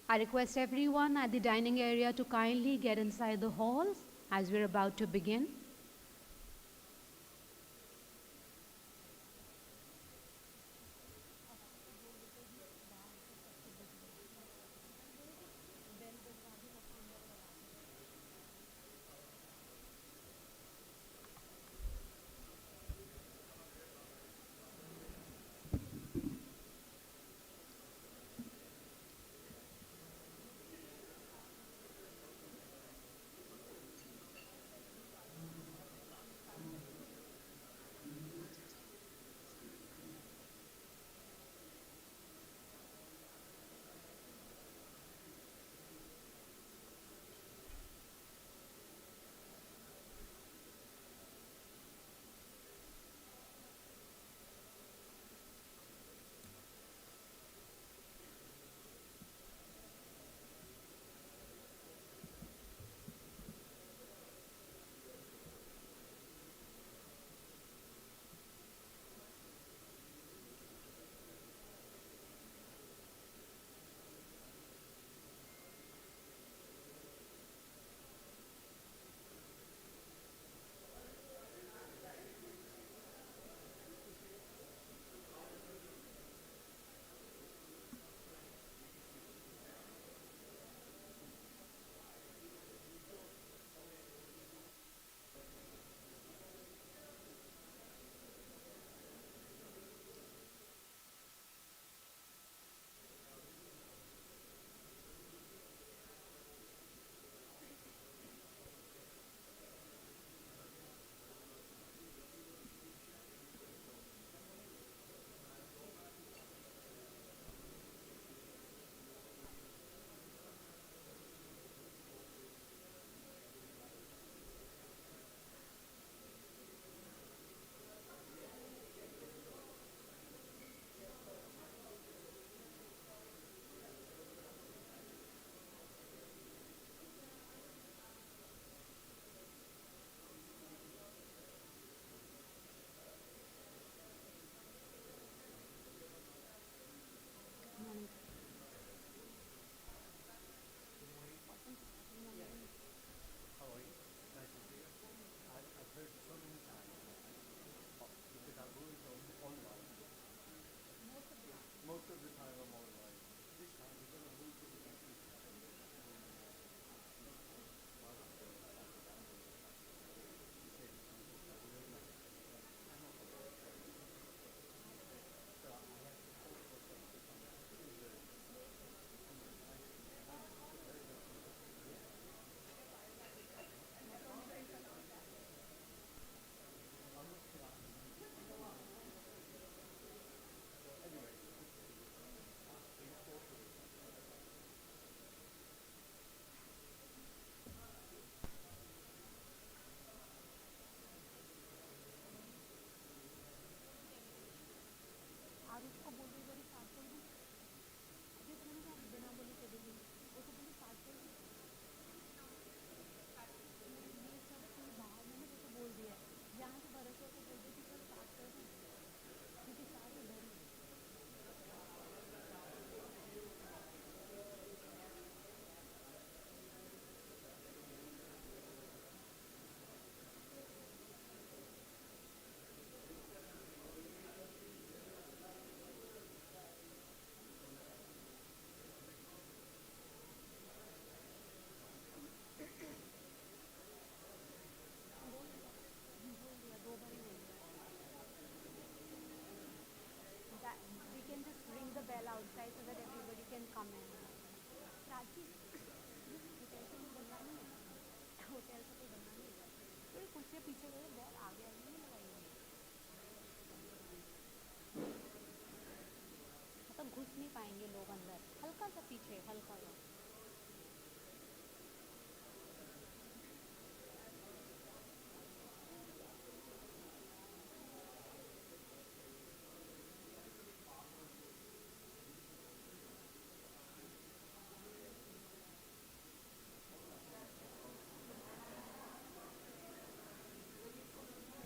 I request everyone at the dining area to kindly get inside the halls as we're about to begin. We can just ring the bell outside so that everybody can come in. Prachi hotel से नहीं बनना नहीं है hotel से कोई बनना नहीं है थोड़ी कुर्सियाँ पीछे करो बहुत आगे आगे नहीं लगाएंगे मतलब घुस नहीं पाएंगे लोग अंदर हल्का सा पीछे हल्का सा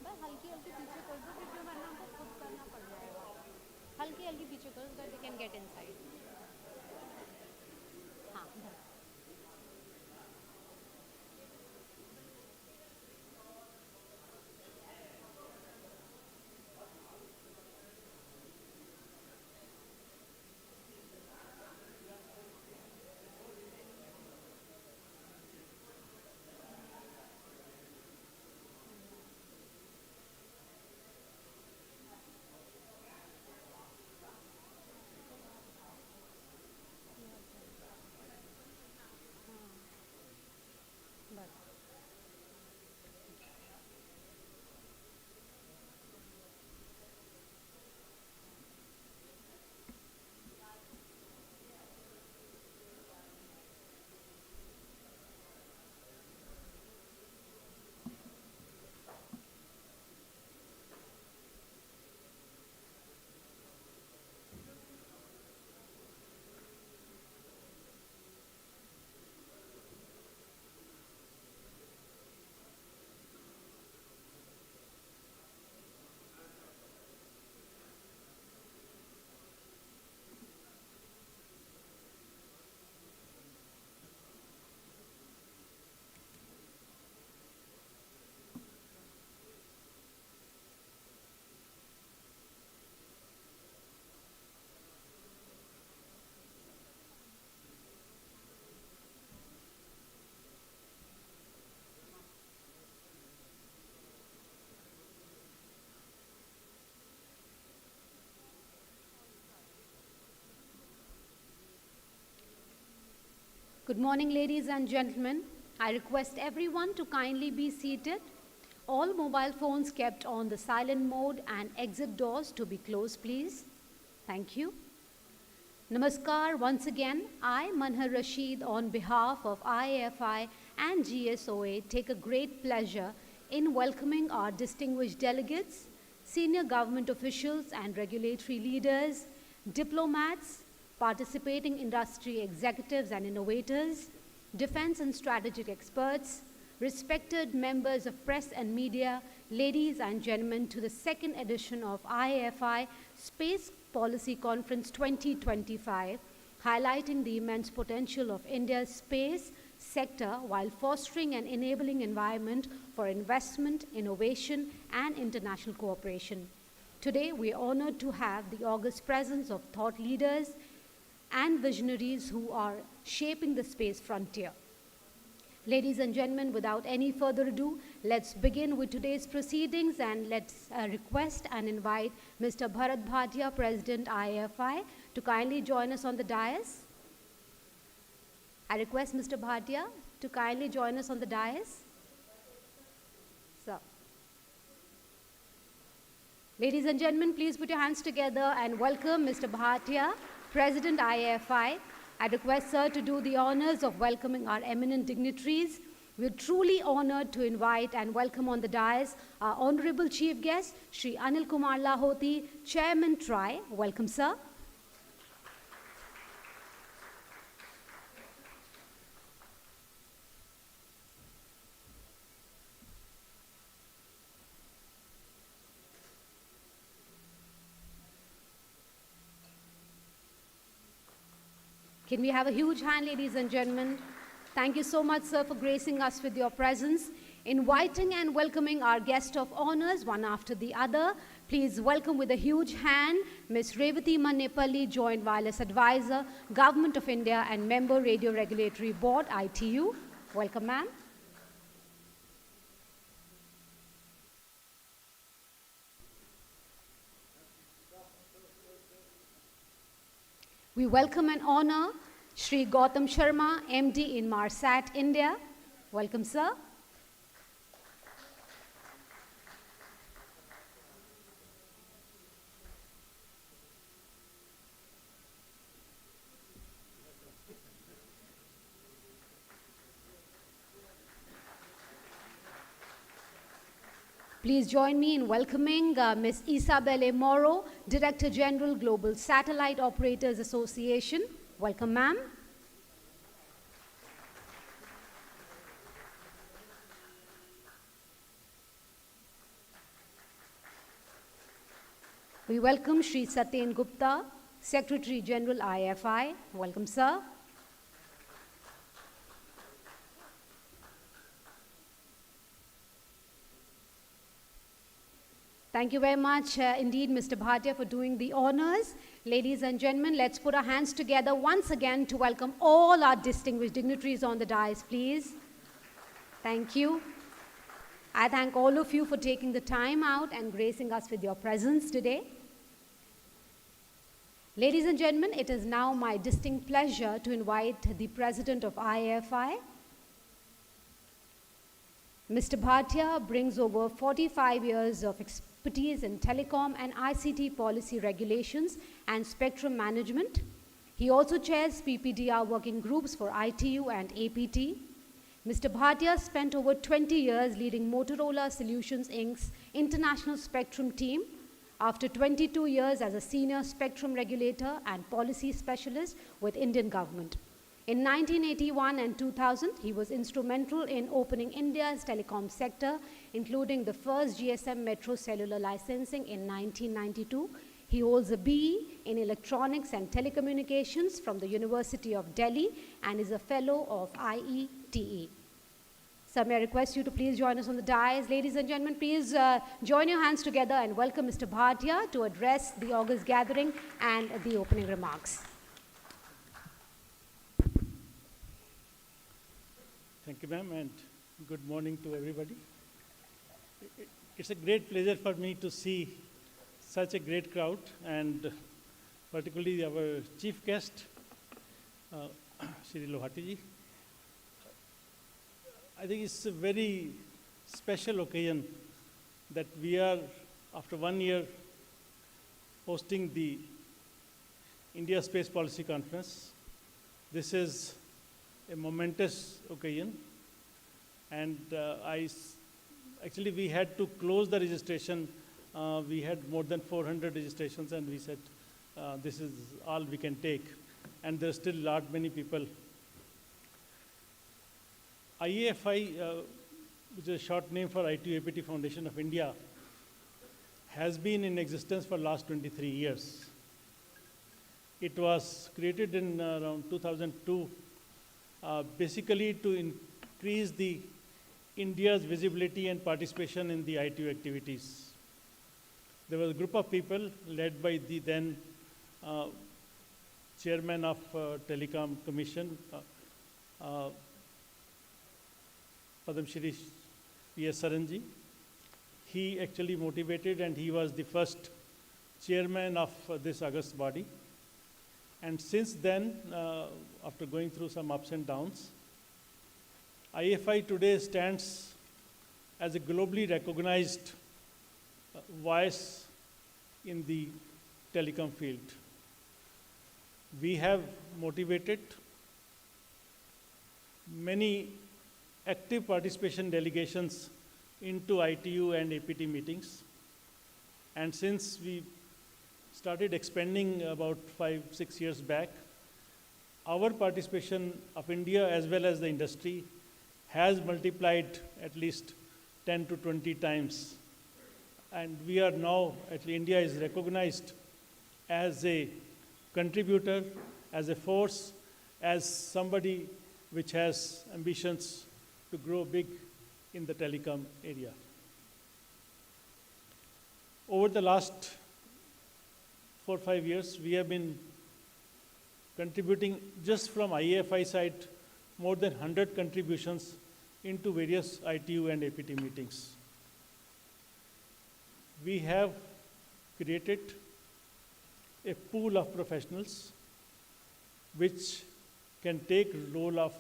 बस हल्की हल्की पीछे कर दो क्योंकि वरना हमको खुद करना पड़ जाएगा हल्की हल्की पीछे करो so that we can get inside. Good morning, ladies and gentlemen. I request everyone to kindly be seated. All mobile phones kept on the silent mode and exit doors to be closed, please. Thank you. Namaskar once again. I, Manhar Rashid, on behalf of IAFI and GSOA, take a great pleasure in welcoming our distinguished delegates, senior government officials and regulatory leaders, diplomats, participating industry executives and innovators, defense and strategic experts, respected members of press and media, ladies and gentlemen, to the second edition of IAFI Space Policy Conference 2025, highlighting the immense potential of India's space sector while fostering an enabling environment for investment, innovation, and international cooperation. Today, we are honored to have the august presence of thought leaders and visionaries who are shaping the space frontier. Ladies and gentlemen, without any further ado, let's begin with today's proceedings and let's request and invite Mr. Bharat Bhatia, President IAFI, to kindly join us on the dais. I request Mr. Bhatia to kindly join us on the dais. So, ladies and gentlemen, please put your hands together and welcome Mr. Bhatia, President IAFI. I request sir to do the honors of welcoming our eminent dignitaries. We're truly honored to invite and welcome on the dais our Honorable Chief Guest, Shri Anil Kumar Lahoti, Chairman TRI. Welcome, sir. Can we have a huge hand, ladies and gentlemen? Thank you so much, sir, for gracing us with your presence. Inviting and welcoming our guest of honors, one after the other. Please welcome with a huge hand, Ms. Revati Manepalli, Joint Wireless Advisor, Government of India and Member Radio Regulatory Board, ITU. Welcome, ma'am. We welcome and honor Shri Gautam Sharma, MD in Marsat, India. Welcome, sir. Please join me in welcoming Ms. Isabelle Moro, Director General, Global Satellite Operators Association. Welcome, ma'am. We welcome Shri Satyen Gupta, Secretary General IFI. Welcome, sir. Thank you very much indeed, Mr. Bhatia, for doing the honors. Ladies and gentlemen, let's put our hands together once again to welcome all our distinguished dignitaries on the dais, please. Thank you. I thank all of you for taking the time out and gracing us with your presence today. Ladies and gentlemen, it is now my distinct pleasure to invite the President of IAFI. Mr. Bhatia brings over 45 years of expertise in telecom and ICT policy regulations and spectrum management. He also chairs PPDR working groups for ITU and APT. Mr. Bhatia spent over 20 years leading Motorola Solutions Inc.'s international spectrum team, after 22 years as a senior spectrum regulator and policy specialist with Indian government. In 1981 and 2000, he was instrumental in opening India's telecom sector, including the first GSM Metro cellular licensing in 1992. He holds a BE in Electronics and Telecommunications from the University of Delhi and is a fellow of IETE. Sir, may I request you to please join us on the dais. Ladies and gentlemen, please join your hands together and welcome Mr. Bhatia to address the August gathering and the opening remarks. Thank you, ma'am, and good morning to everybody. It's a great pleasure for me to see such a great crowd, and particularly our chief guest, Shri Lohati ji, I think it's a very special occasion that we are, after 1 year, hosting the India Space Policy Conference. This is a momentous occasion, and actually we had to close the registration. We had more than 400 registrations, and we said this is all we can take, and there's still many people. IAFI, which is a short name for ITU-APT Foundation of India, has been in existence for last 23 years. It was created in around 2002, basically to increase the India's visibility and participation in the ITU activities. There was a group of people led by the then chairman of Telecom Commission, Padam Shri P.S. Saranji. He actually motivated, and he was the first chairman of this august body. And since then, after going through some ups and downs, IFI today stands as a globally recognized voice in the telecom field. We have motivated many active participation delegations into ITU and APT meetings. And since we started expanding about 5-6 years back, our participation of India as well as the industry has multiplied at least 10 to 20 times. And we are now, actually India is recognized as a contributor, as a force, as somebody which has ambitions to grow big in the telecom area. Over the last 4 or 5 years, we have been contributing just from IAFI side more than 100 contributions into various ITU and APT meetings. We have created a pool of professionals which can take role of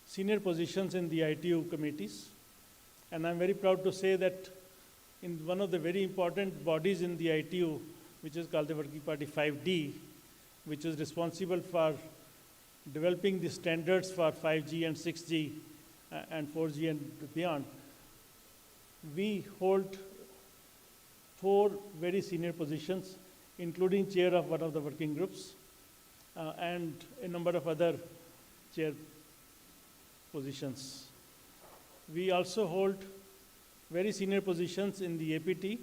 senior positions in the ITU committees. And I'm very proud to say that in one of the very important bodies in the ITU, which is called the Working Party 5D, which is responsible for developing the standards for 5G and 6G and 4G and beyond, we hold 4 very senior positions, including chair of one of the working groups and a number of other chair positions. We also hold very senior positions in the APT,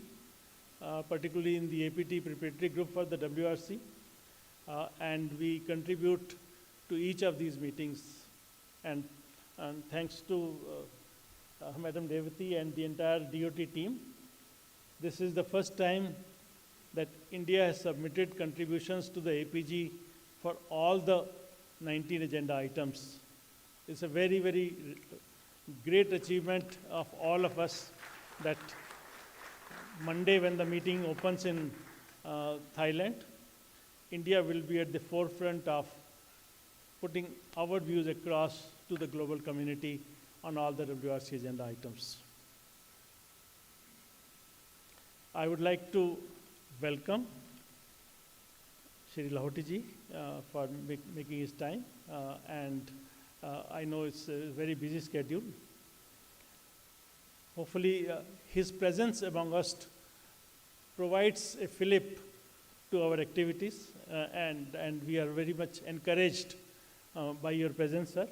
particularly in the APT preparatory group for the WRC, and we contribute to each of these meetings. And thanks to Madam Devati and the entire DOT team, this is the first time that India has submitted contributions to the APG for all the 19 agenda items. It's a very, very great achievement of all of us that Monday, when the meeting opens in Thailand, India will be at the forefront of putting our views across to the global community on all the WRC agenda items. I would like to welcome Shri Lahoti ji for making his time, and I know it's a very busy schedule. Hopefully, his presence among us provides a fillip to our activities, and we are very much encouraged by your presence, sir.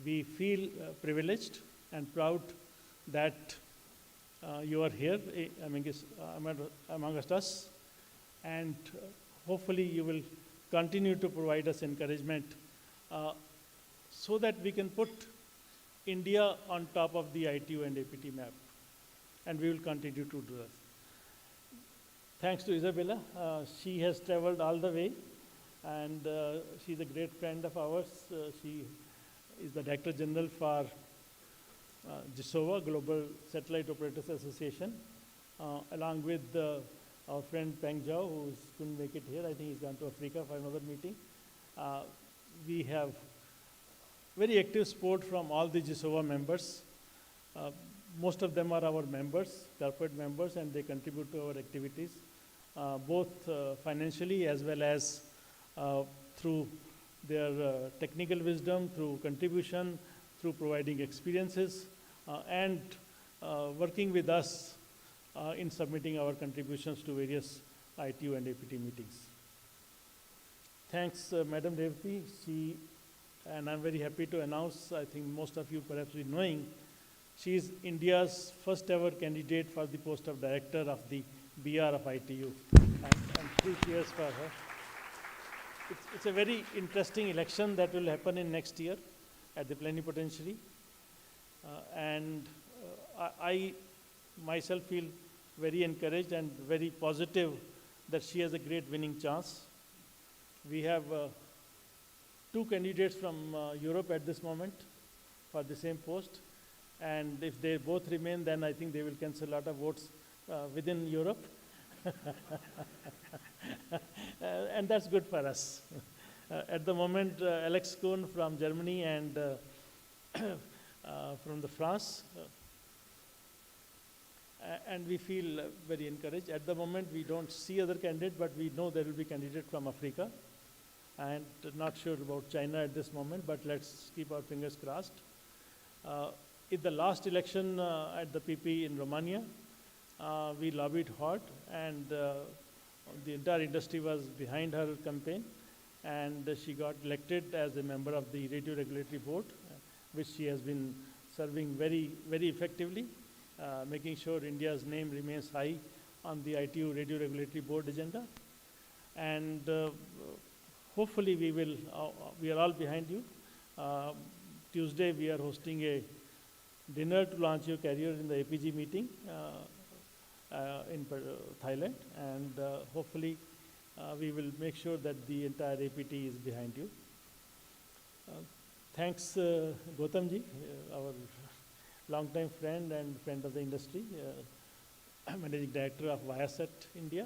We feel privileged and proud that you are here amongst us, and hopefully you will continue to provide us encouragement so that we can put India on top of the ITU and APT map, and we will continue to do that. Thanks to Isabella. She has traveled all the way, and she's a great friend of ours. She is the Director General for GSOA, Global Satellite Operators Association, along with our friend Peng Zhao, who couldn't make it here. I think he's gone to Africa for another meeting. We have very active support from all the GISOVA members. Uh, Most of them are our members, corporate members, and they contribute to our activities, both financially as well as through their technical wisdom, through contribution, through providing experiences, and working with us in submitting our contributions to various ITU and APT meetings. Thanks, Madam Revati. And I'm very happy to announce, I think most of you perhaps be knowing, she is India's first ever candidate for the post of director of the BR of ITU. And 3 cheers for her. It's a very interesting election that will happen in next year at the plenipotentiary. I myself feel very encouraged and very positive that she has a great winning chance. We have 2 candidates from Europe at this moment for the same post. And if they both remain, then I think they will cancel a lot of votes within Europe. And that's good for us. At the moment, Alex Kuhn from Germany and from the France. And we feel very encouraged. At the moment, we don't see other candidates, but we know there will be candidate from Africa. And not sure about China at this moment, but let's keep our fingers crossed. In the last election at the PP in Romania, we lobbied hard, and the entire industry was behind her campaign, and she got elected as a member of the Radio Regulatory Board, which she has been serving very, very effectively, making sure India's name remains high on the ITU Radio Regulatory Board agenda. And hopefully we are all behind you. Tuesday we are hosting a dinner to launch your career in the APG meeting in Thailand, and hopefully we will make sure that the entire APT is behind you. Thanks, Gautam ji, our longtime friend and friend of the industry, Managing Director of Viasat India.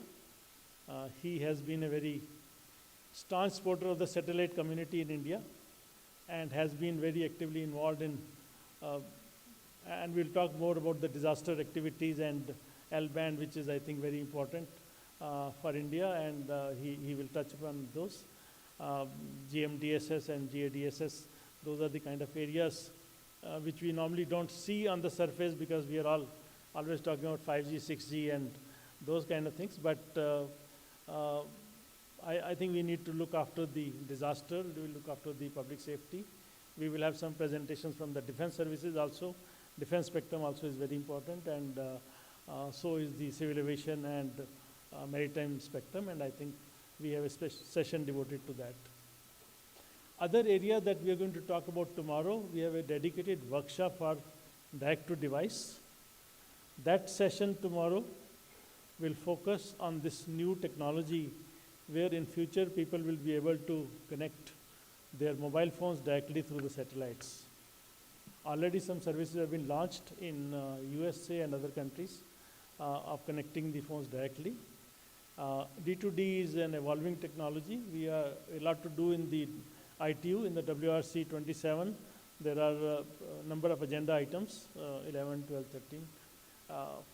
He has been a very staunch supporter of the satellite community in India and has been very actively involved in, and we'll talk more about the disaster activities and L-band, which is, I think, very important for India, and he will touch upon those. GMDSS and GADSS, those are the kind of areas which we normally don't see on the surface because we are always talking about 5G, 6G, and those kind of things. But I think we need to look after the disaster, we will look after the public safety. We will have some presentations from the defense services also. Defense spectrum also is very important, and so is the civil aviation and maritime spectrum, and I think we have a session devoted to that. Other area that we are going to talk about tomorrow, we have a dedicated workshop for direct-to-device. That session tomorrow will focus on this new technology where in future people will be able to connect their mobile phones directly through the satellites. Already some services have been launched in USA and other countries of connecting the phones directly. D2D is an evolving technology. We have a lot to do in the ITU, in the WRC 27. There are a number of agenda items, 11, 12, 13,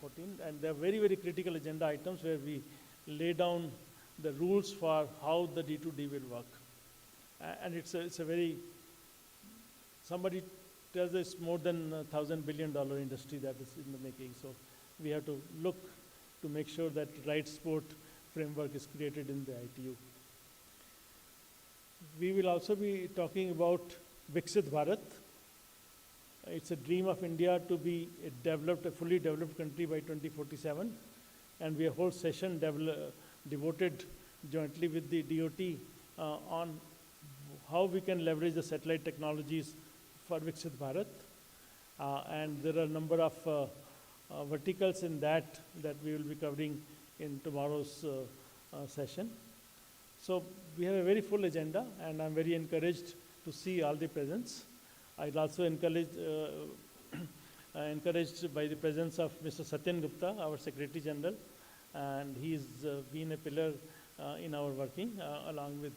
14, and they are very, very critical agenda items where we lay down the rules for how the D2D will work. And it's a very, somebody tells us more than $1,000 billion industry that is in the making. So we have to look to make sure that right sport framework is created in the ITU. We will also be talking about Viksit Bharat. It's a dream of India to be a fully developed country by 2047. And we have a whole session devoted jointly with the DOT on how we can leverage the satellite technologies for Viksit Bharat. And there are a number of verticals in that we will be covering in tomorrow's session. So we have a very full agenda, and I'm very encouraged to see all the presence. I'd also encouraged by the presence of Mr. Satyan Gupta, our Secretary General, and he's been a pillar in our working along with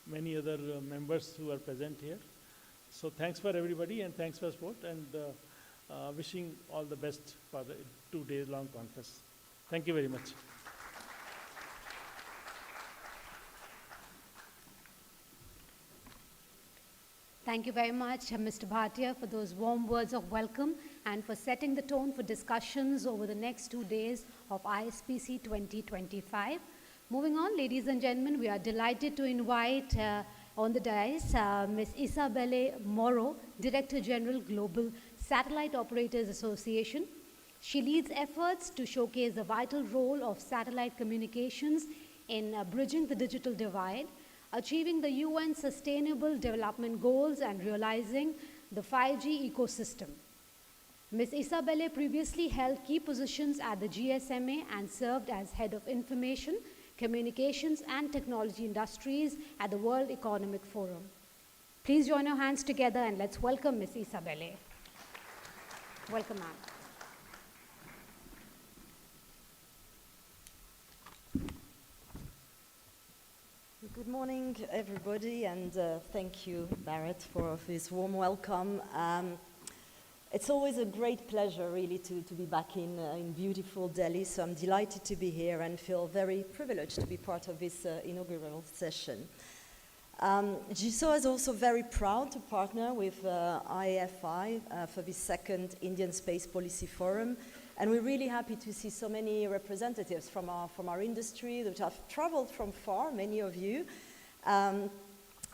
many other members who are present here. So thanks for everybody and thanks for support, and wishing all the best for the 2 days long conference. Thank you very much. Thank you very much, Mr. Bhatia, for those warm words of welcome and for setting the tone for discussions over the next 2 days of ISPC 2025. Moving on, ladies and gentlemen, we are delighted to invite on the dais Ms. Isabelle Moro, Director General, Global Satellite Operators Association. She leads efforts to showcase the vital role of satellite communications in bridging the digital divide, achieving the UN Sustainable Development Goals, and realizing the 5G ecosystem. Ms. Isabelle previously held key positions at the GSMA and served as Head of Information, Communications and Technology Industries at the World Economic Forum. Please join your hands together and let's welcome Ms. Isabelle. Welcome, ma'am. Good morning, everybody, and thank you, Barrett, for this warm welcome. It's always a great pleasure, really, to be back in beautiful Delhi, so I'm delighted to be here and feel very privileged to be part of this inaugural session. GSO is also very proud to partner with IFI for this second Indian Space Policy Forum, and we're really happy to see so many representatives from our industry that have traveled from far, many of you.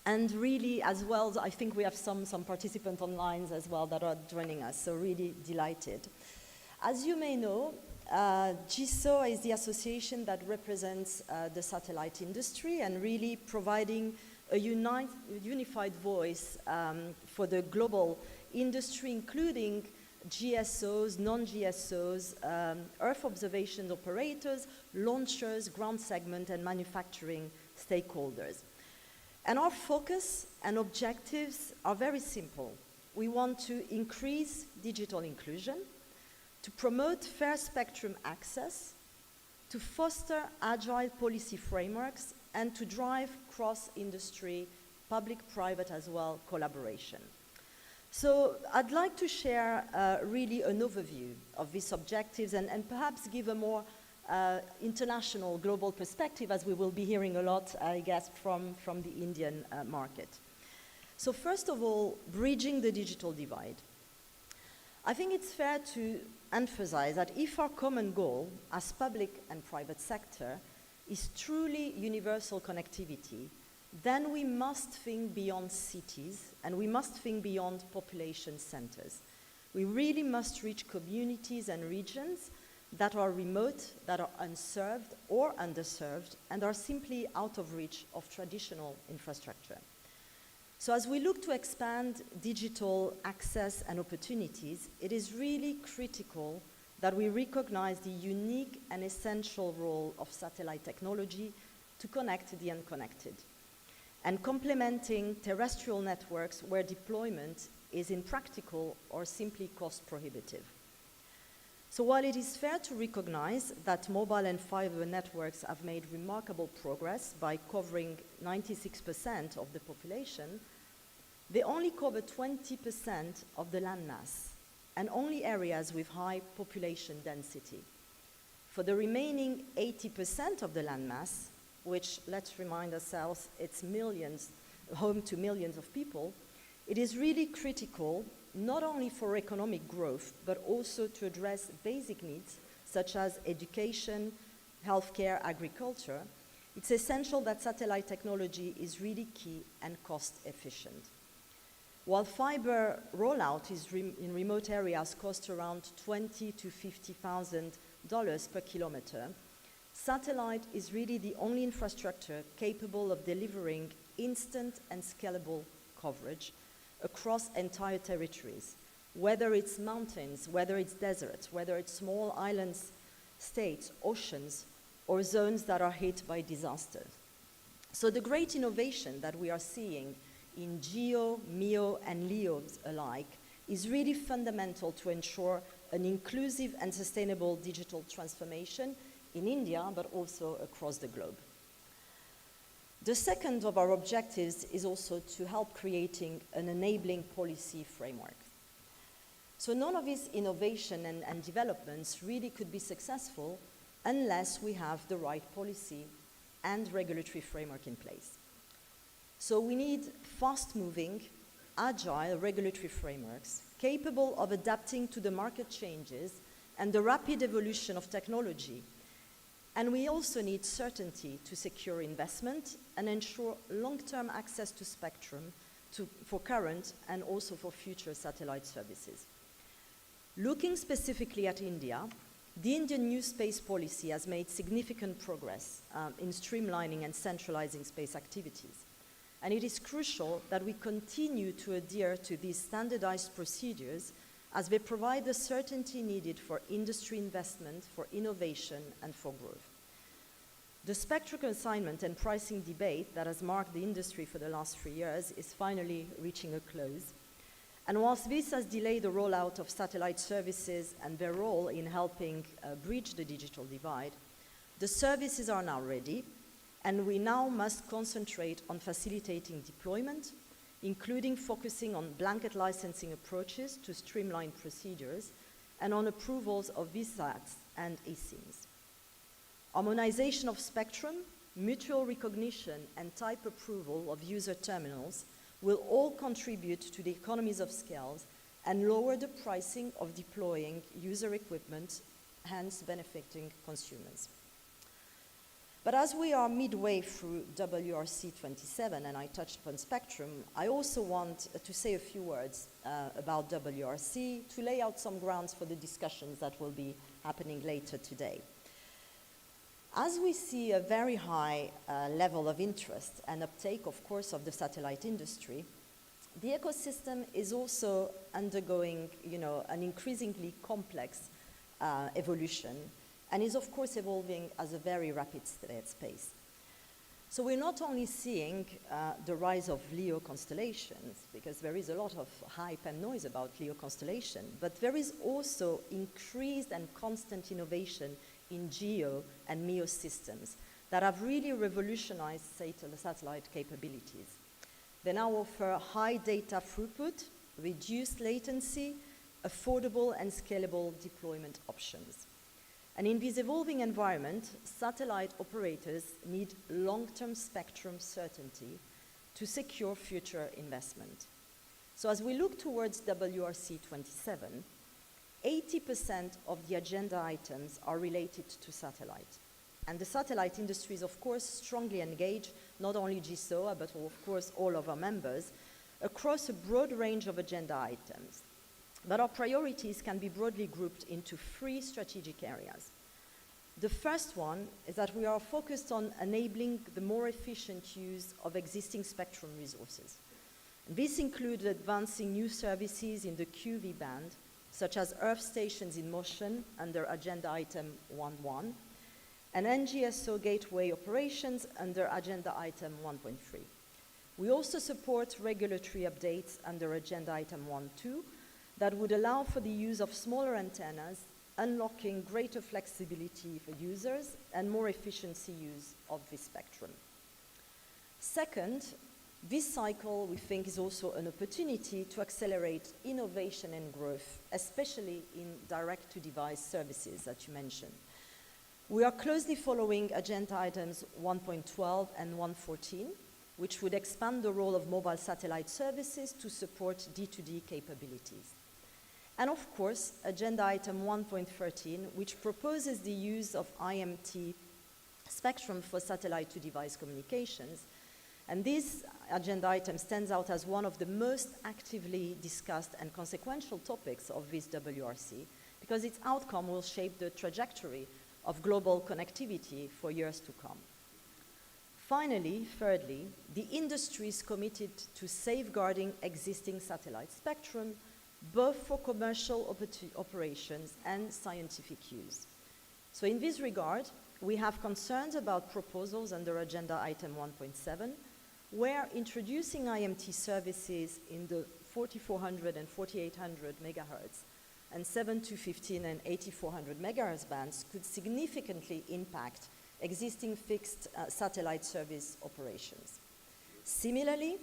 And really, as well, I think we have some participants online as well that are joining us, so really delighted. As you may know, GSO is the association that represents the satellite industry and really providing a unified voice for the global industry, including GSOs, non-GSOs, Earth observation operators, launchers, ground segment, and manufacturing stakeholders. And our focus and objectives are very simple. We want to increase digital inclusion, to promote fair spectrum access, to foster agile policy frameworks, and to drive cross-industry, public-private as well, collaboration. So I'd like to share really an overview of these objectives and perhaps give a more international, global perspective, as we will be hearing a lot, I guess, from the Indian market. So first of all, bridging the digital divide. I think it's fair to emphasize that if our common goal as public and private sector is truly universal connectivity, then we must think beyond cities and we must think beyond population centers. We really must reach communities and regions that are remote, that are unserved or underserved, and are simply out of reach of traditional infrastructure. So as we look to expand digital access and opportunities, it is really critical that we recognize the unique and essential role of satellite technology to connect the unconnected, and complementing terrestrial networks where deployment is impractical or simply cost prohibitive. So while it is fair to recognize that mobile and fiber networks have made remarkable progress by covering 96% of the population, they only cover 20% of the landmass and only areas with high population density. For the remaining 80% of the landmass, which, let's remind ourselves, it's millions, home to millions of people, it is really critical not only for economic growth, but also to address basic needs such as education, healthcare, agriculture. It's essential that satellite technology is really key and cost efficient. While fiber rollout in remote areas costs around $20,000 to $50,000 per kilometer, satellite is really the only infrastructure capable of delivering instant and scalable coverage across entire territories, whether it's mountains, whether it's deserts, whether it's small islands, states, oceans, or zones that are hit by disasters. So the great innovation that we are seeing in GEO, MEO, and LEOs alike is really fundamental to ensure an inclusive and sustainable digital transformation in India, but also across the globe. The second of our objectives is also to help creating an enabling policy framework. So none of this innovation and developments really could be successful unless we have the right policy and regulatory framework in place. So we need fast-moving, agile regulatory frameworks capable of adapting to the market changes and the rapid evolution of technology. And we also need certainty to secure investment and ensure long-term access to spectrum for current and also for future satellite services. Looking specifically at India, the Indian new space policy has made significant progress in streamlining and centralizing space activities. And it is crucial that we continue to adhere to these standardized procedures as they provide the certainty needed for industry investment, for innovation, and for growth. The spectrum assignment and pricing debate that has marked the industry for the last 3 years is finally reaching a close. And whilst this has delayed the rollout of satellite services and their role in helping bridge the digital divide, the services are now ready, and we now must concentrate on facilitating deployment, including focusing on blanket licensing approaches to streamline procedures and on approvals of VSATs and eSIMs. Harmonization of spectrum, mutual recognition, and type approval of user terminals will all contribute to the economies of scale and lower the pricing of deploying user equipment, hence benefiting consumers. But as we are midway through WRC 27, and I touched upon spectrum, I also want to say a few words about WRC to lay out some grounds for the discussions that will be happening later today. As we see a very high level of interest and uptake, of course, of the satellite industry, the ecosystem is also undergoing, an increasingly complex evolution, and is of course evolving at a very rapid pace. So we're not only seeing the rise of LEO constellations, because there is a lot of hype and noise about LEO constellation, but there is also increased and constant innovation in GEO and MEO systems that have really revolutionized satellite capabilities. They now offer high data throughput, reduced latency, affordable and scalable deployment options. And in this evolving environment, satellite operators need long-term spectrum certainty to secure future investment. So as we look towards WRC 27, 80% of the agenda items are related to satellite. And the satellite industry is, of course, strongly engaged, not only GSOA, but of course all of our members, across a broad range of agenda items. But our priorities can be broadly grouped into 3 strategic areas. The first one is that we are focused on enabling the more efficient use of existing spectrum resources. This includes advancing new services in the QV band, such as Earth stations in motion under agenda item 1.1, and NGSO gateway operations under agenda item 1.3. We also support regulatory updates under agenda item 1.2 that would allow for the use of smaller antennas, unlocking greater flexibility for users and more efficiency use of this spectrum. Second, this cycle, we think, is also an opportunity to accelerate innovation and growth, especially in direct-to-device services that you mentioned. We are closely following agenda items 1.12 and 1.14, which would expand the role of mobile satellite services to support D2D capabilities. And of course, agenda item 1.13, which proposes the use of IMT spectrum for satellite-to-device communications. And this agenda item stands out as one of the most actively discussed and consequential topics of this WRC, because its outcome will shape the trajectory of global connectivity for years to come. Finally, thirdly, the industry is committed to safeguarding existing satellite spectrum, both for commercial operations and scientific use. So in this regard, we have concerns about proposals under agenda item 1.7, where introducing IMT services in the 4400 and 4800 megahertz and 7215 and 8400 megahertz bands could significantly impact existing fixed satellite service operations. Similarly,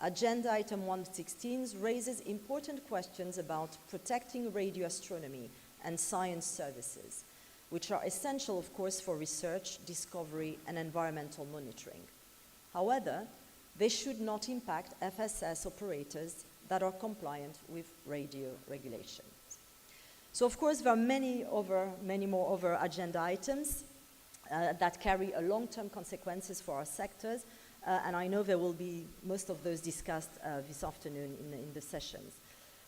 Agenda Item 116 raises important questions about protecting radio astronomy and science services, which are essential, of course, for research, discovery, and environmental monitoring. However, they should not impact FSS operators that are compliant with radio regulations. So, of course, there are many more other agenda items that carry a long-term consequences for our sectors, and I know there will be most of those discussed this afternoon in the sessions.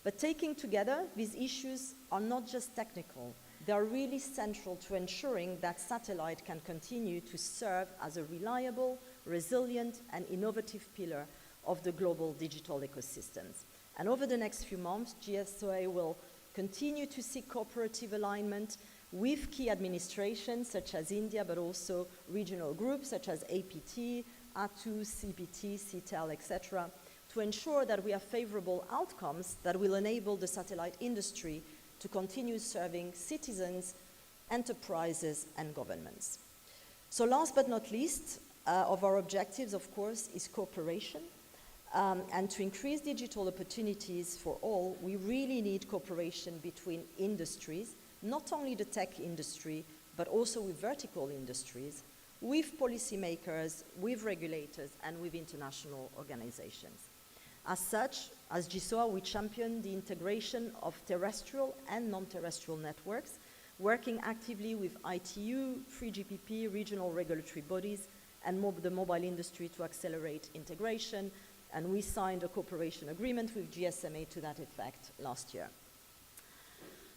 But taking together, these issues are not just technical. They are really central to ensuring that satellite can continue to serve as a reliable, resilient, and innovative pillar of the global digital ecosystems. And over the next few months, GSOA will continue to seek cooperative alignment with key administrations such as India, but also regional groups such as APT, ITU, CPT, CTEL, etc., to ensure that we have favorable outcomes that will enable the satellite industry to continue serving citizens, enterprises, and governments. So last but not least, of our objectives, of course, is cooperation. And to increase digital opportunities for all, we really need cooperation between industries, not only the tech industry, but also with vertical industries, with policymakers, with regulators, and with international organizations. As such, as GSOA, we champion the integration of terrestrial and non-terrestrial networks, working actively with ITU, 3GPP, regional regulatory bodies, and the mobile industry to accelerate integration, and we signed a cooperation agreement with GSMA to that effect last year.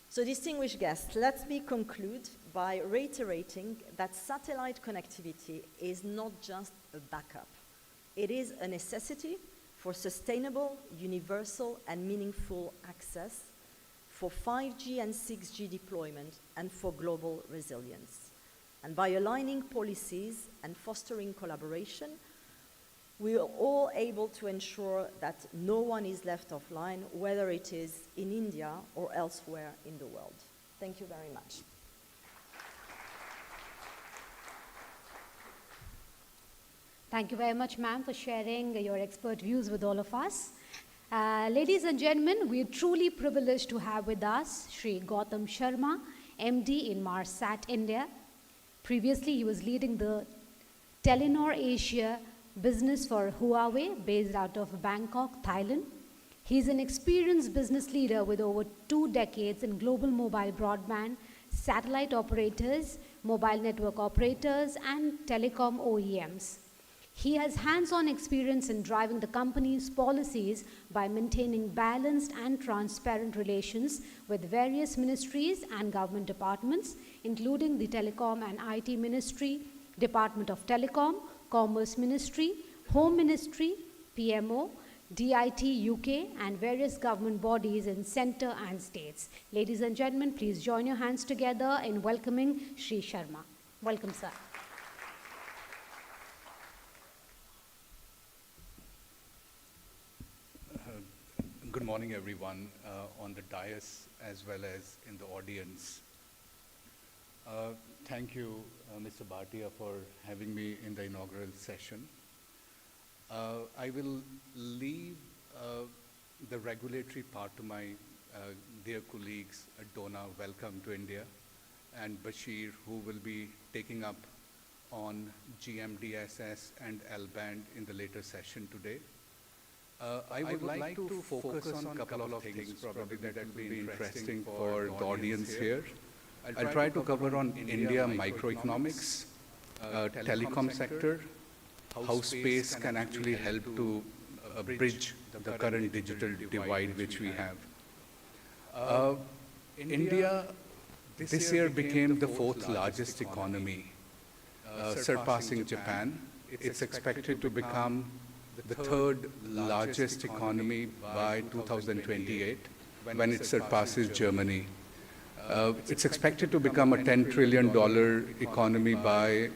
So distinguished guests, let me conclude by reiterating that satellite connectivity is not just a backup. It is a necessity for sustainable, universal, and meaningful access, for 5G and 6G deployment, and for global resilience. And by aligning policies and fostering collaboration, we are all able to ensure that no one is left offline, whether it is in India or elsewhere in the world. Thank you very much. Thank you very much, ma'am, for sharing your expert views with all of us. Ladies and gentlemen, we are truly privileged to have with us Shri Gautam Sharma, MD in Marsat India. Previously, he was leading the Telenor Asia business for Huawei, based out of Bangkok, Thailand. He's an experienced business leader with over 2 decades in global mobile broadband, satellite operators, mobile network operators, and telecom OEMs. He has hands-on experience in driving the company's policies by maintaining balanced and transparent relations with various ministries and government departments, including the Telecom and IT Ministry, Department of Telecom, Commerce Ministry, Home Ministry, PMO, DIT UK, and various government bodies in centre and states. Ladies and gentlemen, please join your hands together in welcoming Shri Sharma. Welcome, sir. Good morning, everyone, on the dais as well as in the audience. Thank you, Mr. Bhatia, for having me in the inaugural session. I will leave the regulatory part to my dear colleagues, Donna, welcome to India, and Bashir, who will be taking up on GMDSS and L-band in the later session today. I would like to focus on a couple of things probably that will be interesting for the audience here. I'll try to cover on India microeconomics, telecom sector, how space can actually help to bridge the current digital divide which we have. India this year became the 4th largest economy, surpassing Japan. It's expected to become the 3rd largest economy by 2028, when it surpasses Germany. It's expected to become a $10 trillion economy by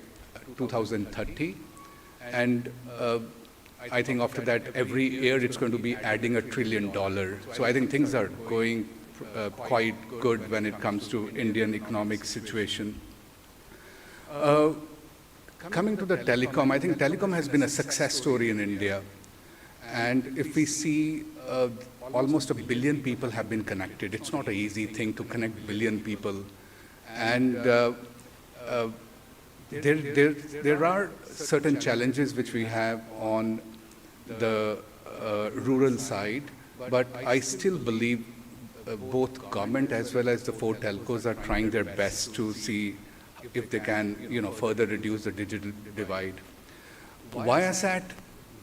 2030. And I think after that, every year it's going to be adding $1 trillion. So I think things are going quite good when it comes to Indian economic situation. coming to the telecom, I think telecom has been a success story in India. And if we see almost 1 billion people have been connected, it's not an easy thing to connect 1 billion people. And there are certain challenges which we have on the rural side, but I still believe both government as well as the 4 telcos are trying their best to see if they can, further reduce the digital divide. Viasat,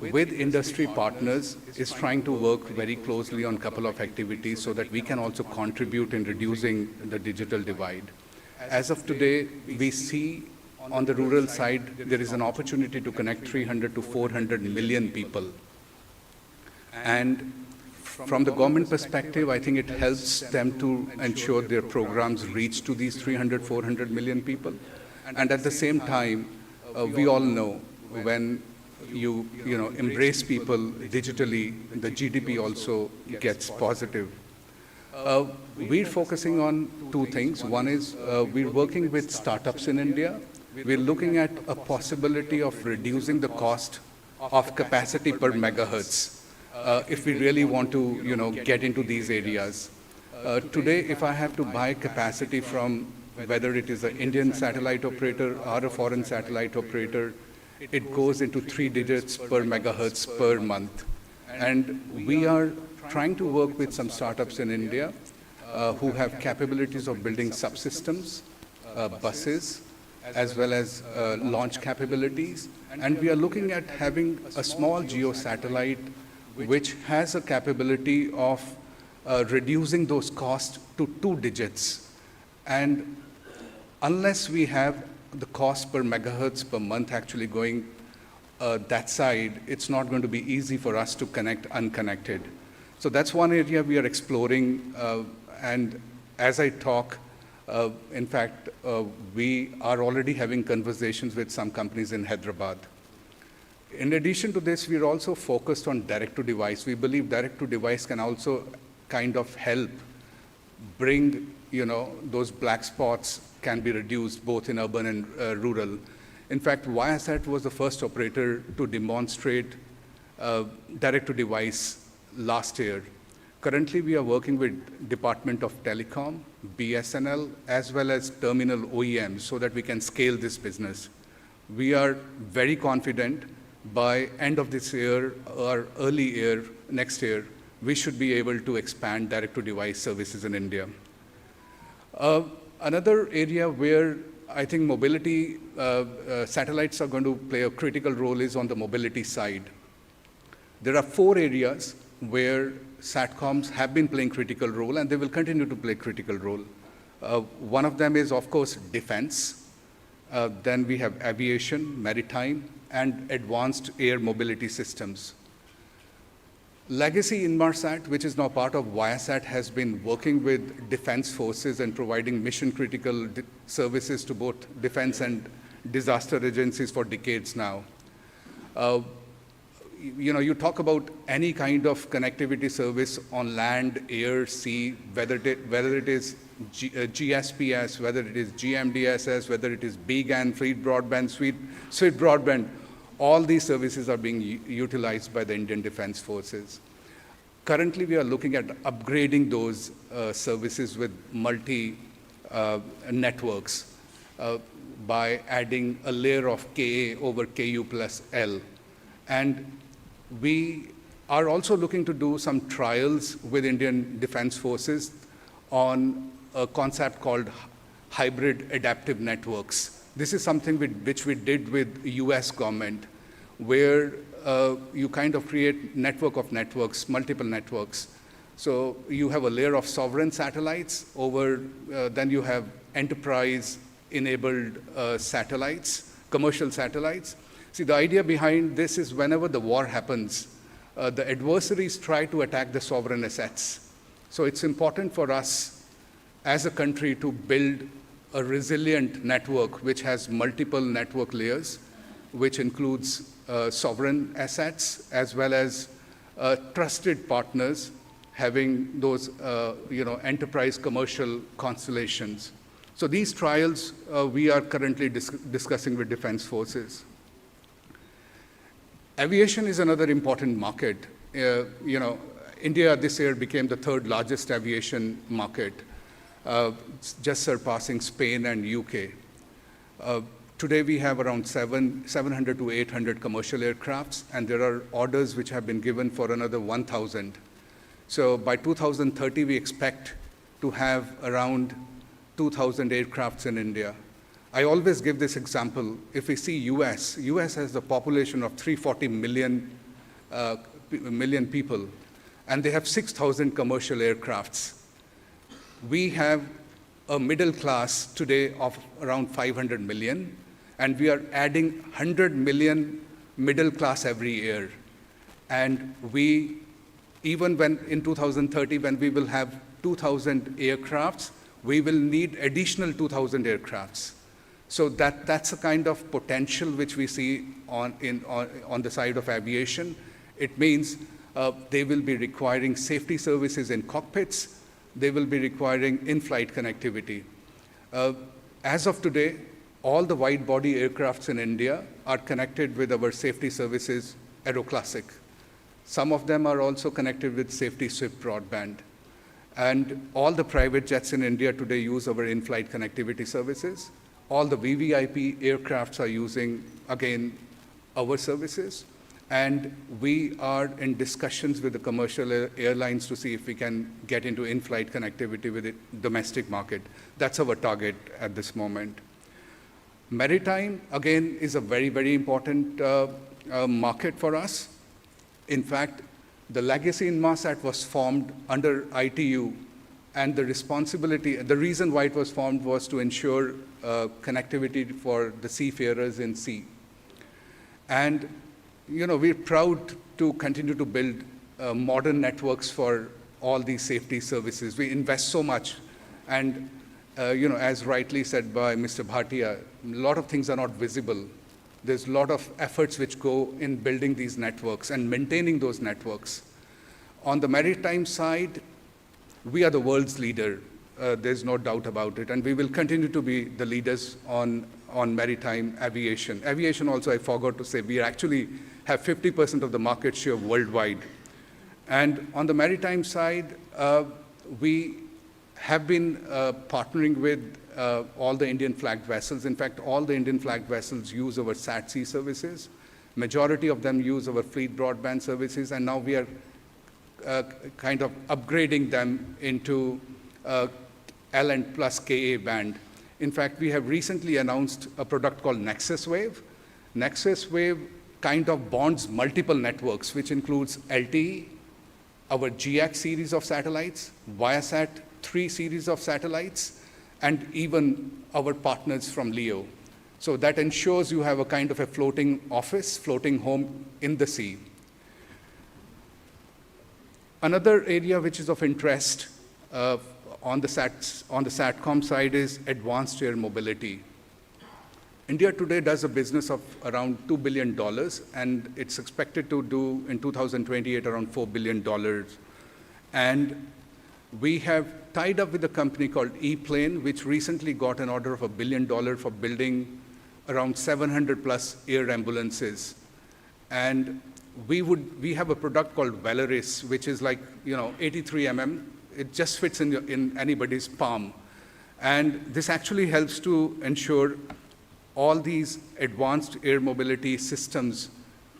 with industry partners, is trying to work very closely on a couple of activities so that we can also contribute in reducing the digital divide. As of today, we see on the rural side, there is an opportunity to connect 300 to 400 million people. And from the government perspective, I think it helps them to ensure their programs reach to these 300, 400 million people. And at the same time, we all know when you embrace people digitally, the GDP also gets positive. We're focusing on 2 things. One is we're working with startups in India. We're looking at a possibility of reducing the cost of capacity per megahertz if we really want to get into these areas. Today, if I have to buy capacity from whether it is an Indian satellite operator or a foreign satellite operator, it goes into 3 digits per megahertz per month. And we are trying to work with some startups in India who have capabilities of building subsystems, buses, as well as launch capabilities. And we are looking at having a small geo satellite which has a capability of reducing those costs to 2 digits. And unless we have the cost per megahertz per month actually going that side, it's not going to be easy for us to connect unconnected. So that's one area we are exploring. And as I talk, in fact, we are already having conversations with some companies in Hyderabad. In addition to this, we're also focused on direct-to-device. We believe direct-to-device can also kind of help bring, those black spots can be reduced both in urban and rural. In fact, Viasat was the first operator to demonstrate direct-to-device last year. Currently, we are working with Department of Telecom, BSNL, as well as terminal OEMs so that we can scale this business. We are very confident by end of this year or early year, next year, we should be able to expand direct-to-device services in India. Another area where I think mobility, satellites are going to play a critical role is on the mobility side. There are 4 areas where SATCOMs have been playing critical role and they will continue to play critical role. One of them is, of course, defense. Then we have aviation, maritime, and advanced air mobility systems. Legacy Inmarsat, which is now part of Viasat, has been working with defense forces and providing mission-critical services to both defense and disaster agencies for decades now. You talk about any kind of connectivity service on land, air, sea, whether it is GSPS, whether it is GMDSS, whether it is BGAN, Fleet Broadband, Swift Broadband, all these services are being utilized by the Indian Defense Forces. Currently, we are looking at upgrading those services with multi-networks by adding a layer of KA over KU plus L. And we are also looking to do some trials with Indian Defense Forces on a concept called hybrid adaptive networks. This is something which we did with US government, where you kind of create network of networks, multiple networks. So you have a layer of sovereign satellites over, then you have enterprise-enabled satellites, commercial satellites. See, the idea behind this is whenever the war happens, the adversaries try to attack the sovereign assets. So it's important for us as a country to build a resilient network which has multiple network layers, which includes sovereign assets as well as trusted partners having those enterprise commercial constellations. So these trials we are currently discussing with defense forces. Aviation is another important market. India this year became the third largest aviation market, just surpassing Spain and UK. Today we have around 700 to 800 commercial aircrafts, and there are orders which have been given for another 1,000. So by 2030, we expect to have around 2,000 aircrafts in India. I always give this example. If we see US has a population of 340 million people, and they have 6,000 commercial aircrafts. We have a middle class today of around 500 million, and we are adding 100 million middle class every year. And even when in 2030, when we will have 2,000 aircrafts, we will need additional 2,000 aircrafts. So that's a kind of potential which we see on the side of aviation. It means they will be requiring safety services in cockpits. They will be requiring in-flight connectivity. As of today, all the wide-body aircrafts in India are connected with our safety services, AeroClassic. Some of them are also connected with Safety Swift broadband. And all the private jets in India today use our in-flight connectivity services. All the VVIP aircrafts are using, again, our services. And we are in discussions with the commercial airlines to see if we can get into in-flight connectivity with the domestic market. That's our target at this moment. Maritime, again, is a very, very important market for us. In fact, the legacy in Inmarsat was formed under ITU, and the reason why it was formed was to ensure connectivity for the seafarers in sea. And we're proud to continue to build modern networks for all these safety services. We invest so much, and as rightly said by Mr. Bhatia, a lot of things are not visible. There's a lot of efforts which go in building these networks and maintaining those networks. On the maritime side, we are the world's leader. There's no doubt about it, and we will continue to be the leaders on maritime aviation. Aviation also, I forgot to say, we actually have 50% of the market share worldwide. And on the maritime side, we have been partnering with all the Indian flagged vessels. In fact, all the Indian flagged vessels use our SAT-C services. Majority of them use our fleet broadband services, and now we are kind of upgrading them into L and plus Ka band. In fact, we have recently announced a product called Nexus Wave. Nexus Wave kind of bonds multiple networks, which includes LTE, our GX series of satellites, Viasat 3 series of satellites, and even our partners from LEO. So that ensures you have a kind of a floating office, floating home in the sea. Another area which is of interest on the SATCOM side is advanced air mobility. India today does a business of around $2 billion, and it's expected to do in 2028 around $4 billion. And we have tied up with a company called E-Plane, which recently got an order of $1 billion for building around 700 plus air ambulances. And we have a product called Valeris, which is like 83 mm. It just fits in anybody's palm. And this actually helps to ensure all these advanced air mobility systems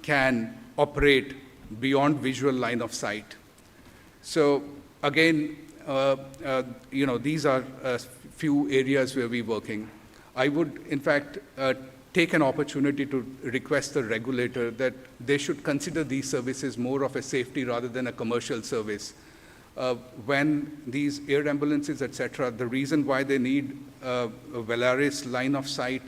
can operate beyond visual line of sight. So again, these are a few areas where we're working. I would, in fact, take an opportunity to request the regulator that they should consider these services more of a safety rather than a commercial service. When these air ambulances, et cetera, the reason why they need a Valeris line of sight,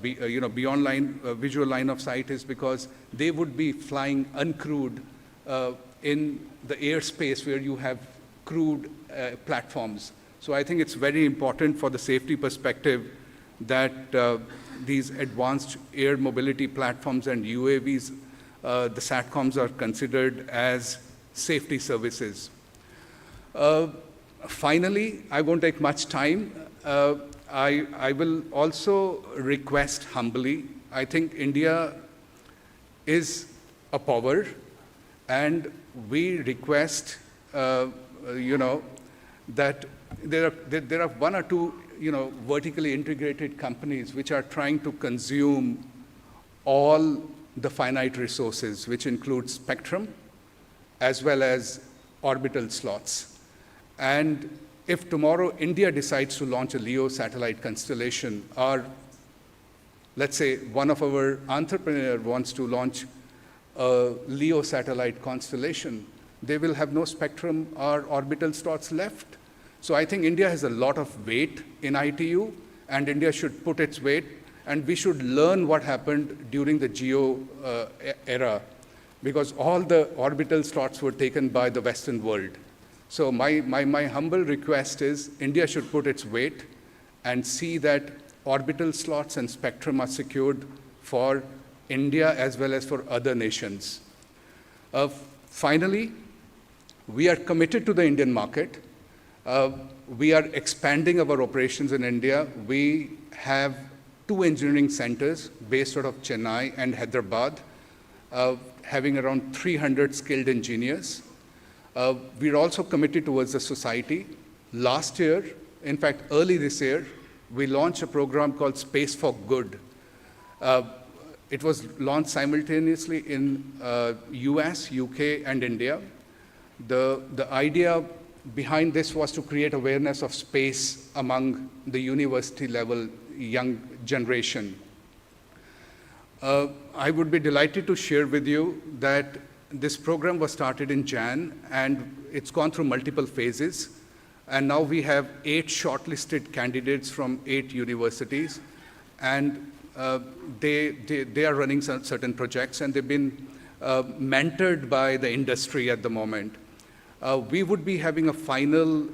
beyond visual line of sight is because they would be flying uncrewed in the airspace where you have crewed platforms. So I think it's very important for the safety perspective that these advanced air mobility platforms and UAVs, the SATCOMs are considered as safety services. Finally, I won't take much time. I will also request humbly, I think India is a power, and we request, that there are one or two, vertically integrated companies which are trying to consume all the finite resources, which include spectrum as well as orbital slots. And if tomorrow India decides to launch a LEO satellite constellation, or let's say one of our entrepreneurs wants to launch a LEO satellite constellation, they will have no spectrum or orbital slots left. So I think India has a lot of weight in ITU, and India should put its weight, and we should learn what happened during the GEO era, because all the orbital slots were taken by the Western world. So my humble request is India should put its weight and see that orbital slots and spectrum are secured for India as well as for other nations. Finally, we are committed to the Indian market. We are expanding our operations in India. We have 2 engineering centers based out of Chennai and Hyderabad, having around 300 skilled engineers. We're also committed towards the society. Last year, in fact, early this year, we launched a program called Space for Good. It was launched simultaneously in US, UK, and India. The idea behind this was to create awareness of space among the university level young generation. I would be delighted to share with you that this program was started in Jan, and it's gone through multiple phases. And now we have 8 shortlisted candidates from 8 universities, and they are running certain projects, and they've been mentored by the industry at the moment. We would be having a final,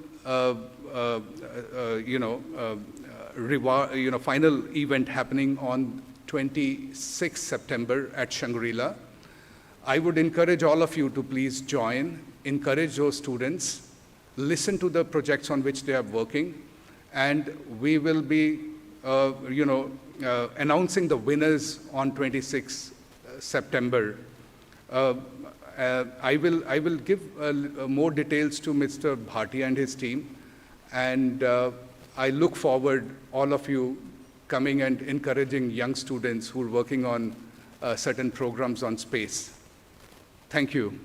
final event happening on 26 September at Shangri-La. I would encourage all of you to please join, encourage those students, listen to the projects on which they are working, and we will be, announcing the winners on 26 September. I will give more details to Mr. Bhatia and his team, and I look forward all of you coming and encouraging young students who are working on certain programs on space. Thank you.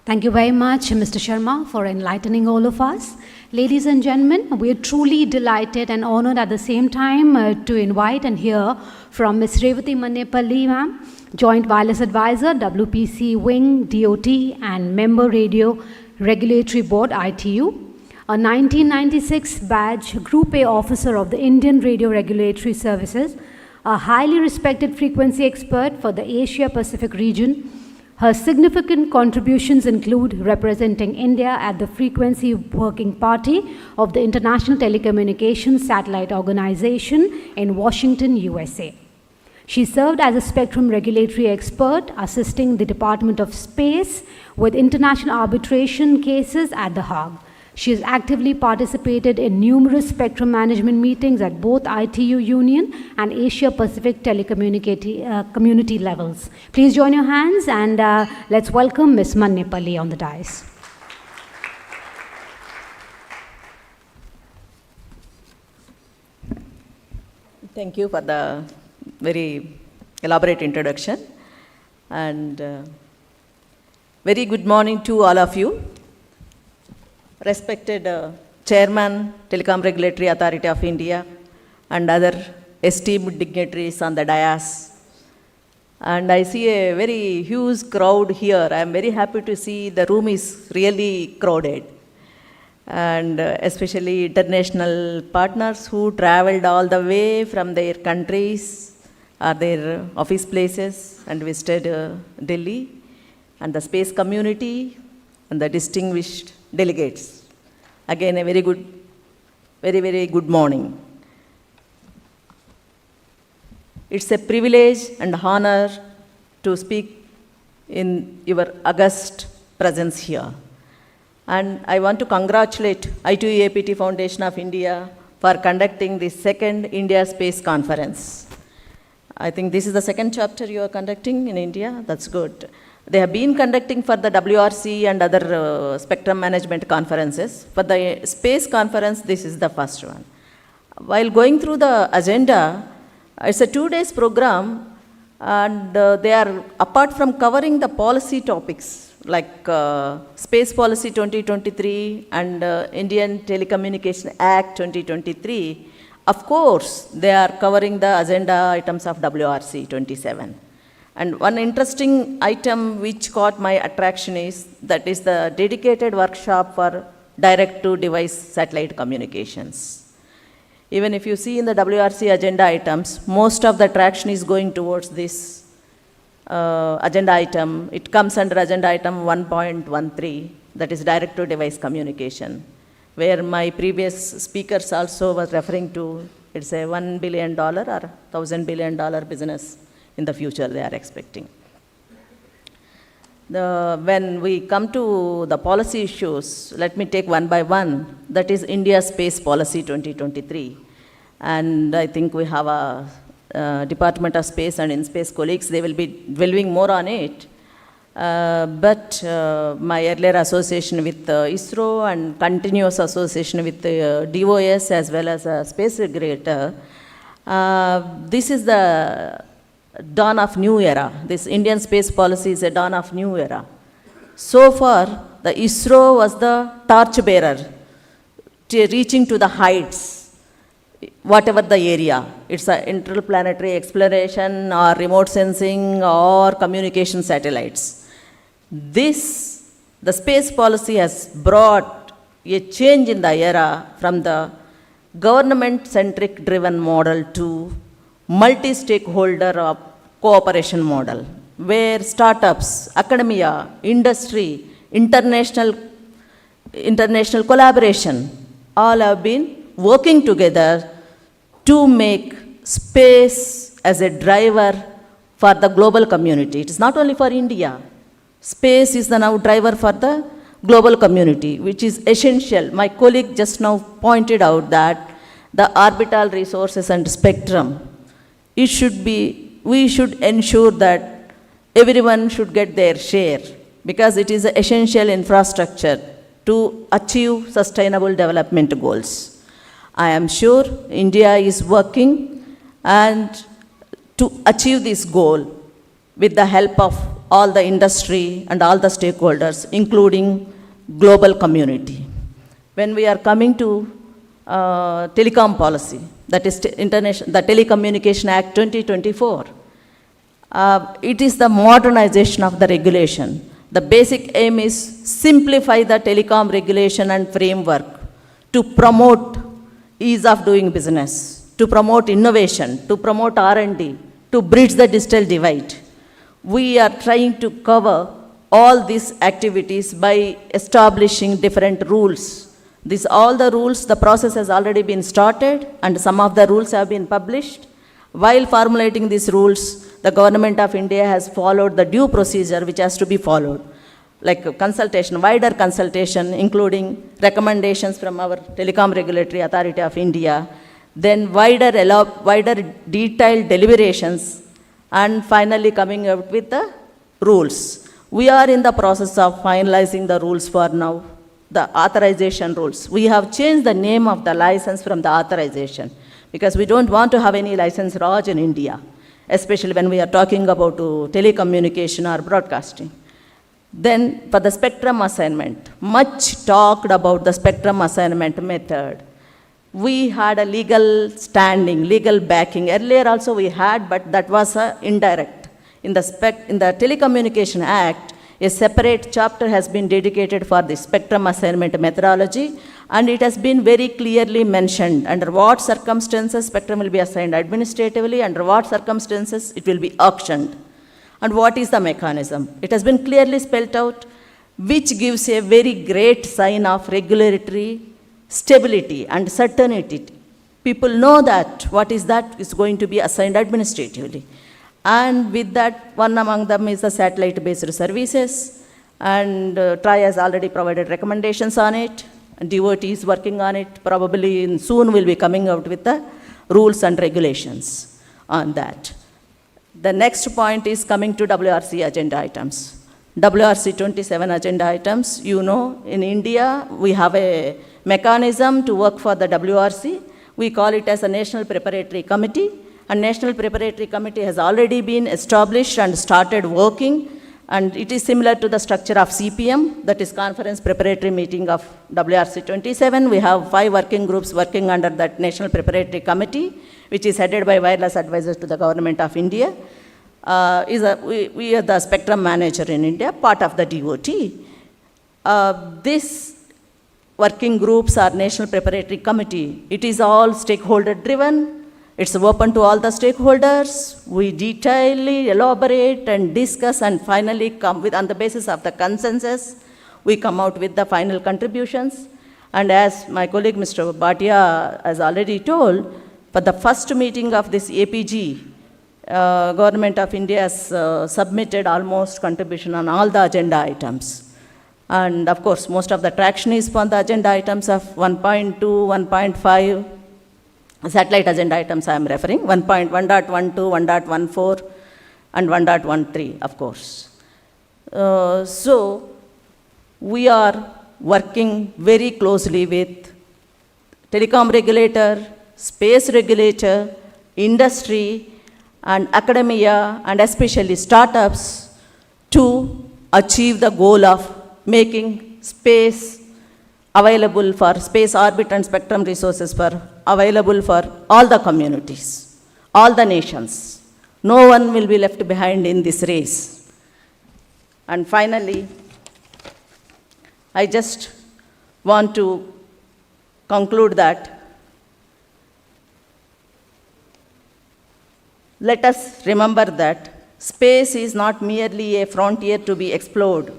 Thank you very much, Mr. Sharma, for enlightening all of us. Ladies and gentlemen, we are truly delighted and honored at the same time to invite and hear from Ms. Revati Mannepalli, ma'am, Joint Wireless Advisor, WPC Wing, DOT, and Member Radio Regulatory Board, ITU, a 1996 badge Group A officer of the Indian Radio Regulatory Services, a highly respected frequency expert for the Asia-Pacific region. Her significant contributions include representing India at the Frequency Working Party of the International Telecommunications Satellite Organization in Washington, USA. She served as a spectrum regulatory expert, assisting the Department of Space with international arbitration cases at The Hague. She has actively participated in numerous spectrum management meetings at both ITU Union and Asia-Pacific community levels. Please join your hands and let's welcome Ms. Mannepalli on the dais. Thank you for the very elaborate introduction, and very good morning to all of you. Respected Chairman, Telecom Regulatory Authority of India, and other esteemed dignitaries on the dais. And I see a very huge crowd here. I am very happy to see the room is really crowded. And especially international partners who traveled all the way from their countries or their office places and visited Delhi, and the space community and the distinguished delegates. Again, a very good morning. It's a privilege and honor to speak in your august presence here. And I want to congratulate ITU-APT Foundation of India for conducting the second India Space Conference. I think this is the second chapter you are conducting in India. That's good. They have been conducting for the WRC and other spectrum management conferences. For the space conference, this is the first one. While going through the agenda, it's a 2 days program, and they are, apart from covering the policy topics like Space Policy 2023 and Indian Telecommunication Act 2023, of course, they are covering the agenda items of WRC 27. And one interesting item which caught my attraction is that is the dedicated workshop for direct-to-device satellite communications. Even if you see in the WRC agenda items, most of the traction is going towards this agenda item. It comes under agenda item 1.13, that is direct-to-device communication, where my previous speakers also was referring to, it's a $1 billion or $1,000 billion business in the future they are expecting. When we come to the policy issues, let me take one by one. That is India Space Policy 2023. And I think we have a Department of Space and in-space colleagues, they will be delving more on it. But my earlier association with ISRO and continuous association with DOS as well as a space regulator, this is the dawn of new era. This Indian space policy is a dawn of new era. So far, the ISRO was the torchbearer reaching to the heights, whatever the area. It's an interplanetary exploration or remote sensing or communication satellites. The space policy has brought a change in the era from the government-centric driven model to multi-stakeholder cooperation model, where startups, academia, industry, international collaboration, all have been working together to make space as a driver for the global community. It is not only for India. Space is the now driver for the global community, which is essential. My colleague just now pointed out that the orbital resources and spectrum, we should ensure that everyone should get their share, because it is an essential infrastructure to achieve sustainable development goals. I am sure India is working and to achieve this goal with the help of all the industry and all the stakeholders, including global community. When we are coming to telecom policy, that is the Telecommunication Act 2024, it is the modernization of the regulation. The basic aim is simplify the telecom regulation and framework to promote ease of doing business, to promote innovation, to promote R&D, to bridge the digital divide. We are trying to cover all these activities by establishing different rules. All the rules, the process has already been started, and some of the rules have been published. While formulating these rules, the government of India has followed the due procedure which has to be followed, like consultation, wider consultation, including recommendations from our Telecom Regulatory Authority of India, then wider detailed deliberations, and finally coming out with the rules. We are in the process of finalizing the rules for now, the authorization rules. We have changed the name of the license from the authorization, because we don't want to have any license raj in India, especially when we are talking about telecommunication or broadcasting. Then for the spectrum assignment, much talked about the spectrum assignment method. We had a legal standing, legal backing. Earlier also we had, but that was indirect. In the Telecommunication Act, a separate chapter has been dedicated for the spectrum assignment methodology, and it has been very clearly mentioned under what circumstances spectrum will be assigned administratively, under what circumstances it will be auctioned, and what is the mechanism. It has been clearly spelled out, which gives a very great sign of regulatory stability and certainty. People know that what is going to be assigned administratively. And with that, one among them is the satellite-based services. And TRI has already provided recommendations on it. And DOT is working on it. Probably soon we'll be coming out with the rules and regulations on that. The next point is coming to WRC agenda items. WRC 27 agenda items, you know, in India, we have a mechanism to work for the WRC. We call it as a National Preparatory Committee. And National Preparatory Committee has already been established and started working. And it is similar to the structure of CPM, that is Conference Preparatory Meeting of WRC 27. We have 5 working groups working under that National Preparatory Committee, which is headed by wireless advisors to the Government of India. We are the spectrum manager in India, part of the DOT. This working groups are National Preparatory Committee. It is all stakeholder driven. It's open to all the stakeholders. We detailedly elaborate and discuss and finally come with, on the basis of the consensus, we come out with the final contributions. And as my colleague Mr. Bhatia has already told, for the first meeting of this APG, Government of India has submitted almost contribution on all the agenda items. And of course, most of the traction is on the agenda items of 1.2, 1.5, satellite agenda items I am referring, 1.1.12, 1.14, and 1.13, of course. So, we are working very closely with telecom regulator, space regulator, industry, and academia, and especially startups, to achieve the goal of making space available for space orbit and spectrum resources for available for all the communities, all the nations. No one will be left behind in this race. And finally, I just want to conclude that let us remember that space is not merely a frontier to be explored.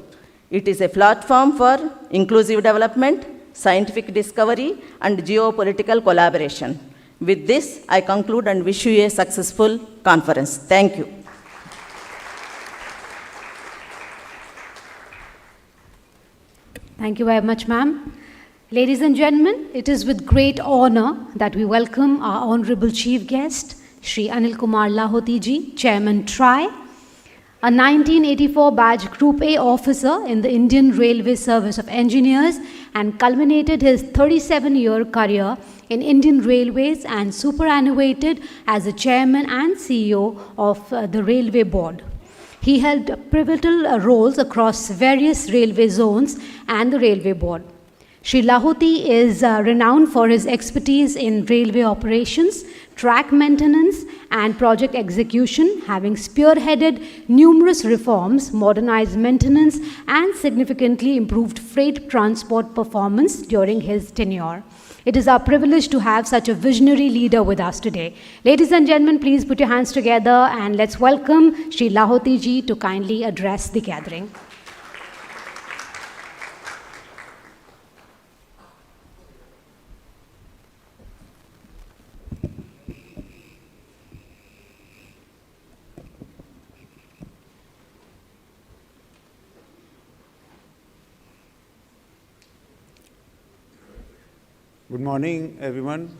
It is a platform for inclusive development, scientific discovery, and geopolitical collaboration. With this, I conclude and wish you a successful conference. Thank you. Thank you very much, ma'am. Ladies and gentlemen, it is with great honor that we welcome our honorable chief guest, Shri Anil Kumar Lahoti ji, Chairman TRI, a 1984 badge Group A officer in the Indian Railway Service of Engineers, and culminated his 37-year career in Indian Railways and superannuated as the chairman and CEO of the Railway Board. He held pivotal roles across various railway zones and the Railway Board. Shri Lahoti is renowned for his expertise in railway operations, track maintenance, and project execution, having spearheaded numerous reforms, modernized maintenance, and significantly improved freight transport performance during his tenure. It is our privilege to have such a visionary leader with us today. Ladies and gentlemen, please put your hands together and let's welcome Shri Lahoti ji to kindly address the gathering. Good morning, everyone,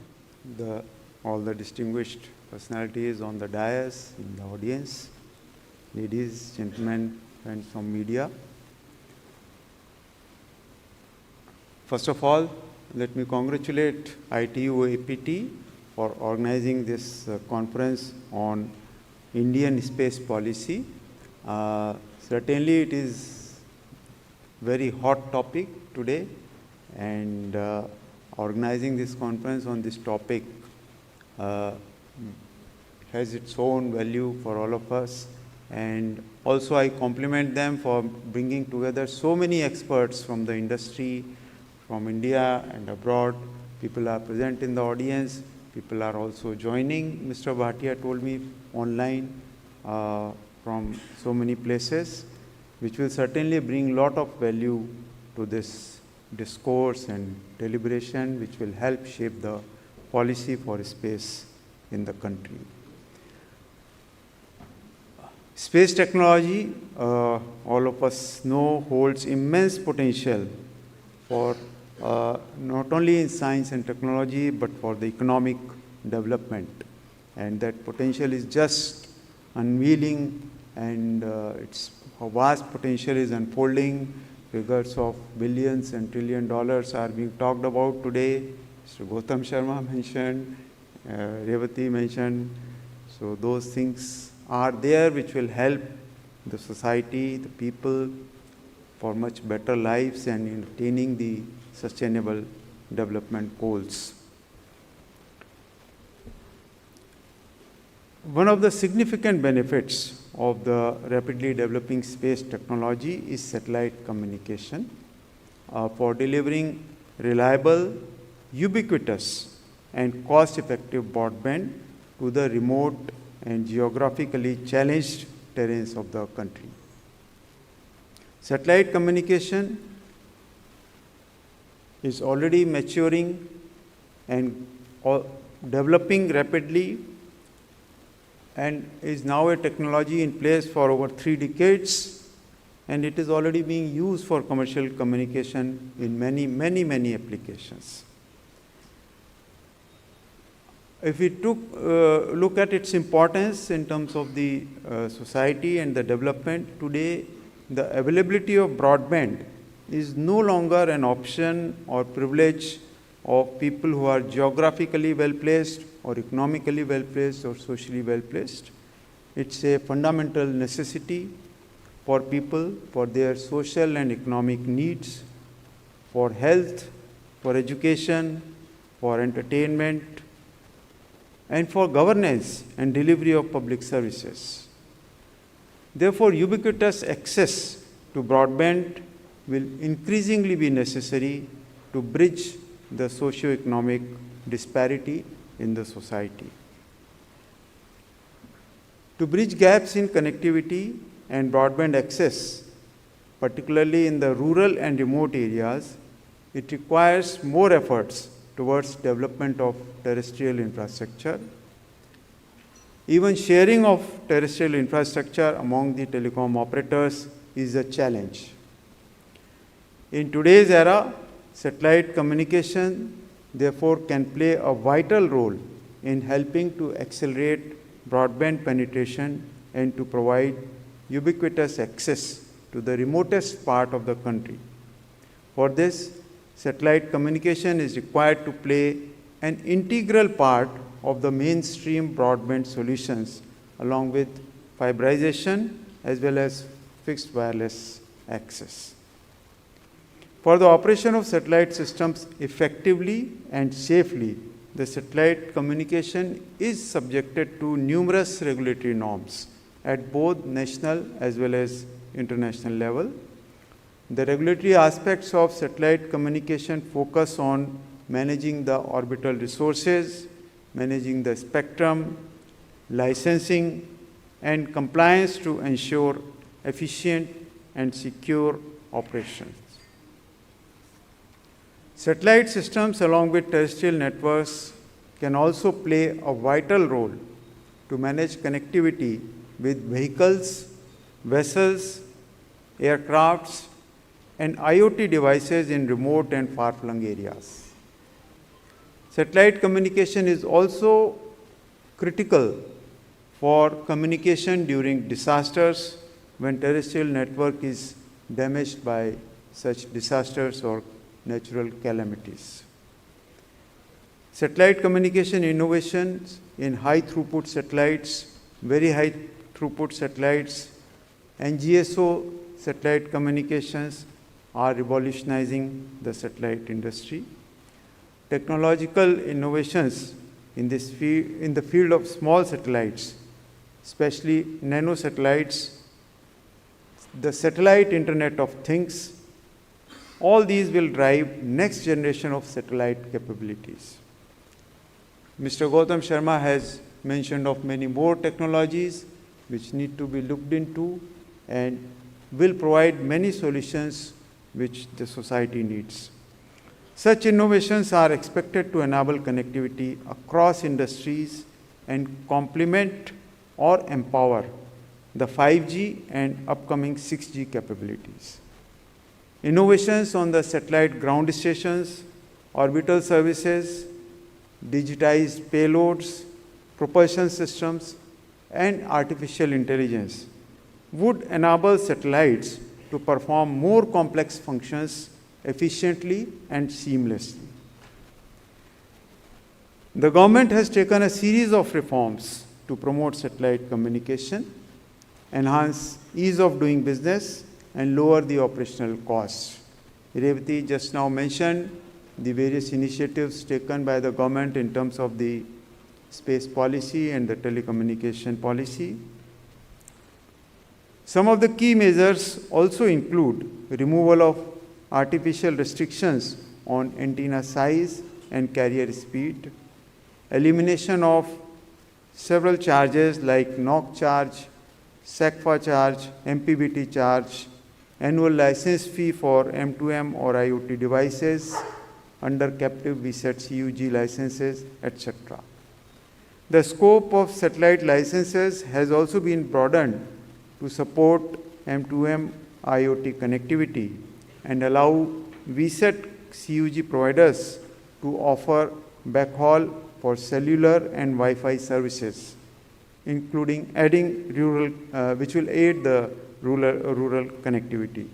all the distinguished personalities on the dais, in the audience, ladies, gentlemen, friends from media. First of all, let me congratulate ITU-APT for organizing this conference on Indian space policy. Certainly, it is very hot topic today, and organizing this conference on this topic has its own value for all of us. And also I compliment them for bringing together so many experts from the industry, from India and abroad. People are present in the audience. People are also joining. Mr. Bhatia told me online from so many places, which will certainly bring a lot of value to this discourse and deliberation, which will help shape the policy for space in the country. Space technology, all of us know, holds immense potential for not only in science and technology, but for the economic development. And that potential is just unveiling, and its vast potential is unfolding. Figures of billions and trillion dollars are being talked about today. Mr. Gautam Sharma mentioned, Revati mentioned. So those things are there which will help the society, the people, for much better lives and in attaining the sustainable development goals. One of the significant benefits of the rapidly developing space technology is satellite communication for delivering reliable, ubiquitous, and cost-effective broadband to the remote and geographically challenged terrains of the country. Satellite communication is already maturing and developing rapidly, and is now a technology in place for over 3 decades, and it is already being used for commercial communication in many applications. If we look at its importance in terms of the society and the development, today the availability of broadband is no longer an option or privilege of people who are geographically well placed or economically well placed or socially well placed. It's a fundamental necessity for people, for their social and economic needs, for health, for education, for entertainment, and for governance and delivery of public services. Therefore, ubiquitous access to broadband will increasingly be necessary to bridge the socio-economic disparity in the society. To bridge gaps in connectivity and broadband access, particularly in the rural and remote areas, it requires more efforts towards development of terrestrial infrastructure. Even sharing of terrestrial infrastructure among the telecom operators is a challenge. In today's era, satellite communication, therefore, can play a vital role in helping to accelerate broadband penetration and to provide ubiquitous access to the remotest part of the country. For this, satellite communication is required to play an integral part of the mainstream broadband solutions, along with fiberization as well as fixed wireless access. For the operation of satellite systems effectively and safely, the satellite communication is subjected to numerous regulatory norms at both national as well as international level. The regulatory aspects of satellite communication focus on managing the orbital resources, managing the spectrum, licensing, and compliance to ensure efficient and secure operations. Satellite systems, along with terrestrial networks, can also play a vital role to manage connectivity with vehicles, vessels, aircrafts, and IoT devices in remote and far-flung areas. Satellite communication is also critical for communication during disasters when terrestrial network is damaged by such disasters or natural calamities. Satellite communication innovations in high throughput satellites, very high throughput satellites, and GSO satellite communications are revolutionizing the satellite industry. Technological innovations in the field of small satellites, especially nanosatellites, the satellite Internet of Things, all these will drive next generation of satellite capabilities. Mr. Gautam Sharma has mentioned of many more technologies which need to be looked into and will provide many solutions which the society needs. Such innovations are expected to enable connectivity across industries and complement or empower the 5G and upcoming 6G capabilities. Innovations on the satellite ground stations, orbital services, digitized payloads, propulsion systems, and artificial intelligence would enable satellites to perform more complex functions efficiently and seamlessly. The government has taken a series of reforms to promote satellite communication, enhance ease of doing business, and lower the operational costs. Revati just now mentioned the various initiatives taken by the government in terms of the space policy and the telecommunication policy. Some of the key measures also include removal of artificial restrictions on antenna size and carrier speed, elimination of several charges like NOC charge, SECFA charge, MPBT charge, annual license fee for M2M or IoT devices under captive VSAT CUG licenses, etc. The scope of satellite licenses has also been broadened to support M2M IoT connectivity and allow VSAT CUG providers to offer backhaul for cellular and Wi-Fi services, including adding rural, which will aid the rural connectivity.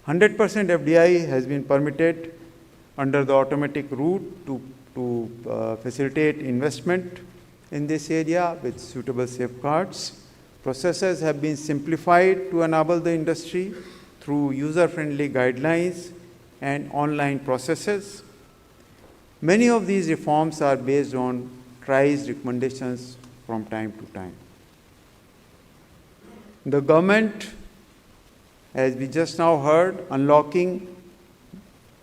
100% FDI has been permitted under the automatic route to facilitate investment in this area with suitable safeguards. Processes have been simplified to enable the industry through user-friendly guidelines and online processes. Many of these reforms are based on TRAI's recommendations from time to time. The government, as we just now heard,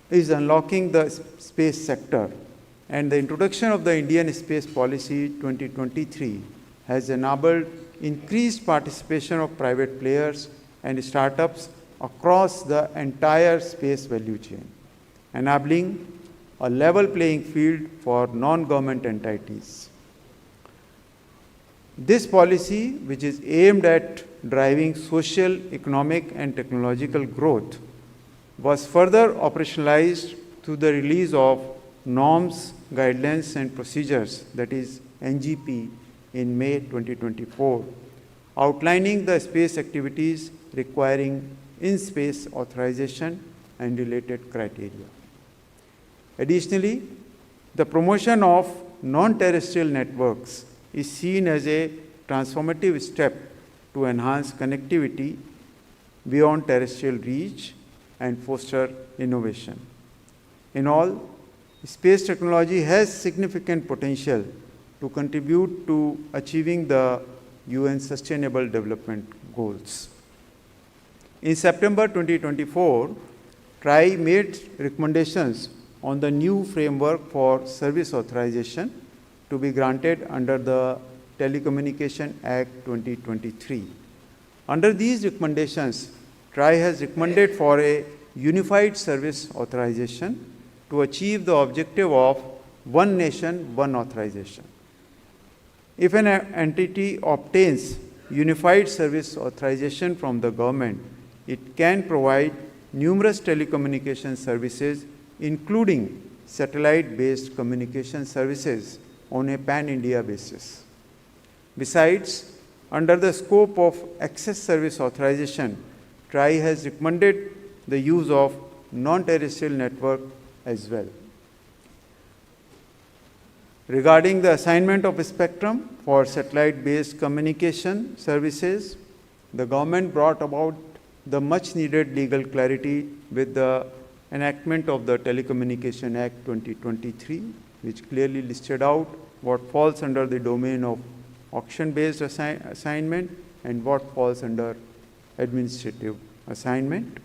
is unlocking the space sector, and the introduction of the Indian Space Policy 2023 has enabled increased participation of private players and startups across the entire space value chain, enabling a level playing field for non-government entities. This policy, which is aimed at driving social, economic, and technological growth, was further operationalized through the release of norms, guidelines, and procedures, that is NGP, in May 2024, outlining the space activities requiring in-space authorization and related criteria. Additionally, the promotion of non-terrestrial networks is seen as a transformative step to enhance connectivity beyond terrestrial reach and foster innovation. In all, space technology has significant potential to contribute to achieving the UN Sustainable Development Goals. In September 2024, TRAI made recommendations on the new framework for service authorization to be granted under the Telecommunication Act 2023. Under these recommendations, TRAI has recommended for a unified service authorization to achieve the objective of one nation, one authorization. If an entity obtains unified service authorization from the government, it can provide numerous telecommunication services, including satellite-based communication services on a pan-India basis. Besides, under the scope of access service authorization, TRAI has recommended the use of non-terrestrial network as well. Regarding the assignment of spectrum for satellite-based communication services, the government brought about the much-needed legal clarity with the enactment of the Telecommunication Act 2023, which clearly listed out what falls under the domain of auction-based assignment and what falls under administrative assignment.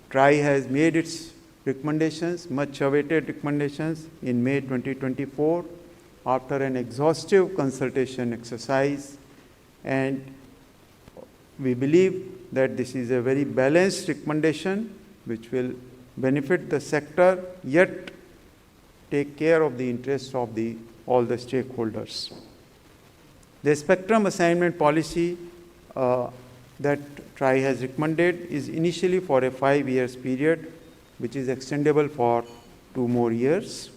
TRAI has made its recommendations, much-awaited recommendations, in May 2024 after an exhaustive consultation exercise, and we believe that this is a very balanced recommendation which will benefit the sector, yet take care of the interests of all the stakeholders. The spectrum assignment policy that TRI has recommended is initially for a 5 years period, which is extendable for 2 more years.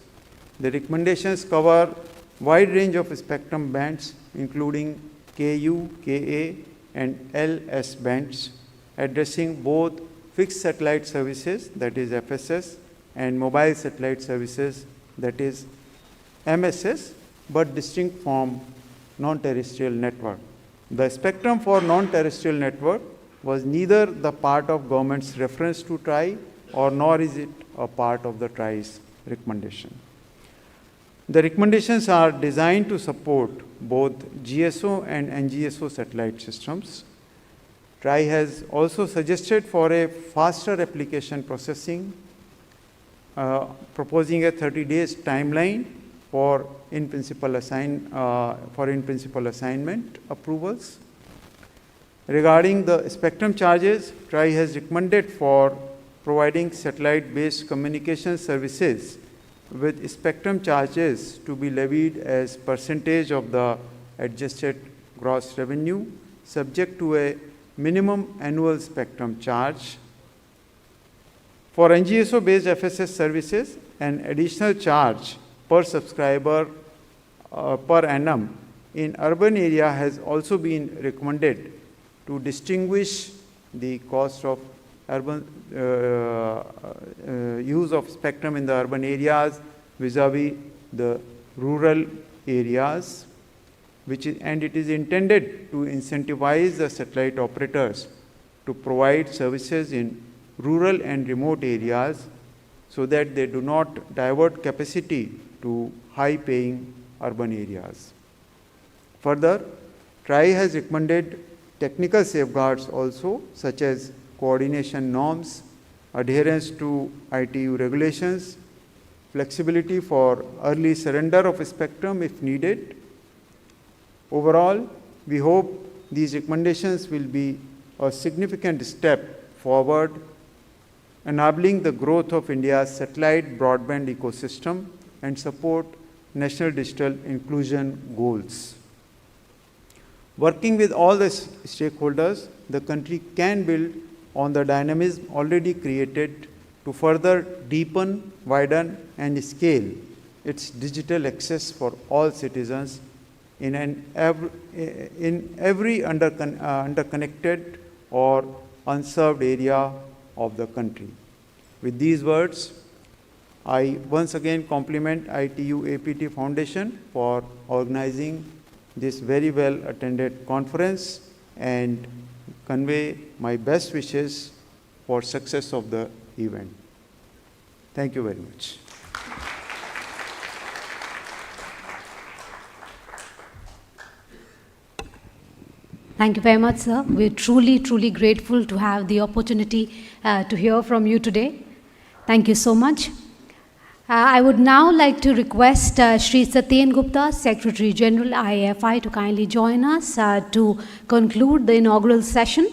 The recommendations cover wide range of spectrum bands, including Ku, Ka, and Ls bands, addressing both fixed satellite services, that is FSS, and mobile satellite services, that is MSS, but distinct from non-terrestrial network. The spectrum for non-terrestrial network was neither the part of government's reference to TRI or nor is it a part of the TRI's recommendation. The recommendations are designed to support both GSO and NGSO satellite systems. TRI has also suggested for a faster application processing, proposing a 30 days timeline for in-principle assignment approvals. Regarding the spectrum charges, TRI has recommended for providing satellite-based communication services with spectrum charges to be levied as percentage of the adjusted gross revenue, subject to a minimum annual spectrum charge. For NGSO-based FSS services, an additional charge per subscriber per annum in urban area has also been recommended to distinguish the cost of urban use of spectrum in the urban areas vis-a-vis the rural areas, and it is intended to incentivize the satellite operators to provide services in rural and remote areas so that they do not divert capacity to high-paying urban areas. Further, TRI has recommended technical safeguards also, such as coordination norms, adherence to ITU regulations, flexibility for early surrender of spectrum if needed. Overall, we hope these recommendations will be a significant step forward, enabling the growth of India's satellite broadband ecosystem and support national digital inclusion goals. Working with all the stakeholders, the country can build on the dynamism already created to further deepen, widen, and scale its digital access for all citizens in every underconnected or unserved area of the country. With these words, I once again compliment ITU-APT Foundation for organizing this very well attended conference and convey my best wishes for success of the event. Thank you very much. Thank you very much, sir. We're truly, truly grateful to have the opportunity to hear from you today. Thank you so much. I would now like to request Shri Satyen Gupta, Secretary General, IAFI, to kindly join us to conclude the inaugural session.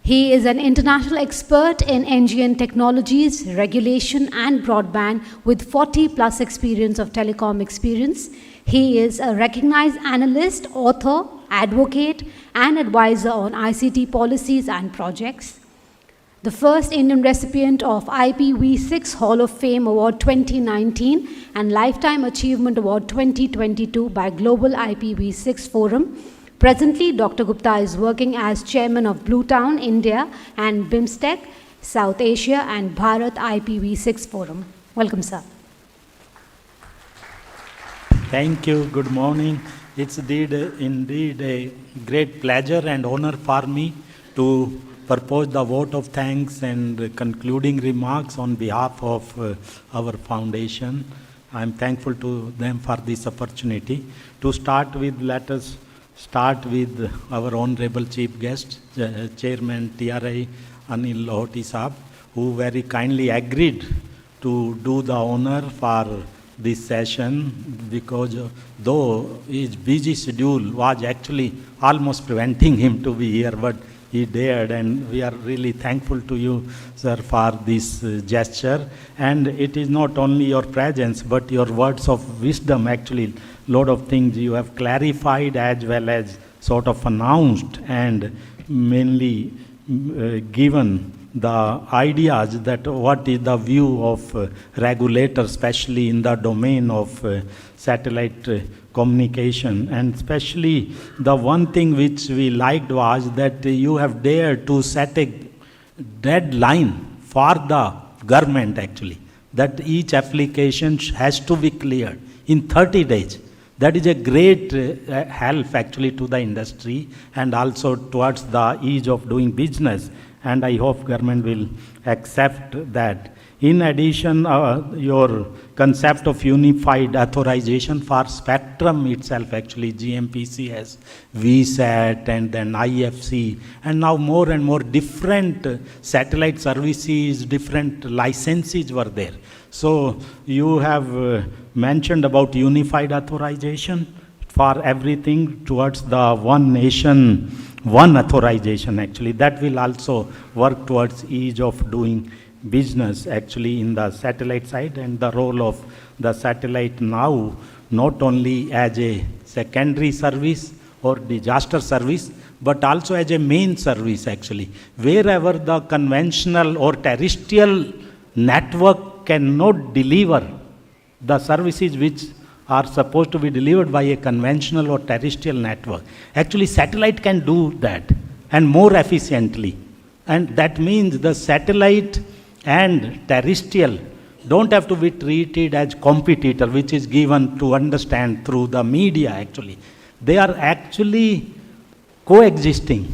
He is an international expert in NGN technologies, regulation, and broadband with 40+ experience of telecom experience. He is a recognized analyst, author, advocate, and advisor on ICT policies and projects. The first Indian recipient of IPv6 Hall of Fame Award 2019 and Lifetime Achievement Award 2022 by Global IPv6 Forum. Presently, Dr. Gupta is working as chairman of Bluetown, India, and BIMSTEC, South Asia, and Bharat IPv6 Forum. Welcome, sir. Thank you. Good morning. It's indeed a great pleasure and honor for me to propose the vote of thanks and concluding remarks on behalf of our foundation. I'm thankful to them for this opportunity. To start with, let us start with our honorable chief guest, Chairman TRI Anil Lohoti Saab, who very kindly agreed to do the honor for this session, because though his busy schedule was actually almost preventing him to be here, but he dared, and we are really thankful to you, sir, for this gesture. And it is not only your presence, but your words of wisdom. Actually, lot of things you have clarified as well as sort of announced and mainly given the ideas that what is the view of regulators, especially in the domain of satellite communication. And especially the one thing which we liked was that you have dared to set a deadline for the government actually, that each application has to be cleared in 30 days. That is a great help actually to the industry and also towards the ease of doing business. And I hope government will accept that. In addition, your concept of unified authorization for spectrum itself, actually GMPC has VSAT and then IFC, and now more and more different satellite services, different licenses were there. So you have mentioned about unified authorization for everything towards the one nation, one authorization actually. That will also work towards ease of doing business actually in the satellite side, and the role of the satellite now not only as a secondary service or disaster service, but also as a main service actually. Wherever the conventional or terrestrial network cannot deliver the services which are supposed to be delivered by a conventional or terrestrial network, actually satellite can do that and more efficiently. And that means the satellite and terrestrial don't have to be treated as competitor, which is given to understand through the media actually. They are actually coexisting,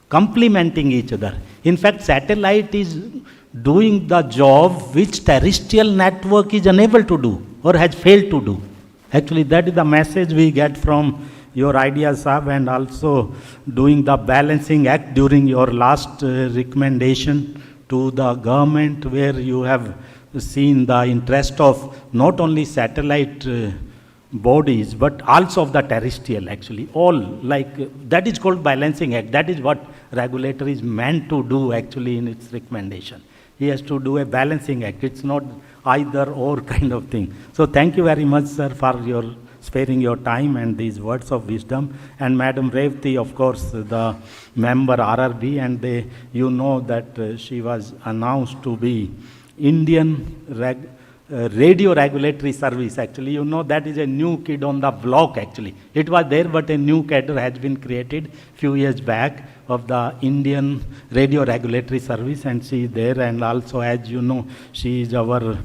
complementing each other. In fact, satellite is doing the job which terrestrial network is unable to do or has failed to do. Actually, that is the message we get from your ideas, Sahab, and also doing the balancing act during your last recommendation to the government, where you have seen the interest of not only satellite bodies, but also of the terrestrial actually. All like, that is called balancing act. That is what regulator is meant to do actually in its recommendation. He has to do a balancing act. It's not either or kind of thing. So thank you very much, sir, for your sparing your time and these words of wisdom. And Madam Revati, of course, the member RRB, and you know that she was announced to be Indian Radio Regulatory Service. Actually, you know, that is a new kid on the block actually. It was there, but a new cadre has been created few years back of the Indian Radio Regulatory Service, and she is there. And also, as you know, she is our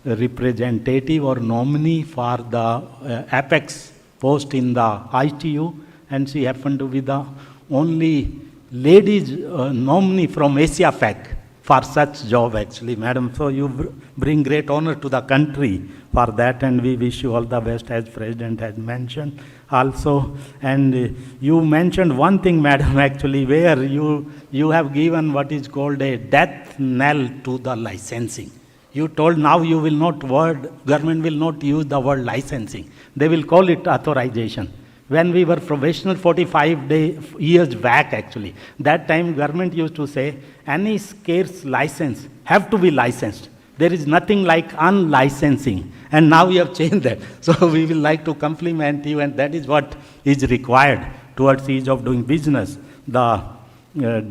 representative or nominee for the apex post in the ITU, and she happened to be the only ladies nominee from Asia-Pac for such job actually, madam. So you bring great honor to the country for that, and we wish you all the best, as President has mentioned also. And you mentioned one thing, madam, actually, where you have given what is called a death knell to the licensing. You told now you will not government will not use the word licensing. They will call it authorization. When we were professional 45 years back actually, that time government used to say any scarce license have to be licensed. There is nothing like unlicensing. And now we have changed that. So we will like to compliment you, and that is what is required towards ease of doing business. The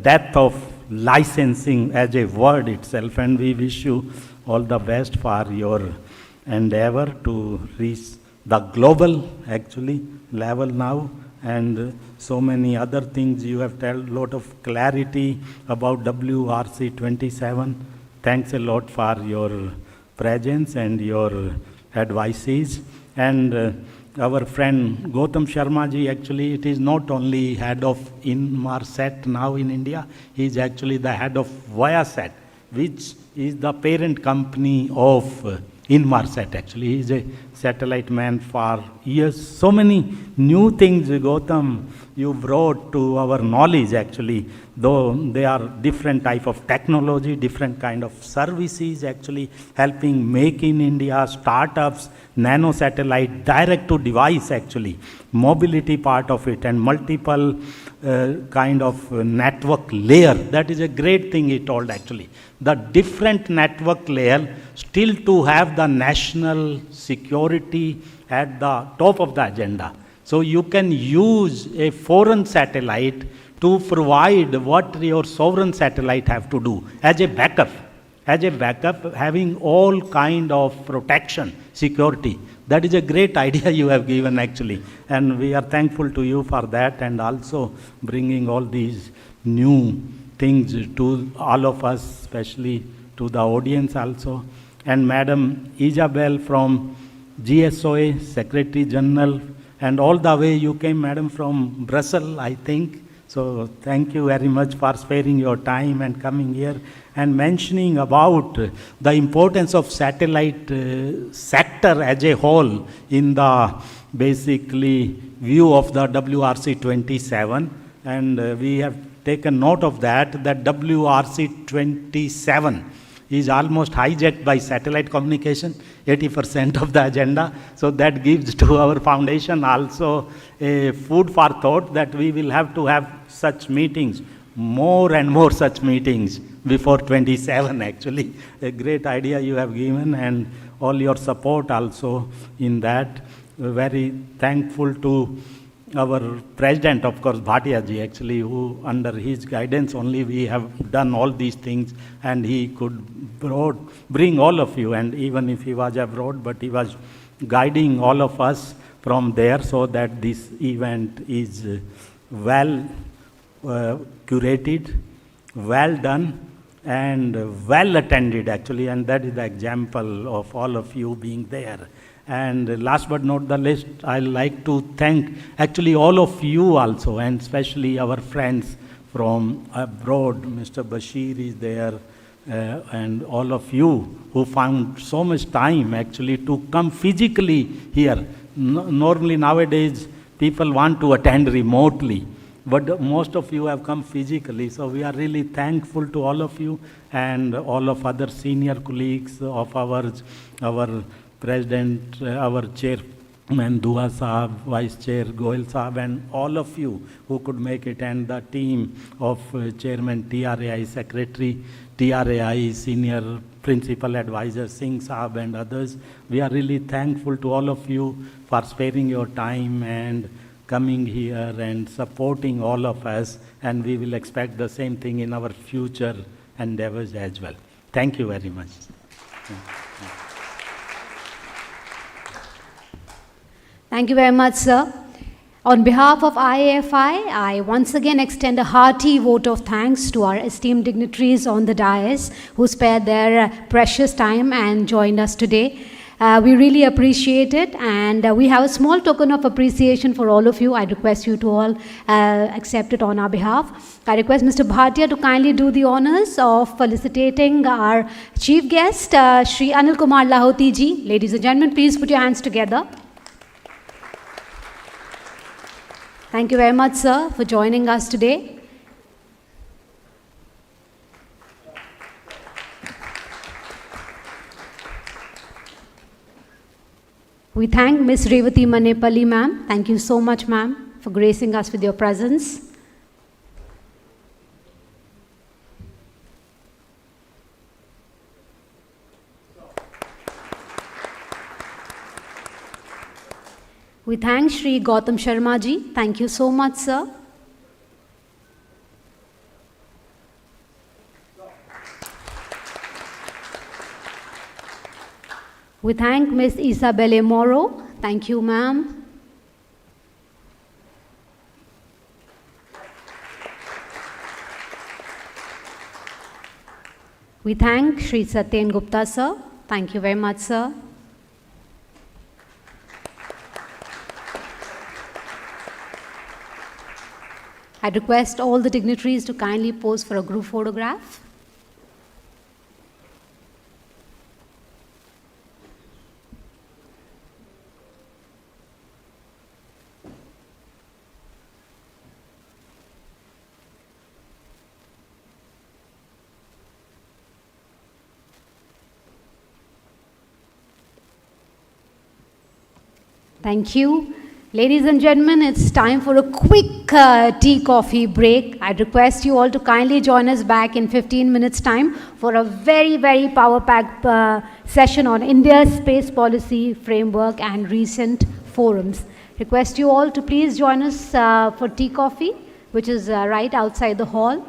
death of licensing as a word itself, and we wish you all the best for your endeavor to reach the global actually level now, and so many other things. You have told a lot of clarity about WRC 27. Thanks a lot for your presence and your advices. And our friend Gautam Sharma ji, actually it is not only head of Inmarsat now in India, he is actually the head of Viasat, which is the parent company of Inmarsat actually. He is a satellite man for years. So many new things, Gautam, you brought to our knowledge actually, though they are different type of technology, different kind of services actually, helping make in India, startups, nano satellite, direct to device actually, mobility part of it, and multiple kind of network layer. That is a great thing he told actually. The different network layer still to have the national security at the top of the agenda. So you can use a foreign satellite to provide what your sovereign satellite have to do as a backup. As a backup, having all kind of protection, security. That is a great idea you have given actually. And we are thankful to you for that, and also bringing all these new things to all of us, especially to the audience also. And Madam Isabel from GSOA, Secretary General, and all the way you came, Madam, from Brussels, I think. So thank you very much for sparing your time and coming here and mentioning about the importance of satellite sector as a whole in the basically view of the WRC 27. And we have taken note of that, that WRC 27 is almost hijacked by satellite communication, 80% of the agenda. So that gives to our foundation also a food for thought that we will have to have such meetings, more and more such meetings before 27 actually. A great idea you have given, and all your support also in that. Very thankful to our president, of course, Bhatia ji, actually, who under his guidance only we have done all these things, and he could bring all of you, and even if he was abroad, but he was guiding all of us from there, so that this event is well curated, well done, and well attended actually, and that is the example of all of you being there. And last but not the least, I like to thank actually all of you also, and especially our friends from abroad. Mr. Bashir is there, and all of you who found so much time actually to come physically here. Normally nowadays people want to attend remotely, but most of you have come physically. So we are really thankful to all of you and all of other senior colleagues of ours, our President, our Chairman Dua Sahab, Vice Chair Goel Sahab, and all of you who could make it, and the team of Chairman TRAI, Secretary TRAI, Senior Principal Advisor Singh Sahab, and others. We are really thankful to all of you for sparing your time and coming here and supporting all of us, and we will expect the same thing in our future endeavors as well. Thank you very much. Thank you very much, sir. On behalf of IAFI, I once again extend a hearty vote of thanks to our esteemed dignitaries on the dais who spared their precious time and joined us today. We really appreciate it, and we have a small token of appreciation for all of you. I request you to all accept it on our behalf. I request Mr. Bhatia to kindly do the honors of felicitating our chief guest, Shri Anil Kumar Lahoti ji. Ladies and gentlemen, please put your hands together. Thank you very much, sir, for joining us today. We thank Ms. Revati Manepalli, ma'am. Thank you so much, ma'am, for gracing us with your presence. We thank Shri Gautam Sharma ji. Thank you so much, sir. We thank Ms. Isabelle Moro. Thank you, ma'am. We thank Shri Satyen Gupta, sir. Thank you very much, sir. I request all the dignitaries to kindly pose for a group photograph. Thank you. Ladies and gentlemen, it's time for a quick tea coffee break. I request you all to kindly join us back in 15 minutes time for a very, very power-packed session on India's space policy framework and recent forums. Request you all to please join us for tea coffee, which is right outside the hall.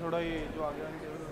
थोड़ा ये जो आगे वाली table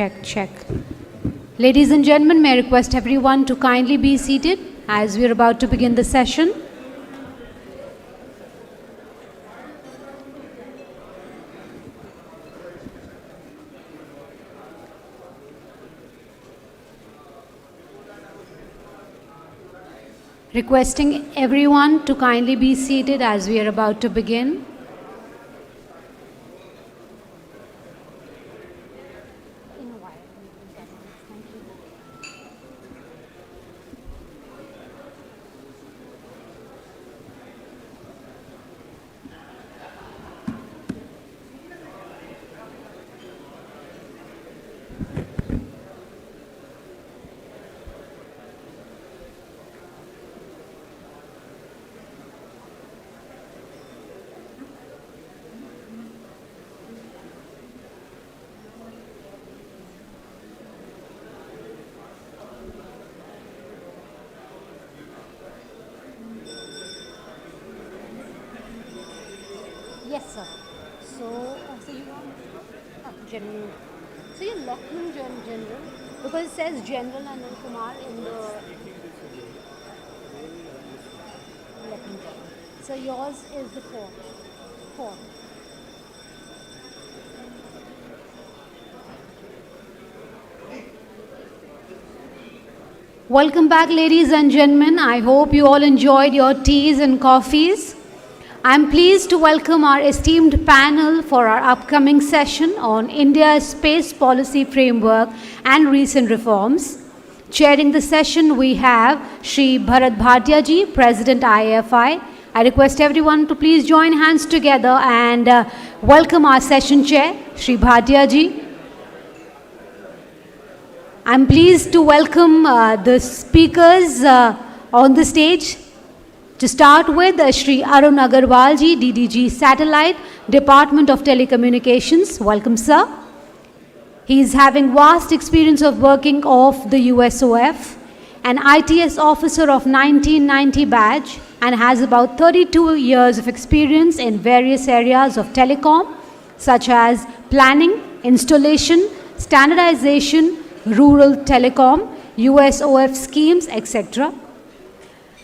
Check, check. Ladies and gentlemen, may I request everyone to kindly be seated as we are about to begin the session. Requesting everyone to kindly be seated as we are about to begin. Yes, sir. So you want general. So you're Lieutenant General because it says General Anil Kumar in the Lieutenant General. So yours is the fourth. Fourth. Welcome back, ladies and gentlemen. I hope you all enjoyed your teas and coffees. I'm pleased to welcome our esteemed panel for our upcoming session on India's space policy framework and recent reforms. Chairing the session, we have Shri Bharat Bhatia ji, President IFI. I request everyone to please join hands together and welcome our session chair, Shri Bhatia ji. I'm pleased to welcome the speakers on the stage. To start with, Shri Arun Agarwal ji, DDG Satellite, Department of Telecommunications. Welcome, sir. He is having vast experience of working of the USOF, an ITS officer of 1990 badge, and has about 32 years of experience in various areas of telecom, such as planning, installation, standardization, rural telecom, USOF schemes, etc.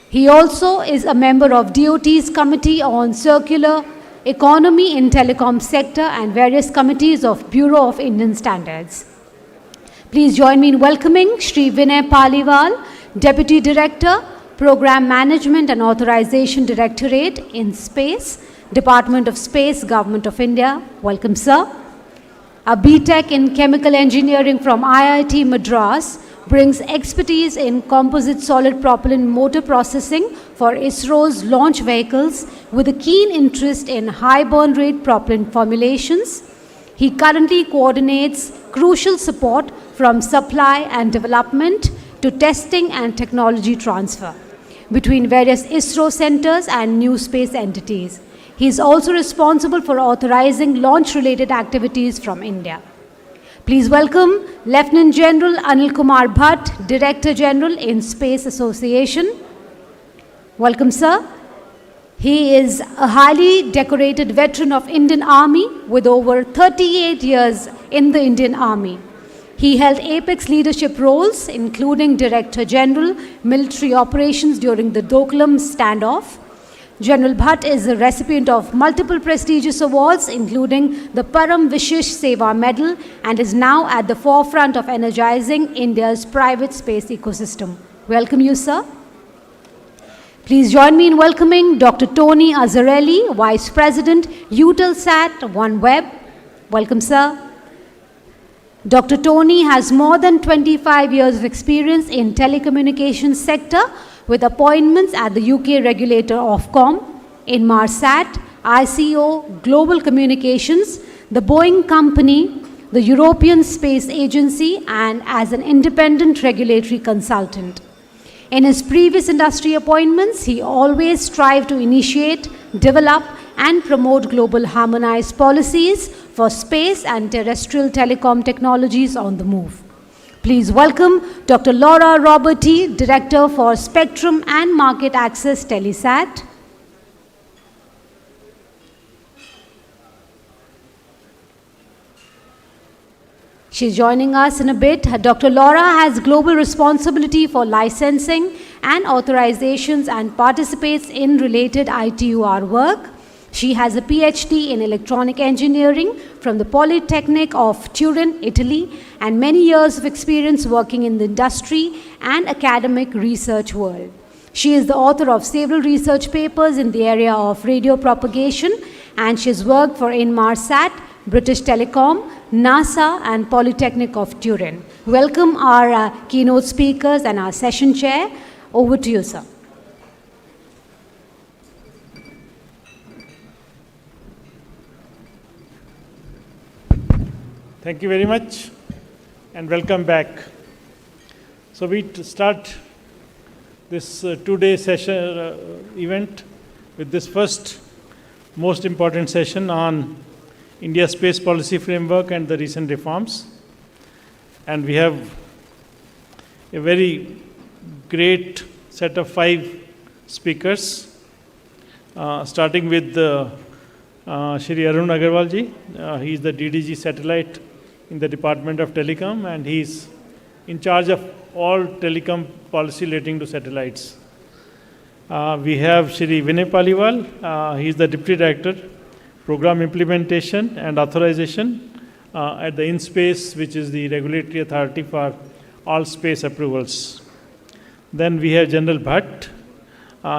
He also is a member of DOT's Committee on Circular Economy in Telecom Sector and various committees of Bureau of Indian Standards. Please join me in welcoming Shri Vinay Paliwal, Deputy Director, Program Management and Authorization Directorate in Space, Department of Space, Government of India. Welcome, sir. A BTech in Chemical Engineering from IIT Madras brings expertise in composite solid propellant motor processing for ISRO's launch vehicles with a keen interest in high burn rate propellant formulations. He currently coordinates crucial support from supply and development to testing and technology transfer between various ISRO centers and new space entities. He is also responsible for authorizing launch-related activities from India. Please welcome Lieutenant General Anil Kumar Bhatt, Director General in Space Association. Welcome, sir. He is a highly decorated veteran of Indian Army with over 38 years in the Indian Army. He held apex leadership roles, including Director General, Military Operations during the Doklam standoff. General Bhatt is a recipient of multiple prestigious awards, including the Param Vishesh Seva Medal, and is now at the forefront of energizing India's private space ecosystem. Welcome you, sir. Please join me in welcoming Dr. Tony Azzarelli, Vice President, Eutelsat OneWeb. Welcome, sir. Dr. Tony has more than 25 years of experience in telecommunications sector with appointments at the UK regulator Ofcom, Inmarsat, ICO, Global Communications, the Boeing Company, the European Space Agency, and as an independent regulatory consultant. In his previous industry appointments, he always strived to initiate, develop, and promote global harmonized policies for space and terrestrial telecom technologies on the move. Please welcome Dr. Laura Roberti, Director for Spectrum and Market Access, Telesat. She's joining us in a bit. Dr. Laura has global responsibility for licensing and authorizations and participates in related ITUR work. She has a PhD in electronic engineering from the Polytechnic of Turin, Italy, and many years of experience working in the industry and academic research world. She is the author of several research papers in the area of radio propagation, and she has worked for Inmarsat, British Telecom, NASA, and Polytechnic of Turin. Welcome our keynote speakers and our session chair. Over to you, sir. Thank you very much, and welcome back. So we start this two-day session event with this first most important session on India's space policy framework and the recent reforms. And we have a very great set of 5 speakers, starting with Shri Arun Agarwal ji. He is the DDG satellite in the Department of Telecom, and he is in charge of all telecom policy relating to satellites. We have Shri Vinay Paliwal. He is the Deputy Director, Program Implementation and Authorization at the InSpace, which is the regulatory authority for all space approvals. Then we have General Bhatt.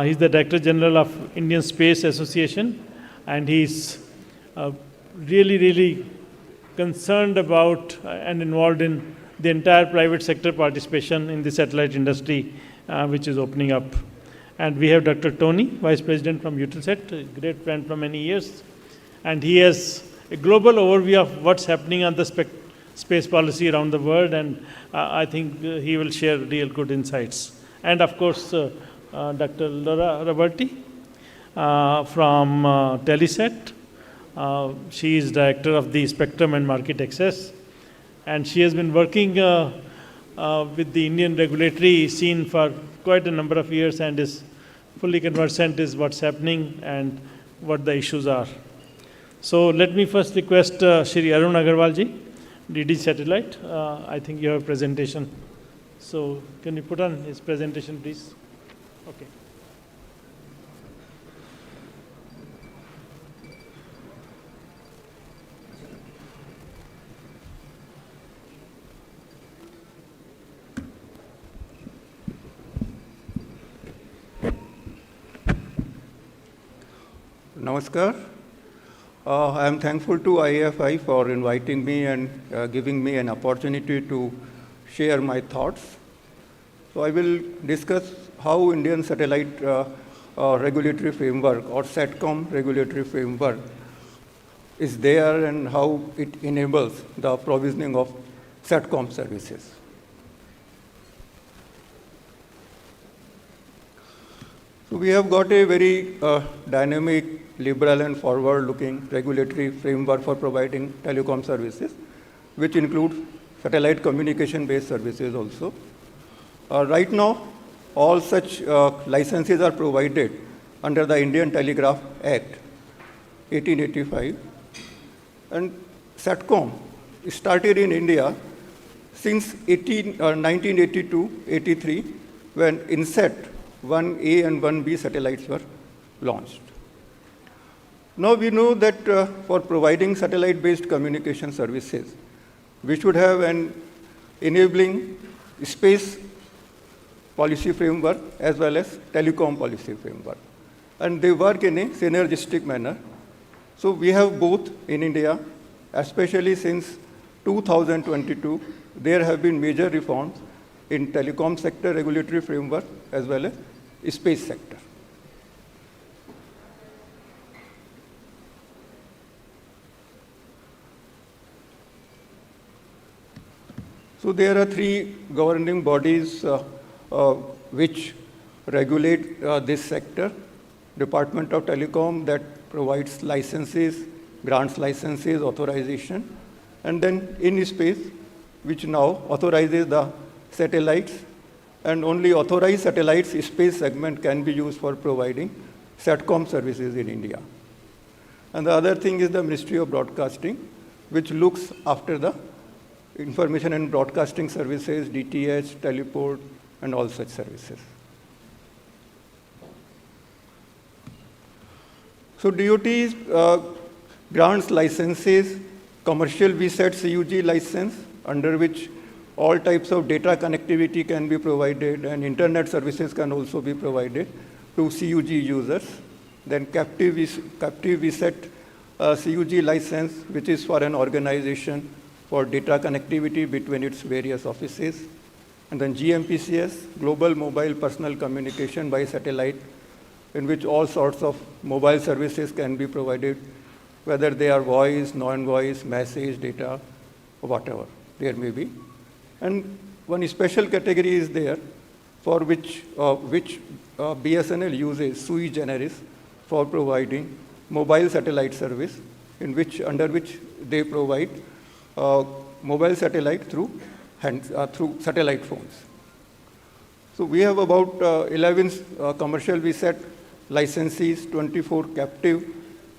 He is the Director General of Indian Space Association, and he is really concerned about and involved in the entire private sector participation in the satellite industry, which is opening up. And we have Dr. Tony, Vice President from Eutelsat, a great friend for many years. And he has a global overview of what's happening on the space policy around the world, and I think he will share real good insights. And of course, Dr. Laura Roberti from Telesat. She is Director of the Spectrum and Market Access, and she has been working with the Indian regulatory scene for quite a number of years and is fully conversant with what's happening and what the issues are. So let me first request Shri Arun Agarwal ji, DD Satellite. I think you have a presentation. So can you put on his presentation, please? Okay. Namaskar. I am thankful to IAFI for inviting me and giving me an opportunity to share my thoughts. So I will discuss how Indian Satellite Regulatory Framework or SATCOM Regulatory Framework is there and how it enables the provisioning of SATCOM services. So we have got a very dynamic, liberal and forward-looking regulatory framework for providing telecom services, which includes satellite communication-based services also. Right now, all such licenses are provided under the Indian Telegraph Act, 1885. And SATCOM started in India since 1982-83, when INSAT 1A and 1B satellites were launched. Now we know that for providing satellite-based communication services, we should have an enabling space policy framework as well as telecom policy framework. And they work in a synergistic manner. So we have both in India, especially since 2022, there have been major reforms in telecom sector regulatory framework as well as space sector. So there are 3 governing bodies which regulate this sector. Department of Telecom that provides licenses, grants licenses, authorization, and then InSpace, which now authorizes the satellites, and only authorized satellites space segment can be used for providing SATCOM services in India. And the other thing is the Ministry of Broadcasting, which looks after the information and broadcasting services, DTH, teleport, and all such services. So DOT grants licenses, commercial VSAT CUG license, under which all types of data connectivity can be provided and internet services can also be provided to CUG users. Then captive VSAT CUG license, which is for an organization for data connectivity between its various offices. And then GMPCS, Global Mobile Personal Communication by Satellite, in which all sorts of mobile services can be provided, whether they are voice, non-voice, message, data, or whatever there may be. And one special category is there for which BSNL uses sui generis for providing mobile satellite service, under which they provide mobile satellite through satellite phones. So we have about 11 commercial VSAT licensees, 24 captive,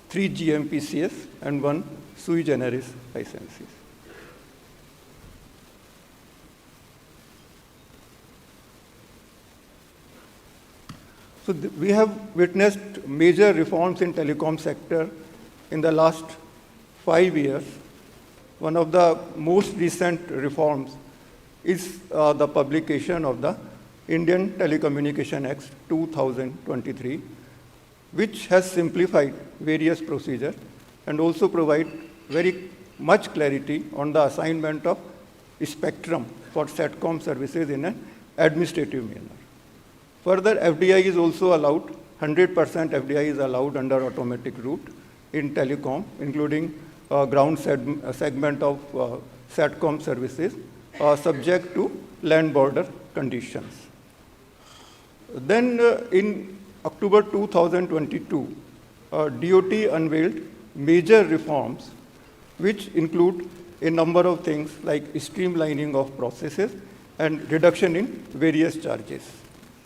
3 GMPCS, and 1 sui generis licensees. So we have witnessed major reforms in telecom sector in the last 5 years. One of the most recent reforms is the publication of the Indian Telecommunication Act 2023, which has simplified various procedures and also provide very much clarity on the assignment of spectrum for SATCOM services in an administrative manner. Further, FDI is also allowed, 100% FDI is allowed under automatic route in telecom, including ground segment of SATCOM services, subject to land border conditions. Then in October 2022, DOT unveiled major reforms, which include a number of things like streamlining of processes and reduction in various charges.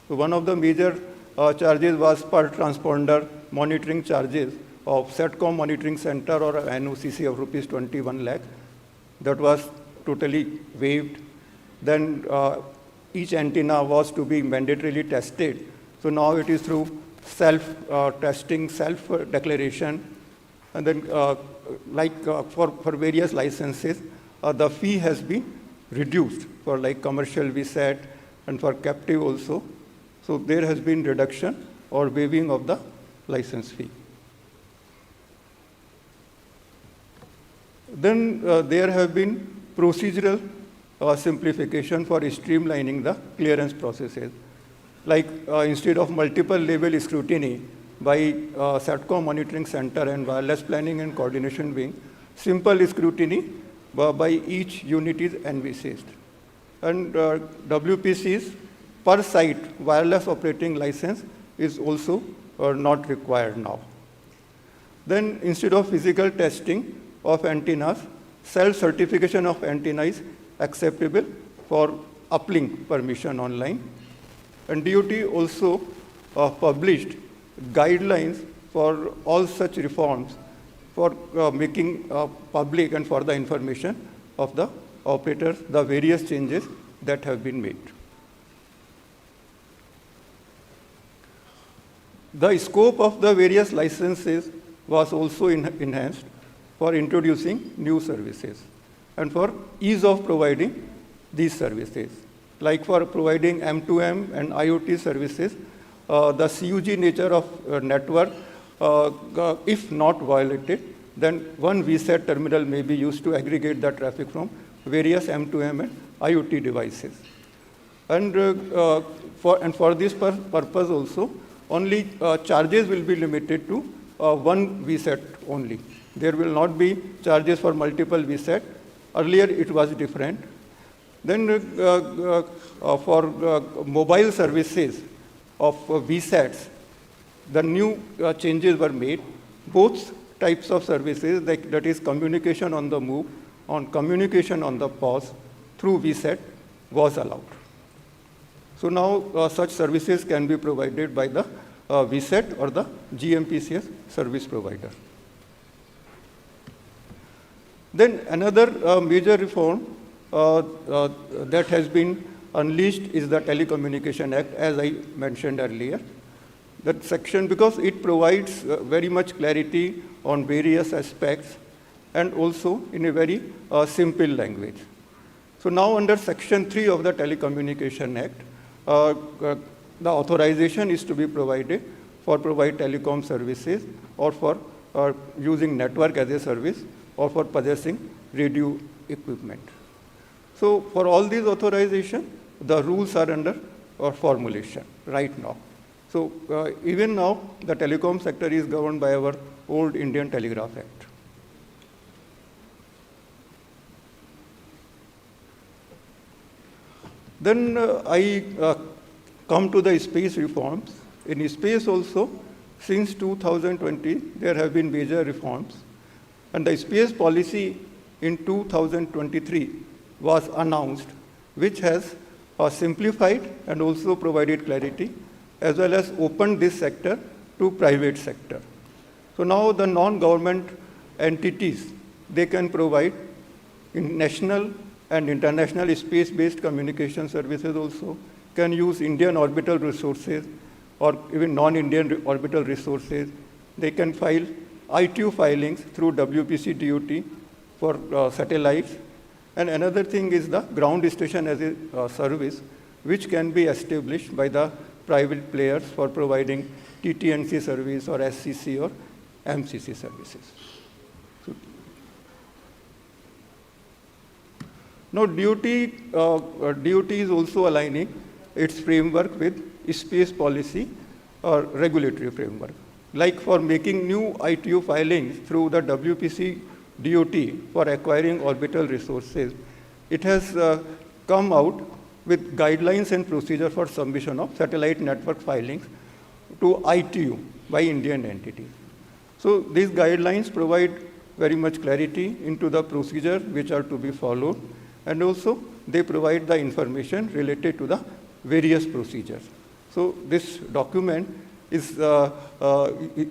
So one of the major charges was per transponder monitoring charges of SATCOM monitoring center or NOCC of rupees 21 lakh. That was totally waived. Then each antenna was to be mandatorily tested. So now it is through self-testing, self-declaration. And then for various licenses, the fee has been reduced for like commercial VSAT and for captive also. So there has been reduction or waiving of the license fee. Then there have been procedural simplification for streamlining the clearance processes. Like instead of multiple level scrutiny by SATCOM monitoring center and wireless planning and coordination wing, simple scrutiny by each unit is envisaged. And WPC's per site wireless operating license is also not required now. Then instead of physical testing of antennas, self-certification of antenna is acceptable for uplink permission online. And DOT also published guidelines for all such reforms for making public and for the information of the operators, the various changes that have been made. The scope of the various licenses was also enhanced for introducing new services and for ease of providing these services. Like for providing M2M and IoT services, the CUG nature of network, if not violated, then one VSAT terminal may be used to aggregate the traffic from various M2M and IoT devices. And for this purpose also, only charges will be limited to one VSAT only. There will not be charges for multiple VSAT. Earlier it was different. Then for mobile services of VSATs, the new changes were made. Both types of services, that is communication on the move, on communication on the pause through VSAT was allowed. So now such services can be provided by the VSAT or the GMPCS service provider. Then another major reform that has been unleashed is the Telecommunication Act, as I mentioned earlier. That section, because it provides very much clarity on various aspects and also in a very simple language. So now under Section 3 of the Telecommunication Act, the authorization is to be provided for provide telecom services or for using network as a service or for possessing radio equipment. So for all these authorization, the rules are under formulation right now. So even now, the telecom sector is governed by our old Indian Telegraph Act. Then I come to the space reforms. In space also, since 2020, there have been major reforms. And the space policy in 2023 was announced, which has simplified and also provided clarity, as well as opened this sector to private sector. So now the non-government entities, they can provide in national and international space-based communication services also, can use Indian orbital resources or even non-Indian orbital resources. They can file ITU filings through WPC DOT for satellites. And another thing is the ground station as a service, which can be established by the private players for providing TT&C service or SCC or MCC services. So, now DOT is also aligning its framework with space policy or regulatory framework. Like for making new ITU filings through the WPC DOT for acquiring orbital resources, it has come out with guidelines and procedure for submission of satellite network filings to ITU by Indian entities. So these guidelines provide very much clarity into the procedure which are to be followed, and also they provide the information related to the various procedures. So this document is a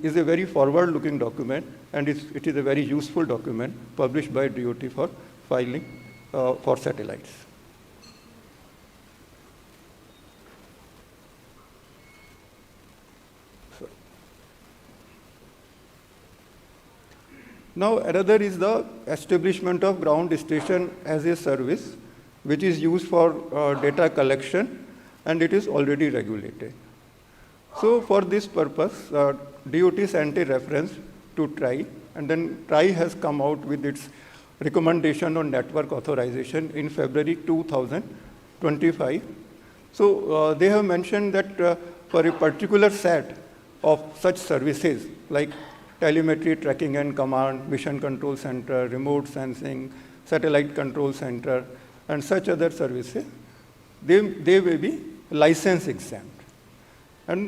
very forward-looking document, and it is a very useful document published by DOT for filing for satellites. So, now another is the establishment of ground station as a service, which is used for data collection, and it is already regulated. So for this purpose, DOT sent a reference to TRAI, and then TRAI has come out with its recommendation on network authorization in February 2025. So they have mentioned that for a particular set of such services like telemetry, tracking and command, mission control center, remote sensing, satellite control center, and such other services, they may be license exempt.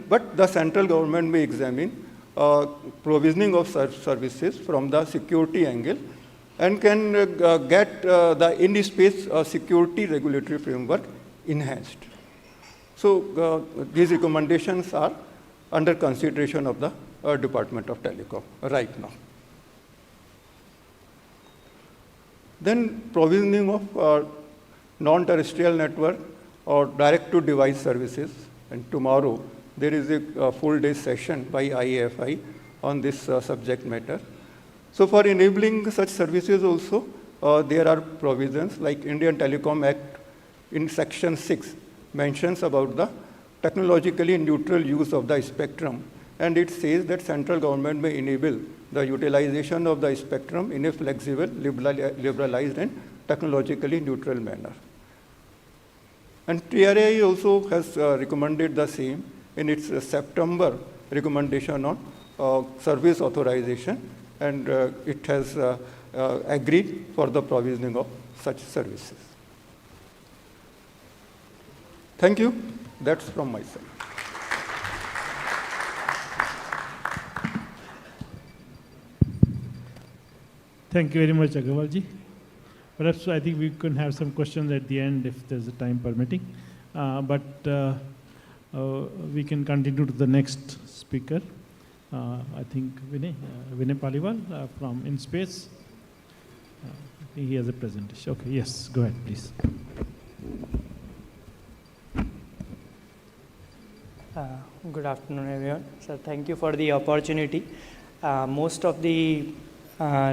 But the central government may examine provisioning of services from the security angle and can get the in-space security regulatory framework enhanced. So these recommendations are under consideration of the Department of Telecom right now. Then provisioning of non-terrestrial network or direct-to-device services, and tomorrow there is a full-day session by IAFI on this subject matter. So for enabling such services also, there are provisions like Indian Telecom Act in Section 6 mentions about the technologically neutral use of the spectrum, and it says that central government may enable the utilization of the spectrum in a flexible, liberalized and technologically neutral manner. And TRAI also has recommended the same in its September recommendation on service authorization, and it has agreed for the provisioning of such services. Thank you. That's from my side. Thank you very much, Agarwalji. Perhaps I think we can have some questions at the end if there's a time permitting. But we can continue to the next speaker. I think Vinay Paliwal from InSpace. He has a presentation. Okay, yes, go ahead, please. Good afternoon, everyone. So thank you for the opportunity. Most of the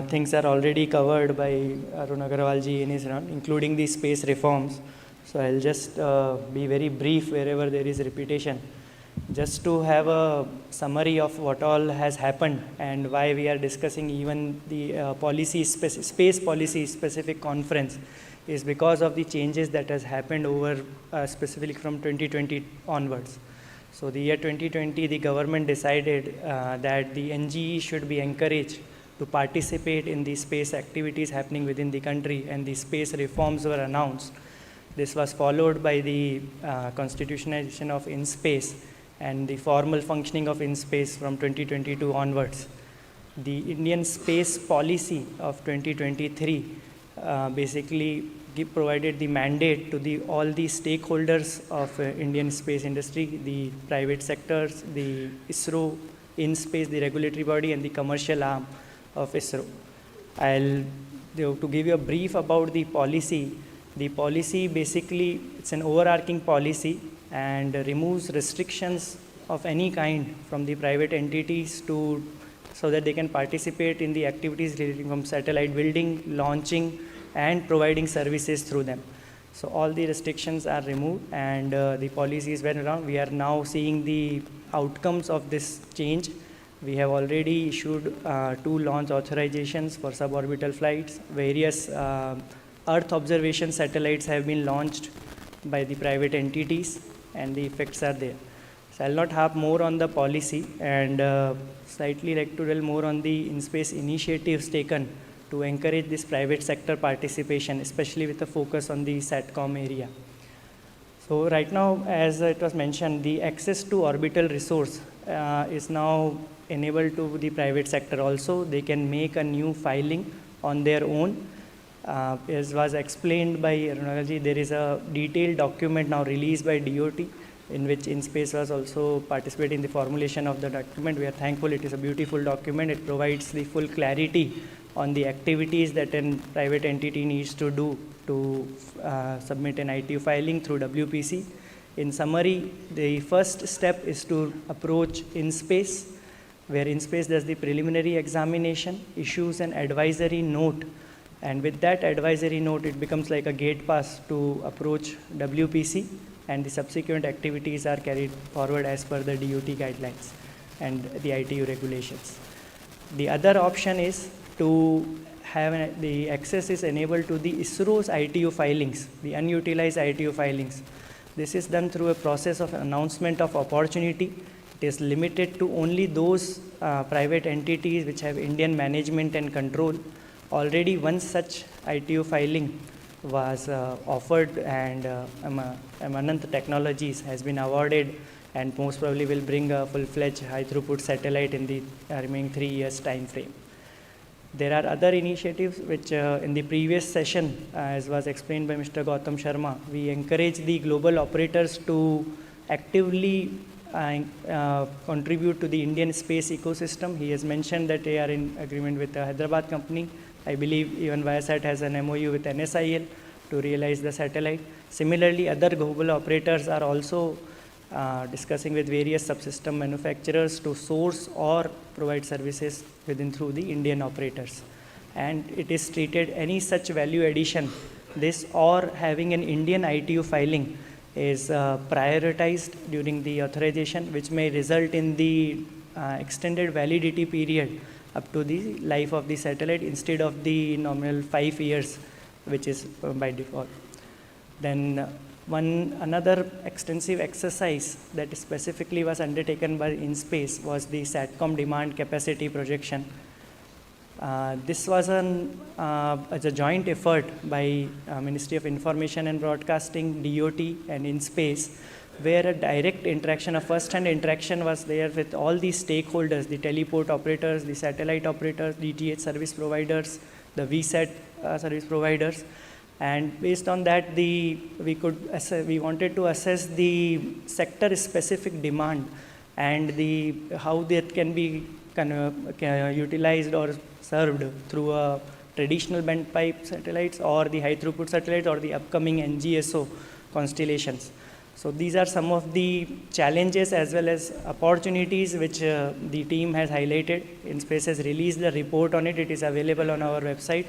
things are already covered by Arun Agarwal ji in his round, including the space reforms. So I'll just be very brief wherever there is repetition. Just to have a summary of what all has happened and why we are discussing even the space policy specific conference is because of the changes that has happened over specifically from 2020 onwards. So the year 2020, the government decided that the NGE should be encouraged to participate in the space activities happening within the country, and the space reforms were announced. This was followed by the constitutionalization of InSpace and the formal functioning of InSpace from 2022 onwards. The Indian space policy of 2023 basically provided the mandate to all the stakeholders of Indian space industry, the private sectors, the ISRO, InSpace, the regulatory body, and the commercial arm of ISRO. To give you a brief about the policy basically, it's an overarching policy and removes restrictions of any kind from the private entities so that they can participate in the activities relating from satellite building, launching, and providing services through them. So all the restrictions are removed, and the policies went around. We are now seeing the outcomes of this change. We have already issued 2 launch authorizations for suborbital flights. Various Earth observation satellites have been launched by the private entities, and the effects are there. So I'll not harp more on the policy, and slightly like to dwell more on the InSpace initiatives taken to encourage this private sector participation, especially with a focus on the SATCOM area. So right now, as it was mentioned, the access to orbital resource is now enabled to the private sector also. They can make a new filing on their own. As was explained by Arunagalji, there is a detailed document now released by DOT in which InSpace was also participating in the formulation of the document. We are thankful. It is a beautiful document. It provides the full clarity on the activities that a private entity needs to do to submit an ITU filing through WPC. In summary, the first step is to approach InSpace, where InSpace does the preliminary examination, issues an advisory note, and with that advisory note, it becomes like a gate pass to approach WPC, and the subsequent activities are carried forward as per the DOT guidelines and the ITU regulations. The other option is to have the access is enabled to the ISRO's ITU filings, the unutilized ITU filings. This is done through a process of announcement of opportunity. It is limited to only those private entities which have Indian management and control. Already one such ITU filing was offered, and Amanant Technologies has been awarded and most probably will bring a full-fledged high-throughput satellite in the remaining 3 years time frame. There are other initiatives which in the previous session, as was explained by Mr. Gautam Sharma, we encourage the global operators to actively contribute to the Indian space ecosystem. He has mentioned that they are in agreement with a Hyderabad company. I believe even Viasat has an MOU with NSIL to realize the satellite. Similarly, other global operators are also discussing with various subsystem manufacturers to source or provide services through the Indian operators. And it is treated any such value addition, this or having an Indian ITU filing is prioritized during the authorization, which may result in the extended validity period up to the life of the satellite instead of the nominal 5 years, which is by default. Then another extensive exercise that specifically was undertaken by InSpace was the SATCOM demand capacity projection. This was as a joint effort by Ministry of Information and Broadcasting, DOT, and InSpace, where a direct interaction, a first-hand interaction was there with all the stakeholders, the teleport operators, the satellite operators, DTH service providers, the VSAT service providers. And based on that, we wanted to assess the sector-specific demand and how that can be utilized or served through a traditional bent pipe satellites or the high throughput satellites or the upcoming NGSO constellations. So these are some of the challenges as well as opportunities which the team has highlighted. InSpace has released the report on it. It is available on our website.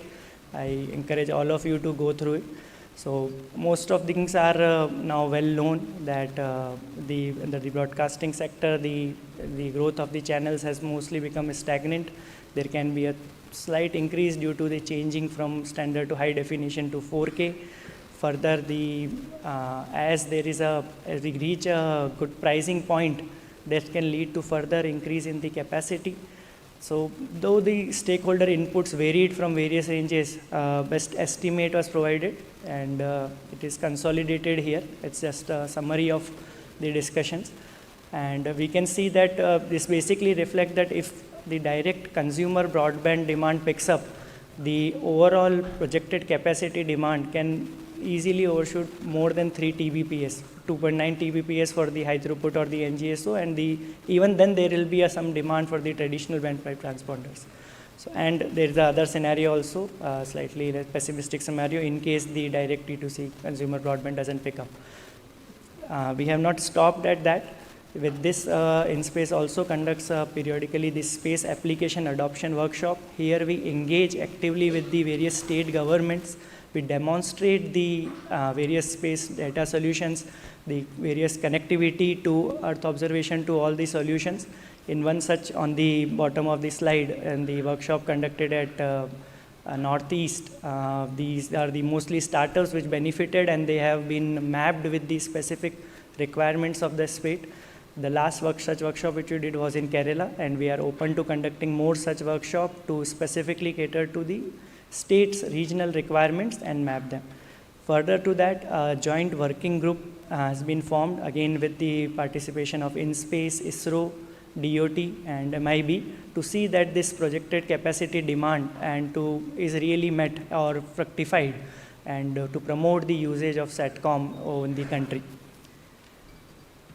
I encourage all of you to go through it. So most of the things are now well known that the broadcasting sector, the growth of the channels has mostly become stagnant. There can be a slight increase due to the changing from standard to high definition to 4K. Further, as we reach a good pricing point, that can lead to further increase in the capacity. So, though the stakeholder inputs varied from various ranges, best estimate was provided, and it is consolidated here. It's just a summary of the discussions, and we can see that this basically reflects that if the direct consumer broadband demand picks up, the overall projected capacity demand can easily overshoot more than 3 Tbps, 2.9 Tbps for the high throughput or the NGSO, and even then there will be some demand for the traditional band pipe transponders. So, and there is the other scenario also, slightly pessimistic scenario in case the direct T2C consumer broadband doesn't pick up. We have not stopped at that. With this, InSpace also conducts periodically this space application adoption workshop. Here we engage actively with the various state governments. We demonstrate the various space data solutions, the various connectivity to Earth observation to all the solutions. In one such on the bottom of the slide, and the workshop conducted at Northeast, these are the mostly startups which benefited, and they have been mapped with the specific requirements of the state. The last such workshop which we did was in Kerala, and we are open to conducting more such workshop to specifically cater to the state's regional requirements and map them. Further to that, a joint working group has been formed, again with the participation of InSpace, ISRO, DOT and MIB, to see that this projected capacity demand is really met or fructified, and to promote the usage of SATCOM in the country.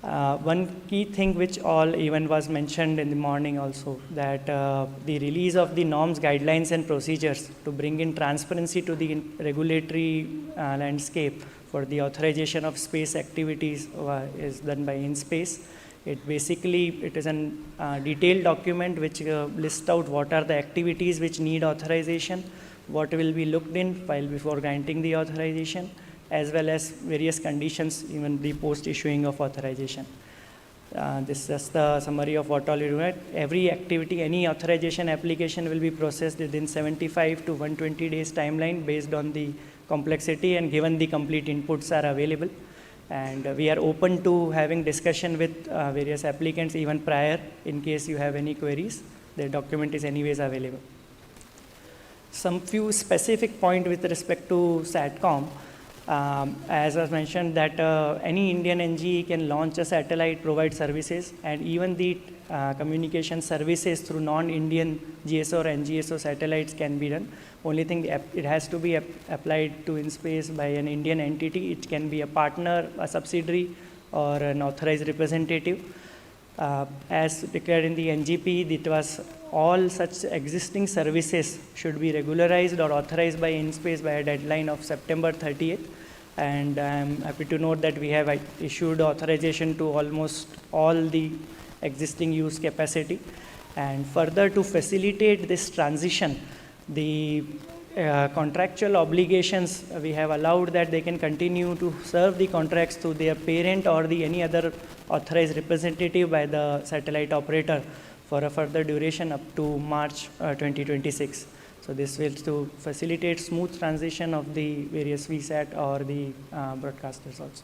One key thing which even was mentioned in the morning also, that the release of the norms, guidelines and procedures to bring in transparency to the regulatory landscape for the authorization of space activities is done by InSpace. It is a detailed document which lists out what are the activities which need authorization, what will be looked in while before granting the authorization, as well as various conditions, even the post-issuing of authorization. This is just the summary of what all you do. Every activity, any authorization application will be processed within 75 to 120 days timeline based on the complexity and given the complete inputs are available. And we are open to having discussion with various applicants even prior in case you have any queries. The document is anyways available. Some few specific point with respect to SATCOM. As I mentioned that any Indian NGE can launch a satellite, provide services, and even the communication services through non-Indian GSO or NGSO satellites can be done. Only thing, it has to be applied to InSpace by an Indian entity. It can be a partner, a subsidiary, or an authorized representative. As declared in the NGP, it was all such existing services should be regularized or authorized by InSpace by a deadline of September 30th. And I'm happy to note that we have issued authorization to almost all the existing use capacity. And further, to facilitate this transition, the contractual obligations, we have allowed that they can continue to serve the contracts through their parent or any other authorized representative by the satellite operator for a further duration up to March 2026. So this will to facilitate smooth transition of the various VSAT or the broadcasters also.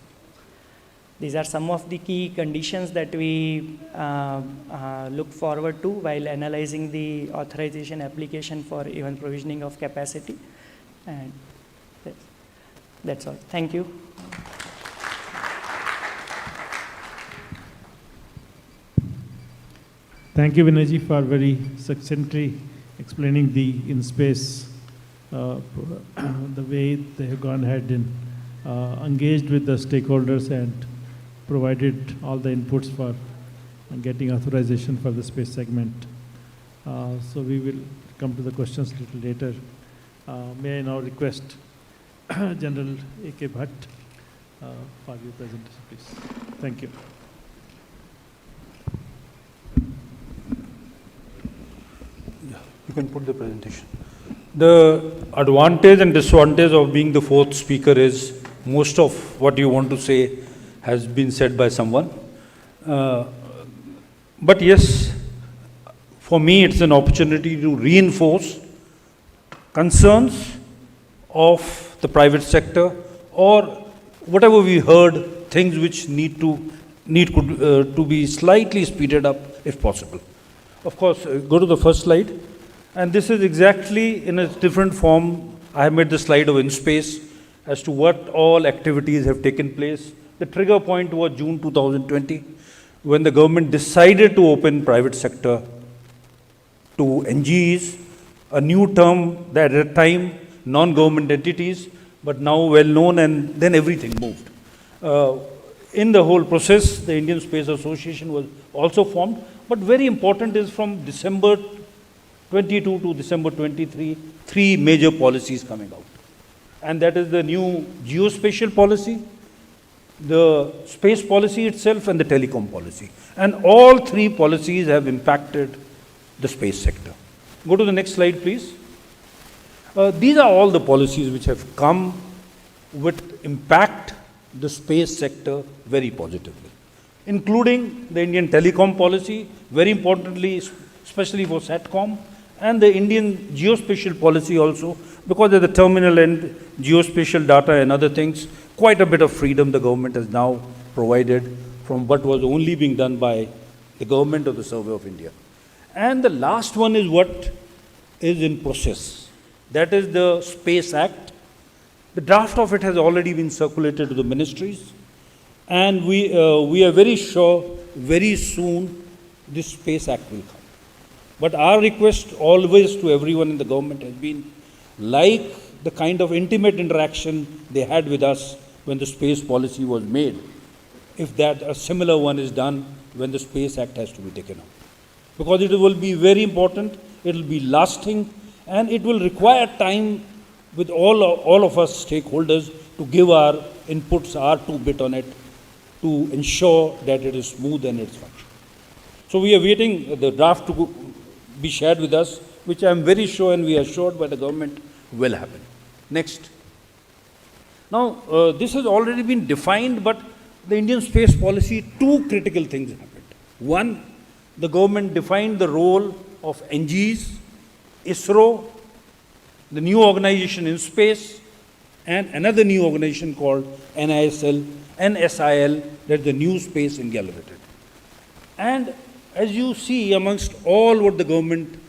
These are some of the key conditions that we look forward to while analyzing the authorization application for even provisioning of capacity. And that's all. Thank you. Thank you, Vinayji, for very succinctly explaining the InSpace, the way they have gone ahead and engaged with the stakeholders and provided all the inputs for getting authorization for the space segment. So we will come to the questions a little later. May I now request General A.K. Bhatt for your presentation, please. Thank you. You can put the presentation. The advantage and disadvantage of being the fourth speaker is most of what you want to say has been said by someone. But yes, for me it's an opportunity to reinforce concerns of the private sector, or whatever we heard, things which need to be slightly speeded up if possible. Of course, go to the first slide. And this is exactly in a different form. I have made the slide of InSpace as to what all activities have taken place. The trigger point was June 2020, when the government decided to open private sector to NGEs, a new term that at the time, non-government entities, but now well known, and then everything moved. In the whole process, the Indian Space Association was also formed, but very important is from December 22 to December 23, 3 major policies coming out. And that is the new geospatial policy, the space policy itself, and the telecom policy. And all 3 policies have impacted the space sector. Go to the next slide, please. These are all the policies which have come with impact the space sector very positively, including the Indian telecom policy, very importantly, especially for SATCOM, and the Indian geospatial policy also, because at the terminal end, geospatial data and other things, quite a bit of freedom the government has now provided from what was only being done by the government of the Survey of India. And the last one is what is in process. That is the Space Act. The draft of it has already been circulated to the ministries, and we are very sure very soon this Space Act will come. But our request always to everyone in the government has been, like the kind of intimate interaction they had with us when the space policy was made, if that a similar one is done when the Space Act has to be taken up. Because it will be very important, it will be lasting, and it will require time with all of us stakeholders to give our inputs, our 2 bit on it, to ensure that it is smooth and it's functional. So we are waiting the draft to be shared with us, which I am very sure and we are assured by the government will happen. Next. Now, this has already been defined, but the Indian space policy, 2 critical things happened. One, the government defined the role of NGEs, ISRO, the new organization in space, and another new organization called NISL, NSIL, that's the New Space India Limited. And as you see, amongst all what the government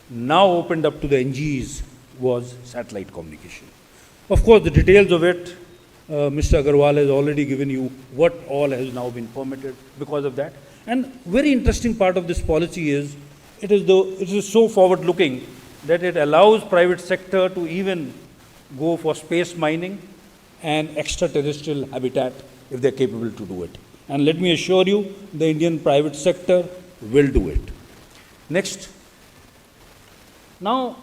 now opened up to the NGEs was satellite communication. Of course, the details of it, Mr. Agarwal has already given you what all has now been permitted because of that. And very interesting part of this policy is, it is so forward-looking that it allows private sector to even go for space mining and extraterrestrial habitat if they're capable to do it. And let me assure you, the Indian private sector will do it. Next. Now,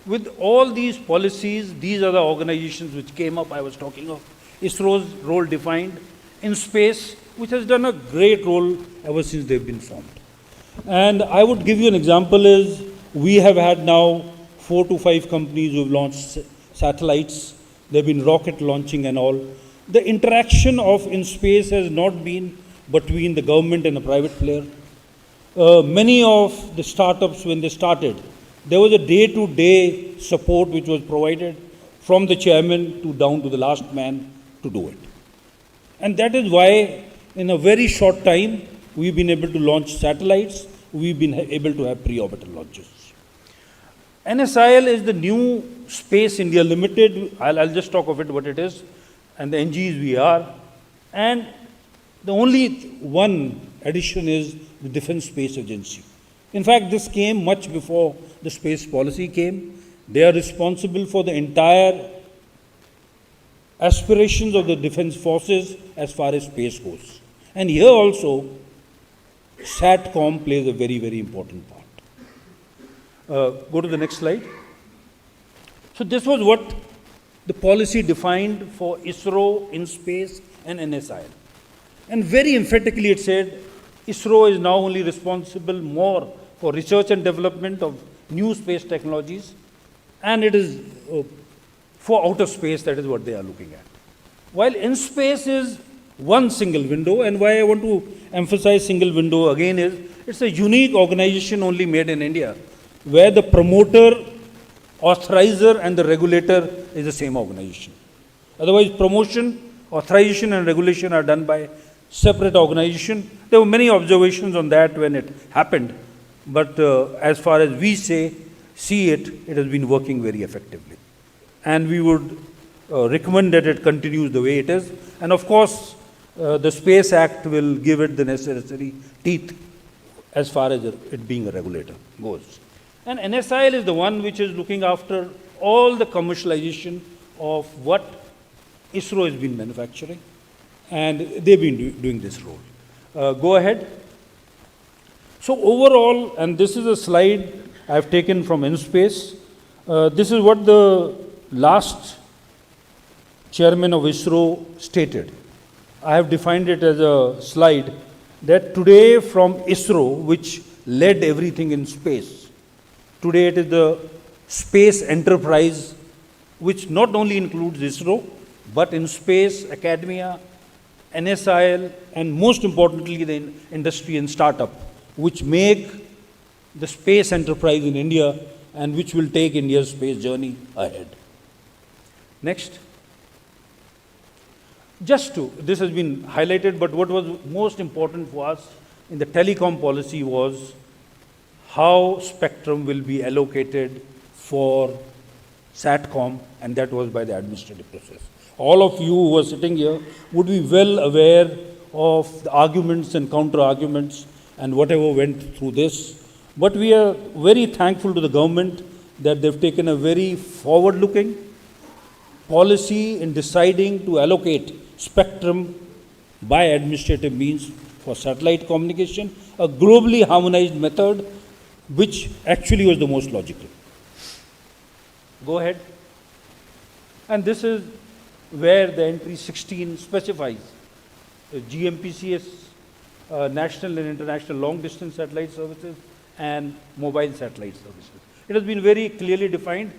with all these policies, these are the organizations which came up, I was talking of. ISRO's role defined in space, which has done a great role ever since they've been formed. And I would give you an example is, we have had now 4 to 5 companies who have launched satellites. There have been rocket launching and all. The interaction of in space has not been between the government and a private player. Many of the startups, when they started, there was a day-to-day support which was provided from the chairman to down to the last man to do it. And that is why in a very short time, we've been able to launch satellites, we've been able to have pre-orbital launches. NSIL is the new Space India Limited. I'll just talk of it what it is, and the NGEs we are. And the only one addition is the Defense Space Agency. In fact, this came much before the space policy came. They are responsible for the entire aspirations of the defense forces as far as space goes. And here also, SATCOM plays a very, very important part. Go to the next slide. So this was what the policy defined for ISRO, IN-SPACE and NSIL. And very emphatically it said, ISRO is now only responsible more for research and development of new space technologies, and it is for outer space, that is what they are looking at. While IN-SPACE is one single window, and why I want to emphasize single window again is, it's a unique organization only made in India, where the promoter, authorizer and the regulator is the same organization. Otherwise, promotion, authorization and regulation are done by separate organization. There were many observations on that when it happened, but as far as we see it, it has been working very effectively. And we would recommend that it continues the way it is. And of course, the Space Act will give it the necessary teeth as far as it being a regulator goes. And NSIL is the one which is looking after all the commercialization of what ISRO has been manufacturing, and they've been doing this role. Go ahead. So overall, and this is a slide I've taken from IN-SPACE, this is what the last chairman of ISRO stated. I have defined it as a slide that today from ISRO, which led everything in space, today it is the space enterprise, which not only includes ISRO, but in space, academia, NSIL, and most importantly, the industry and startup, which make the space enterprise in India and which will take India's space journey ahead. Next. This has been highlighted, but what was most important for us in the telecom policy was how spectrum will be allocated for SATCOM, and that was by the administrative process. All of you who are sitting here would be well aware of the arguments and counter-arguments and whatever went through this. But we are very thankful to the government that they've taken a very forward-looking policy in deciding to allocate spectrum by administrative means for satellite communication, a globally harmonized method which actually was the most logical. Go ahead. And this is where the entry 16 specifies GMPCS, national and international long-distance satellite services, and mobile satellite services. It has been very clearly defined,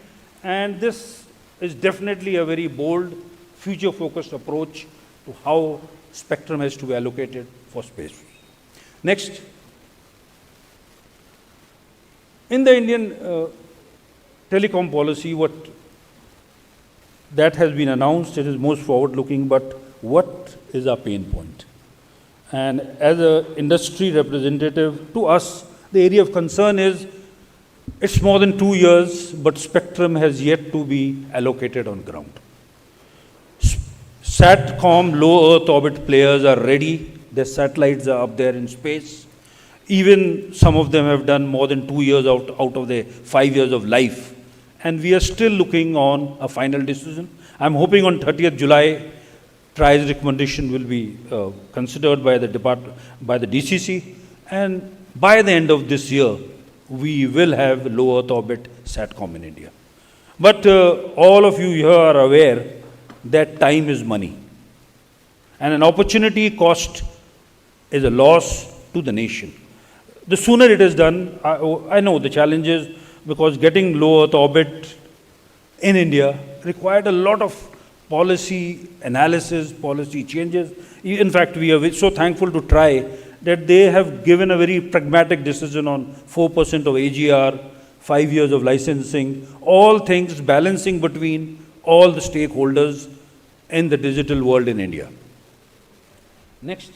and this is definitely a very bold, future-focused approach to how spectrum has to be allocated for space. Next. In the Indian telecom policy, what that has been announced, it is most forward-looking, but what is our pain point? And as an industry representative, to us, the area of concern is, it's more than 2 years, but spectrum has yet to be allocated on ground. SATCOM, low Earth orbit players are ready. Their satellites are up there in space. Even some of them have done more than 2 years out of their 5 years of life. And we are still looking on a final decision. I'm hoping on 30th July, TRAI's recommendation will be considered by the DCC. And by the end of this year, we will have low Earth orbit SATCOM in India. But all of you here are aware that time is money. And an opportunity cost is a loss to the nation. The sooner it is done, I know the challenges, because getting low Earth orbit in India required a lot of policy analysis, policy changes. In fact, we are so thankful to TRAI that they have given a very pragmatic decision on 4% of AGR, 5 years of licensing, all things balancing between all the stakeholders in the digital world in India. Next.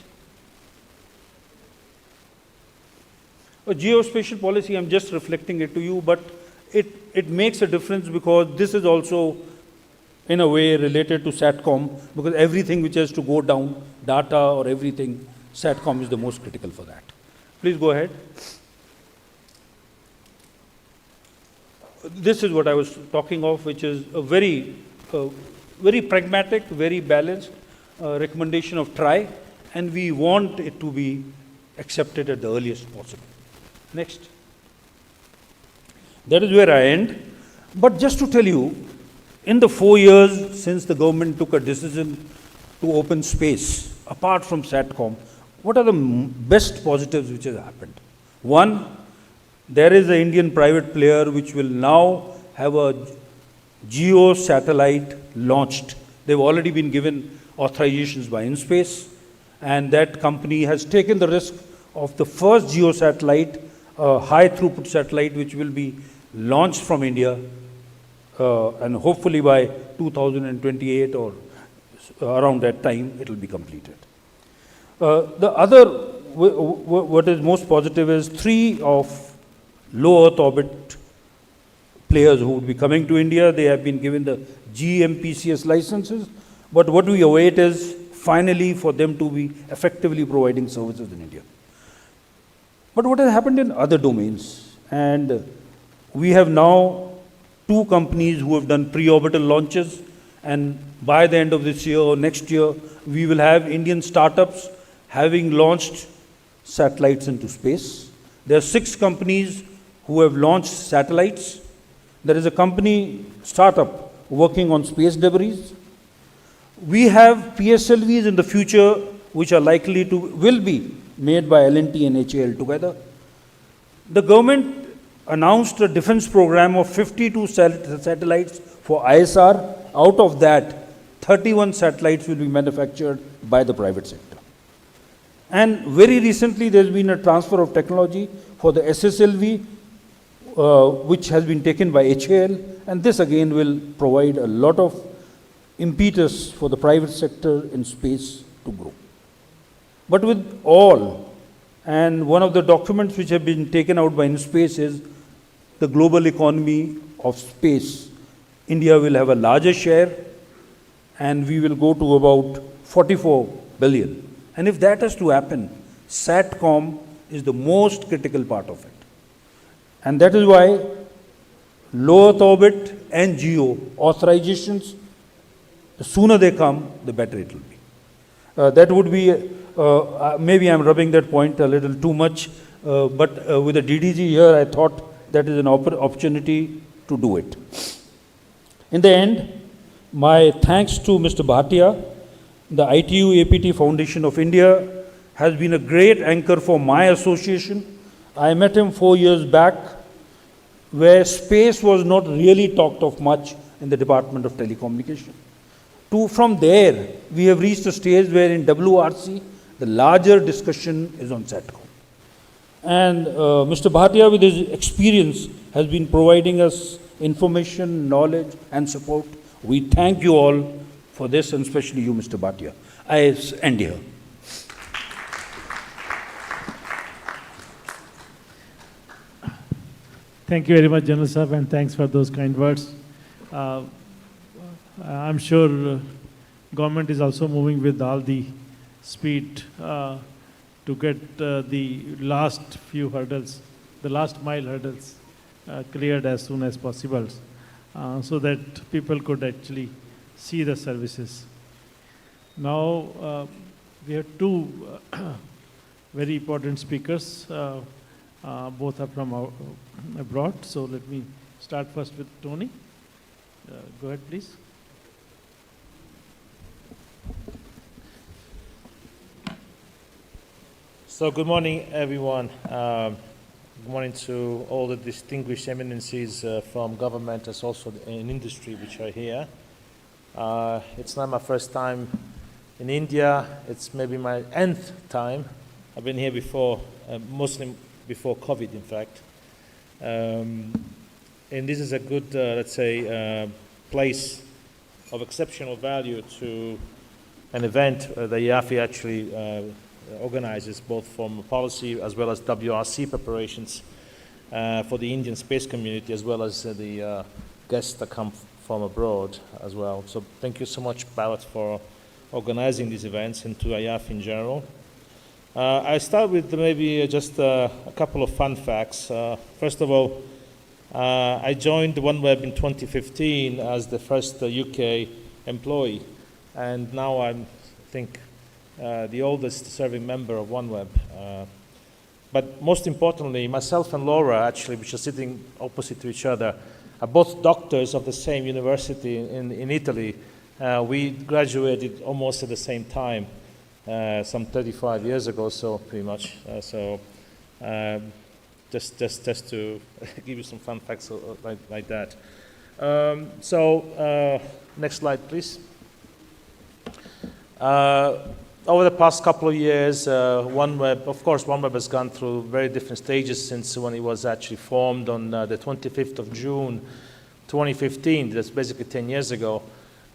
A geospatial policy, I'm just reflecting it to you, but it makes a difference because this is also, in a way, related to SATCOM, because everything which has to go down, data or everything, SATCOM is the most critical for that. Please go ahead. This is what I was talking of, which is a very pragmatic, very balanced recommendation of TRAI, and we want it to be accepted at the earliest possible. Next. That is where I end. But just to tell you in the 4 years since the government took a decision to open space, apart from SATCOM, what are the best positives which has happened? One, there is an Indian private player which will now have a geo satellite launched. They've already been given authorizations by InSpace, and that company has taken the risk of the first geo satellite, high throughput satellite, which will be launched from India, and hopefully by 2028 or around that time it will be completed. The other, what is most positive is 3 of low Earth orbit players who would be coming to India. They have been given the GMPCS licenses, but what we await is finally for them to be effectively providing services in India. But what has happened in other domains, and we have now 2 companies who have done pre-orbital launches, and by the end of this year or next year, we will have Indian startups having launched satellites into space. There are 6 companies who have launched satellites. There is a company, startup, working on space debris. We have PSLVs in the future which are likely to, will be made by L&T and HAL together. The government announced a defense program of 52 satellites for ISR. Out of that, 31 satellites will be manufactured by the private sector. And very recently, there's been a transfer of technology for the SSLV, which has been taken by HAL, and this again will provide a lot of impetus for the private sector in space to grow. But with all, and one of the documents which have been taken out by InSpace is the global economy of space. India will have a larger share, and we will go to about 44 billion. And if that has to happen, SATCOM is the most critical part of it. And that is why low Earth orbit and GEO authorizations, the sooner they come, the better it will be. That would be, maybe I'm rubbing that point a little too much, but with the DDG here, I thought that is an opportunity to do it. In the end, my thanks to Mr. Bhatia. The ITU-APT Foundation of India has been a great anchor for my association. I met him 4 years back, where space was not really talked of much in the Department of Telecommunication. From there, we have reached a stage where in WRC, the larger discussion is on SATCOM. And Mr. Bhatia, with his experience, has been providing us information, knowledge, and support. We thank you all for this, and especially you, Mr. Bhatia. I end here. Thank you very much, General Sahab, and thanks for those kind words. I'm sure government is also moving with all the speed to get the last few hurdles, the last mile hurdles cleared as soon as possible, so that people could actually see the services. Now, we have 2 very important speakers. Both are from abroad. So let me start first with Tony. Go ahead, please. So good morning, everyone. Good morning to all the distinguished eminences from government as also in industry which are here. It's not my first time in India. It's maybe my nth time. I've been here before, mostly before COVID, in fact. And this is a good, let's say, place of exceptional value to an event that IAFI actually organizes, both from policy as well as WRC preparations for the Indian space community, as well as the guests that come from abroad as well. So thank you so much, Bharat, for organizing these events, and to IAFI in general. I start with maybe just a couple of fun facts. First of all, I joined OneWeb in 2015 as the first UK employee, and now I'm, I think, the oldest serving member of OneWeb. But most importantly, myself and Laura, actually, which are sitting opposite to each other, both doctors of the same university in Italy. We graduated almost at the same time, some 35 years ago, so pretty much. Just to give you some fun facts like that. Next slide, please. Over the past couple of years, OneWeb has gone through very different stages since when it was actually formed on the 25th of June, 2015. That's basically 10 years ago.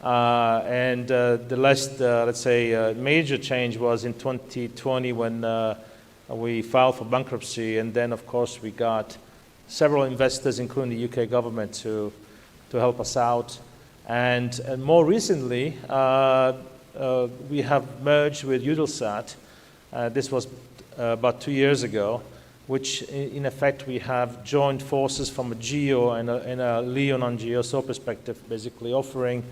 The last, let's say, major change was in 2020 when we filed for bankruptcy, and then, of course, we got several investors, including the UK government, to help us out. And more recently, we have merged with Eutelsat. This was about 2 years ago, which in effect we have joined forces from a GEO and a LEO non-GEO perspective, basically offering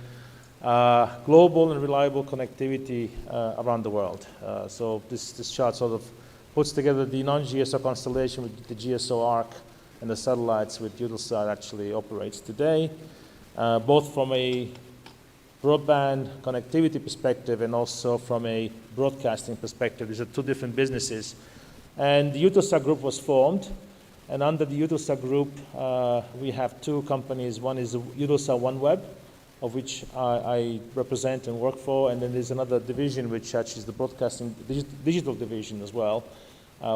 global and reliable connectivity around the world. So this chart sort of puts together the non-GSO constellation with the GSO arc and the satellites which Eutelsat actually operates today, both from a broadband connectivity perspective and also from a broadcasting perspective. These are two different businesses. And the Eutelsat Group was formed, and under the Eutelsat Group, we have two companies. One is Eutelsat OneWeb, of which I represent and work for, and then there's another division which actually is the broadcasting digital division as well,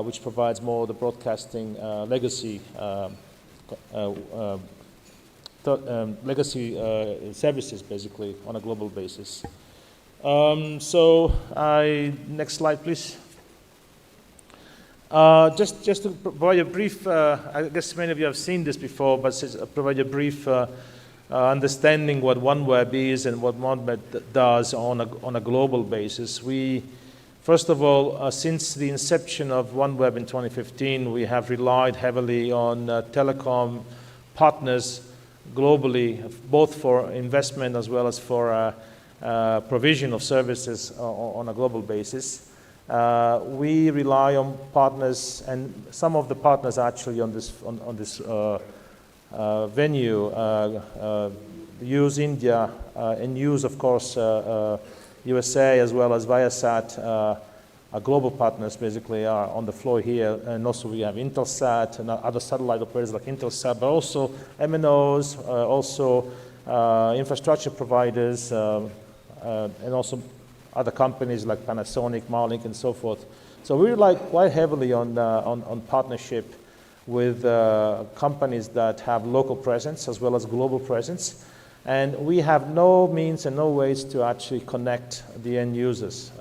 which provides more of the broadcasting legacy services, basically, on a global basis. Next slide, please. Just to provide a brief, I guess many of you have seen this before, but provide a brief understanding what OneWeb is and what OneWeb does on a global basis. First of all, since the inception of OneWeb in 2015, we have relied heavily on telecom partners globally, both for investment as well as for provision of services on a global basis. We rely on partners, and some of the partners actually on this venue use India and use, of course, USA as well as Viasat. Our global partners basically are on the floor here, and also we have Intelsat and other satellite operators like Intelsat, but also MNOs, also infrastructure providers, and also other companies like Panasonic, Marlink, and so forth. So we rely quite heavily on partnership with companies that have local presence as well as global presence. And we have no means and no ways to actually connect the end users.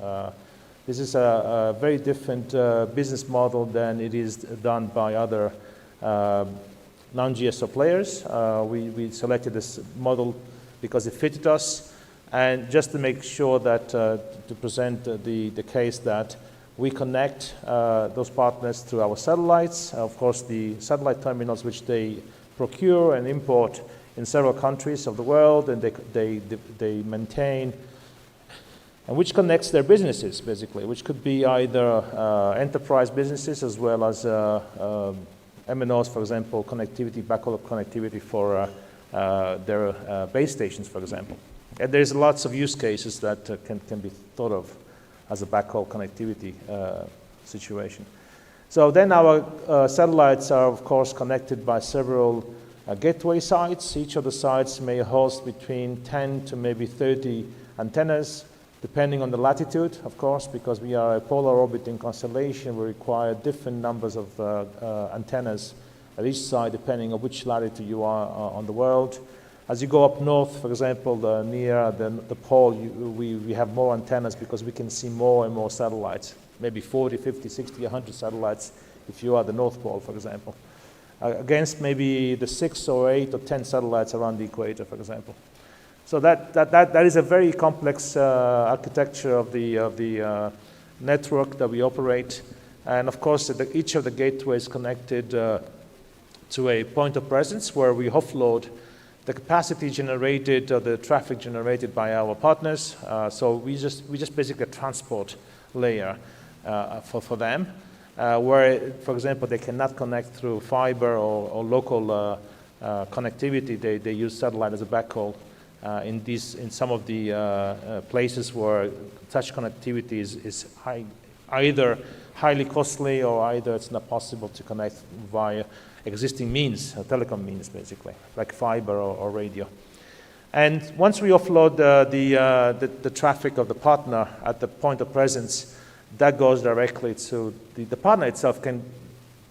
This is a very different business model than it is done by other non-GSO players. We selected this model because it fitted us, and just to make sure that, to present the case that we connect those partners through our satellites, of course the satellite terminals which they procure and import in several countries of the world, and they maintain, and which connects their businesses, basically, which could be either enterprise businesses as well as MNOs, for example, connectivity, backhaul connectivity for their base stations, for example. And there's lots of use cases that can be thought of as a backhaul connectivity situation. So then our satellites are, of course, connected by several gateway sites. Each of the sites may host between 10 to maybe 30 antennas, depending on the latitude, of course, because we are a polar orbiting constellation. We require different numbers of antennas at each side, depending on which latitude you are on the world. As you go up north, for example, near the pole, we have more antennas because we can see more and more satellites, maybe 40, 50, 60, 100 satellites if you are the North Pole, for example, against maybe the 6 or 8 or 10 satellites around the equator, for example. So that is a very complex architecture of the network that we operate. And of course, each of the gateways connected to a point of presence where we offload the capacity generated, or the traffic generated by our partners. So we just basically a transport layer for them, where, for example, they cannot connect through fiber or local connectivity, they use satellite as a backhaul in some of the places where such connectivity is either highly costly or either it's not possible to connect via existing means, telecom means basically, like fiber or radio. And once we offload the traffic of the partner at the point of presence, that goes directly to the partner itself can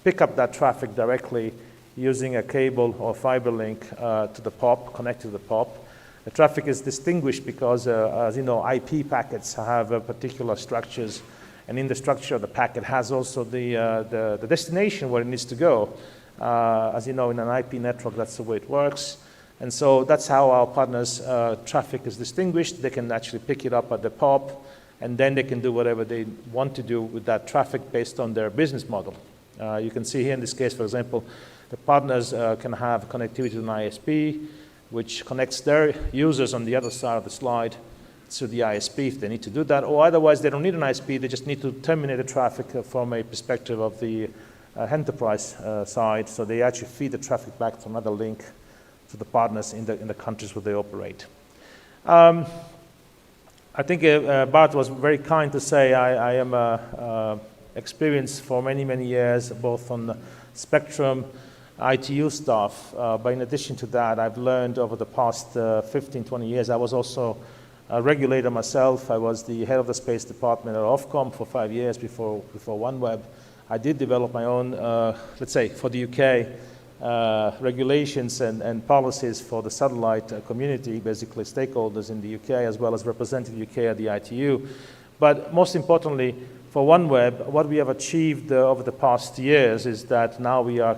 pick up that traffic directly using a cable or fiber link to the POP, connect to the POP. The traffic is distinguished because, as you know, IP packets have particular structures, and in the structure of the packet has also the destination where it needs to go. As you know, in an IP network, that's the way it works. And so that's how our partners' traffic is distinguished. They can actually pick it up at the POP, and then they can do whatever they want to do with that traffic based on their business model. You can see here in this case, for example, the partners can have connectivity to an ISP, which connects their users on the other side of the slide to the ISP if they need to do that, or otherwise they don't need an ISP, they just need to terminate the traffic from a perspective of the enterprise side, so they actually feed the traffic back to another link to the partners in the countries where they operate. I think Bart was very kind to say I am experienced for many, many years, both on the spectrum, ITU stuff, but in addition to that, I've learned over the past 15, 20 years, I was also a regulator myself. I was the head of the space department at Ofcom for 5 years before OneWeb. I did develop my own, let's say, for the UK, regulations and policies for the satellite community, basically stakeholders in the UK, as well as representing the UK at the ITU. But most importantly, for OneWeb, what we have achieved over the past years is that now we are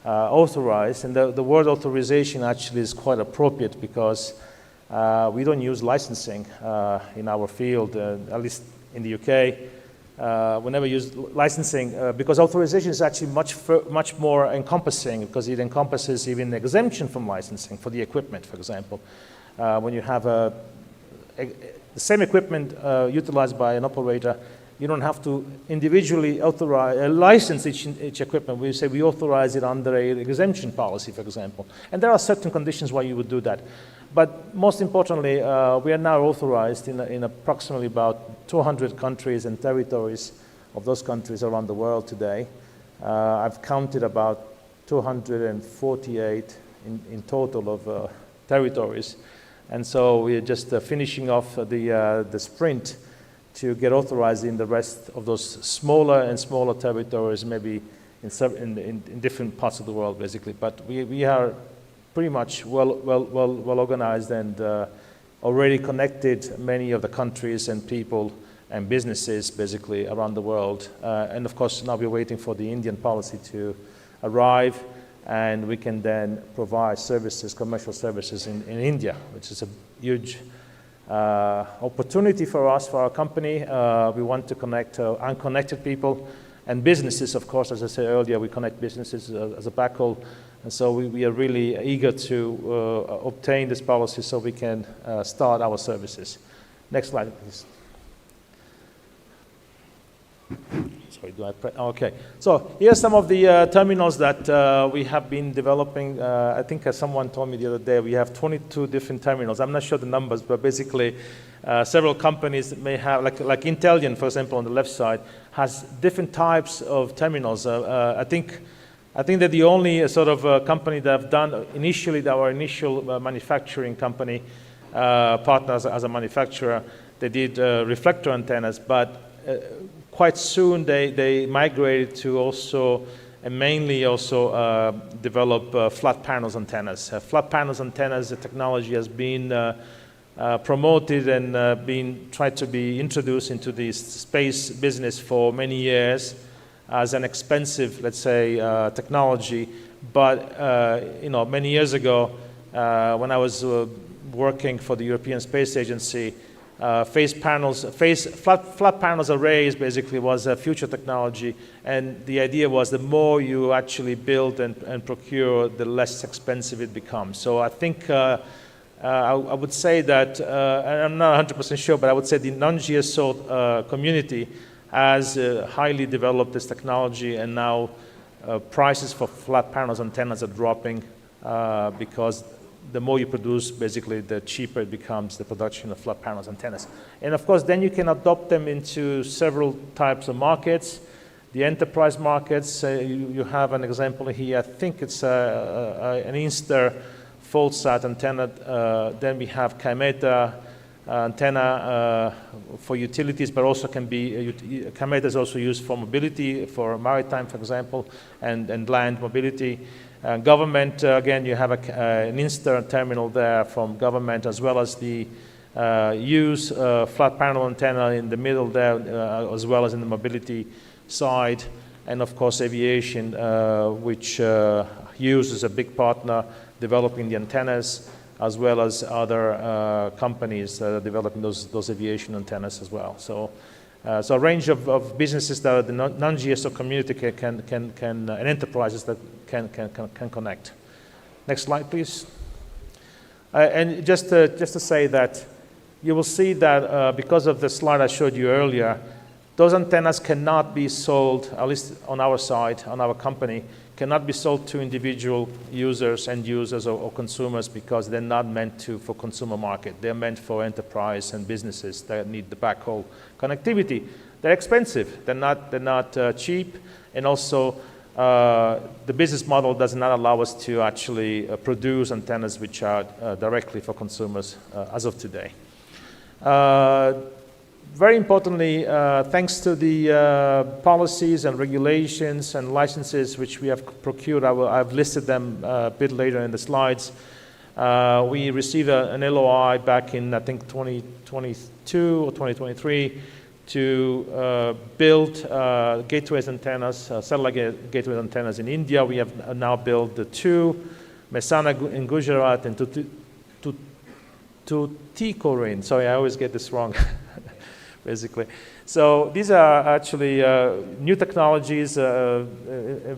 authorized, and the word authorization actually is quite appropriate because we don't use licensing in our field, at least in the UK. We never use licensing because authorization is actually much more encompassing because it encompasses even exemption from licensing for the equipment, for example. When you have the same equipment utilized by an operator, you don't have to individually license each equipment. We say we authorize it under an exemption policy, for example. And there are certain conditions why you would do that. But most importantly, we are now authorized in approximately about 200 countries and territories of those countries around the world today. I've counted about 248 in total of territories. And so we're just finishing off the sprint to get authorized in the rest of those smaller and smaller territories, maybe in different parts of the world, basically. But we are pretty much well organized and already connected many of the countries and people and businesses, basically, around the world. And of course, now we're waiting for the Indian policy to arrive, and we can then provide services, commercial services in India, which is a huge opportunity for us, for our company. We want to connect unconnected people and businesses, of course. As I said earlier, we connect businesses as a backhaul. And so we are really eager to obtain this policy so we can start our services. Next slide, please. Sorry, do I press? Okay. So here are some of the terminals that we have been developing. I think someone told me the other day we have 22 different terminals. I'm not sure the numbers, but basically several companies may have, like Intellian, for example, on the left side, has different types of terminals. I think they're the only sort of company that have done initially, our initial manufacturing company, partners as a manufacturer, they did reflector antennas, but quite soon they migrated to also, and mainly also develop flat panels antennas. Flat panels antennas, the technology has been promoted and been tried to be introduced into the space business for many years as an expensive, let's say, technology. But many years ago, when I was working for the European Space Agency, flat panels arrays basically was a future technology, and the idea was the more you actually build and procure, the less expensive it becomes. So I think I would say that, and I'm not 100% sure, but I would say the non-GSO community has highly developed this technology, and now prices for flat panels antennas are dropping because the more you produce, basically, the cheaper it becomes the production of flat panels antennas. And of course, then you can adopt them into several types of markets. The enterprise markets, you have an example here. I think it's an Inster full-sat antenna. Then we have Kaimeta antenna for utilities, but also can be, Kaimeta is also used for mobility, for maritime, for example, and land mobility. Government, again, you have an Inster terminal there from government, as well as the use flat panel antenna in the middle there, as well as in the mobility side. And of course, aviation, which uses a big partner developing the antennas, as well as other companies that are developing those aviation antennas as well. So a range of businesses that the non-GSO community and enterprises that can connect. Next slide, please. And just to say that you will see that because of the slide I showed you earlier, those antennas cannot be sold, at least on our side, on our company, cannot be sold to individual users, end users, or consumers, because they're not meant for consumer market. They're meant for enterprise and businesses that need the backhaul connectivity. They're expensive. They're not cheap, and also the business model does not allow us to actually produce antennas which are directly for consumers as of today. Very importantly, thanks to the policies and regulations and licenses which we have procured, I've listed them a bit later in the slides. We received an LOI back in, I think, 2022 or 2023 to build gateways antennas, satellite gateway antennas in India. We have now built the two, Mehsana in Gujarat and Tuticorin. Sorry, I always get this wrong. Basically. So these are actually new technologies,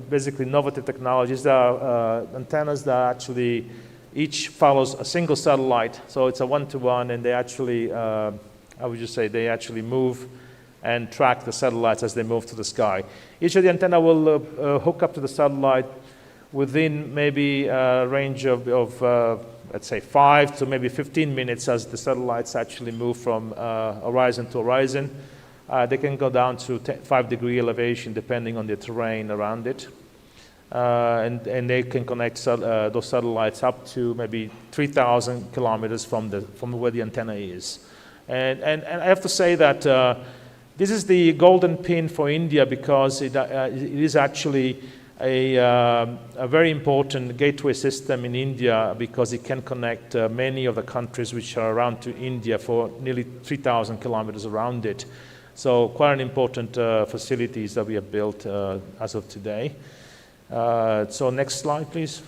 basically innovative technologies. There are antennas that actually each follows a single satellite. So it's a one-to-one, and they actually, I would just say, they actually move and track the satellites as they move to the sky. Each of the antenna will hook up to the satellite within maybe a range of let's say 5 to maybe 15 minutes as the satellites actually move from horizon to horizon. They can go down to 5-degree elevation depending on the terrain around it. And they can connect those satellites up to maybe 3,000 kilometers from where the antenna is. And I have to say that this is the golden pin for India, because it is actually a very important gateway system in India, because it can connect many of the countries which are around to India for nearly 3,000 kilometers around it. So quite an important facilities that we have built as of today. So next slide, please.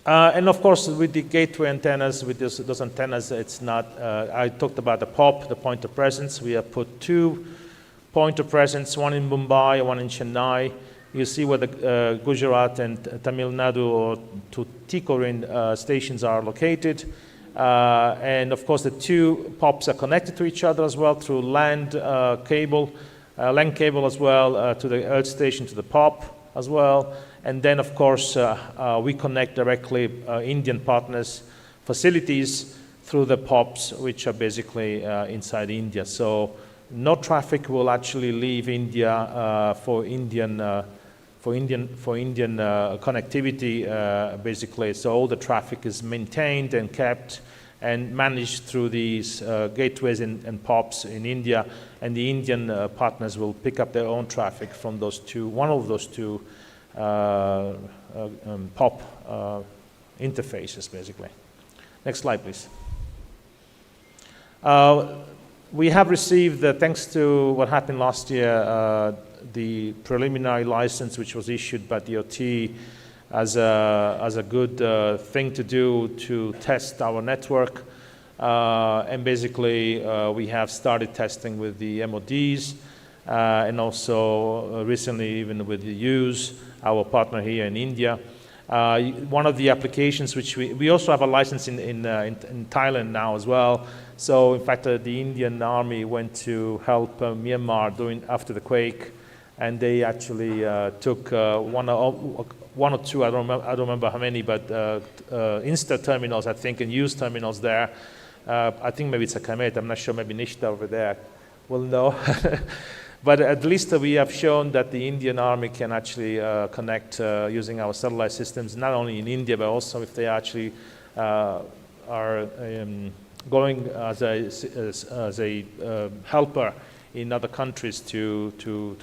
And of course, with the gateway antennas, with those antennas, it's not, I talked about the POP, the point of presence. We have put 2 point of presence, one in Mumbai, one in Chennai. You see where the Gujarat and Tamil Nadu or Tuticorin stations are located. And of course, the 2 POPs are connected to each other as well through land cable as well, to the Earth station, to the POP as well. And then, of course, we connect directly Indian partners' facilities through the POPs, which are basically inside India. So no traffic will actually leave India for Indian connectivity, basically. So all the traffic is maintained and kept and managed through these gateways and POPs in India, and the Indian partners will pick up their own traffic from those 2, one of those 2 POP interfaces, basically. Next slide, please. We have received, thanks to what happened last year, the preliminary license which was issued by DOT as a good thing to do to test our network. And basically, we have started testing with the MODs, and also recently even with the ITU-APT, our partner here in India. One of the applications which we also have a license in Thailand now as well. So in fact, the Indian Army went to help Myanmar after the quake, and they actually took one or two, I don't remember how many, but Insta terminals, I think, and use terminals there. I think maybe it's a Kamet, I'm not sure, maybe Nishta over there will know. But at least we have shown that the Indian Army can actually connect using our satellite systems, not only in India, but also if they actually are going as a helper in other countries to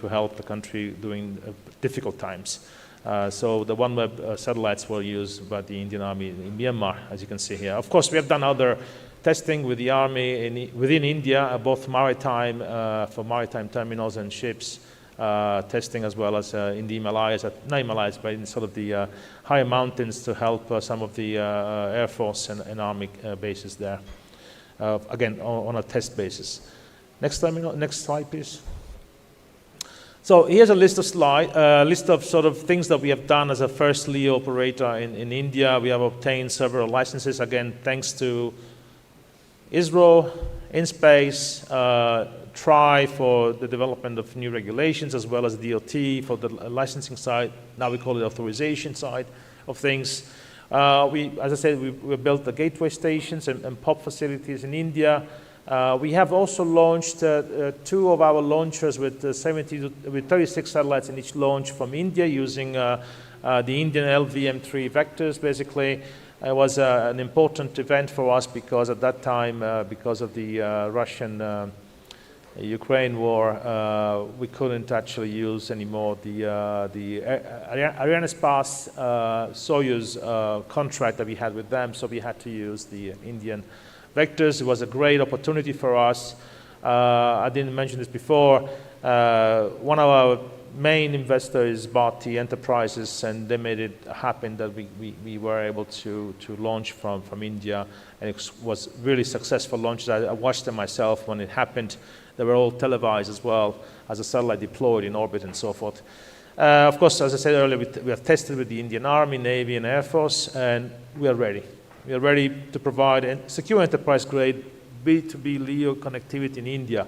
help the country during difficult times. So the OneWeb satellites were used by the Indian Army in Myanmar, as you can see here. Of course, we have done other testing with the Army within India, both maritime, for maritime terminals and ships, testing as well as in the Himalayas, not Himalayas, but in sort of the higher mountains to help some of the Air Force and Army bases there. Again, on a test basis. Next slide, please. So here's a list of sort of things that we have done as a first LEO operator in India. We have obtained several licenses, again, thanks to ISRO, InSpace, TRI for the development of new regulations, as well as DOT for the licensing side. Now we call it authorization side of things. As I said, we built the gateway stations and POP facilities in India. We have also launched two of our launchers with 36 satellites in each launch from India using the Indian LVM3 vectors, basically. It was an important event for us because at that time, because of the Russian-Ukraine war, we couldn't actually use anymore the Arianespace Soyuz contract that we had with them, so we had to use the Indian vectors. It was a great opportunity for us. I didn't mention this before. One of our main investors bought the enterprises, and they made it happen that we were able to launch from India, and it was really successful launches. I watched them myself when it happened. They were all televised as well as a satellite deployed in orbit and so forth. Of course, as I said earlier, we have tested with the Indian Army, Navy, and Air Force, and we are ready. We are ready to provide secure enterprise-grade B2B LEO connectivity in India.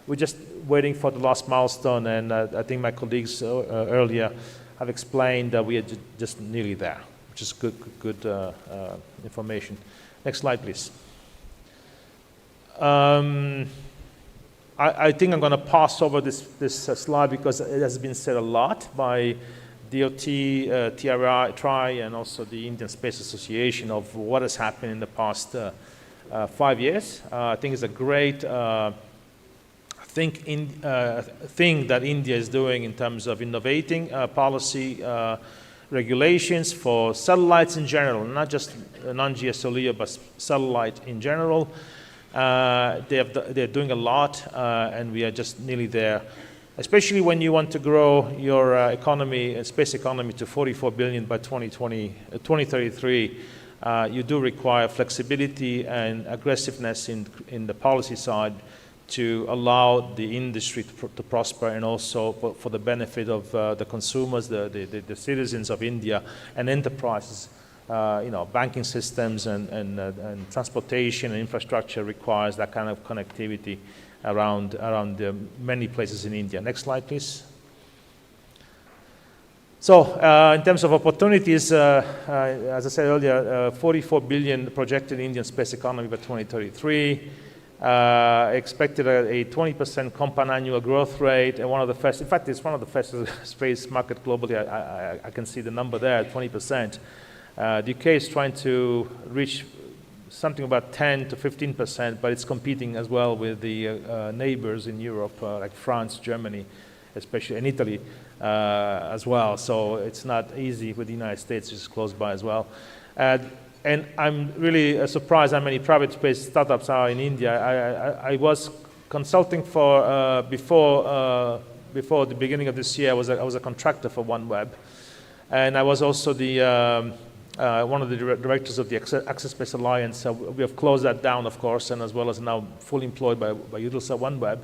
We're just waiting for the last milestone, and I think my colleagues earlier have explained that we are just nearly there, which is good information. Next slide, please. I think I'm going to pass over this slide because it has been said a lot by DOT, TRI, and also the Indian Space Association of what has happened in the past 5 years. I think it's a great thing that India is doing in terms of innovating policy regulations for satellites in general, not just non-GSLEO, but satellite in general. They're doing a lot, and we are just nearly there. Especially when you want to grow your economy, space economy, to 44 billion by 2033, you do require flexibility and aggressiveness in the policy side to allow the industry to prosper, and also for the benefit of the consumers, the citizens of India, and enterprises. Banking systems and transportation and infrastructure requires that kind of connectivity around many places in India. Next slide, please. So in terms of opportunities, as I said earlier, 44 billion projected Indian space economy by 2033. Expected a 20% compound annual growth rate, and one of the fastest, in fact, it's one of the fastest space market globally. I can see the number there, 20%. The UK is trying to reach something about 10 to 15%, but it's competing as well with the neighbors in Europe, like France, Germany, especially, and Italy as well. So it's not easy with the United States, which is close by as well. And I'm really surprised how many private space startups are in India. I was consulting for, before the beginning of this year, I was a contractor for OneWeb. And I was also the one of the directors of the Access Space Alliance. We have closed that down, of course, and as well as now fully employed by Eutelsat OneWeb.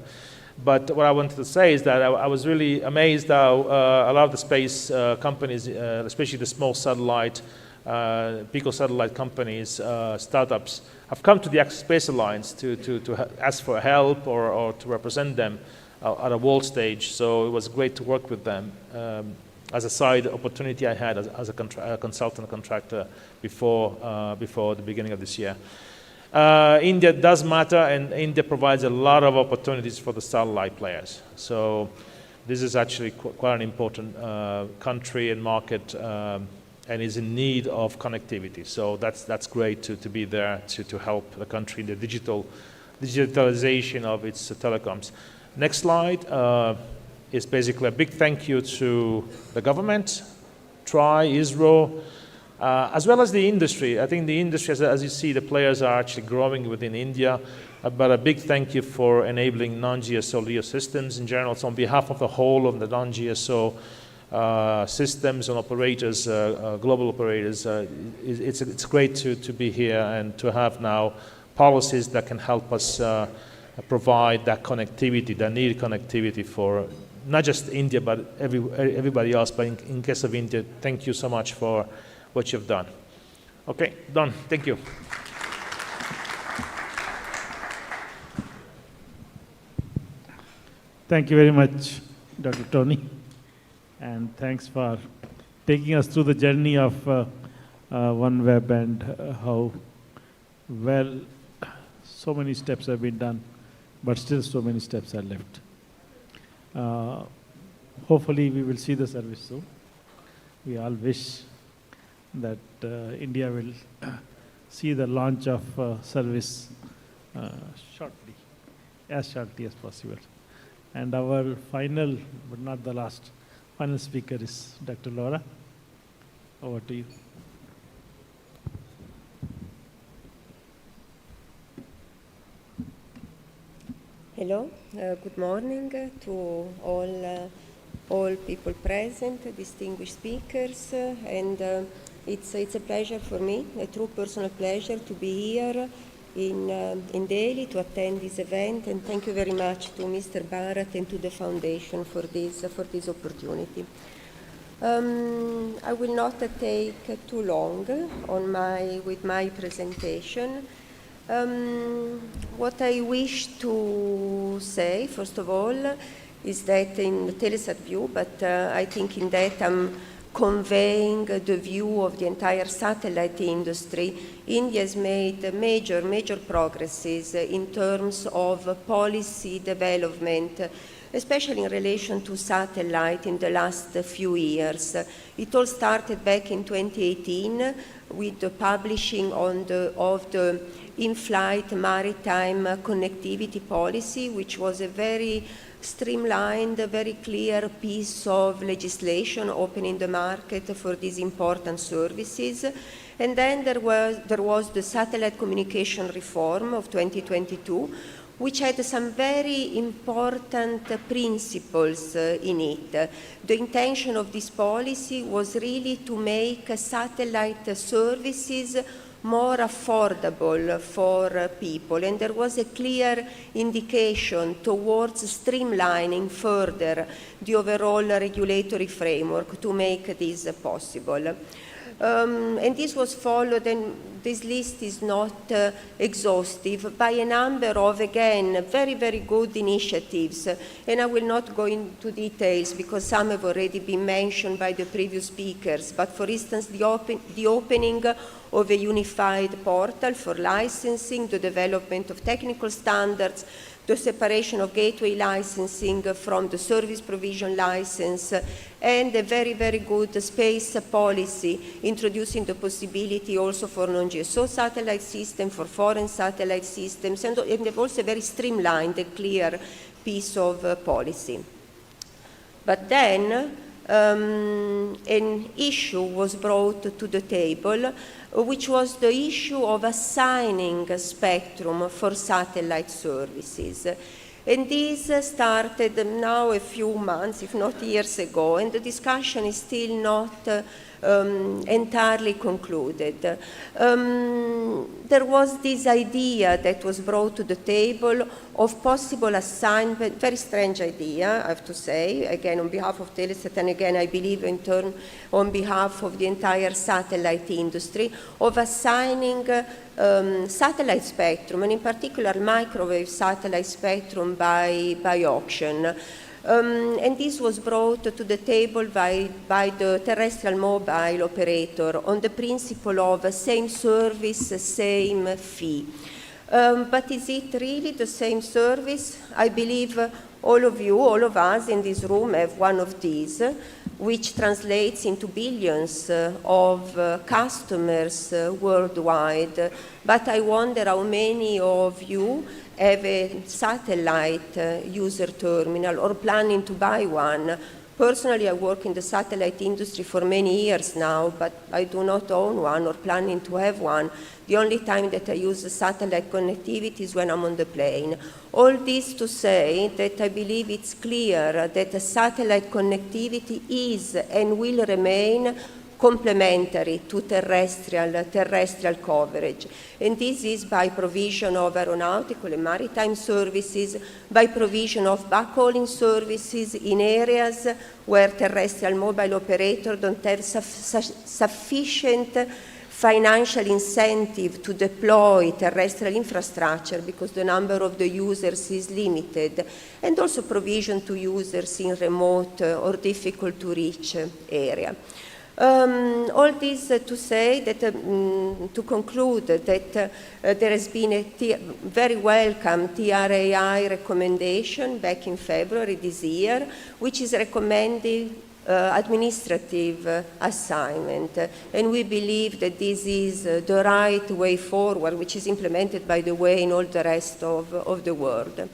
But what I wanted to say is that I was really amazed how a lot of the space companies, especially the small satellite, pico-satellite companies, startups, have come to the Access Space Alliance to ask for help or to represent them at a world stage. So it was great to work with them. as a side opportunity I had as a consultant contractor before the beginning of this year. India does matter, and India provides a lot of opportunities for the satellite players. So this is actually quite an important country and market, and is in need of connectivity. So that's great to be there to help the country in the digitalization of its telecoms. Next slide is basically a big thank you to the government, TRI, ISRO, as well as the industry. I think the industry, as you see, the players are actually growing within India, but a big thank you for enabling non-GSO LEO systems in general. So on behalf of the whole of the non-GSO systems and operators, global operators, it's great to be here and to have now policies that can help us provide that connectivity, that needed connectivity for not just India, but everybody else. But in case of India, thank you so much for what you've done. Okay, done. Thank you. Thank you very much, Dr. Tony. And thanks for taking us through the journey of OneWeb and how well so many steps have been done, but still so many steps are left. Hopefully we will see the service soon. We all wish that India will see the launch of service shortly, as shortly as possible. And our final, but not the last, final speaker is Dr. Laura. Over to you. Hello, good morning to all people present, distinguished speakers, and it's a pleasure for me, a true personal pleasure, to be here in Delhi to attend this event, and thank you very much to Mr. Bharat and to the Foundation for this opportunity. I will not take too long with my presentation. What I wish to say, first of all, is that in the Telesat view, but I think in that I'm conveying the view of the entire satellite industry. India has made major progresses in terms of policy development, especially in relation to satellite in the last few years. It all started back in 2018 with the publishing of the in-flight maritime connectivity policy, which was a very streamlined, very clear piece of legislation opening the market for these important services. And then there was the satellite communication reform of 2022, which had some very important principles in it. The intention of this policy was really to make satellite services more affordable for people, and there was a clear indication towards streamlining further the overall regulatory framework to make this possible. And this was followed, and this list is not exhaustive, by a number of, again, very good initiatives. And I will not go into details because some have already been mentioned by the previous speakers. But for instance, the opening of a unified portal for licensing, the development of technical standards, the separation of gateway licensing from the service provision license, and a very good space policy, introducing the possibility also for non-GSO satellite system, for foreign satellite systems, and also a very streamlined and clear piece of policy. But then an issue was brought to the table, which was the issue of assigning spectrum for satellite services. And this started now a few months, if not years ago, and the discussion is still not entirely concluded. There was this idea that was brought to the table of possible assignment, very strange idea, I have to say, again on behalf of Telesat, and again I believe in turn on behalf of the entire satellite industry, of assigning satellite spectrum, and in particular microwave satellite spectrum by auction. And this was brought to the table by the terrestrial mobile operator on the principle of same service, same fee. But is it really the same service? I believe all of you, all of us in this room have one of these, which translates into billions of customers worldwide. But I wonder how many of you have a satellite user terminal or planning to buy one. Personally, I work in the satellite industry for many years now, but I do not own one or planning to have one. The only time that I use satellite connectivity is when I'm on the plane. All this to say that I believe it's clear that satellite connectivity is and will remain complementary to terrestrial coverage. And this is by provision of aeronautical and maritime services, by provision of backhauling services in areas where terrestrial mobile operators don't have sufficient financial incentive to deploy terrestrial infrastructure because the number of the users is limited, and also provision to users in remote or difficult to reach area. All this to say that, to conclude, that there has been a very welcome TRAI recommendation back in February this year, which is recommending administrative assignment. And we believe that this is the right way forward, which is implemented, by the way, in all the rest of the world.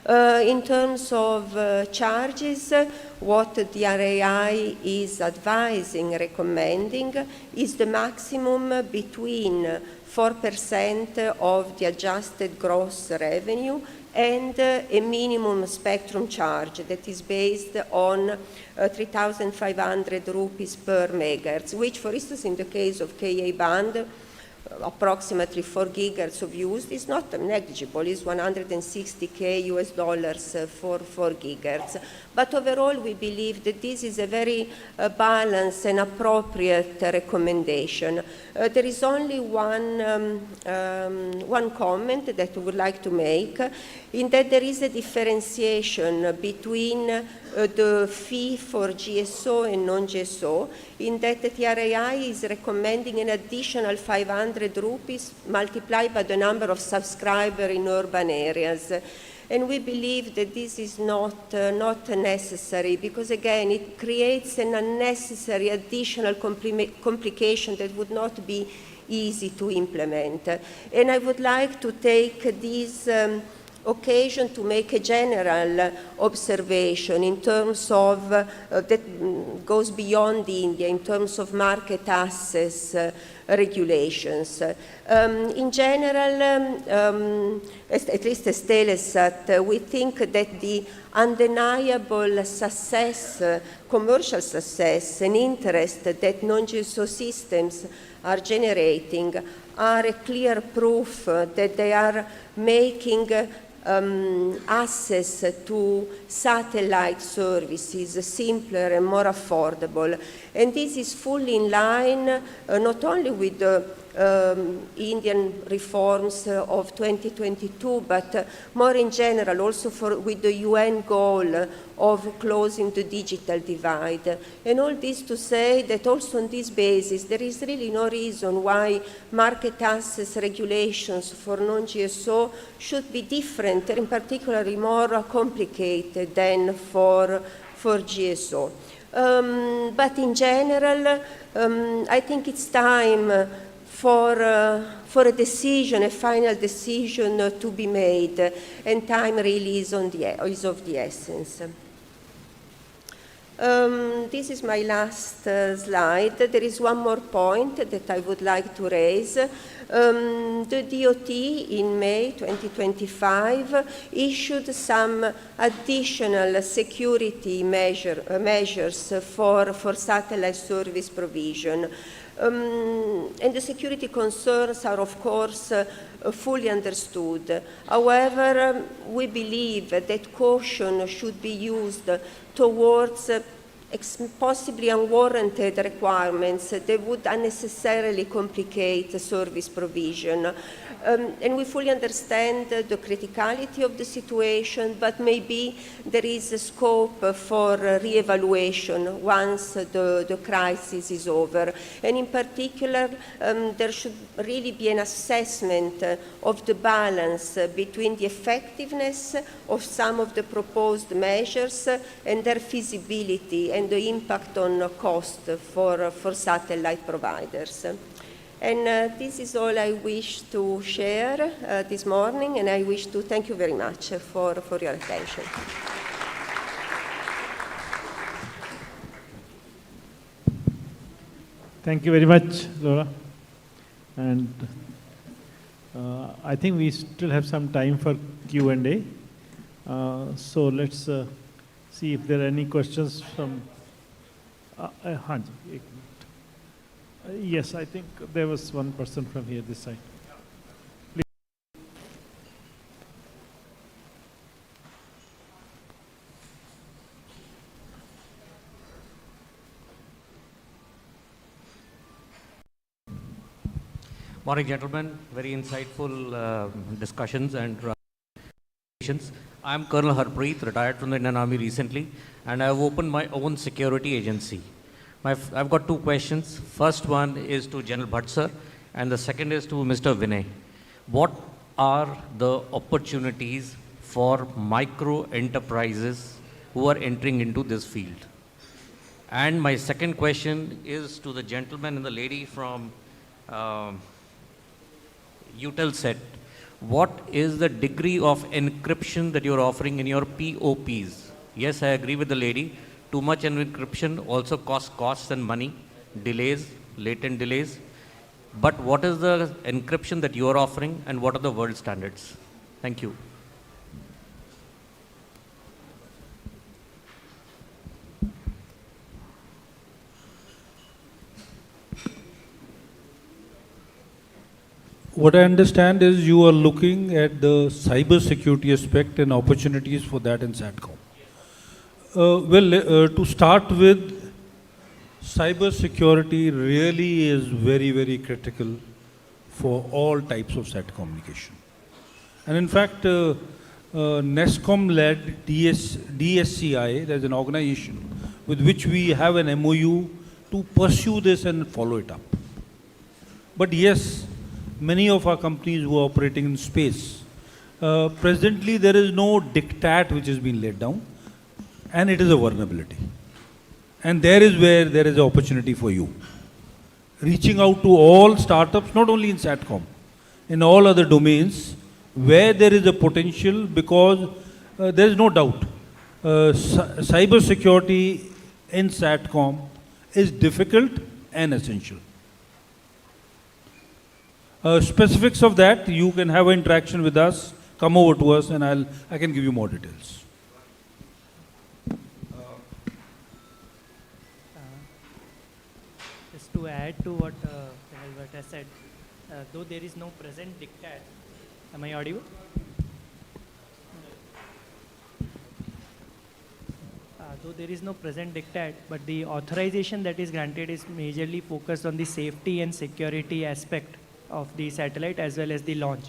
In terms of charges, what the RAI is advising, recommending, is the maximum between 4% of the adjusted gross revenue and a minimum spectrum charge that is based on 3,500 rupees per megahertz, which, for instance, in the case of KA band, approximately 4 gigahertz of use is not negligible. It's $160K US for 4 gigahertz. But overall, we believe that this is a very balanced and appropriate recommendation. There is only one comment that I would like to make, in that there is a differentiation between the fee for GSO and non-GSO, in that the TRAI is recommending an additional 500 rupees multiplied by the number of subscribers in urban areas. And we believe that this is not necessary, because again, it creates an unnecessary additional complication that would not be easy to implement. And I would like to take this occasion to make a general observation in terms of, that goes beyond India, in terms of market access regulations. In general, at least as Telesat, we think that the undeniable success, commercial success and interest that non-GSO systems are generating are a clear proof that they are making access to satellite services simpler and more affordable. And this is fully in line not only with the Indian reforms of 2022, but more in general also with the UN goal of closing the digital divide. And all this to say that also on this basis, there is really no reason why market access regulations for non-GSO should be different, and in particular more complicated than for GSO. But in general, I think it's time for a decision, a final decision to be made, and time really is of the essence. This is my last slide. There is one more point that I would like to raise. The DOT in May 2025 issued some additional security measures for satellite service provision. And the security concerns are, of course, fully understood. However, we believe that caution should be used towards possibly unwarranted requirements that would unnecessarily complicate service provision. And we fully understand the criticality of the situation, but maybe there is a scope for re-evaluation once the crisis is over. And in particular, there should really be an assessment of the balance between the effectiveness of some of the proposed measures and their feasibility and the impact on cost for satellite providers. And this is all I wish to share this morning, and I wish to thank you very much for your attention. Thank you very much, Laura. And I think we still have some time for Q&A. So let's see if there are any questions from Hanji. Yes, I think there was one person from here, this side. Please. Morning, gentlemen. Very insightful discussions and presentations. I'm Colonel Harpreet, retired from the Indian Army recently, and I've opened my own security agency. I've got two questions. First one is to General Bhatt sir, and the second is to Mr. Vinay. What are the opportunities for micro enterprises who are entering into this field? And my second question is to the gentleman and the lady from Eutelsat. What is the degree of encryption that you're offering in your POPs? Yes, I agree with the lady. Too much encryption also costs and money, delays, latent delays. But what is the encryption that you are offering, and what are the world standards? Thank you. What I understand is you are looking at the cyber security aspect and opportunities for that in SATCOM. To start with, cyber security really is very, very critical for all types of SAT communication. And in fact, NESCOM-led DSCI, there's an organization with which we have an MOU to pursue this and follow it up. But yes, many of our companies who are operating in space, presently there is no diktat which has been laid down, and it is a vulnerability. And there is where there is an opportunity for you. Reaching out to all startups, not only in SATCOM, in all other domains, where there is a potential, because there is no doubt, cyber security in SATCOM is difficult and essential. Specifics of that, you can have an interaction with us, come over to us, and I can give you more details. Just to add to what Albert has said, though there is no present diktat, am I audible? Though there is no present diktat, but the authorization that is granted is majorly focused on the safety and security aspect of the satellite as well as the launch.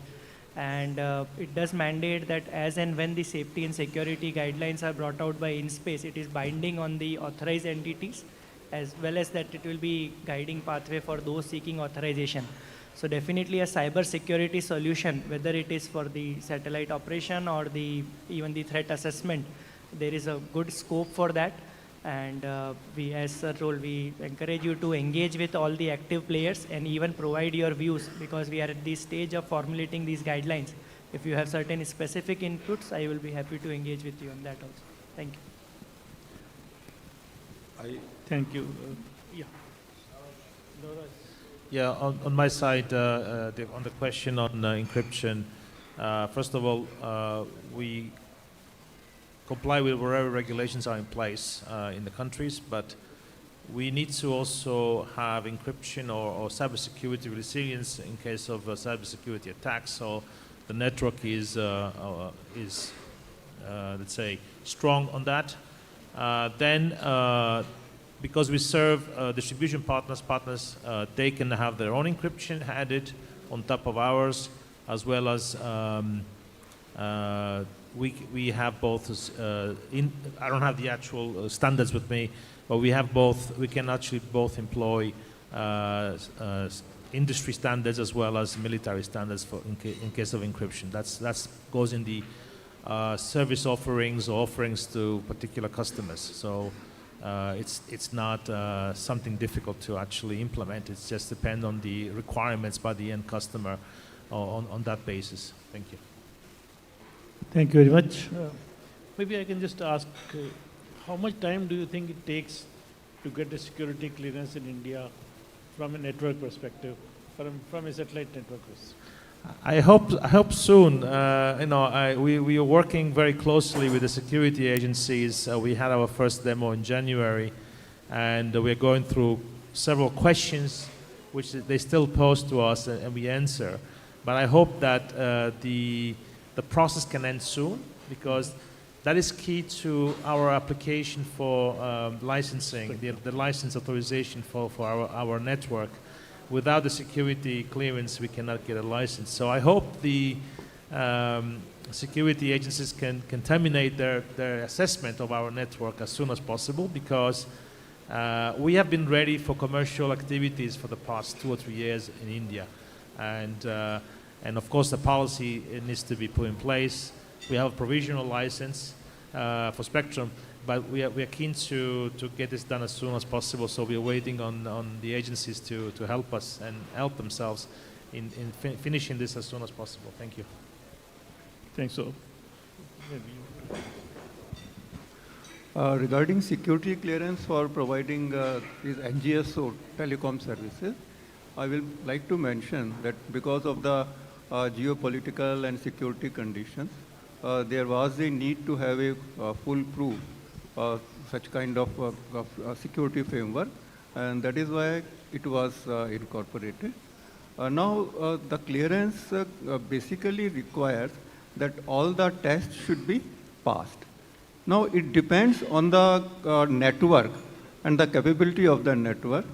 And it does mandate that as and when the safety and security guidelines are brought out by InSpace, it is binding on the authorized entities, as well as that it will be guiding pathway for those seeking authorization. So definitely a cyber security solution, whether it is for the satellite operation or even the threat assessment, there is a good scope for that. And we, as Sir told, we encourage you to engage with all the active players and even provide your views, because we are at the stage of formulating these guidelines. If you have certain specific inputs, I will be happy to engage with you on that also. Thank you. Thank you. Yeah, on my side, on the question on encryption, first of all, we comply with whatever regulations are in place in the countries, but we need to also have encryption or cybersecurity resilience in case of cybersecurity attacks. So the network is let's say, strong on that. Because we serve distribution partners, they can have their own encryption added on top of ours, as well as we have both. I don't have the actual standards with me, but we have both. We can actually both employ industry standards as well as military standards for in case of encryption. That's goes in the service offerings or offerings to particular customers. So it's not something difficult to actually implement. It just depends on the requirements by the end customer on that basis. Thank you. Thank you very much. Maybe I can just ask, how much time do you think it takes to get a security clearance in India from a network perspective, from a satellite network perspective? I hope soon. We are working very closely with the security agencies. We had our first demo in January, and we are going through several questions which they still pose to us, and we answer. But I hope that the process can end soon, because that is key to our application for licensing, the license authorization for our network. Without the security clearance, we cannot get a license. So I hope the security agencies can terminate their assessment of our network as soon as possible, because we have been ready for commercial activities for the past 2 or 3 years in India. And of course, the policy needs to be put in place. We have a provisional license for Spectrum, but we are keen to get this done as soon as possible. So we are waiting on the agencies to help us and help themselves in finishing this as soon as possible. Thank you. Thanks. So, regarding security clearance for providing these NGSO telecom services, I will like to mention that because of the geopolitical and security conditions, there was a need to have a foolproof such kind of security framework, and that is why it was incorporated. Now, the clearance basically requires that all the tests should be passed. Now, it depends on the network and the capability of the network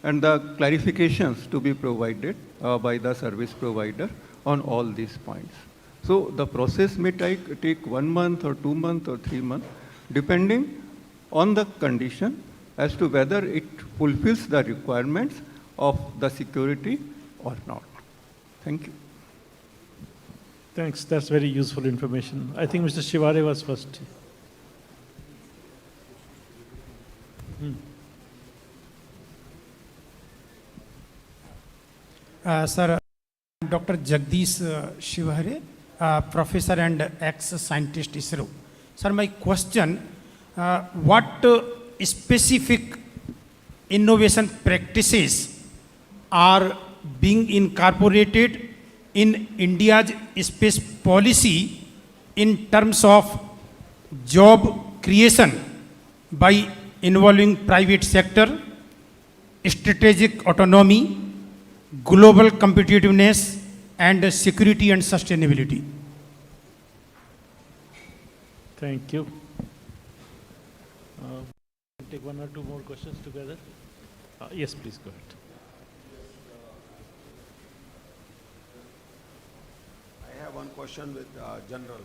and the clarifications to be provided by the service provider on all these points. So the process may take 1 month or 2 months or 3 months, depending on the condition as to whether it fulfills the requirements of the security or not. Thank you. thanks. That's very useful information. I think Mr. Shivare was first. Sir, Dr. Jagdish Shivare, professor and ex-scientist ISRO. Sir, my question, what specific innovation practices are being incorporated in India's space policy in terms of job creation by involving private sector, strategic autonomy, global competitiveness, and security and sustainability? Thank you. Take 1 or 2 more questions together. Yes, please go ahead. I have one question with General.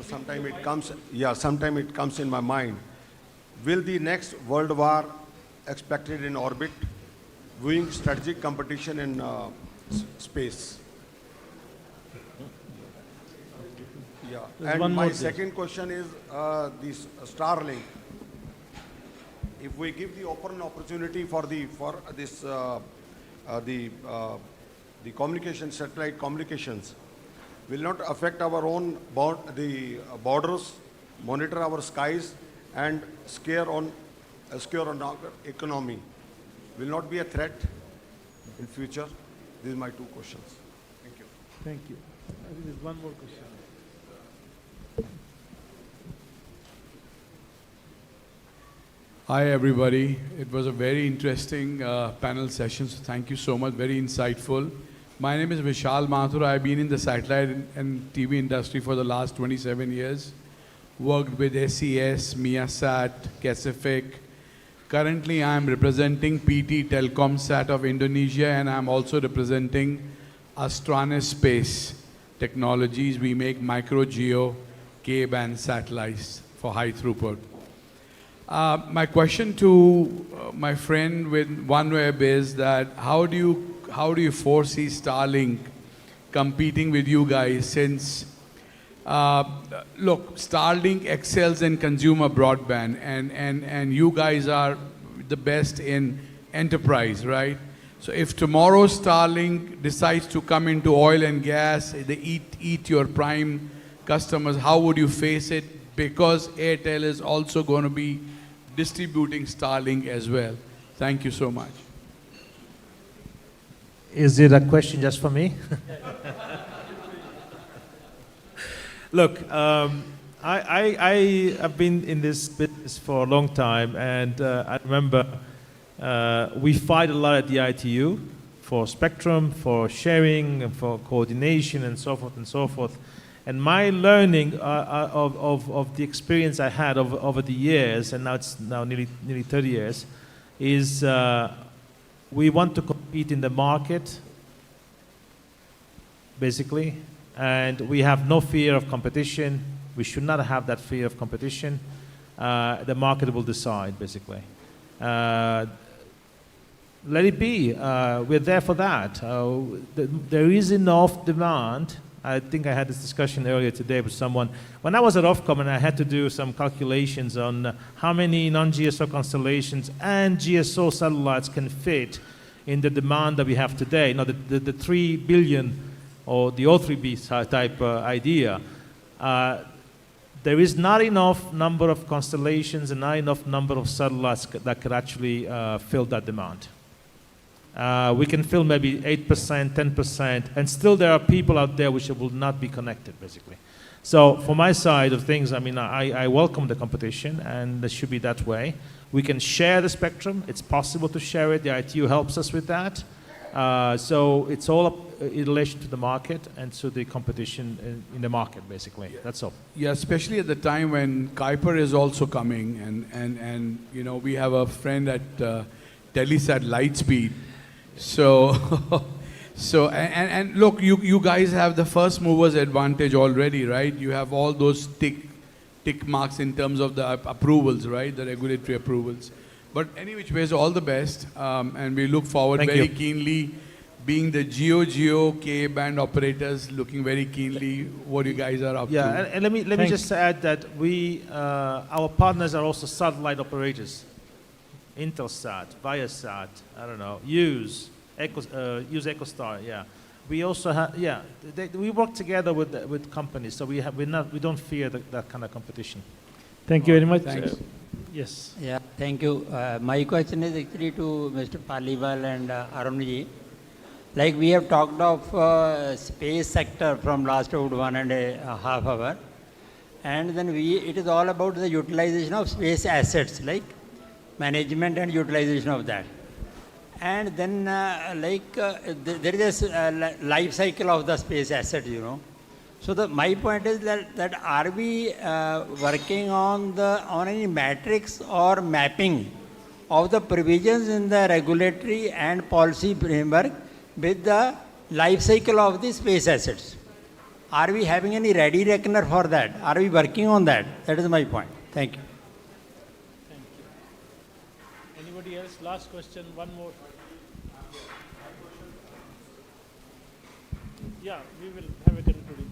Sometime it comes in my mind. Will the next world war expected in orbit, viewing strategic competition in space? Yeah. And my second question is this Starlink. If we give the open opportunity for the communication, satellite communications, will not affect our own borders, monitor our skies, and scare on our economy? Will not be a threat in future? These are my 2 questions. Thank you. Thank you. I think there's 1 more question. Hi, everybody. It was a very interesting panel session, so thank you so much. Very insightful. My name is Vishal Mathur. I've been in the satellite and TV industry for the last 27 years. worked with SES, Miasat, Pacific. Currently, I am representing PT Telkomsat of Indonesia, and I'm also representing Astranis Space Technologies. We make micro geo K-band satellites for high throughput. My question to my friend with OneWeb is that how do you foresee Starlink competing with you guys, since look, Starlink excels in consumer broadband, and you guys are the best in enterprise, right? So if tomorrow Starlink decides to come into oil and gas, they eat your prime customers, how would you face it? Because Airtel is also going to be distributing Starlink as well. Thank you so much. Is it a question just for me? Look, I have been in this business for a long time, and I remember we fight a lot at the ITU for spectrum, for sharing, and for coordination, and so forth and so forth. And my learning of the experience I had over the years, and now it's nearly 30 years, is we want to compete in the market, basically, and we have no fear of competition. We should not have that fear of competition. The market will decide, basically. Let it be. We're there for that. There is enough demand. I think I had this discussion earlier today with someone. When I was at Ofcom and I had to do some calculations on how many non-GSO constellations and GSO satellites can fit in the demand that we have today, the 3 billion or the O3B type idea, there is not enough number of constellations and not enough number of satellites that could actually fill that demand. We can fill maybe 8%, 10%, and still there are people out there which will not be connected, basically. So for my side of things, I mean, I welcome the competition, and it should be that way. We can share the spectrum. It's possible to share it. The ITU helps us with that. So it's all up in relation to the market and to the competition in the market, basically. That's all. Yeah, especially at the time when Kuiper is also coming, and you know, we have a friend at Telesat Lightspeed. So, and look, you guys have the first movers advantage already, right? You have all those tick marks in terms of the approvals, right? The regulatory approvals. But any which ways, all the best, and we look forward very keenly, being the Geo K-band operators, looking very keenly what you guys are up to. Yeah, and let me just add that our partners are also satellite operators. Intelsat, Viasat, I don't know, use EchoStar, yeah. We also have, we work together with companies, so we don't fear that kind of competition. Thank you very much. Thanks. Yes. Yeah, thank you. My question is actually to Mr. Paliwal and Arunji. Like we have talked of space sector from last about 1.5 hours, and then it is all about the utilization of space assets, like management and utilization of that. And then there is a life cycle of the space asset, you know. So my point is that are we working on any matrix or mapping of the provisions in the regulatory and policy framework with the life cycle of the space assets? Are we having any ready reckoner for that? Are we working on that? That is my point. Thank you. Anybody else? Last question, one more. Yeah, we will have a concluding.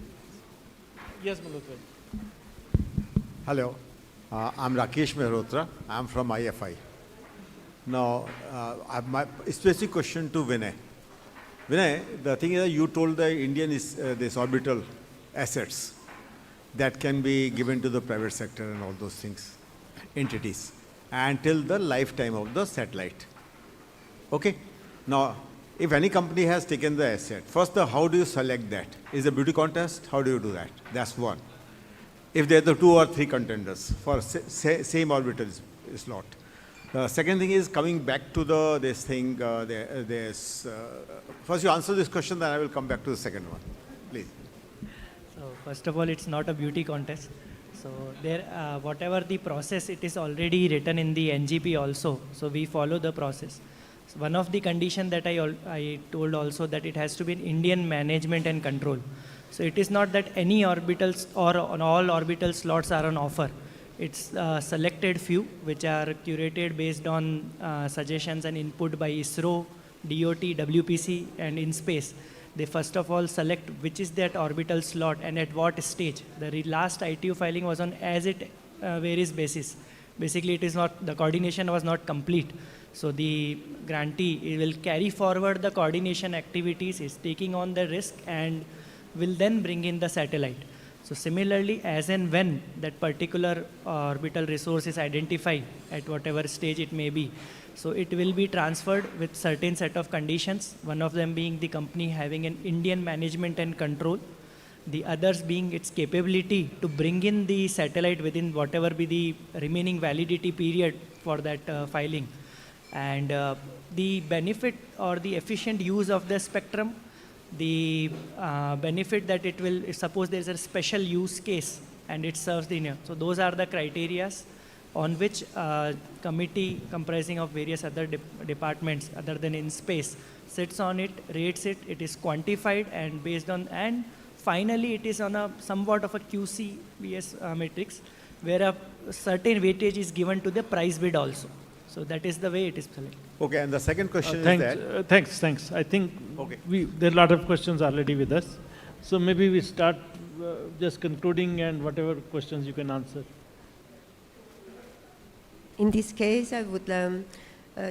Yes, Malhotra. Hello, I'm Rakesh Mehrotra. I'm from IFI. Now, I have my specific question to Vinay. Vinay, the thing is that you told the Indian is this orbital assets that can be given to the private sector and all those things, entities, until the lifetime of the satellite. Okay? Now, if any company has taken the asset, first, how do you select that? Is it a beauty contest? How do you do that? That's one. If there are the 2 or 3 contenders for same orbital slot. The second thing is coming back to this thing. First, you answer this question, then I will come back to the second one. Please. So first of all, it's not a beauty contest. So there, whatever the process, it is already written in the NGP also. So we follow the process. So one of the condition that I told also that it has to be Indian management and control. So it is not that any orbitals or on all orbital slots are on offer. It's selected few which are curated based on suggestions and input by ISRO, DOT, WPC and InSpace. They first of all select which is that orbital slot and at what stage. The last ITU filing was on as it varies basis. Basically, it is not, the coordination was not complete. So the grantee will carry forward the coordination activities, is taking on the risk and will then bring in the satellite. So similarly, as and when that particular orbital resource is identified at whatever stage it may be, so it will be transferred with certain set of conditions, one of them being the company having an Indian management and control, the others being its capability to bring in the satellite within whatever be the remaining validity period for that filing. And the benefit or the efficient use of the spectrum, the benefit that it will, suppose there is a special use case and it serves the India. So those are the criterias on which committee comprising of various other departments other than InSpace sits on it, rates it, it is quantified and based on, and finally it is on a somewhat of a QCBS matrix where a certain weightage is given to the price bid also. So that is the way it is selected. Okay, and the second question is thanks, that... thanks. I think there are a lot of questions already with us. So maybe we start just concluding and whatever questions you can answer. In this case, I would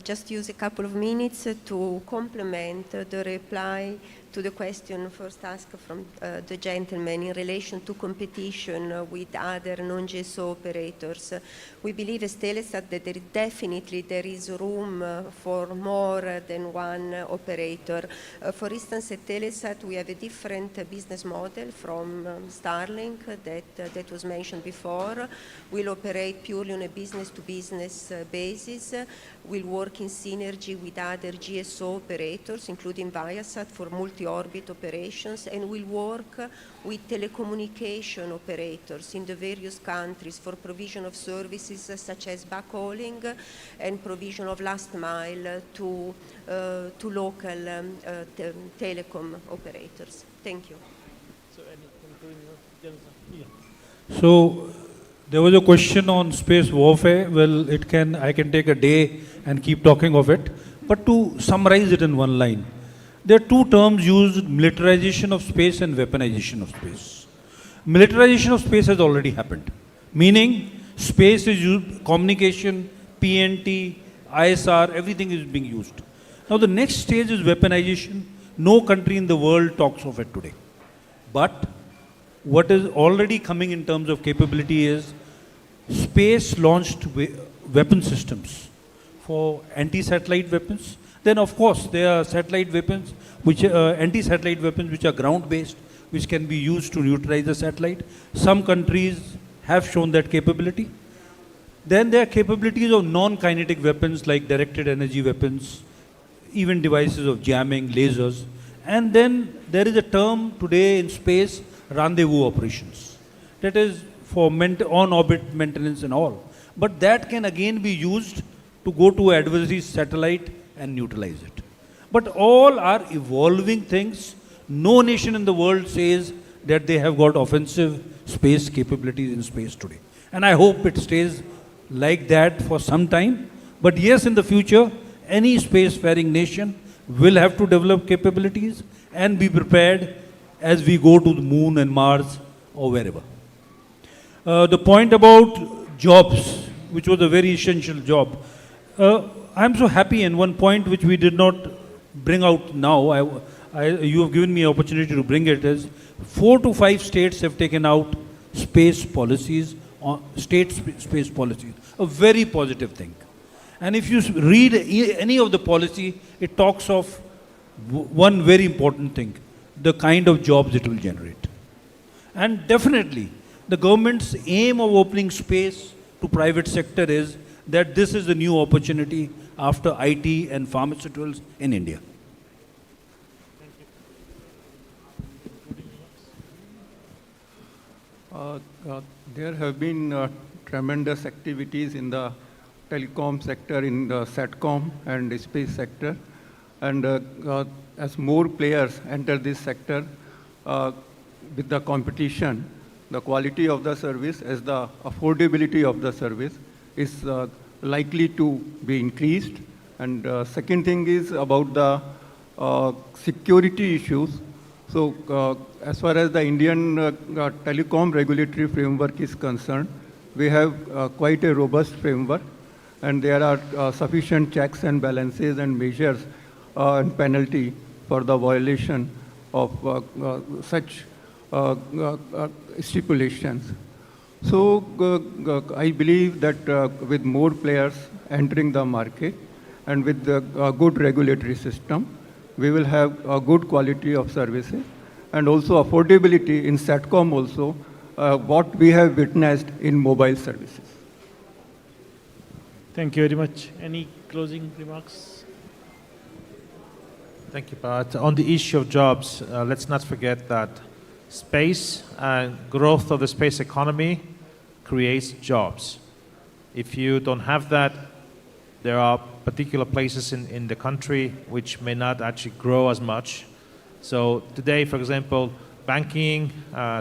just use a couple of minutes to complement the reply to the question first asked from the gentleman in relation to competition with other non-GSO operators. We believe as Telesat that there is room for more than one operator. For instance, at Telesat we have a different business model from Starlink that was mentioned before. We'll operate purely on a business-to-business basis. We'll work in synergy with other GSO operators, including Viasat, for multi-orbit operations, and we'll work with telecommunication operators in the various countries for provision of services such as backhauling and provision of last mile to local telecom operators. Thank you. So, any concluding? So, there was a question on space warfare. Well, I can take a day and keep talking of it. But to summarize it in one line, there are two terms used: militarization of space and weaponization of space. Militarization of space has already happened, meaning space is used, communication, PNT, ISR, everything is being used. Now the next stage is weaponization. No country in the world talks of it today. But what is already coming in terms of capability is space-launched weapon systems for anti-satellite weapons. Then, of course, there are satellite weapons, anti-satellite weapons which are ground-based, which can be used to neutralize the satellite. Some countries have shown that capability. Then there are capabilities of non-kinetic weapons like directed energy weapons, even devices of jamming, lasers. And then there is a term today in space, rendezvous operations. That is for on-orbit maintenance and all. But that can again be used to go to adversary's satellite and neutralize it. But all are evolving things. No nation in the world says that they have got offensive space capabilities in space today. And I hope it stays like that for some time. But yes, in the future, any spacefaring nation will have to develop capabilities and be prepared as we go to the moon and Mars or wherever. The point about jobs, which was a very essential job. I'm so happy, and one point which we did not bring out now, you have given me an opportunity to bring it, is 4 to 5 states have taken out space policies, state space policies, a very positive thing. And if you read any of the policy, it talks of one very important thing, the kind of jobs it will generate. And definitely, the government's aim of opening space to private sector is that this is a new opportunity after IT and pharmaceuticals in India. There have been tremendous activities in the telecom sector, in the SATCOM and the space sector. And as more players enter this sector with the competition, the quality of the service as the affordability of the service is likely to be increased. And second thing is about the security issues. So as far as the Indian telecom regulatory framework is concerned, we have quite a robust framework, and there are sufficient checks and balances and measures and penalty for the violation of such stipulations. So I believe that with more players entering the market and with a good regulatory system, we will have a good quality of services and also affordability in SATCOM also, what we have witnessed in mobile services. Thank you very much. Any closing remarks? Thank you, Bharat. On the issue of jobs, let's not forget that space and growth of the space economy creates jobs. If you don't have that, there are particular places in the country which may not actually grow as much. So today, for example, banking,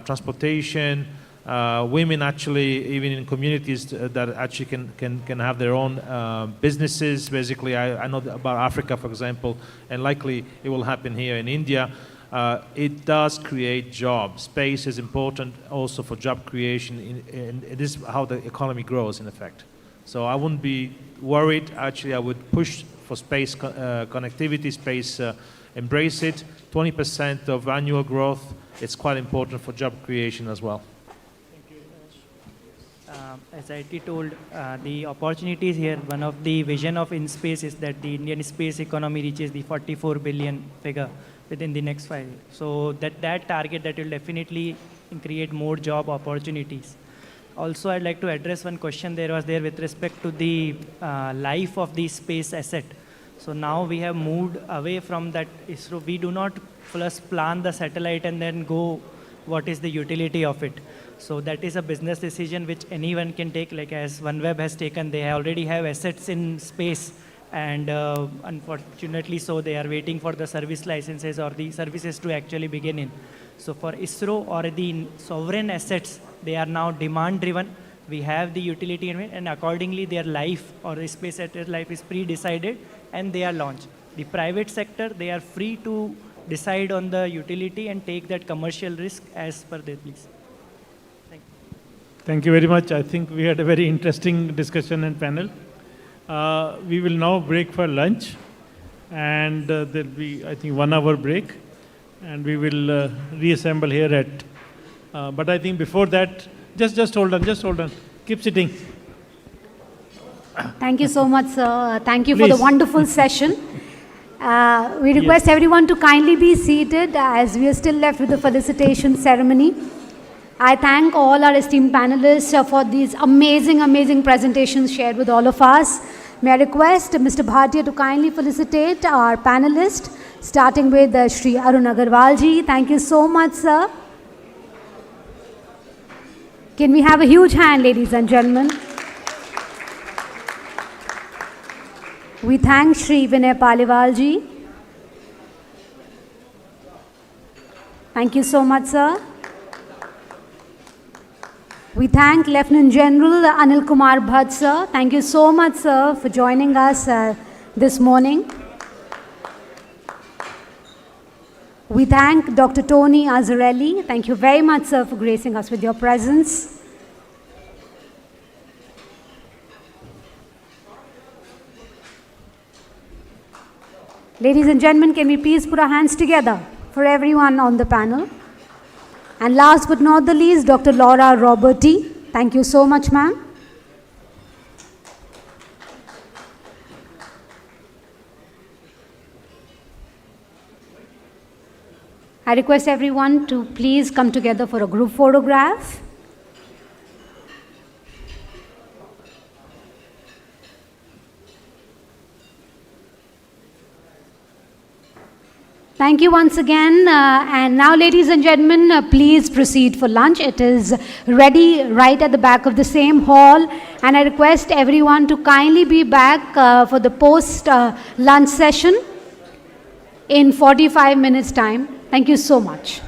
transportation, women actually, even in communities that actually can have their own businesses. Basically, I know about Africa, for example, and likely it will happen here in India. It does create jobs. Space is important also for job creation, and it is how the economy grows, in effect. So I wouldn't be worried. Actually, I would push for space connectivity, space, embrace it. 20% of annual growth, it's quite important for job creation as well. As IT told, the opportunities here, one of the vision of InSpace is that the Indian space economy reaches the 44 billion figure within the next 5 years. So that target, that will definitely create more job opportunities. Also, I'd like to address one question there was there with respect to the life of the space asset. So now we have moved away from that ISRO. We do not first plan the satellite and then go, what is the utility of it? So that is a business decision which anyone can take, like as OneWeb has taken. They already have assets in space, and unfortunately so they are waiting for the service licenses or the services to actually begin in. So for ISRO or the sovereign assets, they are now demand driven. We have the utility in it, and accordingly their life or the space asset life is pre-decided and they are launched. The private sector, they are free to decide on the utility and take that commercial risk as per their please. Thank you very much. I think we had a very interesting discussion and panel. We will now break for lunch, and there'll be, I think, 1 hour break, and we will reassemble here at, but I think before that, just hold on, keep sitting. Thank you so much, sir. Thank you Please. for the wonderful session. We request everyone to kindly be seated as we are still left with the felicitation ceremony. I thank all our esteemed panelists for these amazing presentations shared with all of us. May I request Mr. Bhatia to kindly felicitate our panelists, starting with Shri Arun Agarwal ji. Thank you so much, sir. Can we have a huge hand, ladies and gentlemen? We thank Shri Vinay Paliwal ji. Thank you so much, sir. We thank Lieutenant General Anil Kumar Bhatt, sir. Thank you so much, sir, for joining us this morning. We thank Dr. Tony Azzarelli. Thank you very much, sir, for gracing us with your presence. Ladies and gentlemen, can we please put our hands together for everyone on the panel? And last but not the least, Dr. Laura Roberti. Thank you so much, ma'am. I request everyone to please come together for a group photograph. Thank you once again. And now, ladies and gentlemen, please proceed for lunch. It is ready right at the back of the same hall. And I request everyone to kindly be back for the post-lunch session in 45 minutes' time. Thank you so much.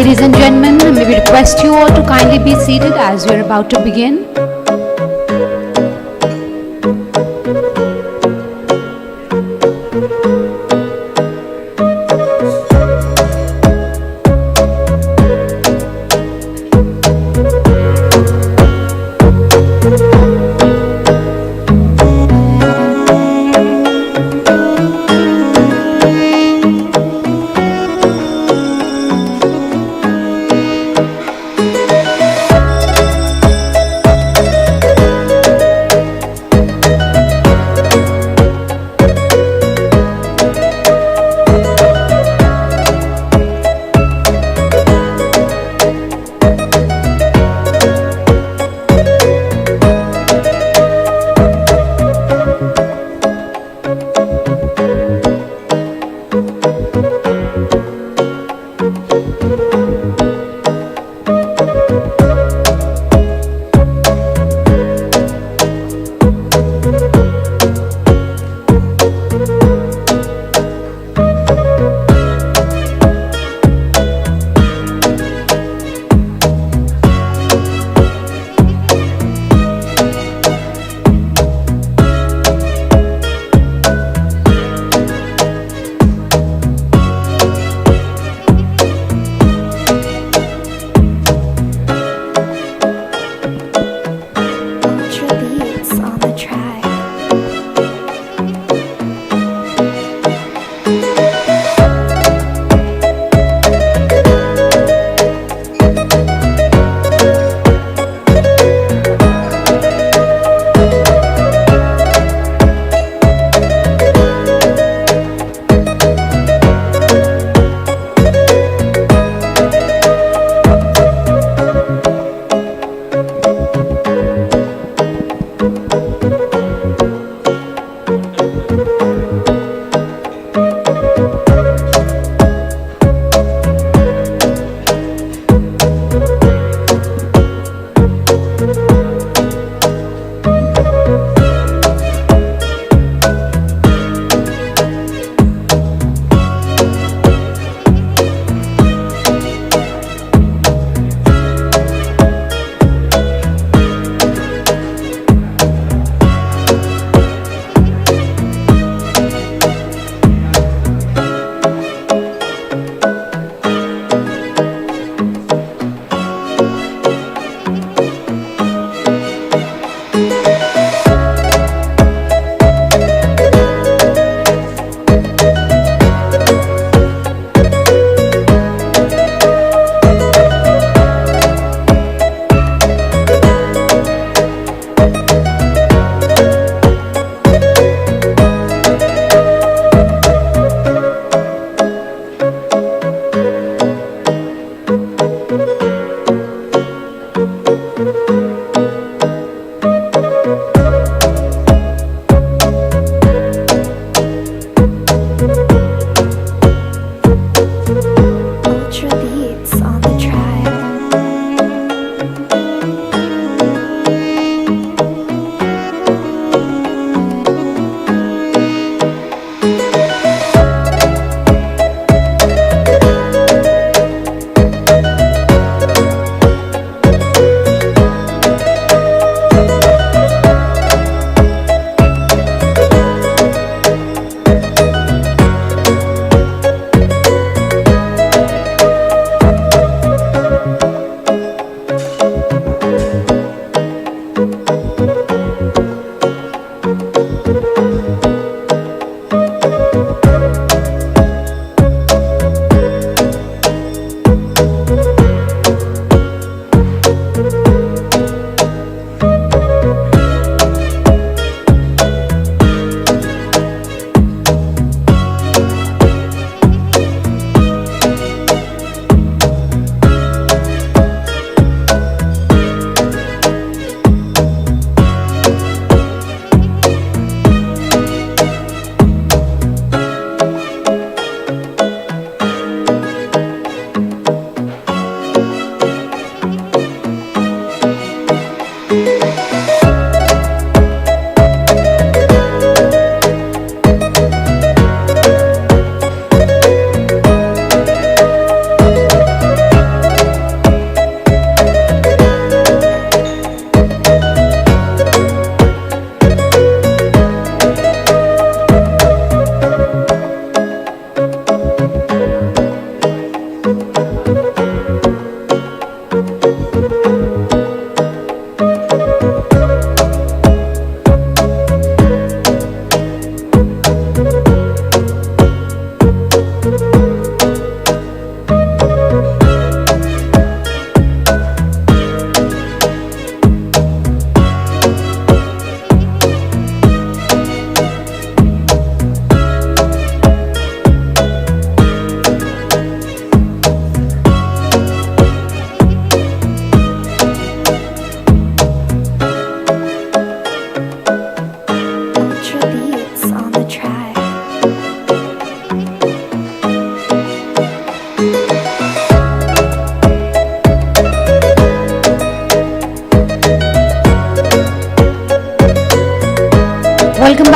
ladies and gentlemen, may we request you all to kindly be seated as we are about to begin.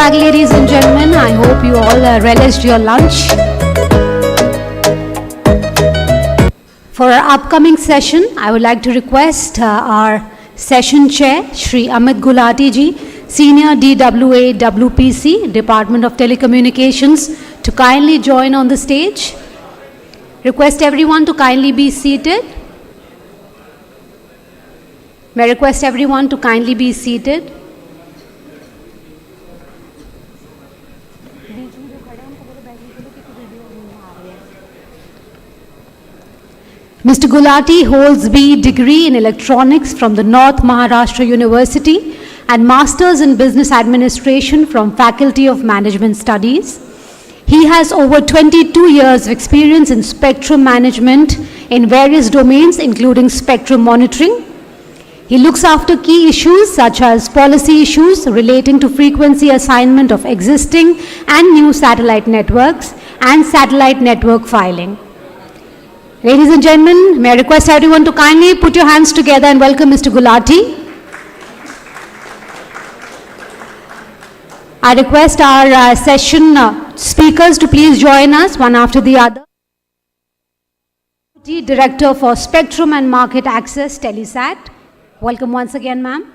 back, ladies and gentlemen. I hope you all relished your lunch. For our upcoming session, I would like to request our session chair, Shri Amit Gulati ji, Senior DWA WPC, Department of Telecommunications, to kindly join on the stage. Request everyone to kindly be seated. May I request everyone to kindly be seated. Mr. Gulati holds B degree in electronics from the North Maharashtra University and Masters in Business Administration from Faculty of Management Studies. He has over 22 years of experience in spectrum management in various domains, including spectrum monitoring. He looks after key issues such as policy issues relating to frequency assignment of existing and new satellite networks and satellite network filing. Ladies and gentlemen, may I request everyone to kindly put your hands together and welcome Mr. Gulati. I request our session speakers to please join us one after the other. Director for Spectrum and Market Access, Telesat. Welcome once again, ma'am.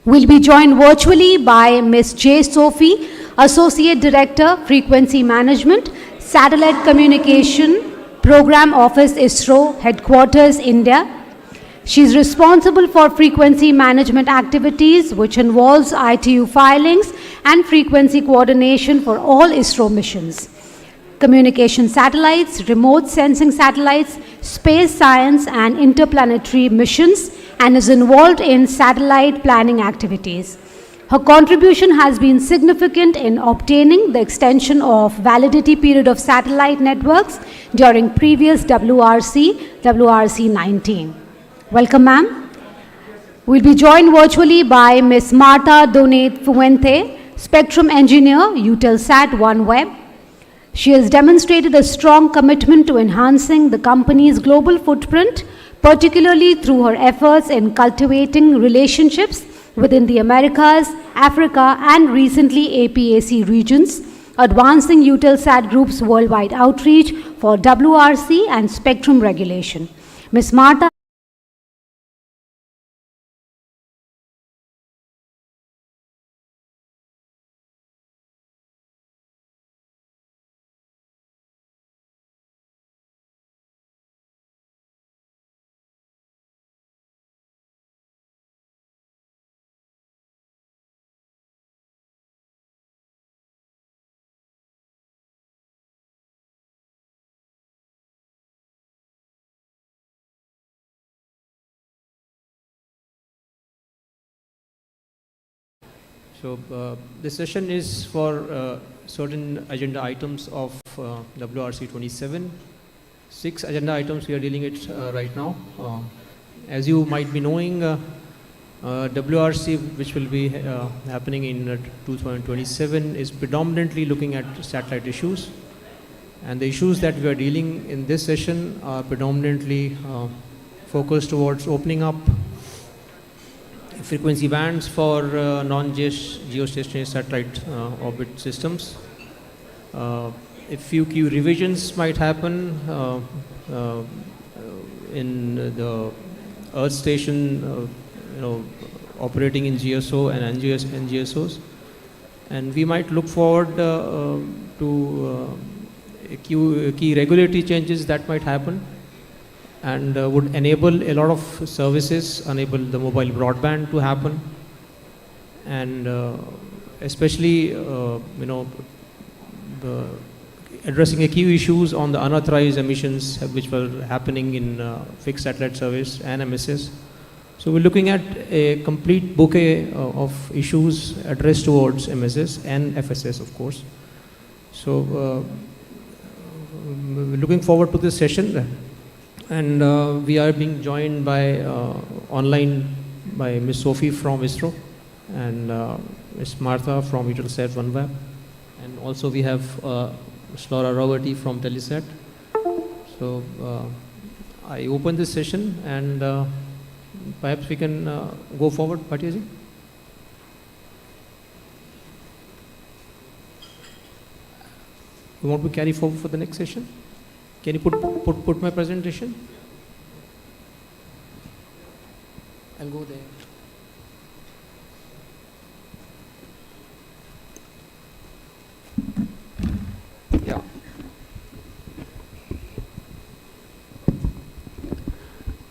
We'll be joined virtually by Ms. J. Sophie, Associate Director, Frequency Management, Satellite Communication, Program Office, ISRO, Headquarters, India. She is responsible for frequency management activities, which involves ITU filings and frequency coordination for all ISRO missions, communication satellites, remote sensing satellites, space science and interplanetary missions, and is involved in satellite planning activities. Her contribution has been significant in obtaining the extension of validity period of satellite networks during previous WRC 19. Welcome, ma'am. We'll be joined virtually by Ms. Marta Donate Fuente, Spectrum Engineer, Eutelsat OneWeb. She has demonstrated a strong commitment to enhancing the company's global footprint, particularly through her efforts in cultivating relationships within the Americas, Africa, and recently APAC regions, advancing Eutelsat Group's worldwide outreach for WRC and spectrum regulation. Ms. Marta. So this session is for certain agenda items of WRC 27. 6 agenda items we are dealing with right now. As you might be knowing, WRC, which will be happening in 2027, is predominantly looking at satellite issues. And the issues that we are dealing in this session are predominantly focused towards opening up frequency bands for non-geostationary satellite orbit systems. A few key revisions might happen in the Earth station, operating in GSO and NGSOs, and we might look forward to key regulatory changes that might happen, and would enable a lot of services, enable the mobile broadband to happen, and especially addressing a key issues on the unauthorized emissions which were happening in fixed satellite service and MSS. So we're looking at a complete bouquet of issues addressed towards MSS and FSS, of course. So we're looking forward to this session. And we are being joined by online by Ms. Sophie from ISRO and Ms. Martha from Eutelsat OneWeb, and also we have Ms. Laura Roberti from Telesat. So I open this session, and perhaps we can go forward, Bhatia ji. You want to carry forward for the next session? Can you put my presentation? I'll go there. Yeah.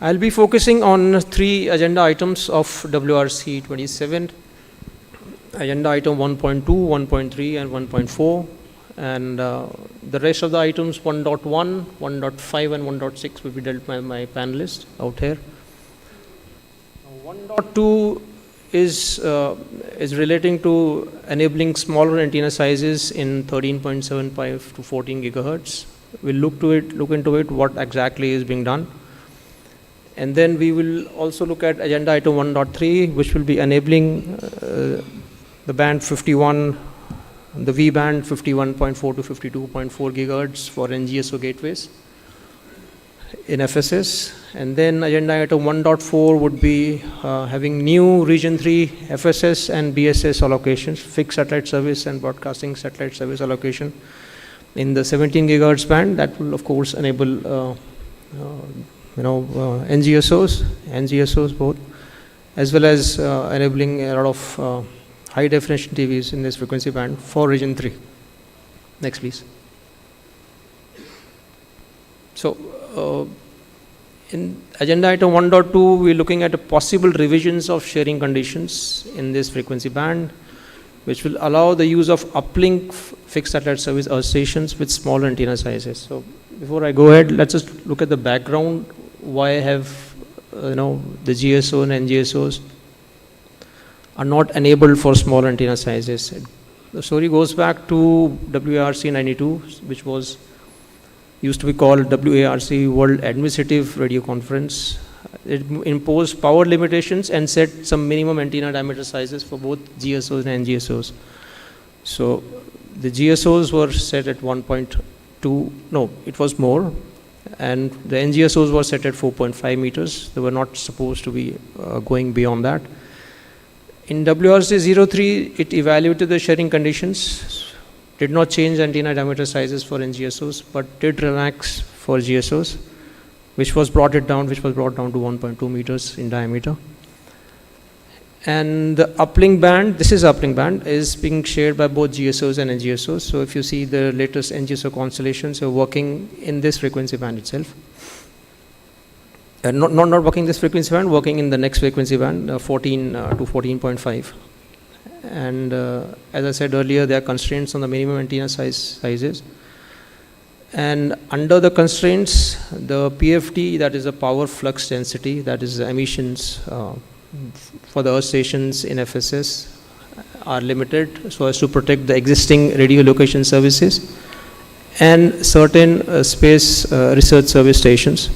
I'll be focusing on 3 agenda items of WRC 27. Agenda item 1.2, 1.3 and 1.4, and the rest of the items 1.1, 1.5 and 1.6 will be dealt by my panelists out here. 1.2 is relating to enabling smaller antenna sizes in 13.75 to 14 gigahertz. We'll look into it what exactly is being done. And then we will also look at agenda item 1.3, which will be enabling the band 51, the V band 51.4 to 52.4 gigahertz for NGSO gateways in FSS. And then agenda item 1.4 would be having new region 3 FSS and BSS allocations, fixed satellite service and broadcasting satellite service allocation in the 17 gigahertz band. That will of course enable NGSOs both, as well as enabling a lot of high definition TVs in this frequency band for region 3. Next please. So in agenda item 1.2 we're looking at possible revisions of sharing conditions in this frequency band, which will allow the use of uplink fixed satellite service earth stations with small antenna sizes. So before I go ahead, let's just look at the background. Why have the GSO and NGSOs are not enabled for small antenna sizes? The story goes back to WARC 92, which used to be called WARC World Administrative Radio Conference. It imposed power limitations and set some minimum antenna diameter sizes for both GSOs and NGSOs. So the GSOs were set at 1.2, no, it was more, and the NGSOs were set at 4.5 meters. They were not supposed to be going beyond that. In WRC 03, it evaluated the sharing conditions, did not change antenna diameter sizes for NGSOs, but did relax for GSOs, which was brought down to 1.2 meters in diameter. And the uplink band, this is uplink band, is being shared by both GSOs and NGSOs. So if you see the latest NGSO constellations, are working in this frequency band itself. Not working this frequency band, working in the next frequency band, 14 to 14.5. And as I said earlier, there are constraints on the minimum antenna sizes. And under the constraints, the PFD, that is the power flux density, that is the emissions for the earth stations in FSS, are limited so as to protect the existing radio location services and certain space research service stations,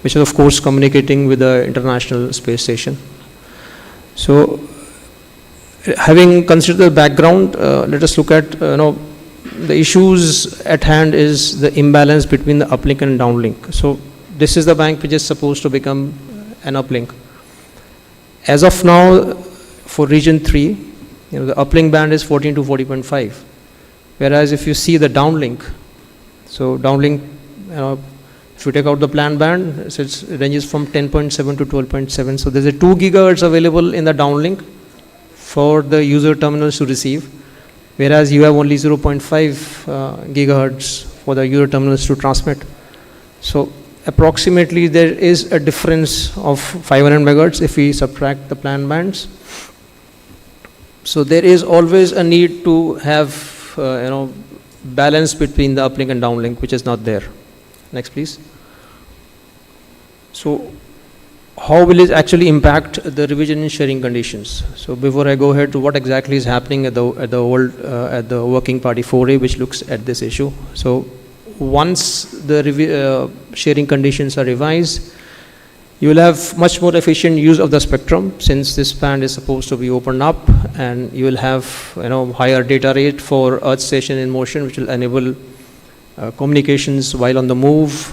which are of course communicating with the International Space Station. So having considered the background, let us look at the issues at hand is the imbalance between the uplink and downlink. So this is the bank which is supposed to become an uplink. As of now, for region 3, the uplink band is 14 to 40.5. Whereas if you see the downlink, so downlink, if you take out the planned band, so it ranges from 10.7 to 12.7. So there's a 2 gigahertz available in the downlink for the user terminals to receive, whereas you have only 0.5 gigahertz for the user terminals to transmit. So approximately there is a difference of 500 megahertz if we subtract the planned bands. So there is always a need to have balance between the uplink and downlink, which is not there. Next please. So how will it actually impact the revision in sharing conditions? So before I go ahead to what exactly is happening at the working party 4A, which looks at this issue. So once the sharing conditions are revised, you will have much more efficient use of the spectrum, since this band is supposed to be opened up, and you will have higher data rate for earth station in motion, which will enable communications while on the move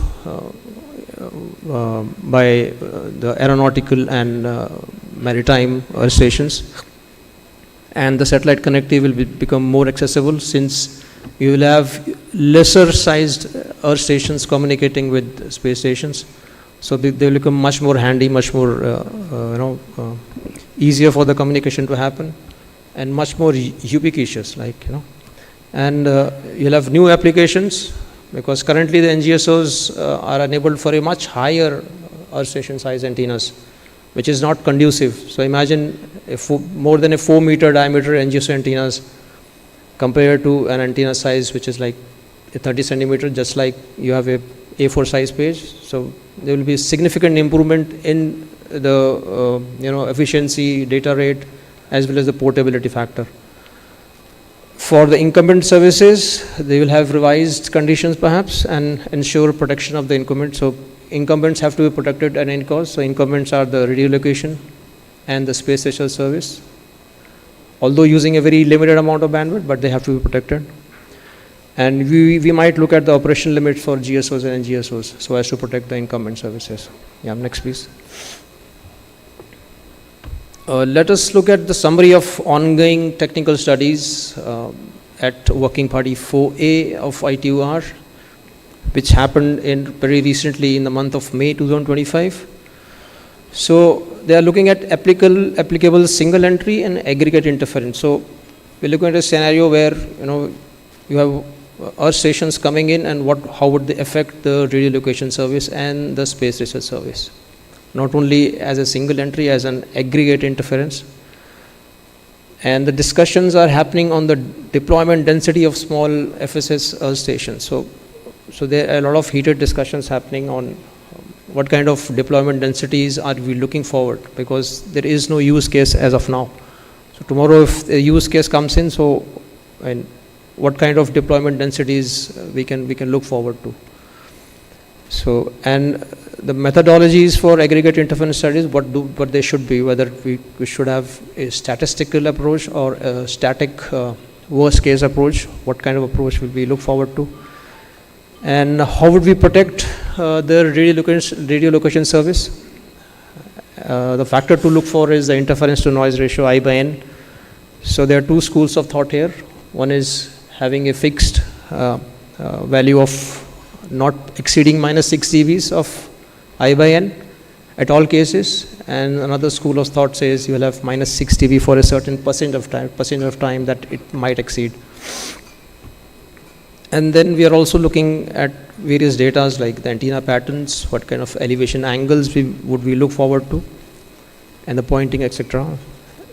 by the aeronautical and maritime earth stations. And the satellite connectivity will become more accessible, since you will have lesser sized Earth stations communicating with space stations. So they will become much more handy, much more easier for the communication to happen, and much more ubiquitous, and you'll have new applications, because currently the NGSOs are enabled for a much higher Earth station size antennas, which is not conducive. So imagine more than a 4-meter diameter NGSO antennas compared to an antenna size which is like a 30 centimeter, just like you have a A4 size page. So there will be a significant improvement in the efficiency, data rate, as well as the portability factor. For the incumbent services, they will have revised conditions perhaps and ensure protection of the incumbent. So incumbents have to be protected at any cost. So incumbents are the radio location and the space station service, although using a very limited amount of bandwidth, but they have to be protected. And we might look at the operational limits for GSOs and NGSOs so as to protect the incumbent services. Yeah, next please. Let us look at the summary of ongoing technical studies at Working Party 4A of ITU-R, which happened very recently in the month of May 2025. So they are looking at applicable single entry and aggregate interference. So we're looking at a scenario where you have Earth stations coming in, and how would they affect the radio location service and the space research service, not only as a single entry, as an aggregate interference. And the discussions are happening on the deployment density of small FSS Earth stations. So there are a lot of heated discussions happening on what kind of deployment densities are we looking forward, because there is no use case as of now. So tomorrow if a use case comes in, and what kind of deployment densities we can look forward to. So, and the methodologies for aggregate interference studies, what they should be, whether we should have a statistical approach or a static worst case approach, what kind of approach will we look forward to, and how would we protect the radio location service. The factor to look for is the interference to noise ratio, I/N. So there are two schools of thought here. One is having a fixed value of not exceeding -6 dBs of I/N at all cases, and another school of thought says you will have -6 dB for a certain percent of time that it might exceed. And then we are also looking at various data like the antenna patterns, what kind of elevation angles would we look forward to, and the pointing, etc.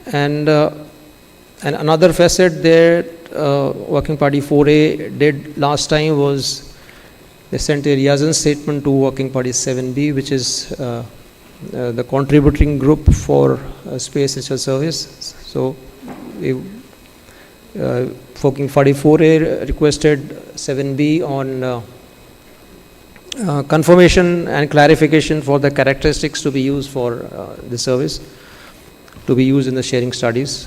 And another facet there, Working Party 4A did last time was they sent a liaison statement to Working Party 7B, which is the contributing group for space research service. So Working Party 4A requested 7B on confirmation and clarification for the characteristics to be used for the service, to be used in the sharing studies.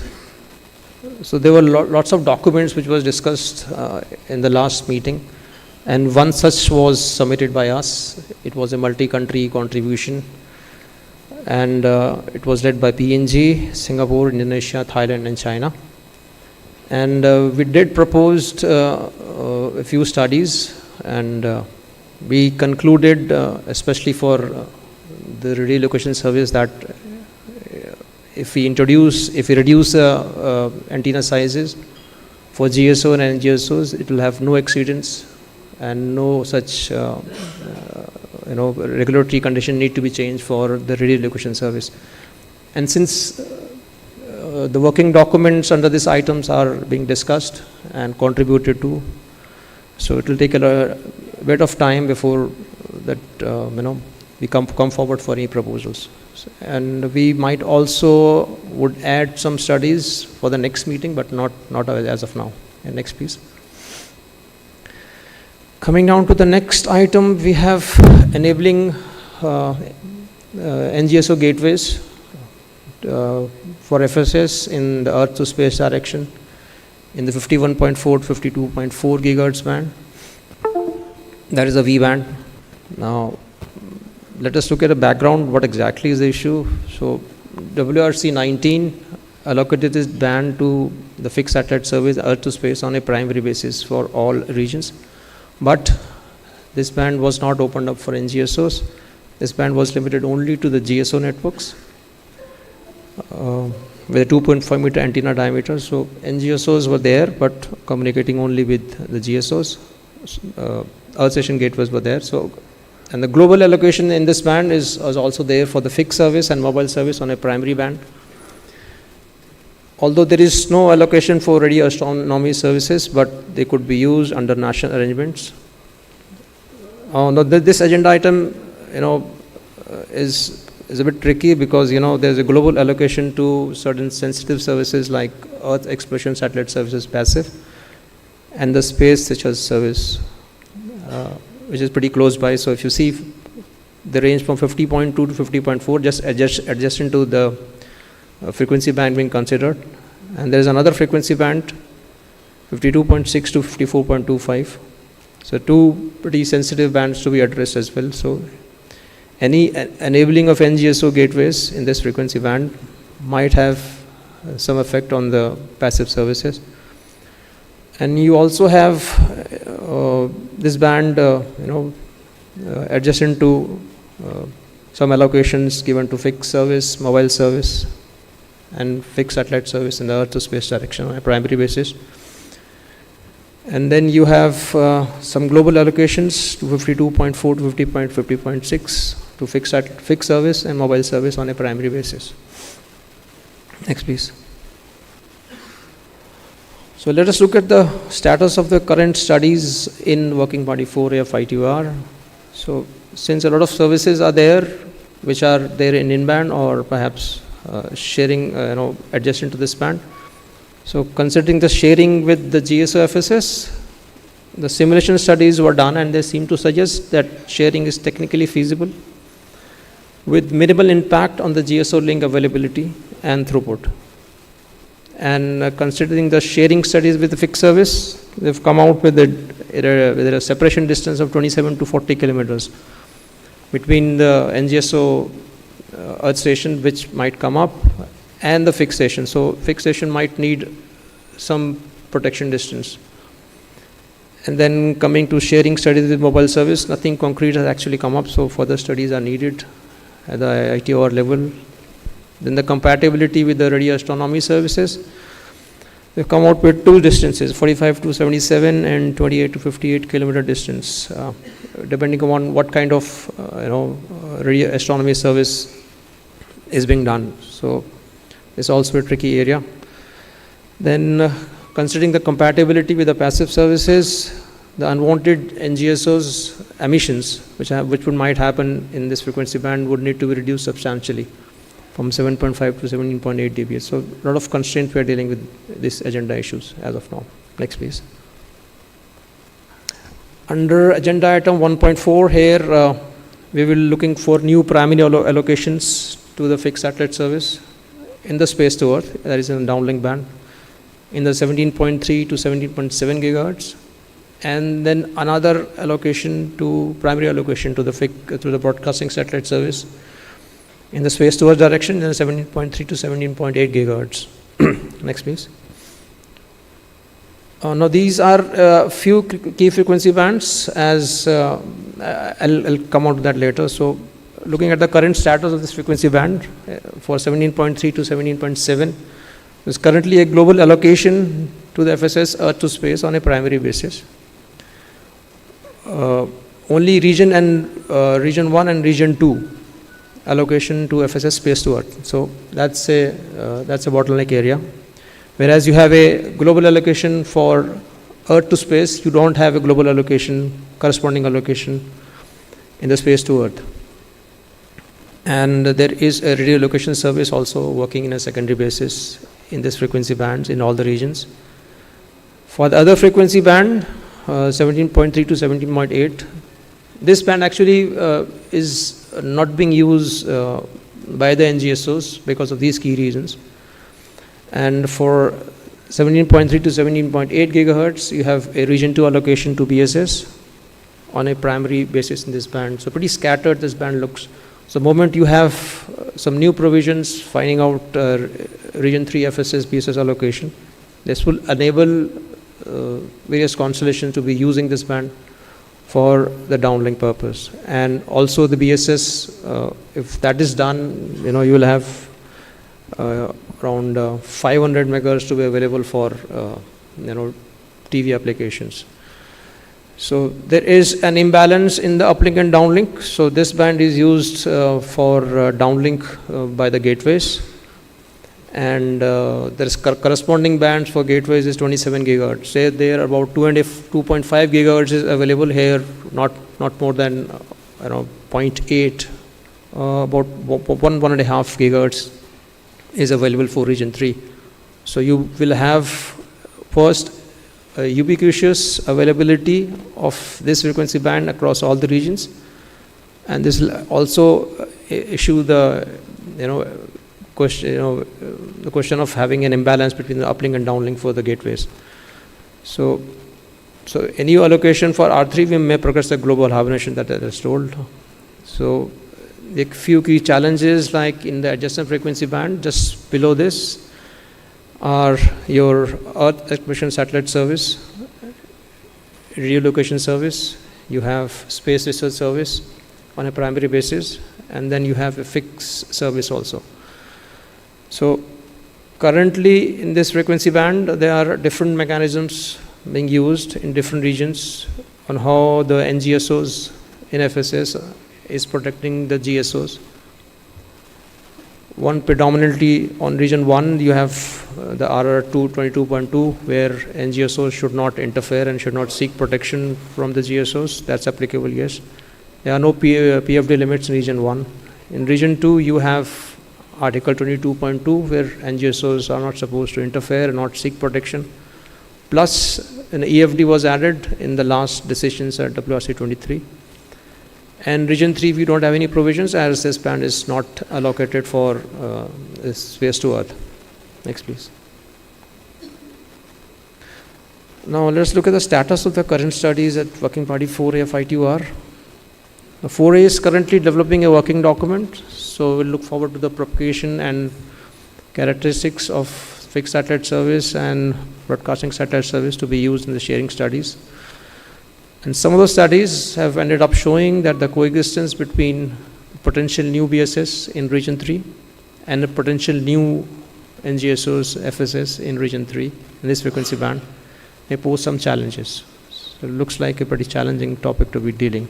So there were lots of documents which was discussed in the last meeting, and one such was submitted by us. It was a multi-country contribution, and it was led by PNG, Singapore, Indonesia, Thailand, and China. And we did propose a few studies, and we concluded, especially for the radio location service, that if we reduce antenna sizes for GSO and NGSOs, it will have no exceedance and no such regulatory condition need to be changed for the radio location service. And since the working documents under these items are being discussed and contributed to, so it will take a bit of time before that we come forward for any proposals. And we might also would add some studies for the next meeting, but not as of now. And next please. Coming down to the next item, we have enabling NGSO gateways for FSS in the Earth to space direction in the 51.4 to 52.4 gigahertz band. That is a V band. Now, let us look at the background, what exactly is the issue. So, WRC 19 allocated this band to the fixed satellite service Earth to space on a primary basis for all regions. But this band was not opened up for NGSOs. This band was limited only to the GSO networks with a 2.5 meter antenna diameter. So NGSOs were there, but communicating only with the GSOs. Earth station gateways were there. So, and the global allocation in this band is also there for the fixed service and mobile service on a primary band. Although there is no allocation for radio astronomy services, but they could be used under national arrangements. Now this agenda item, is a bit tricky because, there's a global allocation to certain sensitive services like Earth exploration satellite services passive and the space Seychelles service, which is pretty close by. So if you see the range from 50.2 to 50.4, just adjacent to the frequency band being considered. And there is another frequency band, 52.6 to 54.25. So two pretty sensitive bands to be addressed as well. So any enabling of NGSO gateways in this frequency band might have some effect on the passive services. And you also have this band, adjacent to some allocations given to fixed service, mobile service, and fixed satellite service in the Earth to space direction on a primary basis. And then you have some global allocations to 52.4 to 50.6 to fixed service and mobile service on a primary basis. Next, please. So let us look at the status of the current studies in Working Party 4A of ITU-R. So since a lot of services are there, which are there in in-band or perhaps sharing, adjacent to this band. So considering the sharing with the GSO FSS, the simulation studies were done and they seem to suggest that sharing is technically feasible with minimal impact on the GSO link availability and throughput. And considering the sharing studies with the fixed service, they've come out with a separation distance of 27 to 40 kilometers between the NGSO Earth station which might come up and the fixed station. So fixed station might need some protection distance. And then coming to sharing studies with mobile service, nothing concrete has actually come up, so further studies are needed at the ITU-R level. Then the compatibility with the radio astronomy services, they've come out with two distances, 45 to 77 and 28 to 58 kilometer distance, depending on what kind of radio astronomy service is being done. So it's also a tricky area. Then considering the compatibility with the passive services, the unwanted NGSO's emissions, which might happen in this frequency band, would need to be reduced substantially from 7.5 to 17.8 dBs. So a lot of constraints we are dealing with these agenda issues as of now. Next, please. Under agenda item 1.4 here, we will be looking for new primary allocations to the fixed satellite service in the space to Earth, that is in the downlink band, in the 17.3 to 17.7 gigahertz, and then another allocation to primary allocation to the broadcasting satellite service in the space to Earth direction in the 17.3 to 17.8 gigahertz. Next, please. Now these are few key frequency bands, as I'll come on to that later. So looking at the current status of this frequency band for 17.3 to 17.7, there's currently a global allocation to the FSS Earth to space on a primary basis. Only region 1 and region 2 allocation to FSS space to Earth. So that's a bottleneck area. Whereas you have a global allocation for Earth to space, you don't have a global allocation, corresponding allocation in the space to Earth. And there is a radio location service also working in a secondary basis in this frequency bands in all the regions. For the other frequency band, 17.3 to 17.8, this band actually is not being used by the NGSOs because of these key reasons. And for 17.3 to 17.8 gigahertz, you have a region 2 allocation to BSS on a primary basis in this band. So pretty scattered this band looks. So the moment you have some new provisions finding out region 3 FSS BSS allocation, this will enable various constellations to be using this band for the downlink purpose. And also the BSS, if that is done, you will have around 500 megahertz to be available for TV applications. So there is an imbalance in the uplink and downlink. So this band is used for downlink by the gateways, and there is corresponding bands for gateways is 27 gigahertz. Say there about 2.5 gigahertz is available here, not more than 0.8, about 1.5 gigahertz is available for region 3. So you will have first ubiquitous availability of this frequency band across all the regions, and this will also issue the question of having an imbalance between the uplink and downlink for the gateways. So any allocation for R3 we may progress the global hibernation that I was told. So the few key challenges, like in the adjacent frequency band just below this, are your Earth acquisition satellite service, geolocation service, you have space research service on a primary basis, and then you have a fixed service also. So currently in this frequency band, there are different mechanisms being used in different regions on how the NGSOs in FSS is protecting the GSOs. One predominantly on region 1, you have the RR2 22.2, where NGSOs should not interfere and should not seek protection from the GSOs. That's applicable, yes. There are no PFD limits in region 1. In region 2, you have Article 22.2, where NGSOs are not supposed to interfere and not seek protection. Plus, an EFD was added in the last decisions at WRC 23. And region 3, we don't have any provisions, as this band is not allocated for space to Earth. Next, please. Now let's look at the status of the current studies at Working Party 4A of ITU-R. 4A is currently developing a working document, so we'll look forward to the propagation and characteristics of fixed satellite service and broadcasting satellite service to be used in the sharing studies. And some of the studies have ended up showing that the coexistence between potential new BSS in region 3 and the potential new NGSOs FSS in region 3 in this frequency band may pose some challenges. So it looks like a pretty challenging topic to be dealing.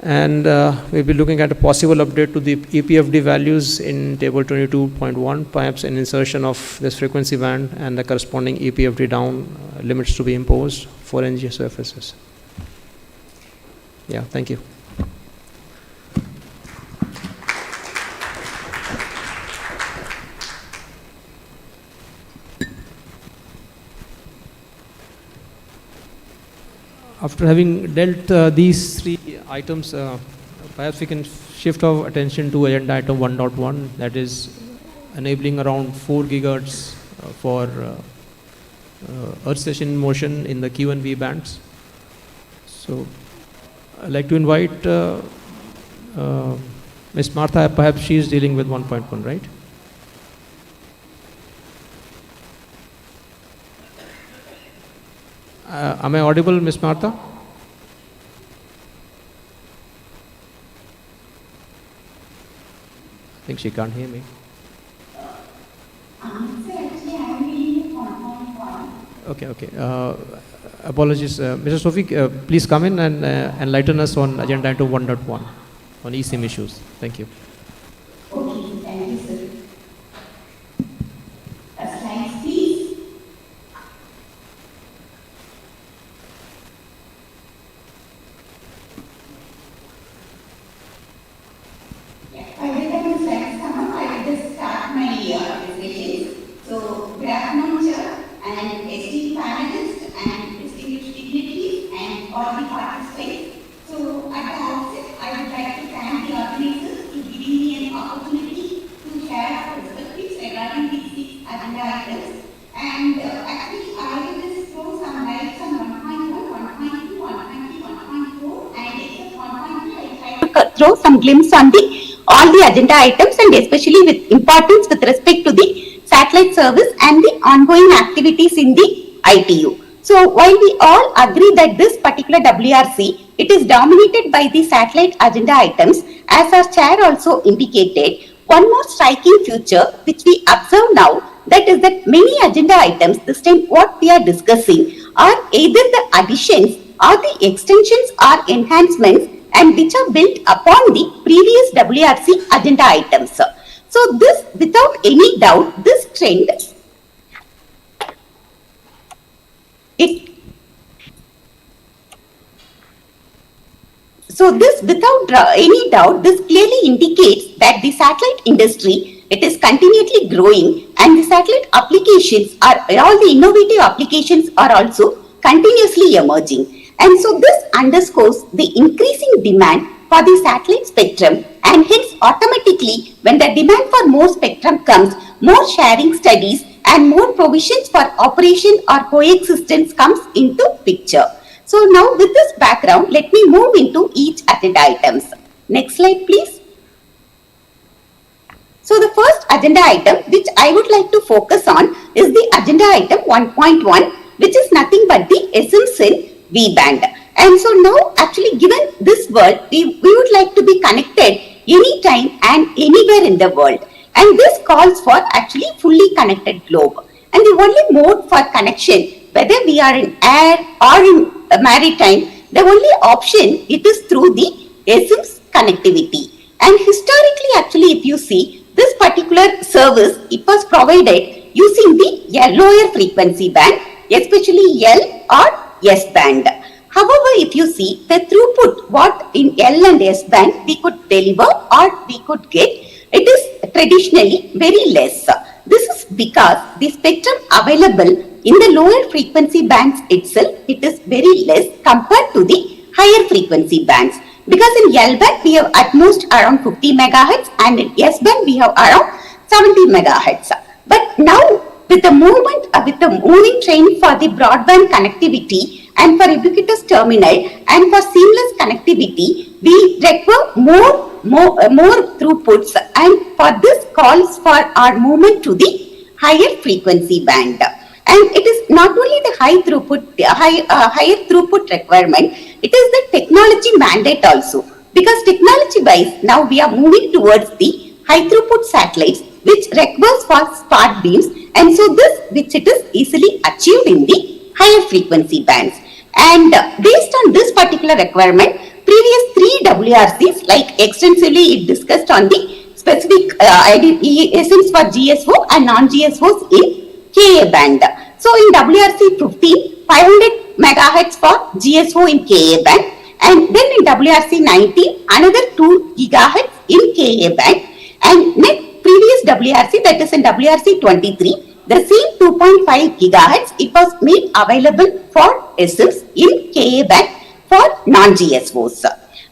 And we'll be looking at a possible update to the EPFD values in table 22.1, perhaps an insertion of this frequency band and the corresponding EPFD down limits to be imposed for NGSO FSS. Yeah, thank you. After having dealt these three items, perhaps we can shift our attention to agenda item 1.1, that is enabling around 4 gigahertz for Earth station motion in the Q and V bands. So I'd like to invite Ms. Martha, perhaps she is dealing with 1.1, right? Am I audible, Ms. Martha? I think she can't hear me. Okay. Apologies. Mr. Sophie, please come in and enlighten us on agenda item 1.1 on eSIM issues. Thank you. Okay, thank you, sir. Slides, please. By the time the slides come up, I will just start my presentations. So, good afternoon, sir, and esteemed panelists and distinguished dignitaries and all the participants. So, at the outset, I would like to thank the organizers to giving me an opportunity to share our perspectives regarding these 6 agenda items. And actually, I will just throw some lights on 1.1, 1.2, 1.3, 1.4, and except 1.3, I try to throw some glimpse on all the agenda items, and especially with importance with respect to the satellite service and the ongoing activities in the ITU. So while we all agree that this particular WRC, it is dominated by the satellite agenda items, as our chair also indicated, one more striking feature which we observe now, that is that many agenda items, this time what we are discussing, are either the additions or the extensions or enhancements, and which are built upon the previous WRC agenda items. So this, without any doubt, this trend, without any doubt, this clearly indicates that the satellite industry, it is continually growing, and the satellite applications are, all the innovative applications are also continuously emerging. And so this underscores the increasing demand for the satellite spectrum, and hence automatically when the demand for more spectrum comes, more sharing studies and more provisions for operation or coexistence comes into picture. So now with this background, let me move into each agenda items. Next slide, please. So the first agenda item which I would like to focus on is the agenda item 1.1, which is nothing but the SIMs in V-band. And so now, actually, given this world, we would like to be connected anytime and anywhere in the world. And this calls for actually fully connected globe. And the only mode for connection, whether we are in air or in maritime, the only option, it is through the SIMs connectivity. And historically, actually, if you see, this particular service, it was provided using the lower frequency band, especially L or S band. However, if you see the throughput, what in L and S band we could deliver or we could get, it is traditionally very less. This is because the spectrum available in the lower frequency bands itself, it is very less compared to the higher frequency bands. Because in L band we have at most around 50 megahertz, and in S band we have around 70 megahertz. But now with the movement, with the moving trend for the broadband connectivity and for ubiquitous terminal and for seamless connectivity, we require more throughputs, and for this calls for our movement to the higher frequency band. And it is not only the higher throughput requirement, it is the technology mandate also. Because technology wise, now we are moving towards the high throughput satellites, which requires for smart beams, and so this, which it is easily achieved in the higher frequency bands. And based on this particular requirement, previous 3 WRCs, like extensively it discussed on the specific SIMs for GSO and non-GSOs in Ka band. So in WRC 15, 500 megahertz for GSO in Ka band, and then in WRC 19, another 2 gigahertz in Ka band, and next previous WRC, that is in WRC 23, the same 2.5 gigahertz, it was made available for SIMs in Ka band for non-GSOs.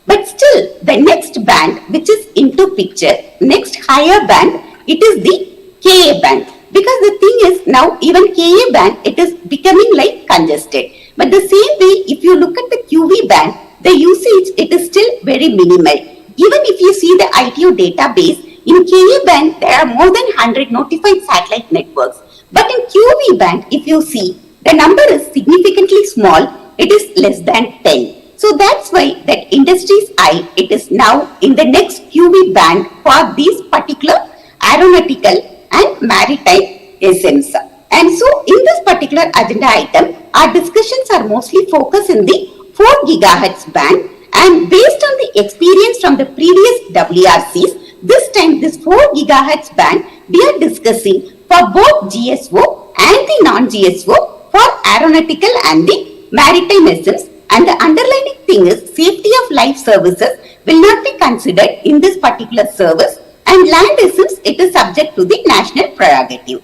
But still, the next band which is into picture, next higher band, it is the Ka band. Because the thing is, now even Ka band, it is becoming like congested. But the same way, if you look at the QV band, the usage, it is still very minimal. Even if you see the ITU database, in Ka band, there are more than 100 notified satellite networks. But in QV band, if you see, the number is significantly small, it is less than 10. So that's why that industry's eye, it is now in the next QV band for these particular aeronautical and maritime SIMs. And so in this particular agenda item, our discussions are mostly focused in the 4 gigahertz band, and based on the experience from the previous WRCs, this time this 4 gigahertz band we are discussing for both GSO and the non-GSO for aeronautical and the maritime SIMs, and the underlying thing is safety of life services will not be considered in this particular service, and land SIMs, it is subject to the national prerogative.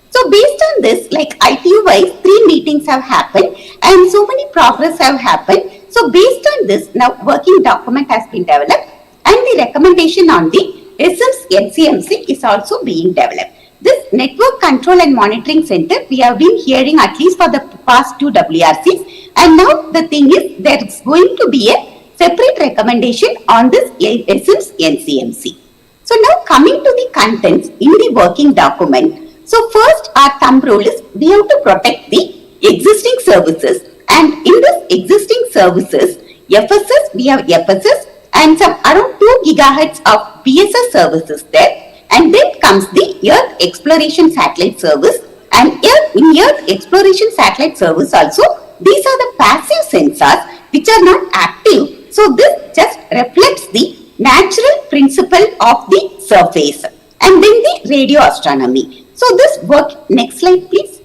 So based on this, like ITU wise, 3 meetings have happened and so many progress have happened. So based on this, now working document has been developed and the recommendation on the SIMs NCMC is also being developed. This Network Control and Monitoring Center, we have been hearing at least for the past 2 WRCs, and now the thing is there is going to be a separate recommendation on this SIMs NCMC. So now coming to the contents in the working document. So first our thumb rule is we have to protect the existing services, and in this existing services, FSS, we have FSS and some around 2 gigahertz of BSS services there, and then comes the Earth Exploration Satellite Service, and in Earth Exploration Satellite Service also, these are the passive sensors which are not active. So this just reflects the natural principle of the surface, and then the radio astronomy. So this work, next slide please.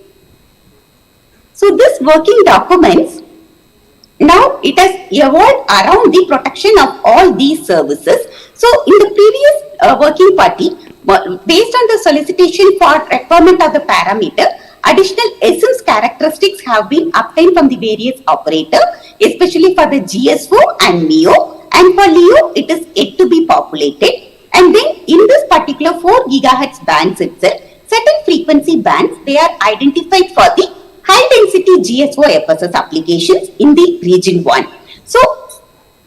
So this working documents, now it has evolved around the protection of all these services. So in the previous working party, based on the solicitation for requirement of the parameter, additional ESIMS characteristics have been obtained from the various operators, especially for the GSO and MEO, and for LEO it is yet to be populated. And then in this particular 4 gigahertz bands itself, certain frequency bands, they are identified for the high density GSO FSS applications in the region 1. So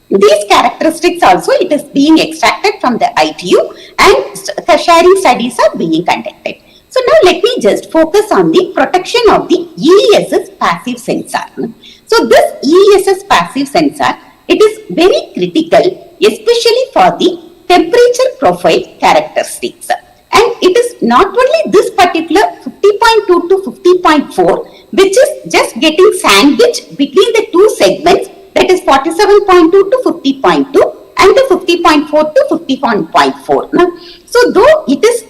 these characteristics also, it is being extracted from the ITU, and sharing studies are being conducted. So now let me just focus on the protection of the EESS passive sensor. So this EESS passive sensor, it is very critical, especially for the temperature profile characteristics. And it is not only this particular 50.2 to 50.4, which is just getting sandwiched between the two segments, that is 47.2 to 50.2 and the 50.4 to 51.4. So though it is,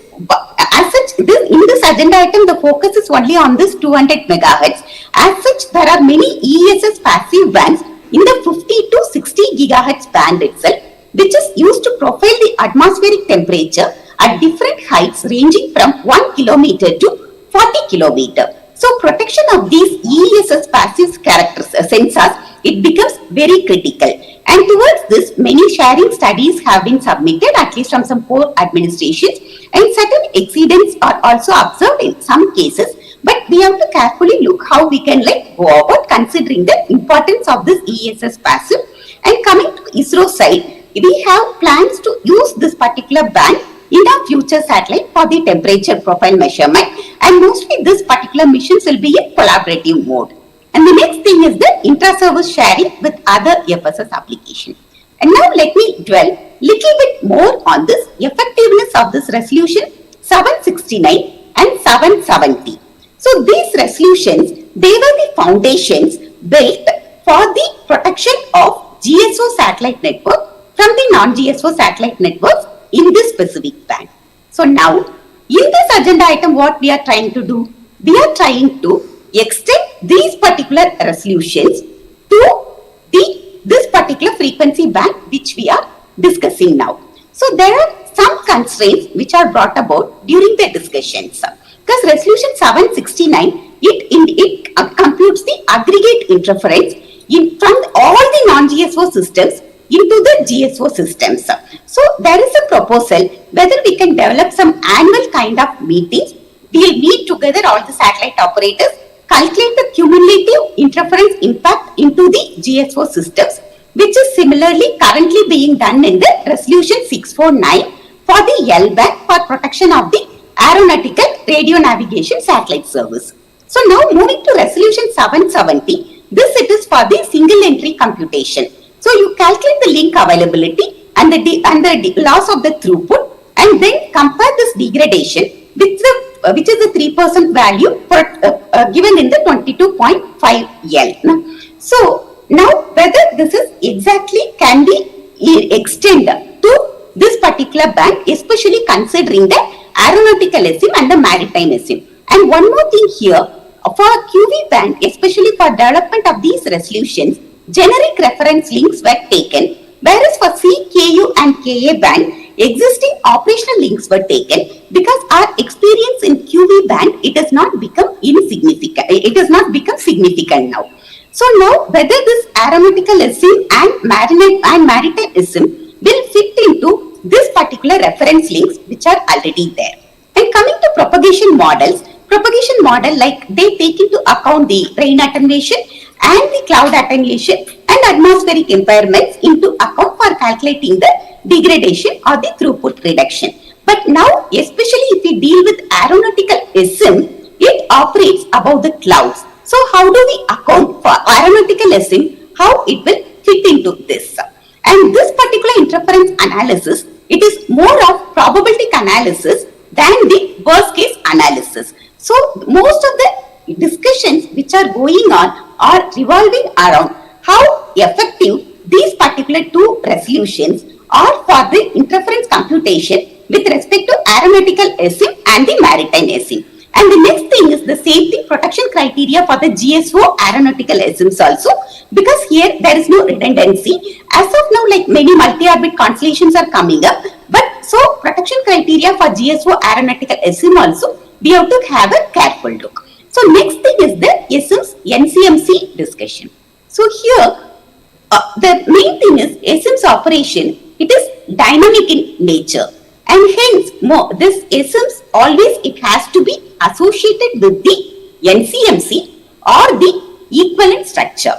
as such, in this agenda item, the focus is only on this 200 megahertz. As such, there are many ESS passive bands in the 50 to 60 gigahertz band itself, which is used to profile the atmospheric temperature at different heights ranging from 1 kilometer to 40 kilometer. So protection of these ESS passive sensors, it becomes very critical. And towards this, many sharing studies have been submitted, at least from some 4 administrations, and certain exceedance are also observed in some cases. But we have to carefully look how we can go about considering the importance of this ESS passive. And coming to ISRO side, we have plans to use this particular band in our future satellite for the temperature profile measurement, and mostly this particular missions will be in collaborative mode. And the next thing is the intra-service sharing with other FSS application. And now let me dwell little bit more on this effectiveness of this resolution 769 and 770. So these resolutions, they were the foundations built for the protection of GSO satellite network from the non-GSO satellite networks in this specific band. So now, in this agenda item, what we are trying to do? We are trying to extend these particular resolutions to this particular frequency band which we are discussing now. So there are some constraints which are brought about during the discussions. Because resolution 769, it computes the aggregate interference from all the non-GSO systems into the GSO systems. So there is a proposal whether we can develop some annual kind of meetings. We will meet together all the satellite operators, calculate the cumulative interference impact into the GSO systems, which is similarly currently being done in the resolution 649 for the L band for protection of the aeronautical radio navigation satellite service. So now moving to resolution 770, this it is for the single entry computation. So you calculate the link availability and the loss of the throughput, and then compare this degradation with which is the 3% value for, given in the 22.5 L. So now whether this is exactly can be extended to this particular band, especially considering the aeronautical SIM and the maritime SIM. And one more thing here, for QV band, especially for development of these resolutions, generic reference links were taken, whereas for CKU and KA band, existing operational links were taken because our experience in QV band, it has not become insignificant. It has not become significant now. So now whether this aeronautical SIM and maritime SIM will fit into this particular reference links which are already there. And coming to propagation models, like they take into account the rain attenuation and the cloud attenuation and atmospheric impairments into account for calculating the degradation or the throughput reduction. But now, especially if we deal with aeronautical SIM, it operates above the clouds. So how do we account for aeronautical SIM, how it will fit into this? And this particular interference analysis, it is more of probabilistic analysis than the worst case analysis. So most of the discussions which are going on are revolving around how effective these particular two resolutions are for the interference computation with respect to aeronautical SIM and the maritime SIM. And the next thing is the safety protection criteria for the GSO aeronautical SIMs also, because here there is no redundancy. As of now, like many multi-orbit constellations are coming up, but so protection criteria for GSO aeronautical SIM also, we have to have a careful look. So next thing is the SIMs NCMC discussion. So here, the main thing is SIM's operation, it is dynamic in nature. And hence, this SIMs always it has to be associated with the NCMC or the equivalent structure.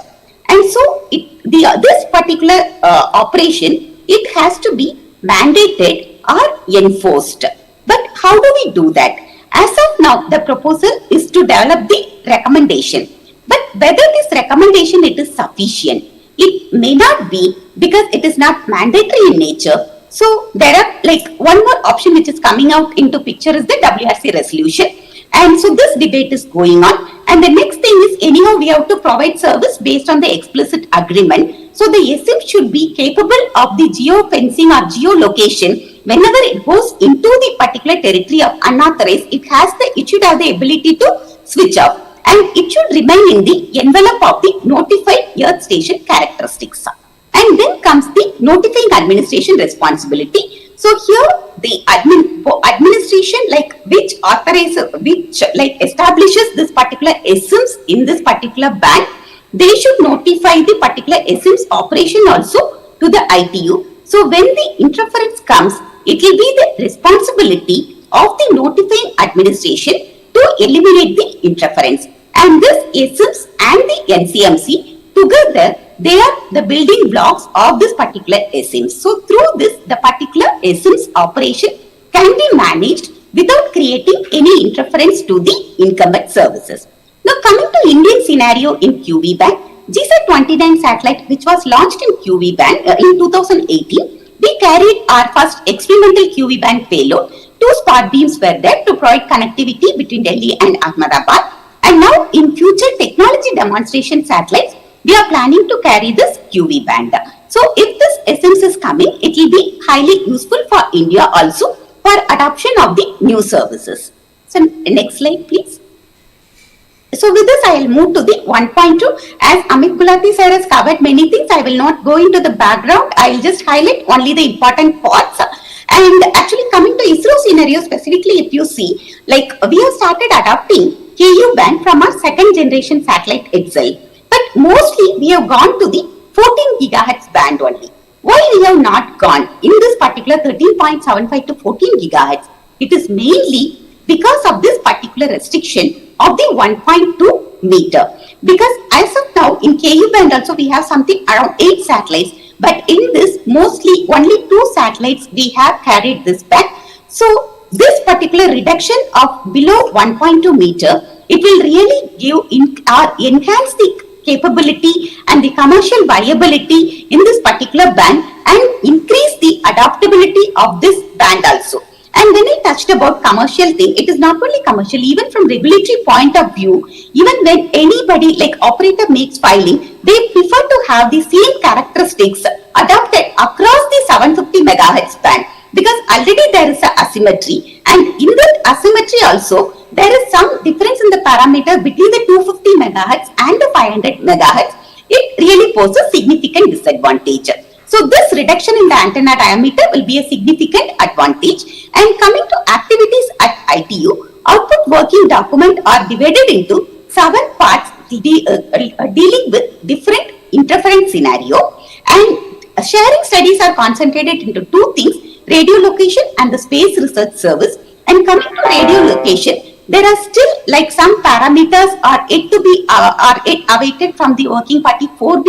And so, this particular operation, it has to be mandated or enforced. But how do we do that? As of now, the proposal is to develop the recommendation. But whether this recommendation it is sufficient, it may not be, because it is not mandatory in nature. So there are like one more option which is coming out into picture is the WRC resolution. And so this debate is going on. And the next thing is anyhow we have to provide service based on the explicit agreement. So the SIM should be capable of the geofencing or geolocation whenever it goes into the particular territory of unauthorized. It should have the ability to switch off. And it should remain in the envelope of the notified earth station characteristics. And then comes the notifying administration responsibility. So here the administration which establishes this particular SIMs in this particular band, they should notify the particular SIMs operation also to the ITU. So when the interference comes, it will be the responsibility of the notifying administration to eliminate the interference. And this SIMs and the NCMC together, they are the building blocks of this particular SIMs. So through this, the particular SIMs operation can be managed without creating any interference to the incumbent services. Now coming to Indian scenario in QV band, GSAT-29 satellite which was launched in QV band in 2018, we carried our first experimental QV band payload. 2 spot beams were there to provide connectivity between Delhi and Ahmedabad. And now in future technology demonstration satellites, we are planning to carry this QV band. So if this SIMs is coming, it will be highly useful for India also for adoption of the new services. So next slide please. So with this I will move to the 1.2. As Amit Gulati sir has covered many things, I will not go into the background. I will just highlight only the important parts. And actually coming to ISRO scenario specifically, if you see, we have started adopting KU band from our 2nd generation satellite itself. But mostly we have gone to the 14 gigahertz band only. Why we have not gone in this particular 13.75 to 14 gigahertz? It is mainly because of this particular restriction of the 1.2 meter. Because as of now in KU band also we have something around 8 satellites. But in this mostly only 2 satellites we have carried this band. So this particular reduction of below 1.2 meter, it will really give enhance the capability and the commercial viability in this particular band and increase the adaptability of this band also. And when I touched about commercial thing, it is not only commercial, even from regulatory point of view, even when anybody operator makes filing, they prefer to have the same characteristics adopted across the 750 megahertz band, because already there is a asymmetry, and in that asymmetry also there is some difference in the parameter between the 250 megahertz and the 500 megahertz. It really poses significant disadvantage. So this reduction in the antenna diameter will be a significant advantage. And coming to activities at ITU, output working document are divided into 7 parts dealing with different interference scenario, and sharing studies are concentrated into 2 things: radio location and the space research service. And coming to radio location, there are still some parameters are yet to be awaited from the working party 4B,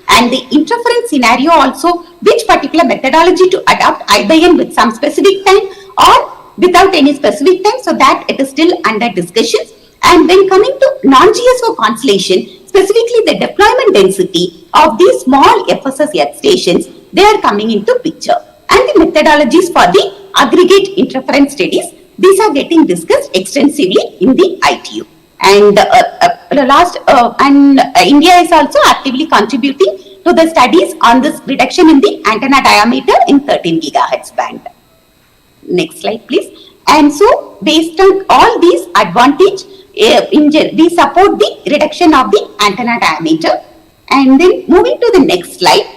and the interference scenario also, which particular methodology to adopt, either with some specific time or without any specific time, so that it is still under discussions. And when coming to non-GSO constellation, specifically the deployment density of these small FSS earth stations, they are coming into picture. And the methodologies for the aggregate interference studies, these are getting discussed extensively in the ITU. And India is also actively contributing to the studies on this reduction in the antenna diameter in 13 gigahertz band. Next slide, please. And so, based on all these advantages, we support the reduction of the antenna diameter. And then moving to the next slide,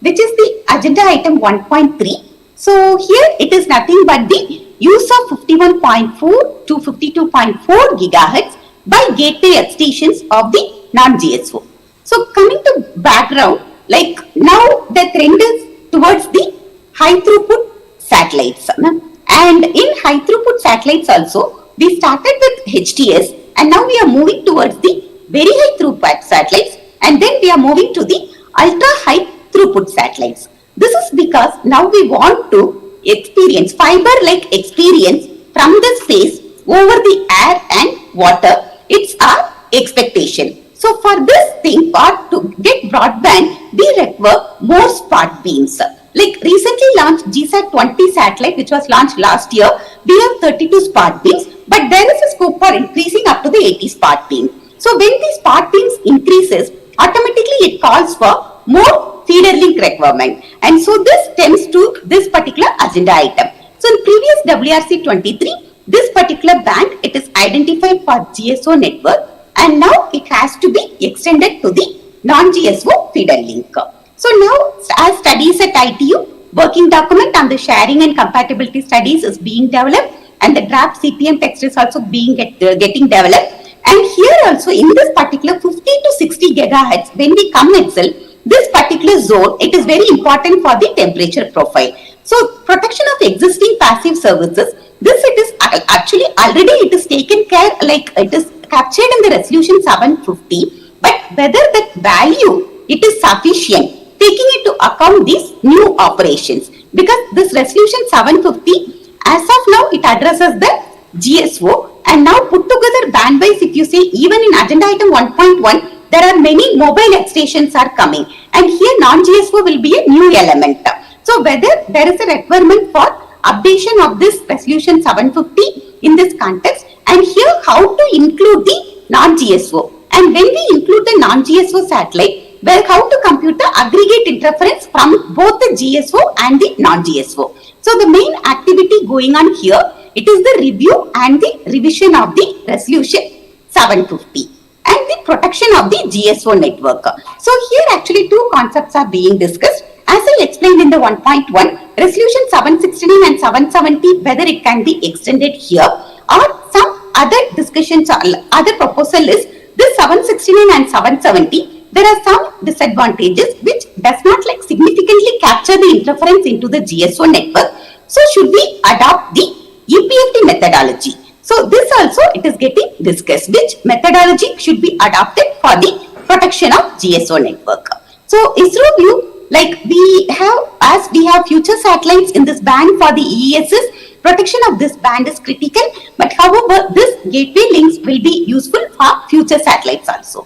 which is the agenda item 1.3. So here it is nothing but the use of 51.4 to 52.4 gigahertz by gateway earth stations of the non-GSO. So coming to background, like now the trend is towards the high throughput satellites. And in high throughput satellites also, we started with HTS and now we are moving towards the very high throughput satellites, and then we are moving to the ultra high throughput satellites. This is because now we want to experience fiber-like experience from the space over the air and water. It's our expectation. So for this thing, to get broadband, we require more smart beams. Like recently launched GSAT-20 satellite, which was launched last year, we have 32 smart beams, but there is a scope for increasing up to the 80 smart beams. So when the smart beams increases, automatically it calls for more feeder link requirement. And so this stems to this particular agenda item. So in previous WRC 23, this particular band, it is identified for GSO network, and now it has to be extended to the non-GSO feeder link. So now, as studies at ITU, working document on the sharing and compatibility studies is being developed, and the draft CPM text is also being getting developed. And here also in this particular 50 to 60 gigahertz, when we come itself, this particular zone, it is very important for the temperature profile. So protection of existing passive services, this it is actually already it is taken care, like it is captured in the resolution 750, but whether that value, it is sufficient, taking into account these new operations, because this resolution 750, as of now, it addresses the GSO, and now put together band wise, if you see, even in agenda item 1.1, there are many mobile earth stations are coming, and here non-GSO will be a new element. So whether there is a requirement for updation of this resolution 750 in this context, and here how to include the non-GSO, and when we include the non-GSO satellite, well, how to compute the aggregate interference from both the GSO and the non-GSO. So the main activity going on here, it is the review and the revision of the resolution 750 and the protection of the GSO network. So here actually two concepts are being discussed. As I explained in the 1.1, resolution 769 and 770, whether it can be extended here, or some other discussions or other proposal is this 769 and 770. There are some disadvantages which does not like significantly capture the interference into the GSO network. So should we adopt the ITU-APT methodology? So this also it is getting discussed, which methodology should be adopted for the protection of GSO network. So ISRO view, like we have, as we have future satellites in this band for the EESs, protection of this band is critical, but however this gateway links will be useful for future satellites also.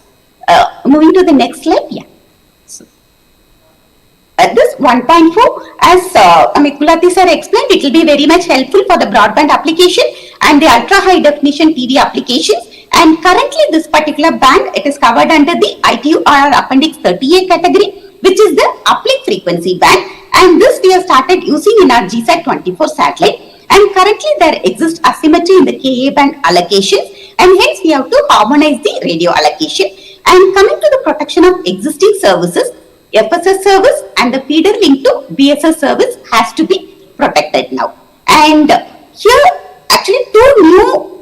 Moving to the next slide, yeah. So, this 1.4, as Amit Gulati sir explained, it will be very much helpful for the broadband application and the ultra high definition TV applications. And currently this particular band, it is covered under the ITU-APT Appendix 30A category, which is the uplink frequency band. And this we have started using in our GSAT-24 satellite. And currently there exists asymmetry in the KA band allocations, and hence we have to harmonize the radio allocation. And coming to the protection of existing services, FSS service and the feeder link to BSS service has to be protected now. And here actually two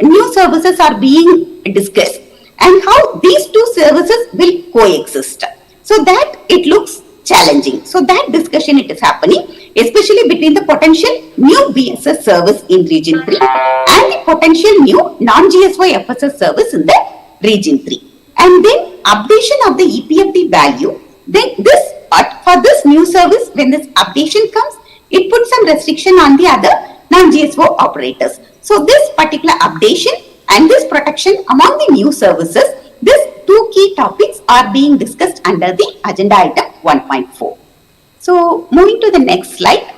new services are being discussed, and how these two services will coexist. So that it looks challenging. So that discussion it is happening, especially between the potential new BSS service in region 3 and the potential new non-GSY FSS service in the region 3. And then updation of the ITU-APT value, then this for this new service, when this updation comes, it puts some restriction on the other non-GSO operators. So this particular updation and this protection among the new services, these two key topics are being discussed under the agenda item 1.4. So moving to the next slide.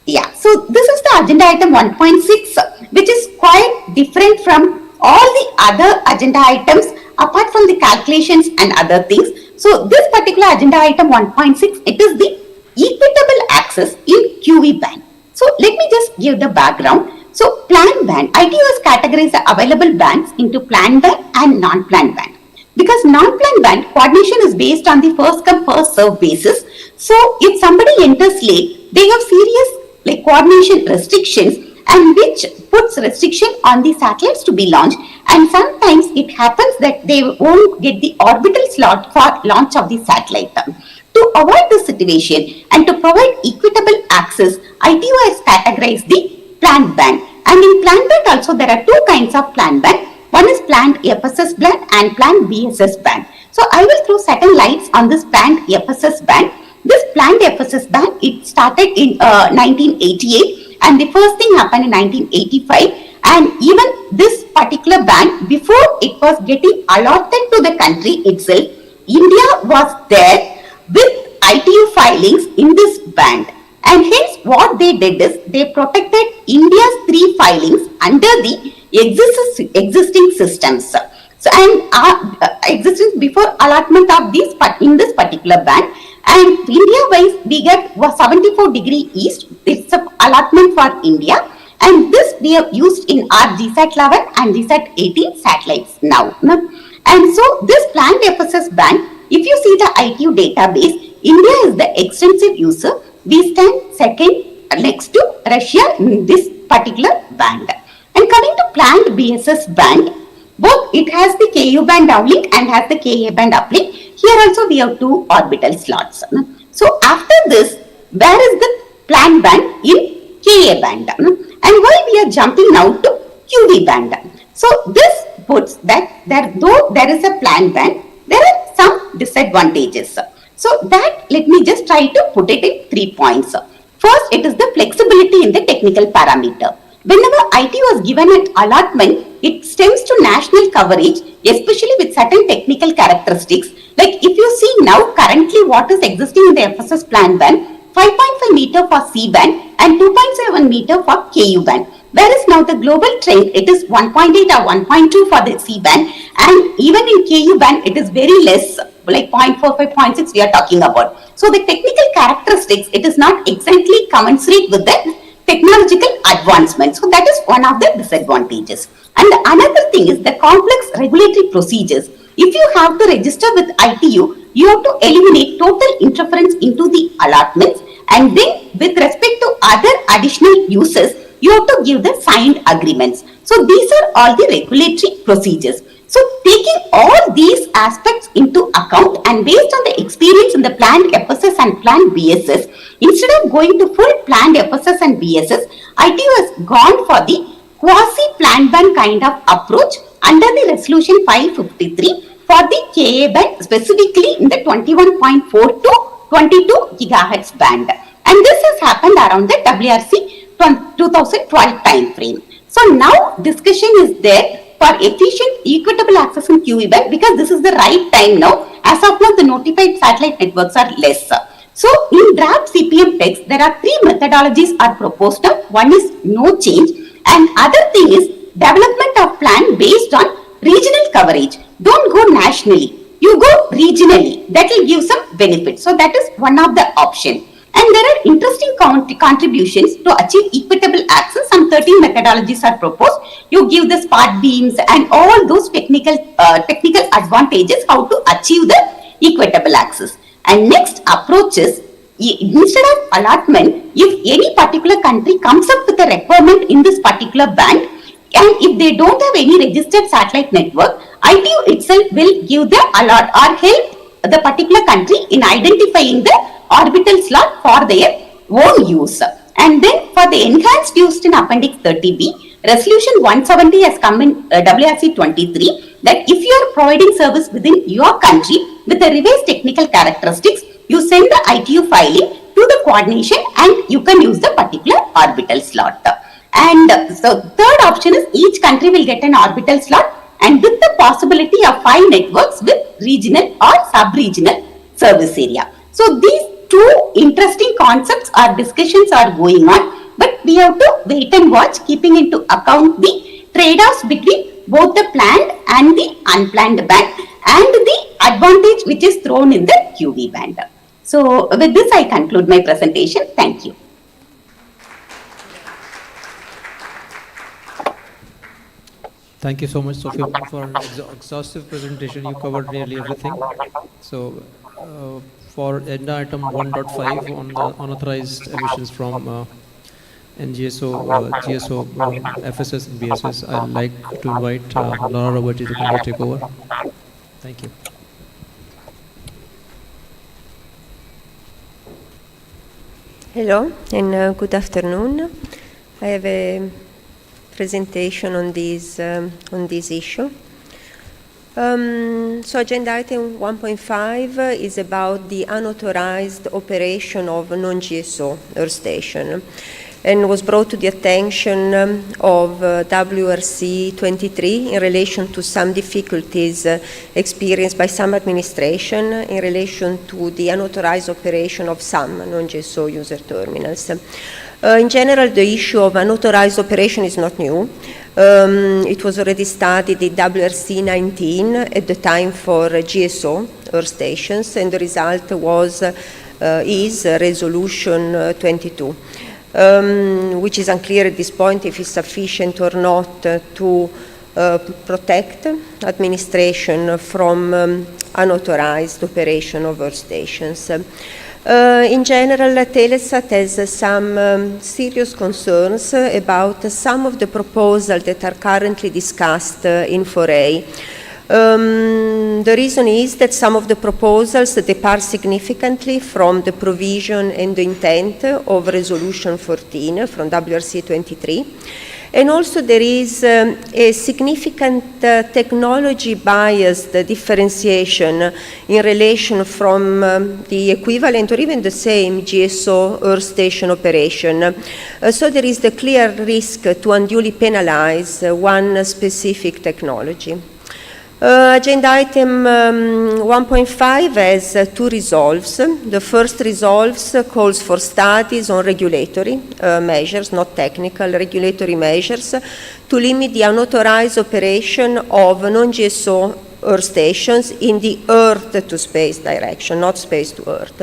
Yeah, so this is the agenda item 1.6, which is quite different from all the other agenda items apart from the calculations and other things. So this particular agenda item 1.6, it is the equitable access in QV band. So let me just give the background. So planned band, ITU has categorized the available bands into planned band and non-planned band. Because non-planned band coordination is based on the first come first serve basis. So if somebody enters late, they have serious coordination restrictions, and which puts restriction on the satellites to be launched, and sometimes it happens that they won't get the orbital slot for launch of the satellite. To avoid this situation and to provide equitable access, ITU has categorized the planned band. And in planned band also there are two kinds of planned band. One is planned FSS band and planned BSS band. So I will throw certain lights on this planned FSS band. This planned FSS band, it started in 1988, and the first thing happened in 1985, and even this particular band, before it was getting allotted to the country itself, India was there with ITU filings in this band, and hence what they did is they protected India's 3 filings under the existing systems. So and existence before allotment of these in this particular band. And India-wise, we get 74 degree east. It's an allotment for India, and this we have used in our GSAT 11 and GSAT 18 satellites now. And so this planned FSS band, if you see the ITU database, India is the extensive user. We stand second next to Russia in this particular band. And coming to planned BSS band, both it has the KU band downlink and has the KA band uplink. Here also we have 2 orbital slots. So after this, where is the planned band in KA band? And why we are jumping now to QV band? So this puts that though there is a planned band, there are some disadvantages. So that let me just try to put it in 3 points. First, it is the flexibility in the technical parameter. Whenever ITU was given an allotment, it stems to national coverage, especially with certain technical characteristics. Like if you see now currently what is existing in the FSS planned band, 5.5 meter for C band and 2.7 meter for KU band. Whereas now the global trend, it is 1.8 or 1.2 for the C band, and even in KU band it is very less, like 0.45, 0.6 we are talking about. So the technical characteristics, it is not exactly commensurate with the technological advancement. So that is one of the disadvantages. And another thing is the complex regulatory procedures. If you have to register with ITU, you have to eliminate total interference into the allotments, and then with respect to other additional uses, you have to give the signed agreements. So these are all the regulatory procedures. So taking all these aspects into account and based on the experience in the planned FSS and planned BSS, instead of going to full planned FSS and BSS, ITU has gone for the quasi-planned band kind of approach under the resolution 553 for the KA band, specifically in the 21.4 to 22 gigahertz band. And this has happened around the WRC 2012 time frame. So now discussion is there for efficient equitable access in QE band, because this is the right time now. As of now, the notified satellite networks are less. So in draft CPM text, there are 3 methodologies are proposed now. One is no change, and other thing is development of plan based on regional coverage. Don't go nationally, you go regionally. That will give some benefit. So that is one of the option. And there are interesting contributions to achieve equitable access. Some 13 methodologies are proposed. You give the spot beams and all those technical advantages how to achieve the equitable access. And next approach is, instead of allotment, if any particular country comes up with a requirement in this particular band, and if they don't have any registered satellite network, ITU itself will give the allot or help the particular country in identifying the orbital slot for their own use. And then for the enhanced use in Appendix 30B, Resolution 170 has come in WRC 23 that if you are providing service within your country with the revised technical characteristics, you send the ITU filing to to the coordination, and you can use the particular orbital slot. And so third option is each country will get an orbital slot, and with the possibility of 5 networks with regional or sub-regional service area. So these two interesting concepts or discussions are going on, but we have to wait and watch, keeping into account the trade-offs between both the planned and the unplanned band and the advantage which is thrown in the QV band. So with this I conclude my presentation. Thank you. Thank you so much, Sophia, for exhaustive presentation. You covered nearly everything. So for agenda item 1.5 on the unauthorized emissions from NGSO, GSO, FSS and BSS, I'd like to invite Laura Roberti to kindly take over. Thank you. Hello and good afternoon. I have a presentation on this issue. So agenda item 1.5 is about the unauthorized operation of non-GSO Earth station, and was brought to the attention of WRC 23 in relation to some difficulties experienced by some administration in relation to the unauthorized operation of some non-GSO user terminals. In general, the issue of unauthorized operation is not new. It was already studied in WRC 19 at the time for GSO Earth stations, and the result was is resolution 22. Which is unclear at this point if it's sufficient or not to protect administration from unauthorized operation of Earth stations. In general, Telesat has some serious concerns about some of the proposals that are currently discussed in 4A. The reason is that some of the proposals depart significantly from the provision and the intent of Resolution 14 from WRC 23. And also there is a significant technology biased differentiation in relation from the equivalent or even the same GSO Earth station operation. So there is the clear risk to unduly penalize one specific technology. Agenda item 1.5 has two resolves. The first resolves calls for studies on regulatory measures, not technical, regulatory measures to limit the unauthorized operation of non-GSO Earth stations in the Earth to space direction, not space to Earth.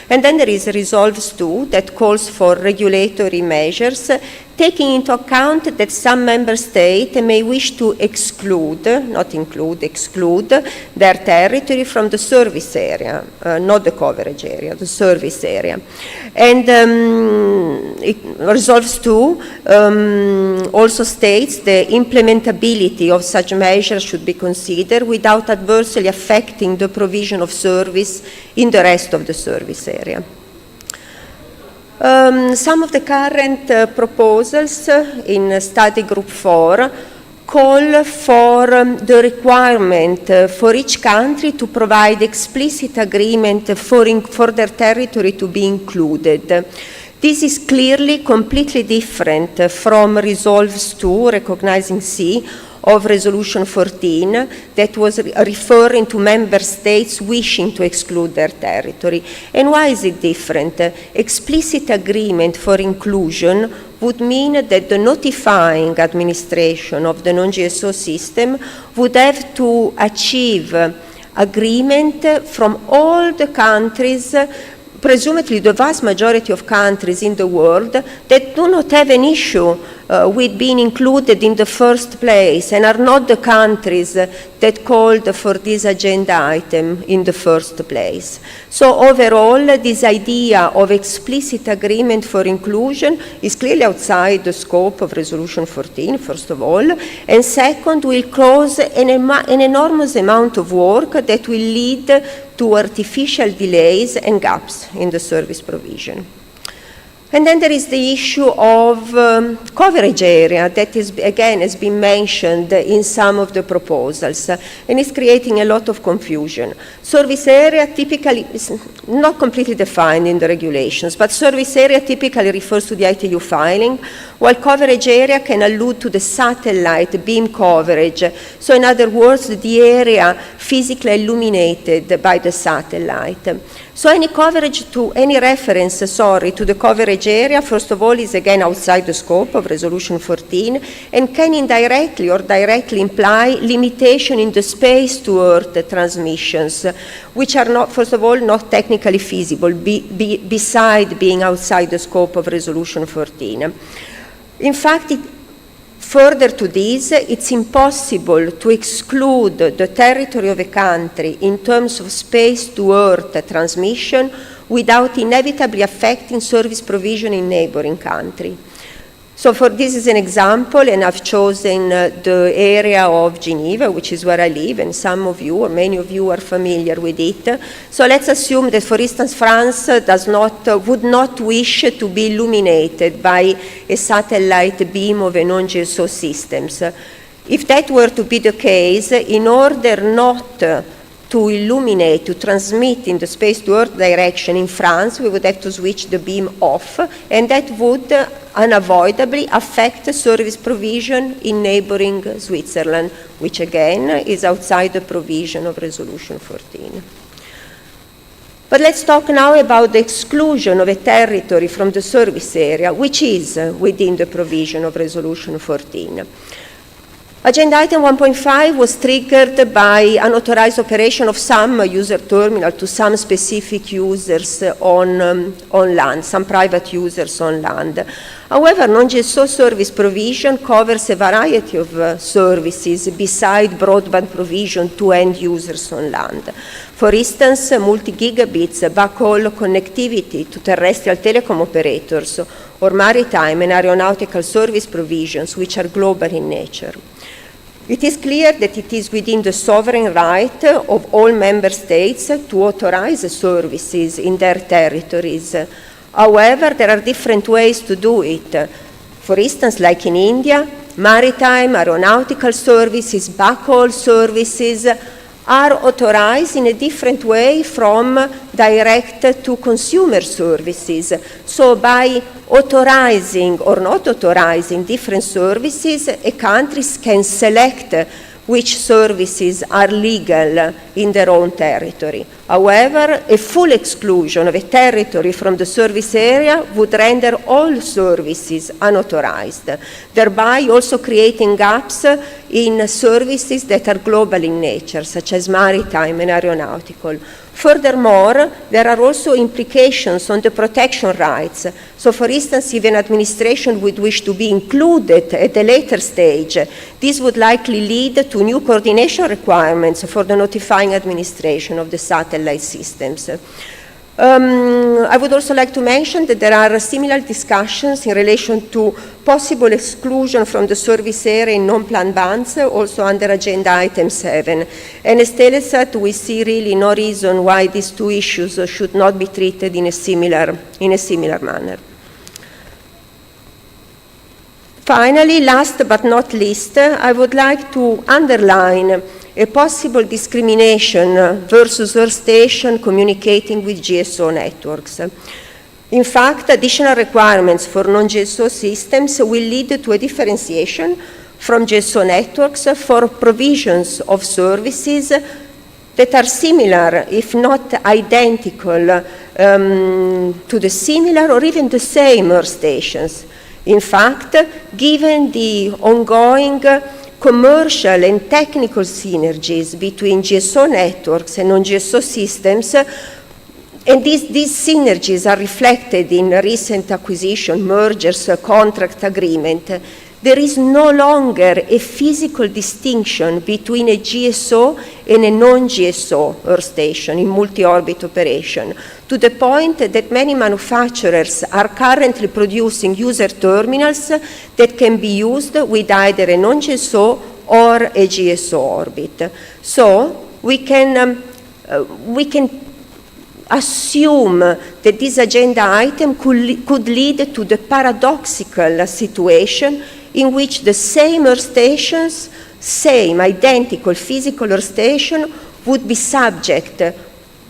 And then there is Resolves 2 that calls for regulatory measures taking into account that some member states may wish to exclude, not include, exclude their territory from the service area, not the coverage area, the service area. And Resolves 2 also states the implementability of such measures should be considered without adversely affecting the provision of service in the rest of the service area. Some of the current proposals in study group 4 call for the requirement for each country to provide explicit agreement for their territory to be included. This is clearly completely different from Resolves 2, recognizing C, of Resolution 14 that was referring to member states wishing to exclude their territory. And why is it different? Explicit agreement for inclusion would mean that the notifying administration of the non-GSO system would have to achieve agreement from all the countries, presumably the vast majority of countries in the world that do not have an issue with being included in the first place and are not the countries that called for this agenda item in the first place. So overall, this idea of explicit agreement for inclusion is clearly outside the scope of Resolution 14, first of all, and second, will cause an enormous amount of work that will lead to artificial delays and gaps in the service provision. And then there is the issue of coverage area that is, again, has been mentioned in some of the proposals and is creating a lot of confusion. Service area typically is not completely defined in the regulations, but service area typically refers to the ITU filing, while coverage area can allude to the satellite beam coverage. So in other words, the area physically illuminated by the satellite. So any coverage to, any reference, to the coverage area, first of all, is again outside the scope of Resolution 14 and can indirectly or directly imply limitation in the space-to-Earth transmissions, which are not, first of all, not technically feasible, beside being outside the scope of Resolution 14. In fact, further to this, it's impossible to exclude the territory of a country in terms of space-to-Earth transmission without inevitably affecting service provision in neighboring country. So for this is an example, and I've chosen the area of Geneva, which is where I live, and some of you, or many of you, are familiar with it. So let's assume that, for instance, France would not wish to be illuminated by a satellite beam of a non-GSO systems. If that were to be the case, in order not to illuminate, to transmit in the space-to-Earth direction in France, we would have to switch the beam off, and that would unavoidably affect service provision in neighboring Switzerland, which again is outside the provision of Resolution 14. But let's talk now about the exclusion of a territory from the service area, which is within the provision of Resolution 14. Agenda item 1.5 was triggered by unauthorized operation of some user terminal to some specific users on land, some private users on land. However, non-GSO service provision covers a variety of services beside broadband provision to end users on land. For instance, multi-gigabits backhaul connectivity to terrestrial telecom operators or maritime and aeronautical service provisions, which are global in nature. It is clear that it is within the sovereign right of all member states to authorize services in their territories. However, there are different ways to do it. For instance, like in India, maritime, aeronautical services, backhaul services are authorized in a different way from direct to consumer services. So by authorizing or not authorizing different services, a country can select which services are legal in their own territory. However, a full exclusion of a territory from the service area would render all services unauthorized, thereby also creating gaps in services that are global in nature, such as maritime and aeronautical. Furthermore, there are also implications on the protection rights. So, for instance, if an administration would wish to be included at a later stage, this would likely lead to new coordination requirements for the notifying administration of the satellite systems. I would also like to mention that there are similar discussions in relation to possible exclusion from the service area in non-planned bands, also under agenda item 7. And as Telesat, we see really no reason why these two issues should not be treated in a similar manner. Finally, last but not least, I would like to underline a possible discrimination versus Earth station communicating with GSO networks. In fact, additional requirements for non-GSO systems will lead to a differentiation from GSO networks for provisions of services that are similar, if not identical, to the similar or even the same Earth stations. In fact, given the ongoing commercial and technical synergies between GSO networks and non-GSO systems, and these synergies are reflected in recent acquisition, mergers, contract agreement, there is no longer a physical distinction between a GSO and a non-GSO Earth station in multi-orbit operation, to the point that many manufacturers are currently producing user terminals that can be used with either a non-GSO or a GSO orbit. So we can assume that this agenda item could lead to the paradoxical situation in which the same Earth stations, same identical physical Earth station, would be subject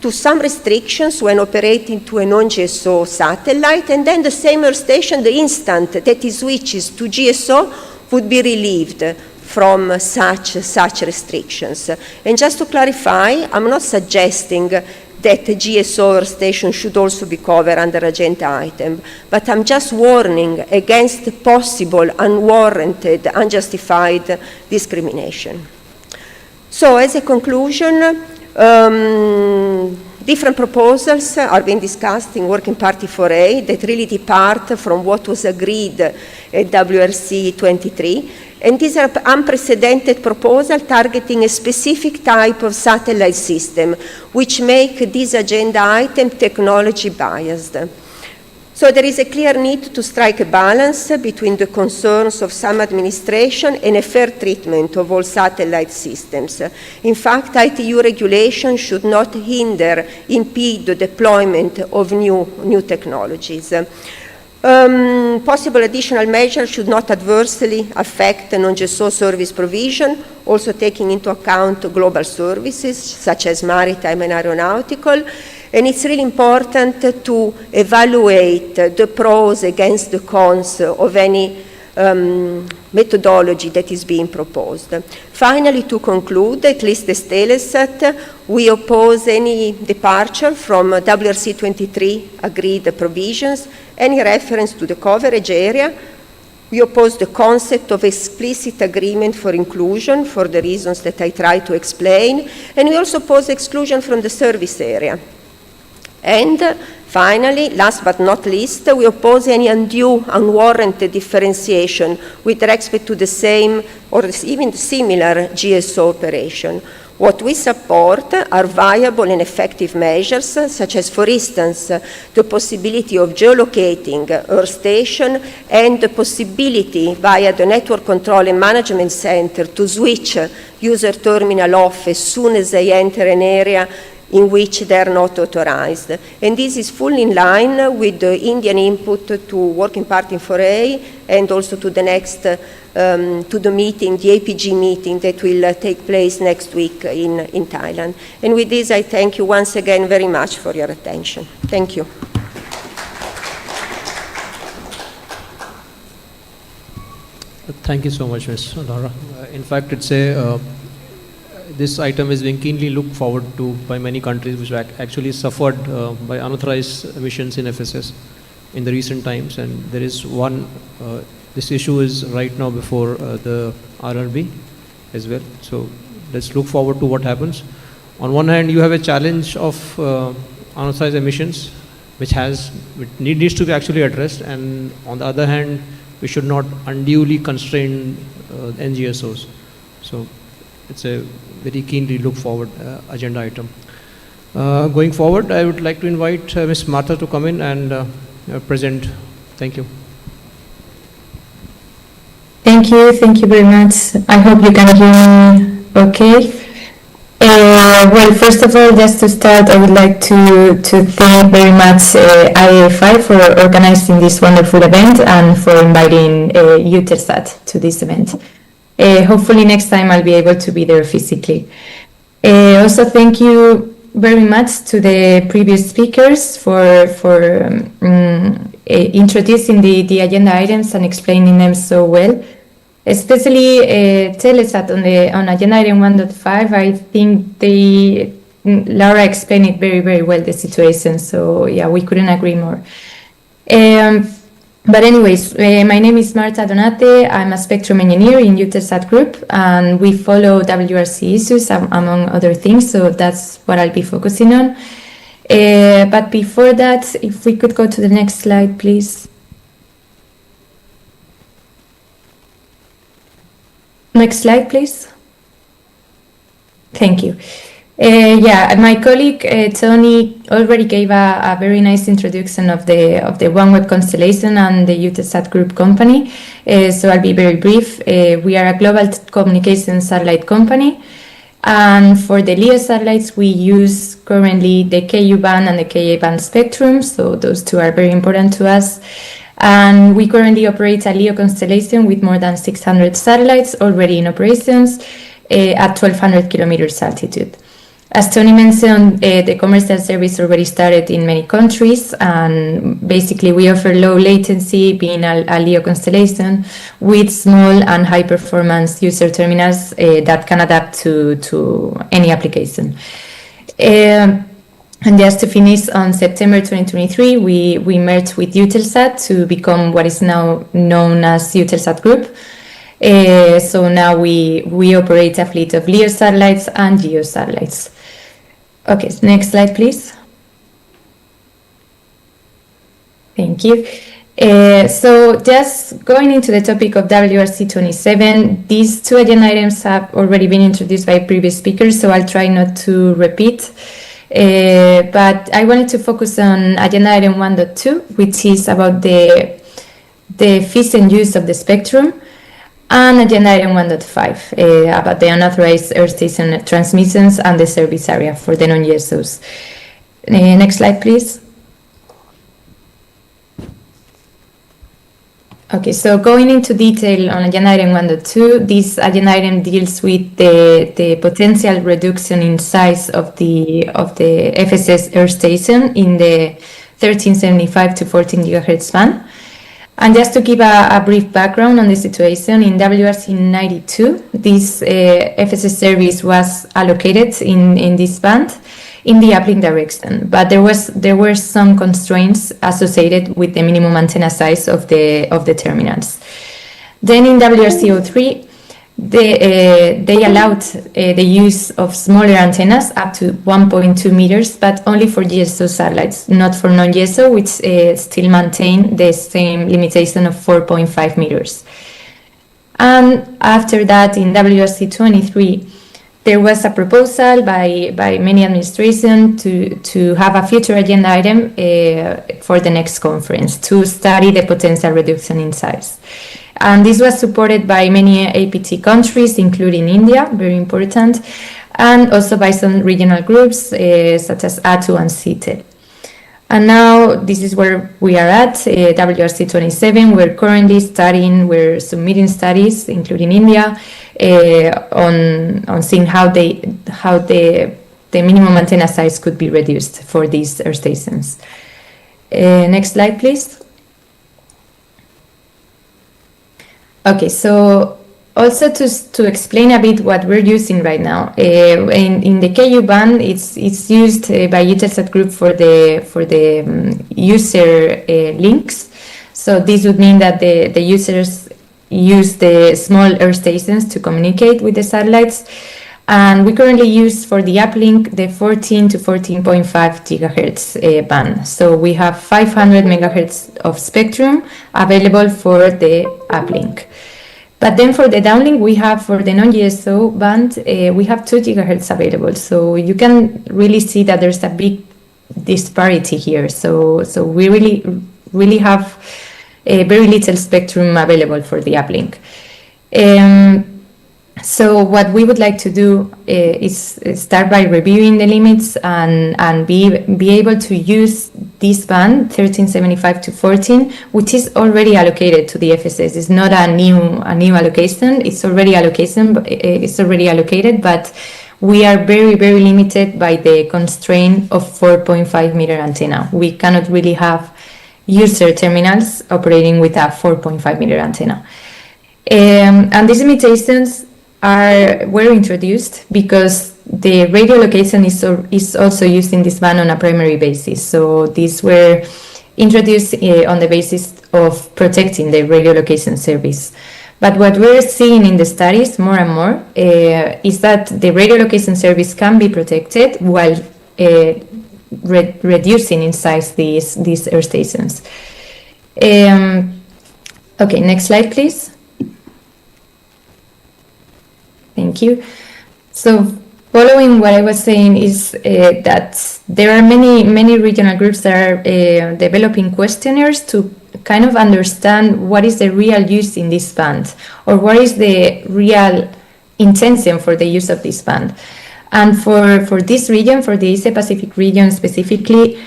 to some restrictions when operating to a non-GSO satellite, and then the same Earth station, the instant that it switches to GSO, would be relieved from such restrictions. And just to clarify, I'm not suggesting that the GSO Earth station should also be covered under agenda item, but I'm just warning against possible unwarranted, unjustified discrimination. So as a conclusion, different proposals are being discussed in Working Party 4A that really depart from what was agreed at WRC 23. And these are unprecedented proposals targeting a specific type of satellite system, which make this agenda item technology biased. So there is a clear need to strike a balance between the concerns of some administration and a fair treatment of all satellite systems. In fact, ITU regulation should not impede the deployment of new technologies. Possible additional measures should not adversely affect non-GSO service provision, also taking into account global services such as maritime and aeronautical. And it's really important to evaluate the pros against the cons of any methodology that is being proposed. Finally, to conclude, at least as Telesat, we oppose any departure from WRC 23 agreed provisions, any reference to the coverage area. We oppose the concept of explicit agreement for inclusion for the reasons that I tried to explain, and we also oppose exclusion from the service area. And finally, last but not least, we oppose any undue, unwarranted differentiation with respect to the same or even similar GSO operation. What we support are viable and effective measures, such as, for instance, the possibility of geolocating Earth station and the possibility via the Network Control and Management Center to switch user terminal off as soon as they enter an area in which they are not authorized. And this is fully in line with the Indian input to Working Party 4A and also to the next, to the meeting, the APG meeting that will take place next week in Thailand. And with this, I thank you once again very much for your attention. Thank you. Thank you so much, Ms. Laura. In fact, it's a this item is being keenly looked forward to by many countries which actually suffered by unauthorized emissions in FSS in the recent times, and there is one, this issue is right now before the RRB as well. So let's look forward to what happens. On one hand, you have a challenge of unauthorized emissions which needs to be actually addressed, and on the other hand, we should not unduly constrain NGSOs. So it's a very keenly look forward agenda item. Going forward, I would like to invite Ms. Martha to come in and present. Thank you. Thank you very much. I hope you can hear me okay. Well, first of all, just to start, I would like to thank very much IFI for organizing this wonderful event and for inviting Eutelsat to this event. Hopefully next time I'll be able to be there physically. Also, thank you very much to the previous speakers for introducing the agenda items and explaining them so well. Especially Telesat on agenda item 1.5, I think Laura explained it very well, the situation. So yeah, we couldn't agree more. But anyways, my name is Marta Donate. I'm a spectrum engineer in Eutelsat Group, and we follow WRC issues among other things, so that's what I'll be focusing on. But before that, if we could go to the next slide, please. Next slide, please. Thank you. Yeah, my colleague Tony already gave a very nice introduction of the OneWeb constellation and the Eutelsat Group company. So I'll be very brief. We are a global communications satellite company, and for the LEO satellites we use currently the Ku band and the Ka band spectrum, so those two are very important to us. And we currently operate a LEO constellation with more than 600 satellites already in operations at 1,200 kilometers altitude. As Tony mentioned, the commercial service already started in many countries, and basically we offer low latency, being a LEO constellation, with small and high performance user terminals that can adapt to any application. And just to finish, on September 2023, we merged with Eutelsat to become what is now known as Eutelsat Group. So now we operate a fleet of LEO satellites and GEO satellites. Okay, next slide, please. Thank you. So just going into the topic of WRC 27, these two agenda items have already been introduced by previous speakers, so I'll try not to repeat. But I wanted to focus on agenda item 1.2, which is about the efficient use of the spectrum, and agenda item 1.5 about the unauthorized Earth station transmissions and the service area for the non-GSOs. Next slide, please. Okay, so going into detail on agenda item 1.2, this agenda item deals with the potential reduction in size of the FSS Earth station in the 1375 to 14 gigahertz band. And just to give a brief background on the situation, in WRC 92, this FSS service was allocated in this band in the uplink direction, but there were some constraints associated with the minimum antenna size of the terminals. Then in WRC 03, they allowed the use of smaller antennas up to 1.2 meters, but only for GSO satellites, not for non-GSO, which still maintain the same limitation of 4.5 meters. And after that, in WRC 23, there was a proposal by many administrations to have a future agenda item for the next conference to study the potential reduction in size. And this was supported by many APT countries, including India, very important, and also by some regional groups such as ATU and CITEL. And now this is where we are at, WRC 27. We're currently studying, we're submitting studies, including India, on seeing how the minimum antenna size could be reduced for these Earth stations. Next slide, please. Okay, so also to explain a bit what we're using right now, in the KU band, it's used by Eutelsat Group for the user links. So this would mean that the users use the small Earth stations to communicate with the satellites. And we currently use for the uplink the 14 to 14.5 gigahertz band. So we have 500 megahertz of spectrum available for the uplink. But then for the downlink, we have for the non-GSO band, we have 2 gigahertz available. So you can really see that there's a big disparity here. So we really have very little spectrum available for the uplink. So what we would like to do is start by reviewing the limits and be able to use this band 1375 to 14, which is already allocated to the FSS. It's not a new allocation. It's already allocated, but we are very, very limited by the constraint of 4.5 meter antenna. We cannot really have user terminals operating with a 4.5 meter antenna. And these limitations were introduced because the radio location is also used in this band on a primary basis. So these were introduced on the basis of protecting the radio location service. But what we're seeing in the studies more and more is that the radio location service can be protected while reducing in size these Earth stations. Okay, next slide, please. Thank you. So following what I was saying is that there are many regional groups that are developing questionnaires to kind of understand what is the real use in this band, or what is the real intention for the use of this band. And for this region, for the Asia-Pacific region specifically,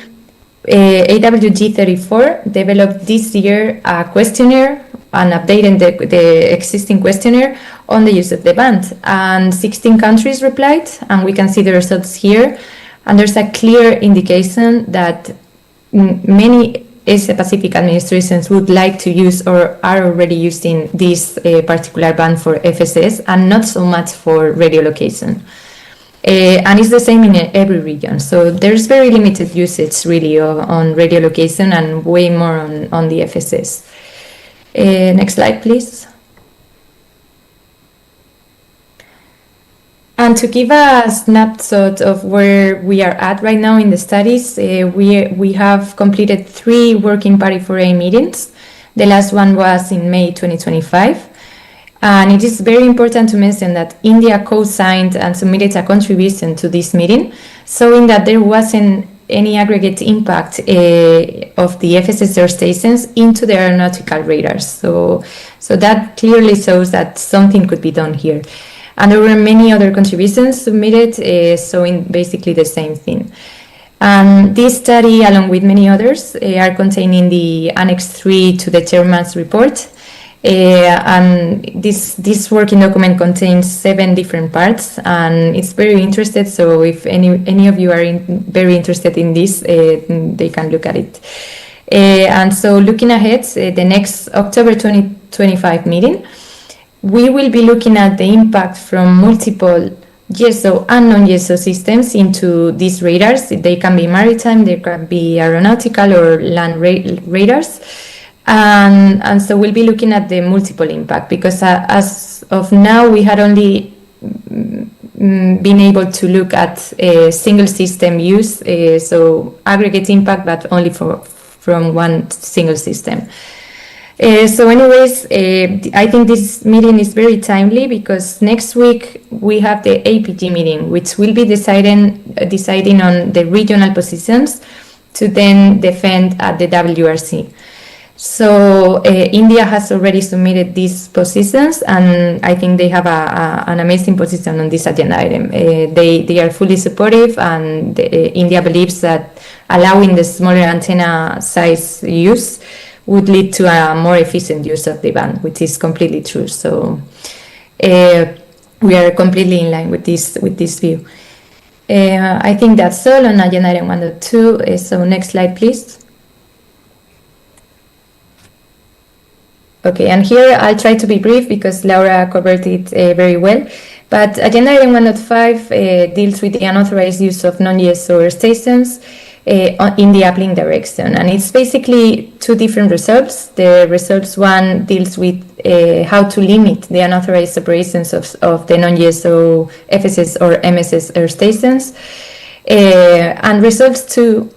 AWG34 developed this year a questionnaire and updated the existing questionnaire on the use of the band. And 16 countries replied, and we can see the results here. And there's a clear indication that many Asia-Pacific administrations would like to use or are already using this particular band for FSS and not so much for radio location. And it's the same in every region. So there's very limited usage really on radio location and way more on the FSS. Next slide, please. And to give a snapshot of where we are at right now in the studies, we have completed 3 working party 4A meetings. The last one was in May 2025. And it is very important to mention that India co-signed and submitted a contribution to this meeting, showing that there wasn't any aggregate impact of the FSS stations into the aeronautical radars. So that clearly shows that something could be done here. And there were many other contributions submitted, showing basically the same thing. And this study, along with many others, are contained in the Annex 3 to the chairman's report. And this working document contains 7 different parts, and it's very interesting. So if any of you are very interested in this, they can look at it. And so looking ahead, the next October 2025 meeting, we will be looking at the impact from multiple GSO and non-GSO systems into these radars. They can be maritime, they can be aeronautical or land radars. And so we'll be looking at the multiple impact, because as of now, we had only been able to look at single system use, so aggregate impact, but only from one single system. So anyways, I think this meeting is very timely, because next week we have the APT meeting, which will be deciding on the regional positions to then defend at the WRC. So India has already submitted these positions, and I think they have an amazing position on this agenda item. They are fully supportive, and India believes that allowing the smaller antenna size use would lead to a more efficient use of the band, which is completely true. So we are completely in line with this view. I think that's all on agenda item 1.2. So next slide, please. Okay, and here I'll try to be brief because Laura covered it very well. But agenda item 1.5 deals with the unauthorized use of non-GSO stations in the uplink direction. And it's basically 2 different results. The results 1 deals with how to limit the unauthorized operations of the non-GSO FSS or MSS air stations. And results 2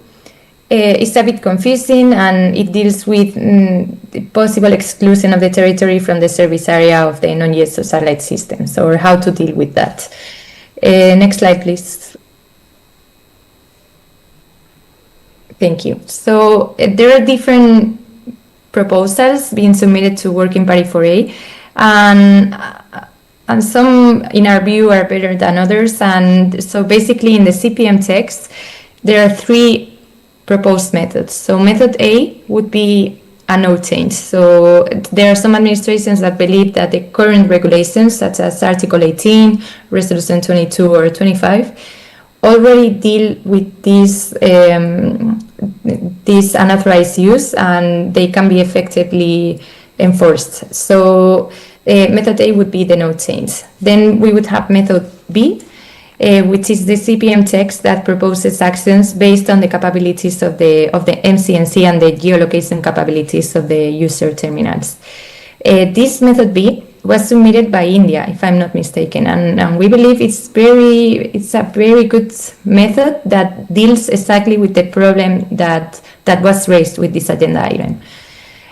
is a bit confusing, and it deals with the possible exclusion of the territory from the service area of the non-GSO satellite systems, or how to deal with that. Next slide, please. Thank you. So there are different proposals being submitted to Working Party 4A, and some, in our view, are better than others. And so basically in the CPM text, there are 3 proposed methods. So method A would be a no change. So there are some administrations that believe that the current regulations, such as Article 18, Resolution 22 or 25, already deal with this unauthorized use, and they can be effectively enforced. So method A would be the no change. Then we would have method B, which is the CPM text that proposes actions based on the capabilities of the MCNC and the geolocation capabilities of the user terminals. This method B was submitted by India, if I'm not mistaken, and we believe it's a very good method that deals exactly with the problem that was raised with this agenda item.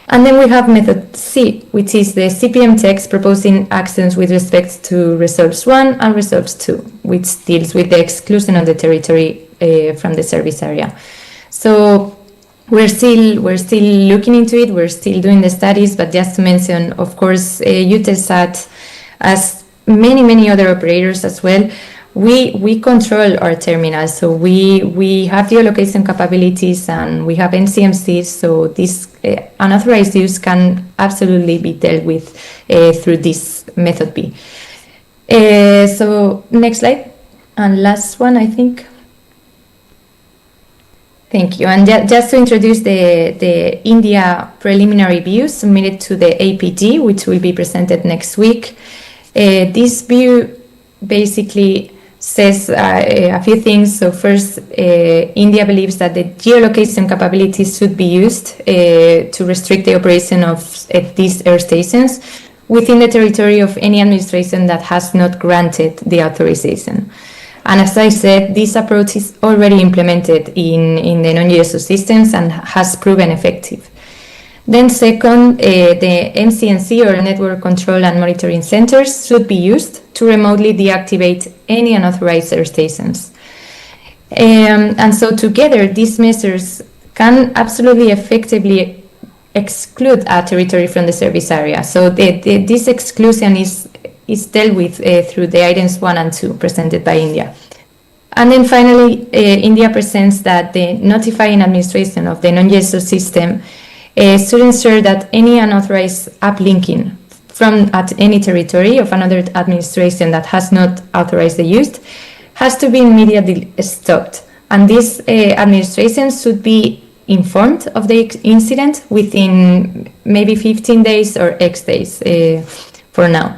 And then we have method C, which is the CPM text proposing actions with respect to results 1 and results 2, which deals with the exclusion of the territory from the service area. So we're still looking into it. We're still doing the studies, but just to mention, of course, Eutelsat, as many other operators as well, we control our terminals, so we have geolocation capabilities and we have NCMCs, so this unauthorized use can absolutely be dealt with through this method B. So next slide, and last one, I think. Thank you. And just to introduce the India preliminary view submitted to the APT, which will be presented next week. This view basically says a few things. So first, India believes that the geolocation capabilities should be used to restrict the operation of these air stations within the territory of any administration that has not granted the authorization. And as I said, this approach is already implemented in the non-GSO systems and has proven effective. Then second, the MCNC or Network Control and Monitoring Centers should be used to remotely deactivate any unauthorized air stations. And so together, these measures can absolutely effectively exclude a territory from the service area. So this exclusion is dealt with through the items 1 and 2 presented by India. And then finally, India presents that the notifying administration of the non-GSO system should ensure that any unauthorized uplinking from at any territory of another administration that has not authorized the use has to be immediately stopped. And this administration should be informed of the incident within maybe 15 days or X days for now.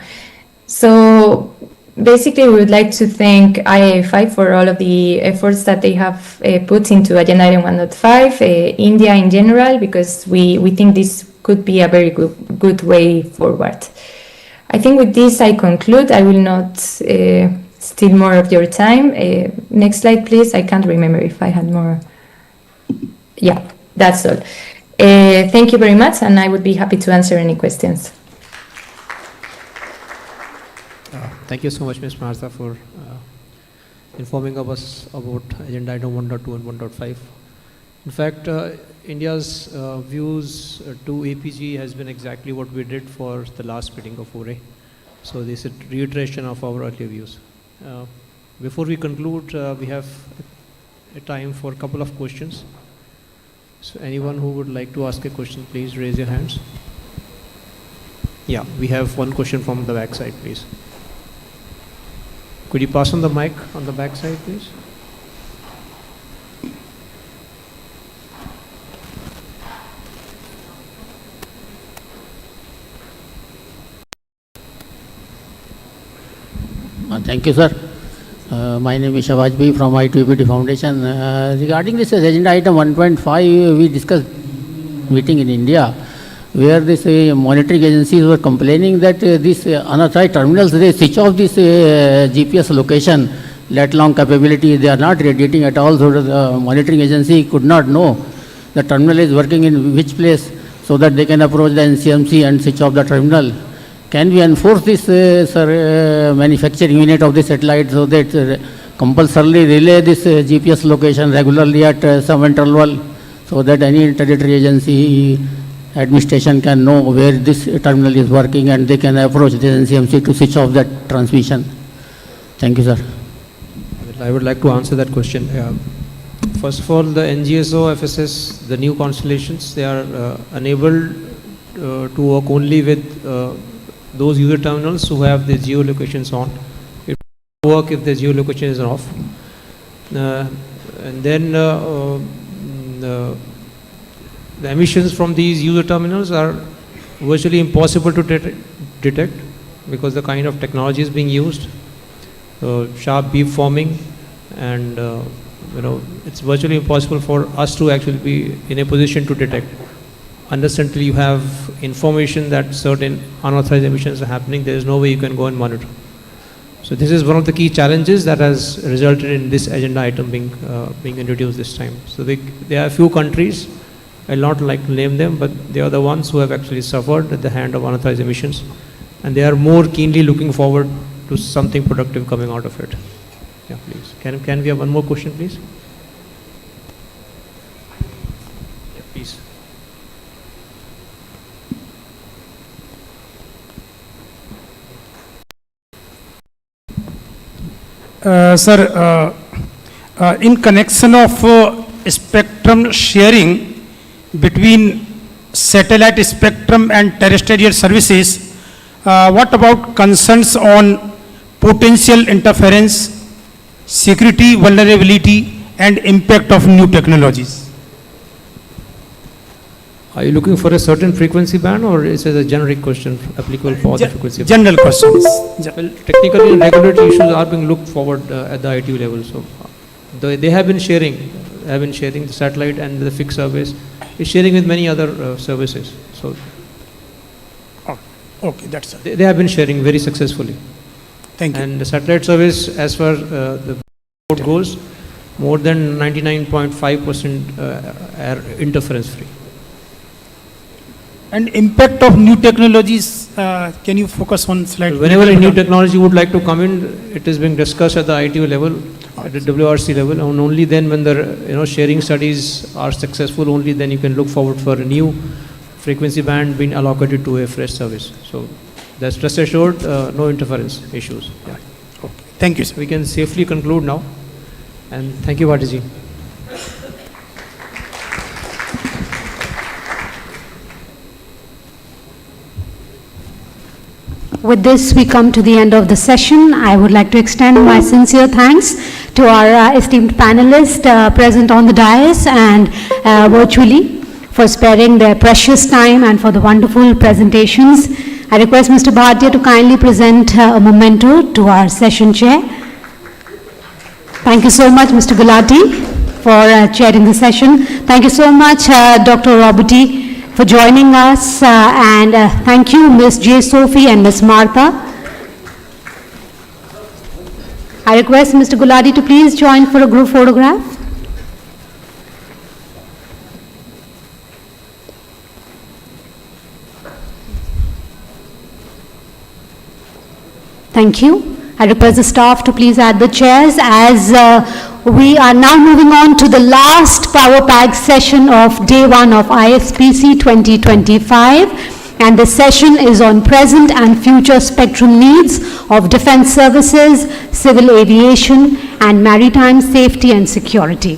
So basically, we would like to thank IAFI for all of the efforts that they have put into Agenda Item 1.5, India in general, because we think this could be a very good way forward. I think with this I conclude. I will not steal more of your time. Next slide, please. I can't remember if I had more. Yeah, that's all. Thank you very much, and I would be happy to answer any questions. Thank you so much, Ms. Martha, for informing us about Agenda Item 1.2 and 1.5. In fact, India's views to APG has been exactly what we did for the last meeting of 4A. So this is a reiteration of our earlier views. Before we conclude, we have a time for a couple of questions. So anyone who would like to ask a question, please raise your hands. Yeah, we have one question from the back side, please. Could you pass on the mic on the back side, please? Thank you, sir. My name is Shabaj Bhai from ITU-APT Foundation. Regarding this agenda item 1.5, we discussed meeting in India, where this monitoring agencies were complaining that these unauthorized terminals, they switch off this GPS location, let alone capability, they are not radiating at all, so the monitoring agency could not know the terminal is working in which place, so that they can approach the NCMC and switch off the terminal. Can we enforce this manufacturing unit of the satellite so that compulsorily relay this GPS location regularly at some interval, so that any territory agency administration can know where this terminal is working and they can approach the NCMC to switch off that transmission? Thank you, sir. I would like to answer that question. First of all, the NGSO, FSS, the new constellations, they are enabled to work only with those user terminals who have the geolocations on. It will work if the geolocation is off. And then the emissions from these user terminals are virtually impossible to detect because the kind of technology is being used, sharp beam forming, and it's virtually impossible for us to actually be in a position to detect unless until you have information that certain unauthorized emissions are happening. There is no way you can go and monitor. So this is one of the key challenges that has resulted in this agenda item being introduced this time. So there are a few countries, I'll not like to name them, but they are the ones who have actually suffered at the hand of unauthorized emissions, and they are more keenly looking forward to something productive coming out of it. Yeah, please. Can we have one more question, please? Yeah, please. Sir, in connection of spectrum sharing between satellite spectrum and terrestrial services, what about concerns on potential interference, security vulnerability, and impact of new technologies? Are you looking for a certain frequency band, or is it a generic question applicable for the frequency band? General questions. Well, technically, regulatory issues are being looked forward at the ITU level. So, they have been sharing the satellite and the fixed service is sharing with many other services. So, okay, that's it. They have been sharing very successfully. Thank you. And the satellite service, as far the board goes, more than 99.5% are interference free. And impact of new technologies, can you focus on slide? Whenever a new technology would like to come in, it is being discussed at the ITU level, at the WRC level, and only then when the sharing studies are successful, only then you can look forward for a new frequency band being allocated to a fresh service. So that's rest assured, no interference issues. Yeah. Okay. Thank you, sir. We can safely conclude now, and thank you, Bhatiji. With this, we come to the end of the session. I would like to extend my sincere thanks to our esteemed panelists present on the dais and virtually for sparing their precious time and for the wonderful presentations. I request Mr. Bhatia to kindly present a memento to our session chair. Thank you so much, Mr. Gulati, for chairing the session. Thank you so much, Dr. Roberti, for joining us, and thank you, Ms. J. Sophie and Ms. Martha. I request Mr. Gulati to please join for a group photograph. Thank you. I request the staff to please add the chairs as we are now moving on to the last Power Pack session of day 1 of ISPC 2025, and the session is on present and future spectrum needs of defense services, civil aviation, and maritime safety and security.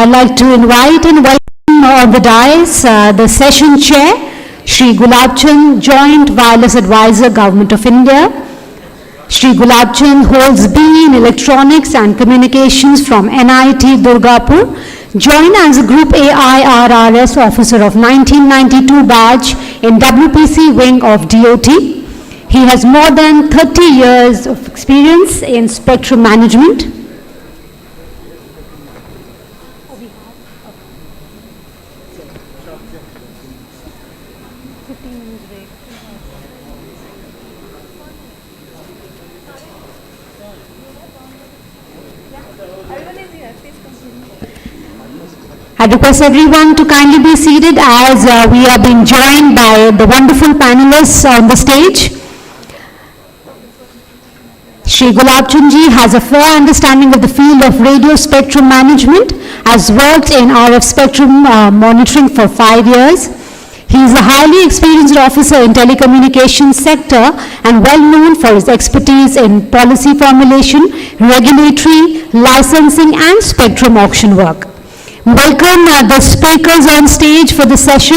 I'd like to invite and welcome on the dais the session chair, Shri Gulabchand, Joint Wireless Advisor, Government of India. Shri Gulabchand holds BE in Electronics and Communications from NIT Durgapur, joined as a Group AIRRS Officer of 1992 batch in WPC wing of DOT. He has more than 30 years of experience in spectrum management. I request everyone to kindly be seated as we are being joined by the wonderful panelists on the stage. Shri Gulabchand ji has a fair understanding of the field of radio spectrum management, has worked in RF spectrum monitoring for 5 years. He is a highly experienced officer in telecommunications sector and well known for his expertise in policy formulation, regulatory, licensing and spectrum auction work. Welcome the speakers on stage for the session,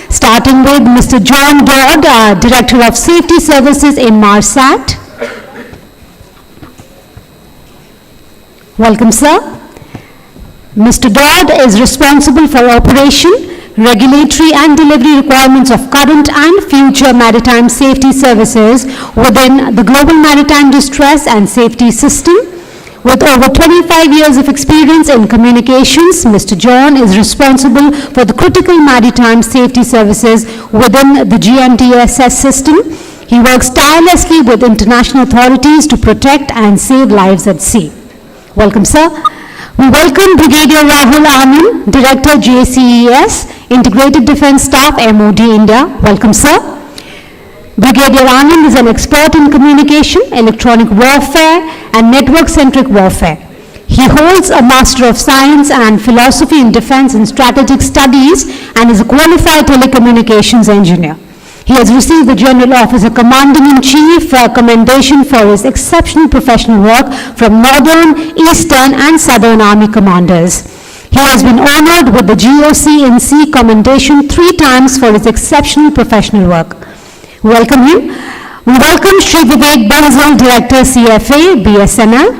starting with Mr. John Dodd, Director of Safety Services in Marsat. Welcome, sir. Mr. Dodd is responsible for operation, regulatory and delivery requirements of current and future maritime safety services within the global maritime distress and safety system. With over 25 years of experience in communications, Mr. John is responsible for the critical maritime safety services within the GMDSS system. He works tirelessly with international authorities to protect and save lives at sea. Welcome, sir. We welcome Brigadier Rahul Anand, Director JCES, Integrated Defence Staff, MOD India. Welcome, sir. Brigadier Anand is an expert in communication, electronic warfare, and network-centric warfare. He holds a Master of Science and Philosophy in Defence and Strategic Studies and is a qualified telecommunications engineer. He has received the General Officer Commanding-in-Chief Commendation for his exceptional professional work from Northern, Eastern, and Southern Army commanders. He has been honored with the GOC-in-C Commendation 3 times for his exceptional professional work. Welcome him. We welcome Shri Vivek Bansal, Director CFA, BSNL.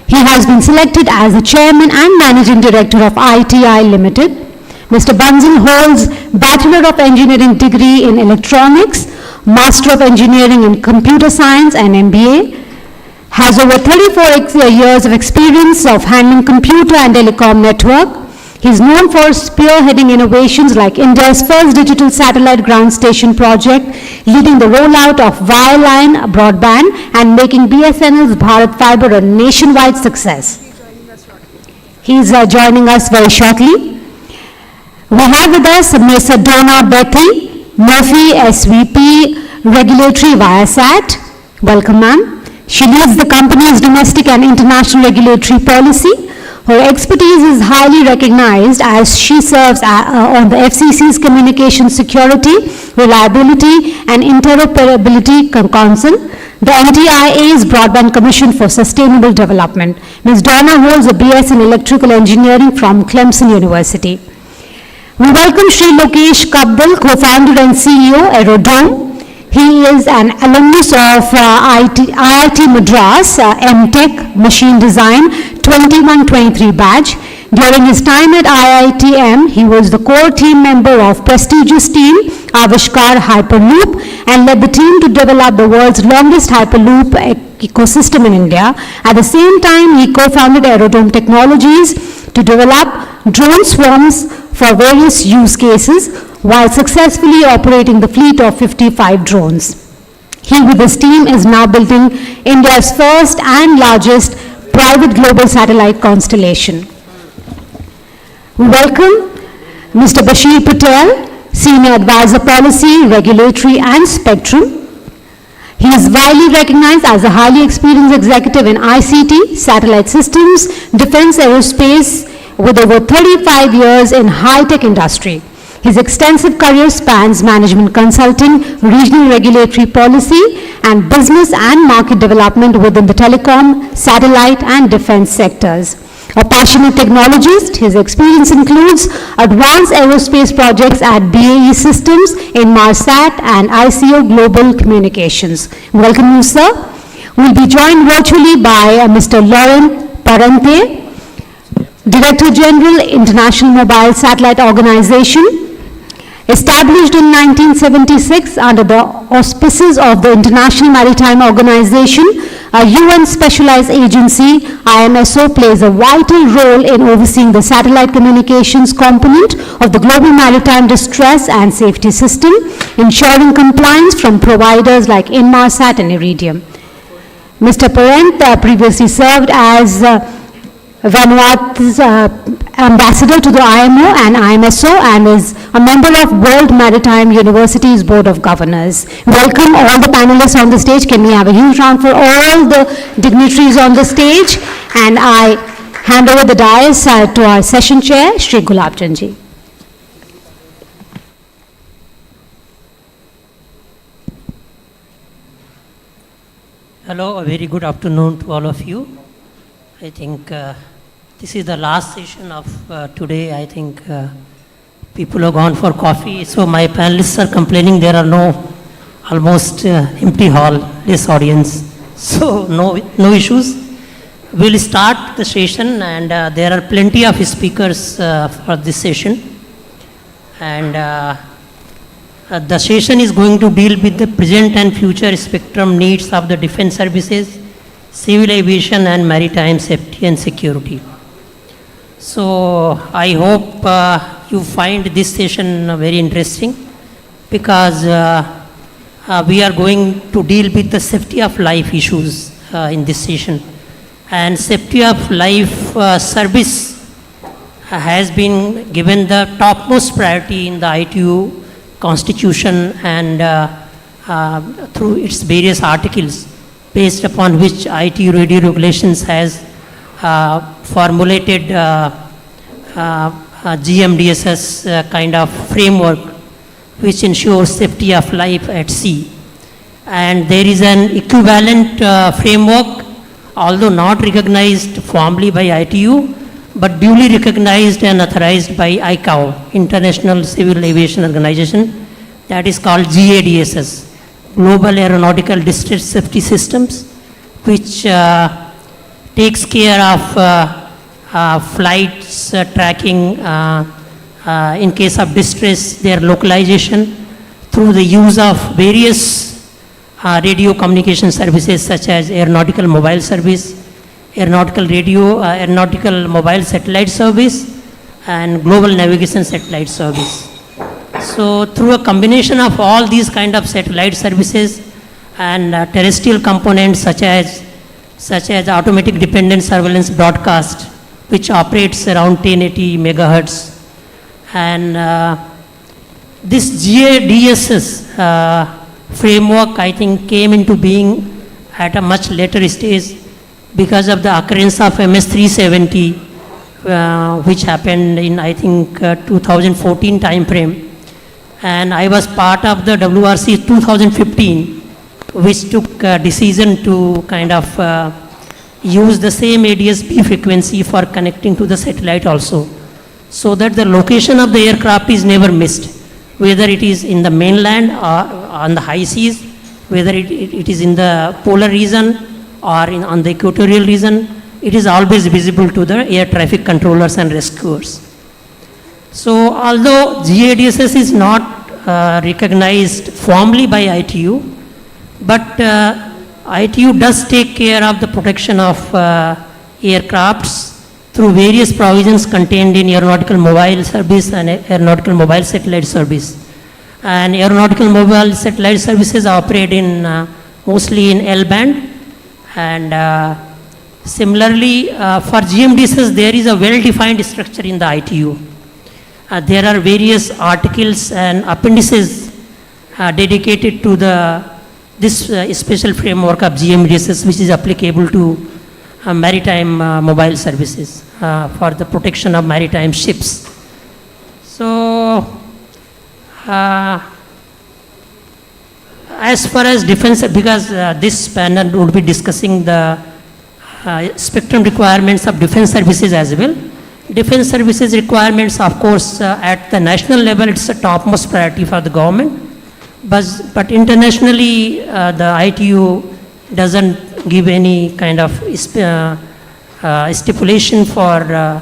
He has been selected as the Chairman and Managing Director of ITI Limited. Mr. Bansal holds Bachelor of Engineering degree in Electronics, Master of Engineering in Computer Science and MBA, has over 34 years of experience of handling computer and telecom network. He is known for spearheading innovations like India's first digital satellite ground station project, leading the rollout of wireline broadband and making BSNL's Bharat Fiber a nationwide success. He is joining us very shortly. We have with us Ms. Donna Betty Murphy, SVP Regulatory Viasat. Welcome, ma'am. She leads the company's domestic and international regulatory policy. Her expertise is highly recognized as she serves on the FCC's Communication Security, Reliability and Interoperability Council, the NTIA's Broadband Commission for Sustainable Development. Ms. Donna holds a BS in Electrical Engineering from Clemson University. We welcome Shri Lokesh Kabdal, co-founder and CEO, Aerodome. He is an alumnus of IIT Madras, MTech Machine Design 21-23 batch. During his time at IITM, he was the core team member of prestigious team Avishkar Hyperloop and led the team to develop the world's longest Hyperloop ecosystem in India. At the same time, he co-founded Aerodome Technologies to develop drone swarms for various use cases while successfully operating the fleet of 55 drones. He with his team is now building India's first and largest private global satellite constellation. We welcome Mr. Bashir Patel, Senior Advisor Policy, Regulatory and Spectrum. He is widely recognized as a highly experienced executive in ICT, satellite systems, defense aerospace, with over 35 years in high-tech industry. His extensive career spans management consulting, regional regulatory policy, and business and market development within the telecom, satellite, and defense sectors. A passionate technologist, his experience includes advanced aerospace projects at BAE Systems, Inmarsat, and ICO Global Communications. Welcome you, sir. We'll be joined virtually by Mr. Lauren Parente, Director General, International Mobile Satellite Organization. Established in 1976 under the auspices of the International Maritime Organization, a UN specialized agency, IMSO plays a vital role in overseeing the satellite communications component of the global maritime distress and safety system, ensuring compliance from providers like Inmarsat and Iridium. Mr. Parent previously served as Vanuatu's ambassador to the IMO and IMSO and is a member of World Maritime University's Board of Governors. Welcome all the panelists on the stage. Can we have a huge round for all the dignitaries on the stage? And I hand over the dais to our session chair, Shri Gulab Chand ji. Hello, a very good afternoon to all of you. I think this is the last session of today. I think people have gone for coffee, so my panelists are complaining there are almost empty hall, this audience. So no issues. we'll start the session, and there are plenty of speakers for this session. And the session is going to deal with the present and future spectrum needs of the defense services, civil aviation, and maritime safety and security. So I hope you find this session very interesting, because we are going to deal with the safety of life issues in this session. And safety of life service has been given the topmost priority in the ITU Constitution and through its various articles, based upon which ITU radio regulations has formulated GMDSS kind of framework which ensures safety of life at sea. And there is an equivalent framework, although not recognized formally by ITU, but duly recognized and authorized by ICAO, International Civil Aviation Organization, that is called GADSS, Global Aeronautical Distress Safety Systems, which takes care of flights tracking in case of distress, their localization through the use of various radio communication services such as aeronautical mobile service, aeronautical radio, aeronautical mobile satellite service, and global navigation satellite service. So through a combination of all these kind of satellite services and terrestrial components such as automatic dependent surveillance broadcast, which operates around 1080 megahertz, and this GADSS framework, I think, came into being at a much later stage because of the occurrence of MS-370, which happened in, I think, 2014 time frame. And I was part of the WRC 2015, which took a decision to kind of use the same ADS-B frequency for connecting to the satellite also, so that the location of the aircraft is never missed, whether it is in the mainland or on the high seas, whether it is in the polar region or on the equatorial region, it is always visible to the air traffic controllers and rescuers. So although GADSS is not recognized formally by ITU, but ITU does take care of the protection of aircrafts through various provisions contained in aeronautical mobile service and aeronautical mobile satellite service. And aeronautical mobile satellite services operate in mostly in L-band. And similarly, for GMDSS, there is a well-defined structure in the ITU. There are various articles and appendices dedicated to this special framework of GMDSS, which is applicable to maritime mobile services for the protection of maritime ships. So, as far as defense, because this panel would be discussing the spectrum requirements of defense services as well. Defense services requirements, of course, at the national level, it's a topmost priority for the government. But internationally, the ITU doesn't give any kind of stipulation for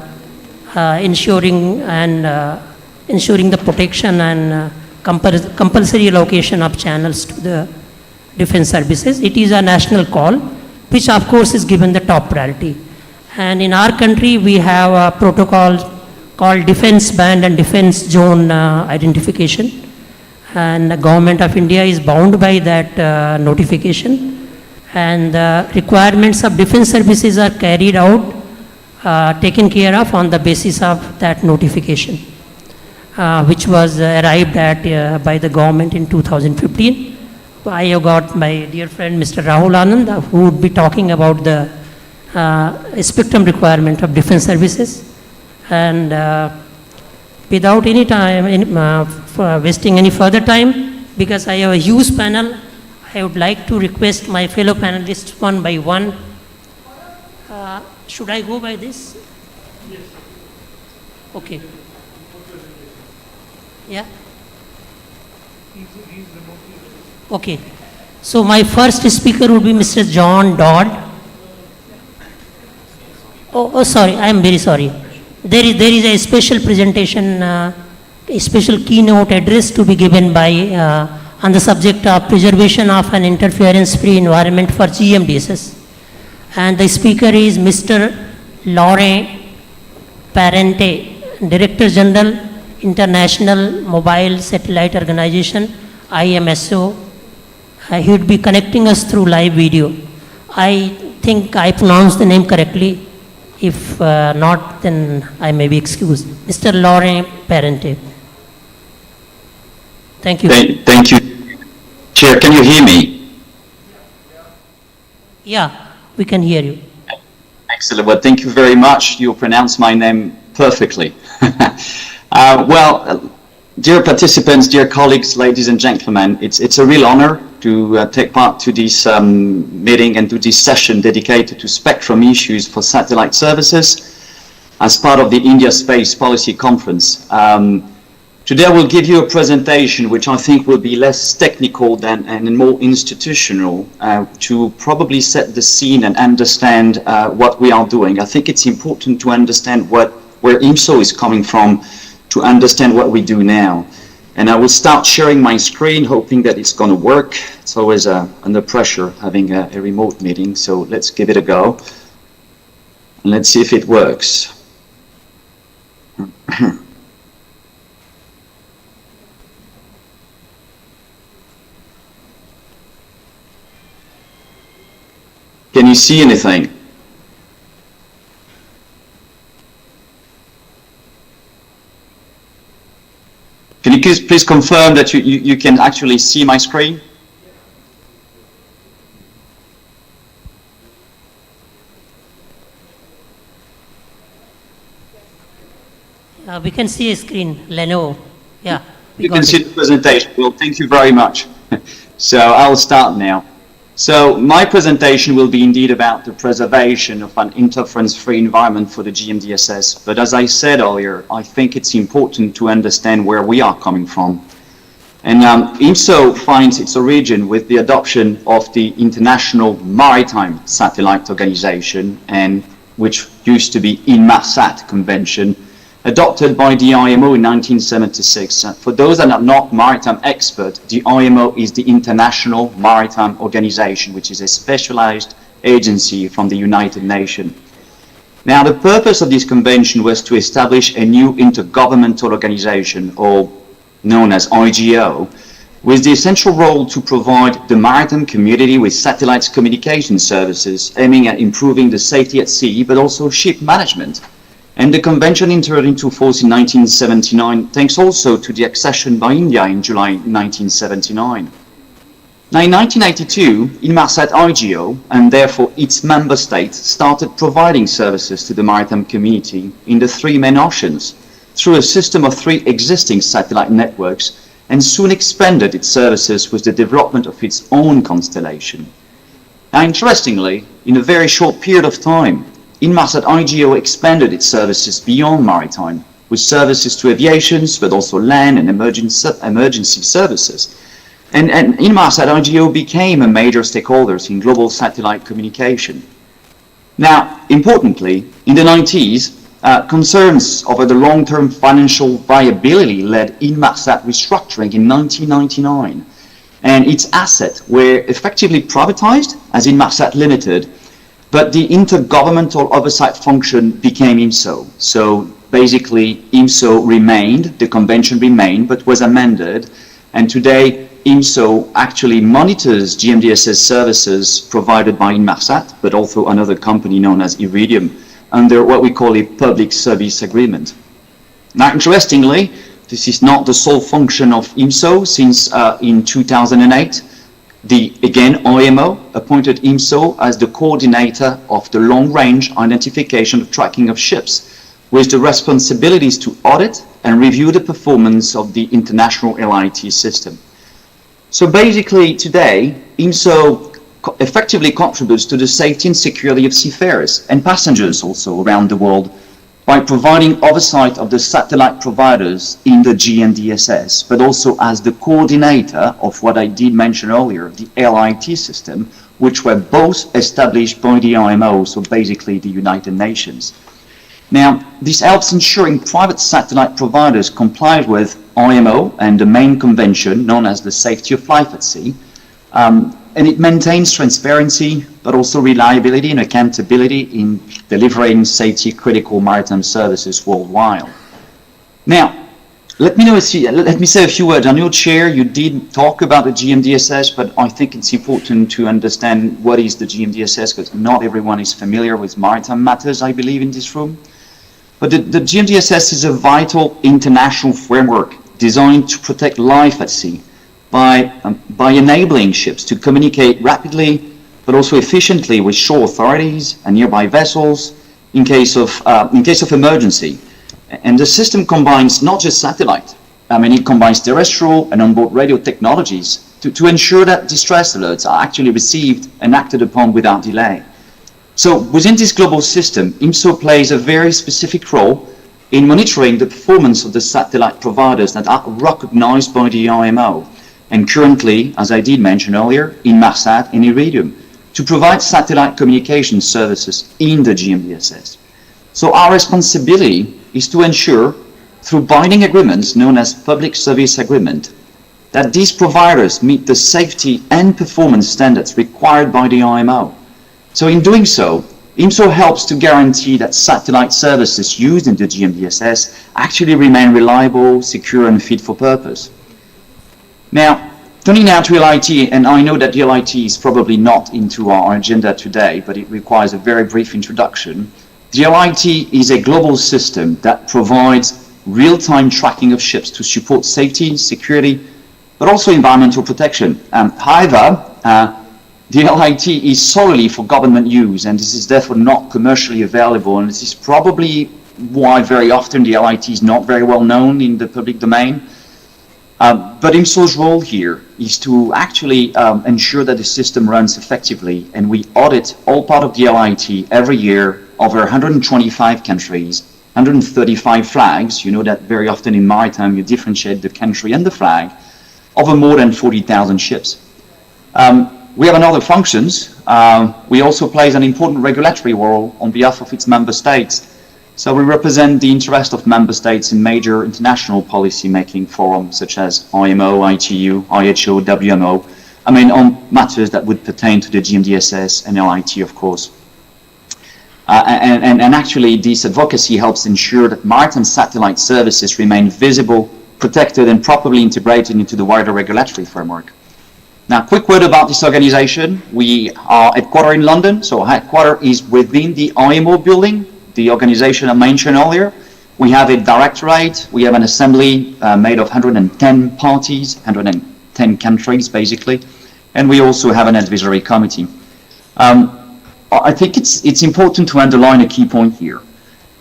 ensuring the protection and compulsory allocation of channels to the defense services. It is a national call, which of course is given the top priority. And in our country, we have a protocol called Defense Band and Defense Zone Identification. And the Government of India is bound by that notification. And the requirements of defense services are carried out, taken care of on the basis of that notification, which was arrived at by the government in 2015. I have got my dear friend Mr. Rahul Anand, who would be talking about the spectrum requirement of defense services. And without any time, wasting any further time, because I have a huge panel, I would like to request my fellow panelists one by one. Should I go by this? Yes. Okay. Yeah? Okay. So my first speaker would be Mr. John Dodd. Sorry, I am very sorry. There is a special presentation, a special keynote address to be given by on the subject of preservation of an interference-free environment for GMDSS. And the speaker is Mr. Laurent Parente, Director General, International Mobile Satellite Organization, IMSO. He would be connecting us through live video. I think I pronounced the name correctly. If not, then I may be excused. Mr. Laurent Parente. Thank you. Thank you. Chair, can you hear me? Yeah, we can hear you. Excellent. Well, thank you very much. You pronounced my name perfectly. Dear participants, dear colleagues, ladies and gentlemen, it's a real honor to take part to this meeting and to this session dedicated to spectrum issues for satellite services as part of the India Space Policy Conference. Today I will give you a presentation which I think will be less technical and more institutional to probably set the scene and understand what we are doing. I think it's important to understand where IMSO is coming from to understand what we do now. And I will start sharing my screen, hoping that it's going to work. It's always under pressure having a remote meeting, so let's give it a go. And let's see if it works. Can you see anything? Can you please confirm that you can actually see my screen? We can see a screen, Lenovo. Yeah. You can see the presentation. Well, thank you very much. So I'll start now. So my presentation will be indeed about the preservation of an interference-free environment for the GMDSS. But as I said earlier, I think it's important to understand where we are coming from. And IMSO finds its origin with the adoption of the International Maritime Satellite Organization, and which used to be Inmarsat Convention, adopted by the IMO in 1976. For those that are not maritime experts, the IMO is the International Maritime Organization, which is a specialized agency from the United Nations. Now, the purpose of this convention was to establish a new intergovernmental organization, or known as IGO, with the essential role to provide the maritime community with satellite communication services, aiming at improving the safety at sea, but also ship management. And the convention entered into force in 1979, thanks also to the accession by India in July 1979. Now, in 1982, Inmarsat IGO, and therefore its member states, started providing services to the maritime community in the three main oceans through a system of 3 existing satellite networks, and soon expanded its services with the development of its own constellation. Now, interestingly, in a very short period of time, Inmarsat IGO expanded its services beyond maritime, with services to aviation, but also land and emergency services. And Inmarsat IGO became a major stakeholder in global satellite communication. Now, importantly, in the 90s, concerns over the long-term financial viability led Inmarsat restructuring in 1999, and its assets were effectively privatized as Inmarsat Limited. But the intergovernmental oversight function became IMSO. So basically, IMSO remained, the convention remained, but was amended. And today, IMSO actually monitors GMDSS services provided by Inmarsat, but also another company known as Iridium, under what we call a public service agreement. Now, interestingly, this is not the sole function of IMSO, since in 2008, the, again, IMO appointed IMSO as the coordinator of the long-range identification and tracking of ships, with the responsibilities to audit and review the performance of the international LIT system. So basically, today, IMSO effectively contributes to the safety and security of seafarers and passengers also around the world by providing oversight of the satellite providers in the GMDSS, but also as the coordinator of what I did mention earlier, the LIT system, which were both established by the IMO, so basically the United Nations. Now, this helps ensuring private satellite providers comply with IMO and the main convention known as the Safety of Life at Sea, and it maintains transparency, but also reliability and accountability in delivering safety-critical maritime services worldwide. Now, let me say a few words. I know, Chair, you did talk about the GMDSS, but I think it's important to understand what is the GMDSS, because not everyone is familiar with maritime matters, I believe, in this room. But the GMDSS is a vital international framework designed to protect life at sea by enabling ships to communicate rapidly, but also efficiently with shore authorities and nearby vessels in case of emergency. And the system combines not just satellite, it combines terrestrial and onboard radio technologies to ensure that distress alerts are actually received and acted upon without delay. So within this global system, IMSO plays a very specific role in monitoring the performance of the satellite providers that are recognized by the IMO, and currently, as I did mention earlier, Inmarsat and Iridium, to provide satellite communication services in the GMDSS. So our responsibility is to ensure, through binding agreements known as public service agreement, that these providers meet the safety and performance standards required by the IMO. So in doing so, IMSO helps to guarantee that satellite services used in the GMDSS actually remain reliable, secure, and fit for purpose. Now, turning now to LIT, and I know that the LIT is probably not into our agenda today, but it requires a very brief introduction. The LIT is a global system that provides real-time tracking of ships to support safety, security, but also environmental protection. However, the LIT is solely for government use, and this is therefore not commercially available, and this is probably why very often the LIT is not very well known in the public domain. But IMSO's role here is to actually ensure that the system runs effectively, and we audit all part of the LIT every year over 125 countries, 135 flags. You know that very often in maritime you differentiate the country and the flag, over more than 40,000 ships. We have other functions. We also play an important regulatory role on behalf of its member states. So we represent the interest of member states in major international policy-making forums such as IMO, ITU, IHO, WMO, on matters that would pertain to the GMDSS and LIT, of course. And actually, this advocacy helps ensure that maritime satellite services remain visible, protected, and properly integrated into the wider regulatory framework. Now, quick word about this organization. We are headquartered in London, so our headquarters is within the IMO building, the organization I mentioned earlier. We have a directorate, we have an assembly made of 110 parties, 110 countries basically, and we also have an advisory committee. I think it's important to underline a key point here.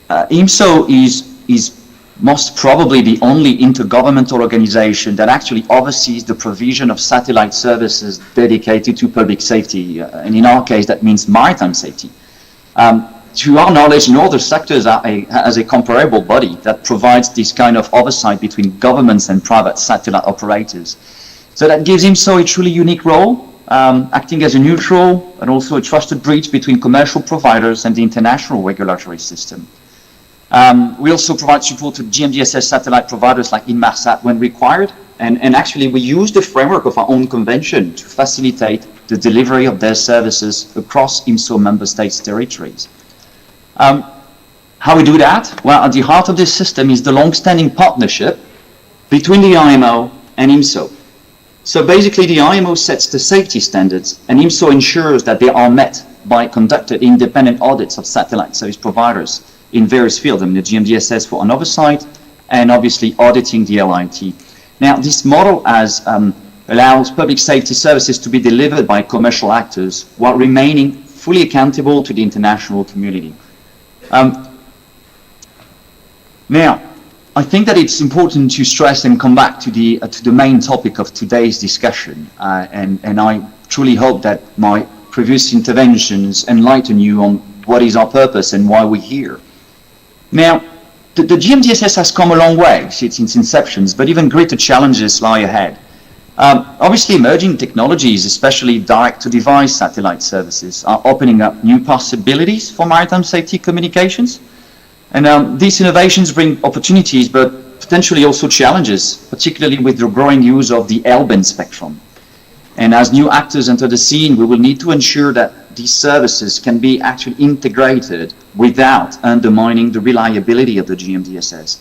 IMSO is most probably the only intergovernmental organization that actually oversees the provision of satellite services dedicated to public safety, and in our case that means maritime safety. To our knowledge, no other sectors has a comparable body that provides this kind of oversight between governments and private satellite operators. So that gives IMSO a truly unique role, acting as a neutral and also a trusted bridge between commercial providers and the international regulatory system. We also provide support to GMDSS satellite providers like Inmarsat when required, and actually we use the framework of our own convention to facilitate the delivery of their services across IMSO member states' territories. How we do that? Well, at the heart of this system is the long-standing partnership between the IMO and IMSO. So basically the IMO sets the safety standards and IMSO ensures that they are met by conducted independent audits of satellite service providers in various fields. The GMDSS for an oversight and obviously auditing the LIT. Now this model allows public safety services to be delivered by commercial actors while remaining fully accountable to the international community. Now, I think that it's important to stress and come back to the main topic of today's discussion, and I truly hope that my previous interventions enlighten you on what is our purpose and why we're here. Now, the GMDSS has come a long way since its inception, but even greater challenges lie ahead. Obviously, emerging technologies, especially direct-to-device satellite services, are opening up new possibilities for maritime safety communications. And these innovations bring opportunities, but potentially also challenges, particularly with the growing use of the L-band spectrum. And as new actors enter the scene, we will need to ensure that these services can be actually integrated without undermining the reliability of the GMDSS.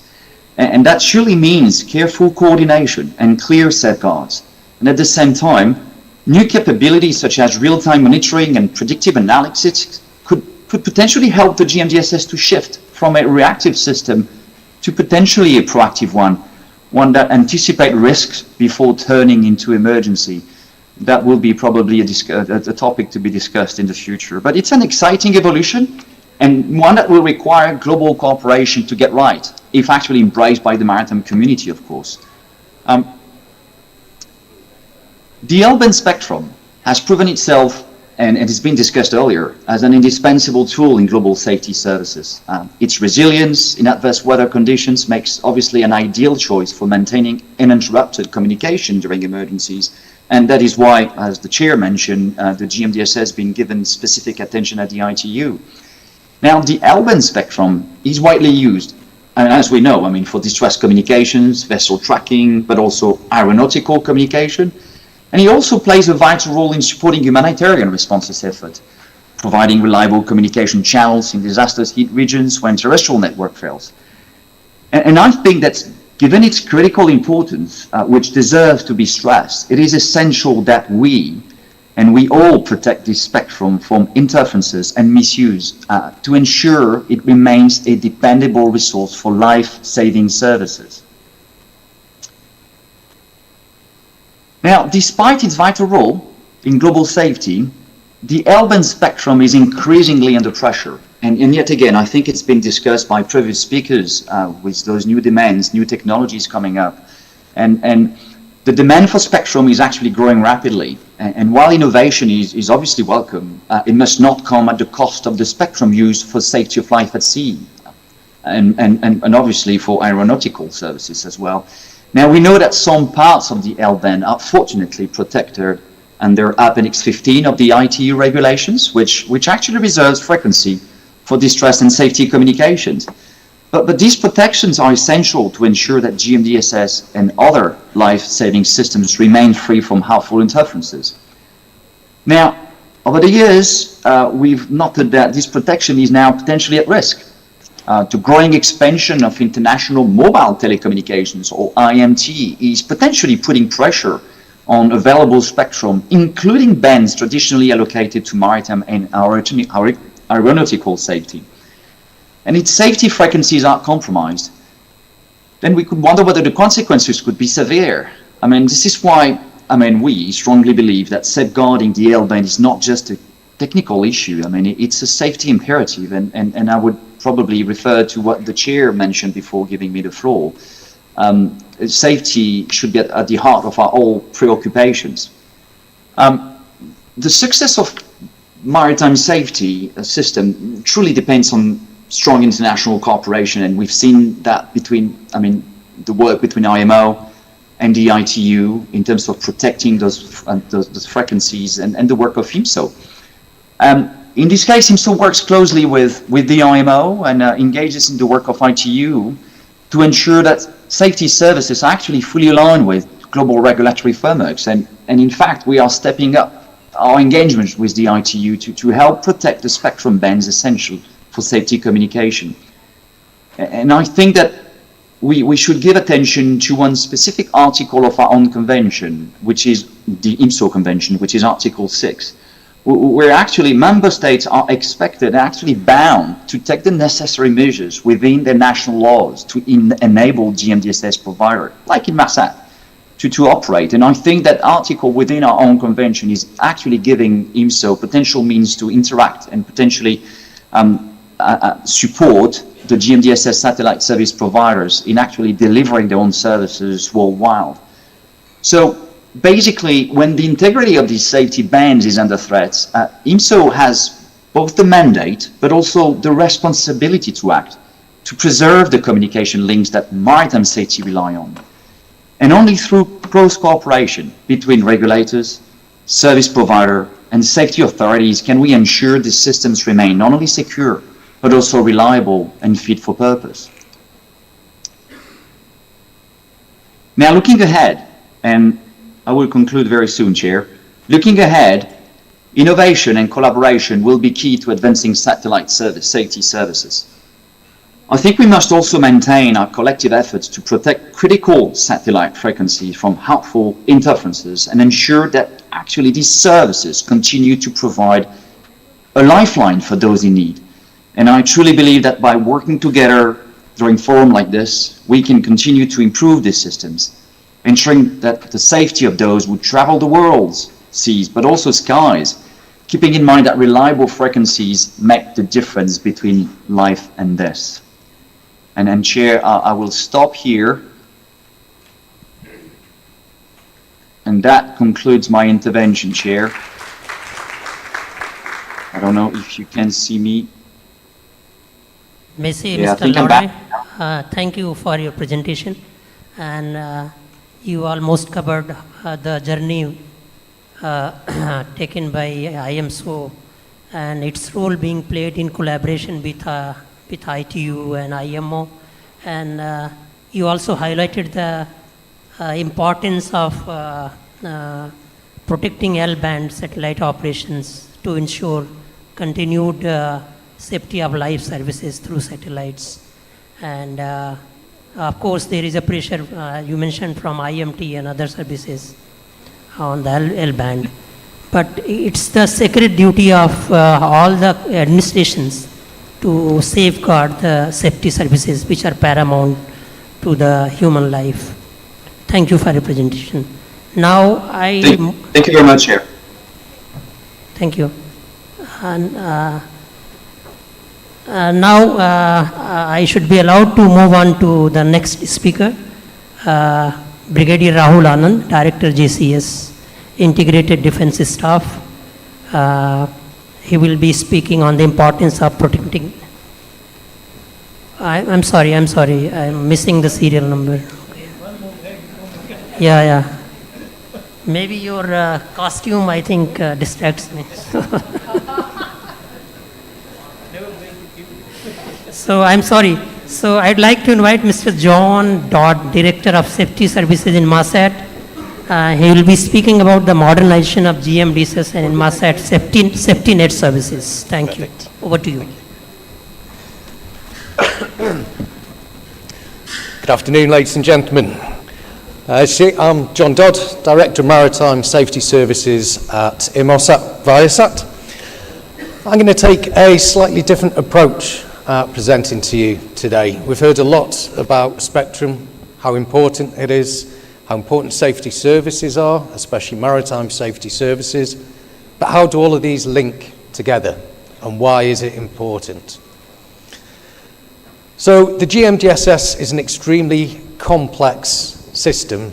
And that surely means careful coordination and clear safeguards. And at the same time, new capabilities such as real-time monitoring and predictive analysis could potentially help the GMDSS to shift from a reactive system to potentially a proactive one that anticipates risks before turning into emergency. That will be probably a topic to be discussed in the future. But it's an exciting evolution, and one that will require global cooperation to get right, if actually embraced by the maritime community, of course. The L-band spectrum has proven itself, and it has been discussed earlier, as an indispensable tool in global safety services. Its resilience in adverse weather conditions makes obviously an ideal choice for maintaining uninterrupted communication during emergencies. And that is why, as the chair mentioned, the GMDSS has been given specific attention at the ITU. Now, the L-band spectrum is widely used, and as we know, I mean, for distress communications, vessel tracking, but also aeronautical communication. And it also plays a vital role in supporting humanitarian responses effort, providing reliable communication channels in disaster-hit regions when terrestrial network fails. And I think that given its critical importance, which deserves to be stressed, it is essential that we all protect this spectrum from interferences and misuse to ensure it remains a dependable resource for life-saving services. Now, despite its vital role in global safety, the L-band spectrum is increasingly under pressure. And yet again, I think it's been discussed by previous speakers with those new demands, new technologies coming up. And the demand for spectrum is actually growing rapidly. And while innovation is obviously welcome, it must not come at the cost of the spectrum used for safety of life at sea. And obviously for aeronautical services as well. Now, we know that some parts of the L-band are fortunately protected under Appendix 15 of the ITU regulations, which actually reserves frequency for distress and safety communications. But these protections are essential to ensure that GMDSS and other life-saving systems remain free from harmful interferences. Now, over the years, we've noted that this protection is now potentially at risk. The growing expansion of international mobile telecommunications, or IMT, is potentially putting pressure on available spectrum, including bands traditionally allocated to maritime and aeronautical safety. And its safety frequencies are compromised. Then we could wonder whether the consequences could be severe. I mean, this is why, we strongly believe that safeguarding the L-band is not just a technical issue. I mean, it's a safety imperative, and I would probably refer to what the chair mentioned before giving me the floor. Safety should be at the heart of our all preoccupations. The success of maritime safety system truly depends on strong international cooperation, and we've seen that between, the work between IMO and the ITU in terms of protecting those frequencies, and the work of IMSO. In this case, IMSO works closely with the IMO and engages in the work of ITU to ensure that safety services are actually fully aligned with global regulatory frameworks. And in fact, we are stepping up our engagement with the ITU to help protect the spectrum bands essential for safety communication. And I think that we should give attention to one specific article of our own convention, which is the IMSO convention, which is Article 6. Where actually member states are expected, actually bound, to take the necessary measures within their national laws to enable GMDSS provider, like in Massat, to operate. And I think that article within our own convention is actually giving IMSO potential means to interact and potentially support the GMDSS satellite service providers in actually delivering their own services worldwide. So, basically, when the integrity of these safety bands is under threat, IMSO has both the mandate, but also the responsibility to act, to preserve the communication links that maritime safety rely on. And only through close cooperation between regulators, service provider, and safety authorities can we ensure these systems remain not only secure, but also reliable and fit for purpose. Now, looking ahead, and I will conclude very soon, Chair. Looking ahead, innovation and collaboration will be key to advancing satellite safety services. I think we must also maintain our collective efforts to protect critical satellite frequencies from harmful interferences and ensure that actually these services continue to provide a lifeline for those in need. And I truly believe that by working together during forums like this, we can continue to improve these systems, ensuring that the safety of those who travel the world's seas, but also skies, keeping in mind that reliable frequencies make the difference between life and death. And Chair, I will stop here. And that concludes my intervention, Chair. I don't know if you can see me. Merci, Yeah, I Mr. think I'm Laude. back. Thank you for your presentation. And you almost covered the journey taken by IMSO and its role being played in collaboration with ITU and IMO. And you also highlighted the importance of protecting L-band satellite operations to ensure continued safety of life services through satellites. And of course, there is a pressure you mentioned from IMT and other services on the L-band. But it's the sacred duty of all the administrations to safeguard the safety services which are paramount to the human life. Thank you for your presentation. Now Thank you very much, Chair. Thank you. And now I should be allowed to move on to the next speaker, Brigadier Rahul Anand, Director JCS, Integrated Defense Staff. He will be speaking on the importance of protecting. I'm sorry, I'm missing the serial number. Okay. Yeah. Maybe your costume, I think, distracts me. So I'm sorry. So I'd like to invite Mr. John Dodd, Director of Safety Services in Inmarsat. He will be speaking about the modernization of GMDSS and Inmarsat safety net services. Thank you. Over to you. Good afternoon, ladies and gentlemen. I'm John Dodd, Director of Maritime Safety Services at Inmarsat Viasat. I'm going to take a slightly different approach presenting to you today. We've heard a lot about spectrum, how important it is, how important safety services are, especially maritime safety services, but how do all of these link together and why is it important? So the GMDSS is an extremely complex system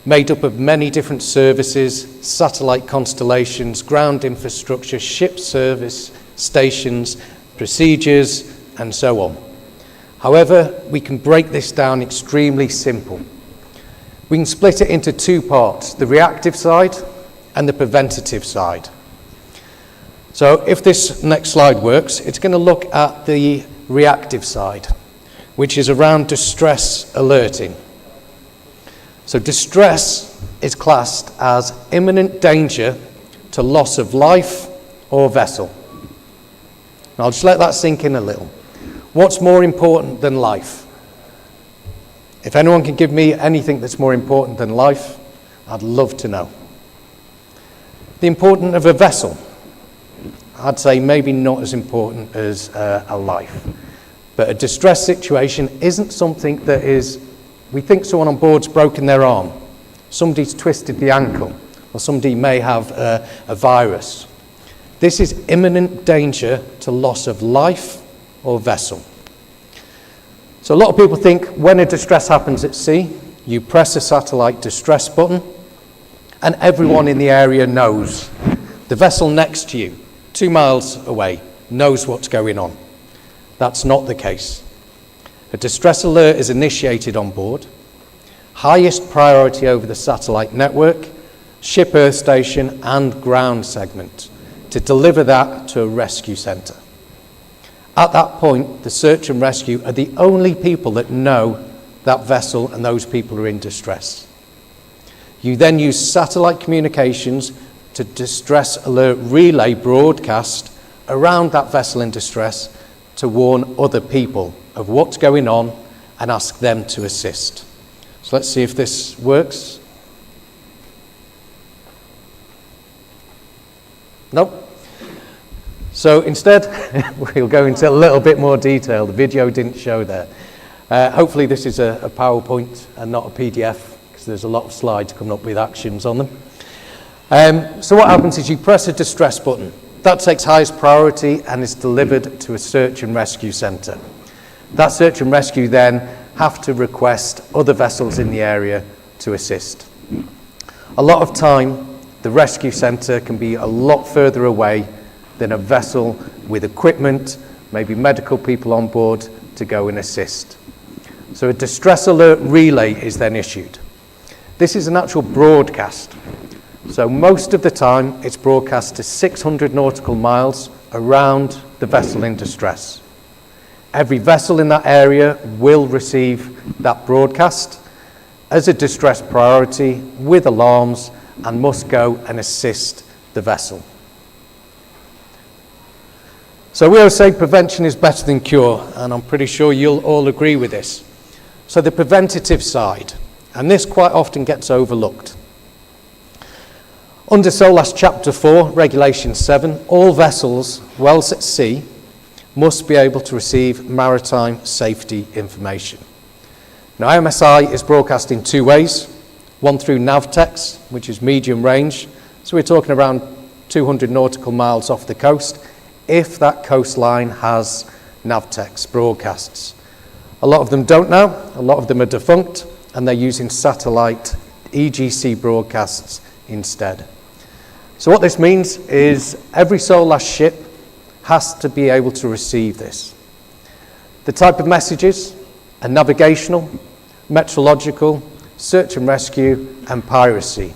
made up of many different services, satellite constellations, ground infrastructure, ship service stations, procedures, and so on. However, we can break this down extremely simple. We can split it into two parts, the reactive side and the preventative side. So if this next slide works, it's going to look at the reactive side, which is around distress alerting. So distress is classed as imminent danger to loss of life or vessel. Now, I'll just let that sink in a little. What's more important than life? If anyone can give me anything that's more important than life, I'd love to know. The importance of a vessel, I'd say maybe not as important as a life. But a distress situation isn't something that is, we think someone on board's broken their arm, somebody's twisted the ankle, or somebody may have a virus. This is imminent danger to loss of life or vessel. So a lot of people think when a distress happens at sea, you press a satellite distress button and everyone in the area knows. The vessel next to you, 2 miles away, knows what's going on. That's not the case. A distress alert is initiated on board. highest priority over the satellite network, ship earth station and ground segment, to deliver that to a rescue centre. At that point, the search and rescue are the only people that know that vessel and those people are in distress. You then use satellite communications to distress alert relay broadcast around that vessel in distress to warn other people of what's going on and ask them to assist. So let's see if this works. Nope. So instead, we'll go into a little bit more detail. The video didn't show that. Hopefully this is a PowerPoint and not a PDF, because there's a lot of slides coming up with actions on them. So what happens is you press a distress button. That takes highest priority and is delivered to a search and rescue centre. That search and rescue then have to request other vessels in the area to assist. A lot of time, the rescue centre can be a lot further away than a vessel with equipment, maybe medical people on board to go and assist. So a distress alert relay is then issued. This is an actual broadcast. So most of the time it's broadcast to 600 nautical miles around the vessel in distress. Every vessel in that area will receive that broadcast as a distress priority with alarms and must go and assist the vessel. So we always say prevention is better than cure, and I'm pretty sure you'll all agree with this. So the preventative side, and this quite often gets overlooked. Under SOLAS Chapter 4, Regulation 7, all vessels whilst at sea must be able to receive maritime safety information. Now IMSI is broadcast in two ways, one through Navtex, which is medium range, so we're talking around 200 nautical miles off the coast, if that coastline has Navtex broadcasts. A lot of them don't now, a lot of them are defunct, and they're using satellite EGC broadcasts instead. So what this means is every SOLAS ship has to be able to receive this. The type of messages are navigational, meteorological, search and rescue, and piracy.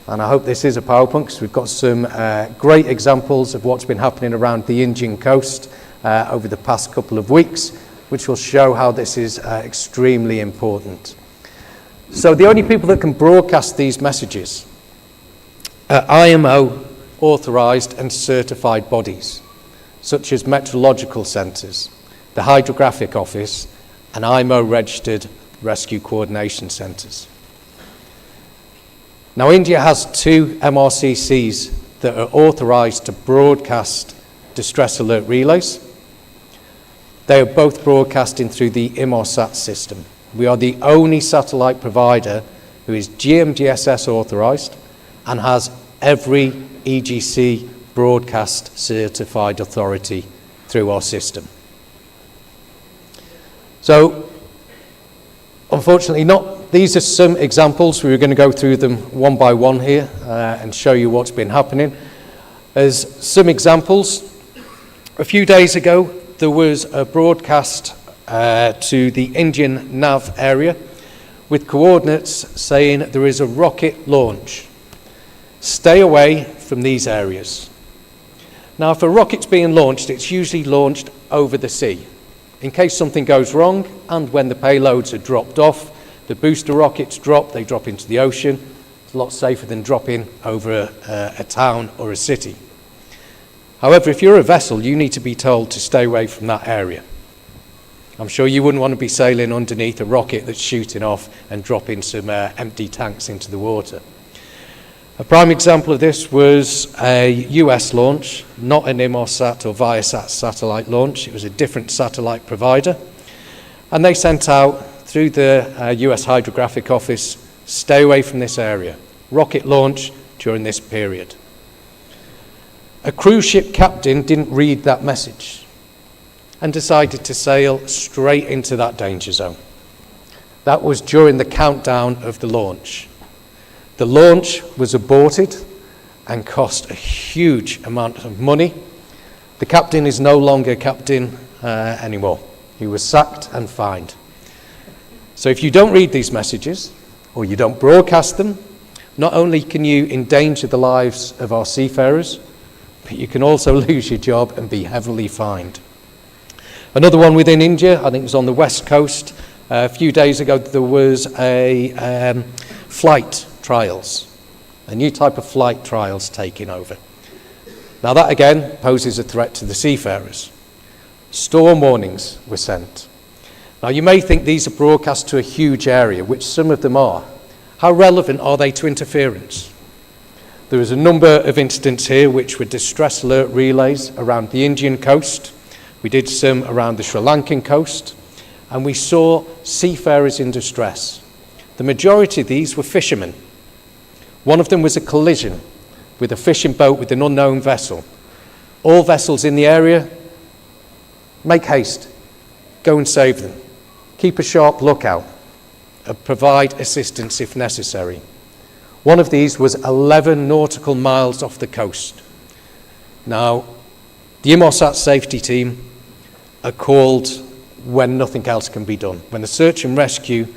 And I hope this is a PowerPoint because we've got some great examples of what's been happening around the Indian coast over the past couple of weeks, which will show how this is extremely important. So the only people that can broadcast these messages are IMO authorised and certified bodies, such as meteorological centres, the Hydrographic Office, and IMO registered rescue coordination centres. Now India has two MRCCs that are authorised to broadcast distress alert relays. They are both broadcasting through the Inmarsat system. We are the only satellite provider who is GMDSS authorised and has every EGC broadcast certified authority through our system. So, unfortunately these are some examples. We were going to go through them one by one here and show you what's been happening. As some examples, a few days ago there was a broadcast to the Indian Nav area with coordinates saying there is a rocket launch. Stay away from these areas. Now if a rocket's being launched, it's usually launched over the sea in case something goes wrong, and when the payloads are dropped off, the booster rockets drop, they drop into the ocean. It's a lot safer than dropping over a town or a city. However, if you're a vessel, you need to be told to stay away from that area. I'm sure you wouldn't want to be sailing underneath a rocket that's shooting off and dropping some empty tanks into the water. A prime example of this was a US launch, not an Inmarsat or Viasat satellite launch. It was a different satellite provider. And they sent out through the US Hydrographic Office, stay away from this area. Rocket launch during this period. A cruise ship captain didn't read that message and decided to sail straight into that danger zone. That was during the countdown of the launch. The launch was aborted and cost a huge amount of money. The captain is no longer captain anymore. He was sacked and fined. So if you don't read these messages, or you don't broadcast them, not only can you endanger the lives of our seafarers, but you can also lose your job and be heavily fined. Another one within India, I think it was on the west coast, a few days ago there was a flight trials, a new type of flight trials taking over. Now that again poses a threat to the seafarers. Storm warnings were sent. Now you may think these are broadcast to a huge area, which some of them are. How relevant are they to interference? There was a number of incidents here which were distress alert relays around the Indian coast. We did some around the Sri Lankan coast, and we saw seafarers in distress. The majority of these were fishermen. One of them was a collision with a fishing boat with an unknown vessel. All vessels in the area, make haste, go and save them. Keep a sharp lookout, provide assistance if necessary. One of these was 11 nautical miles off the coast. Now, the IMOSAT safety team are called when nothing else can be done. When the search and rescue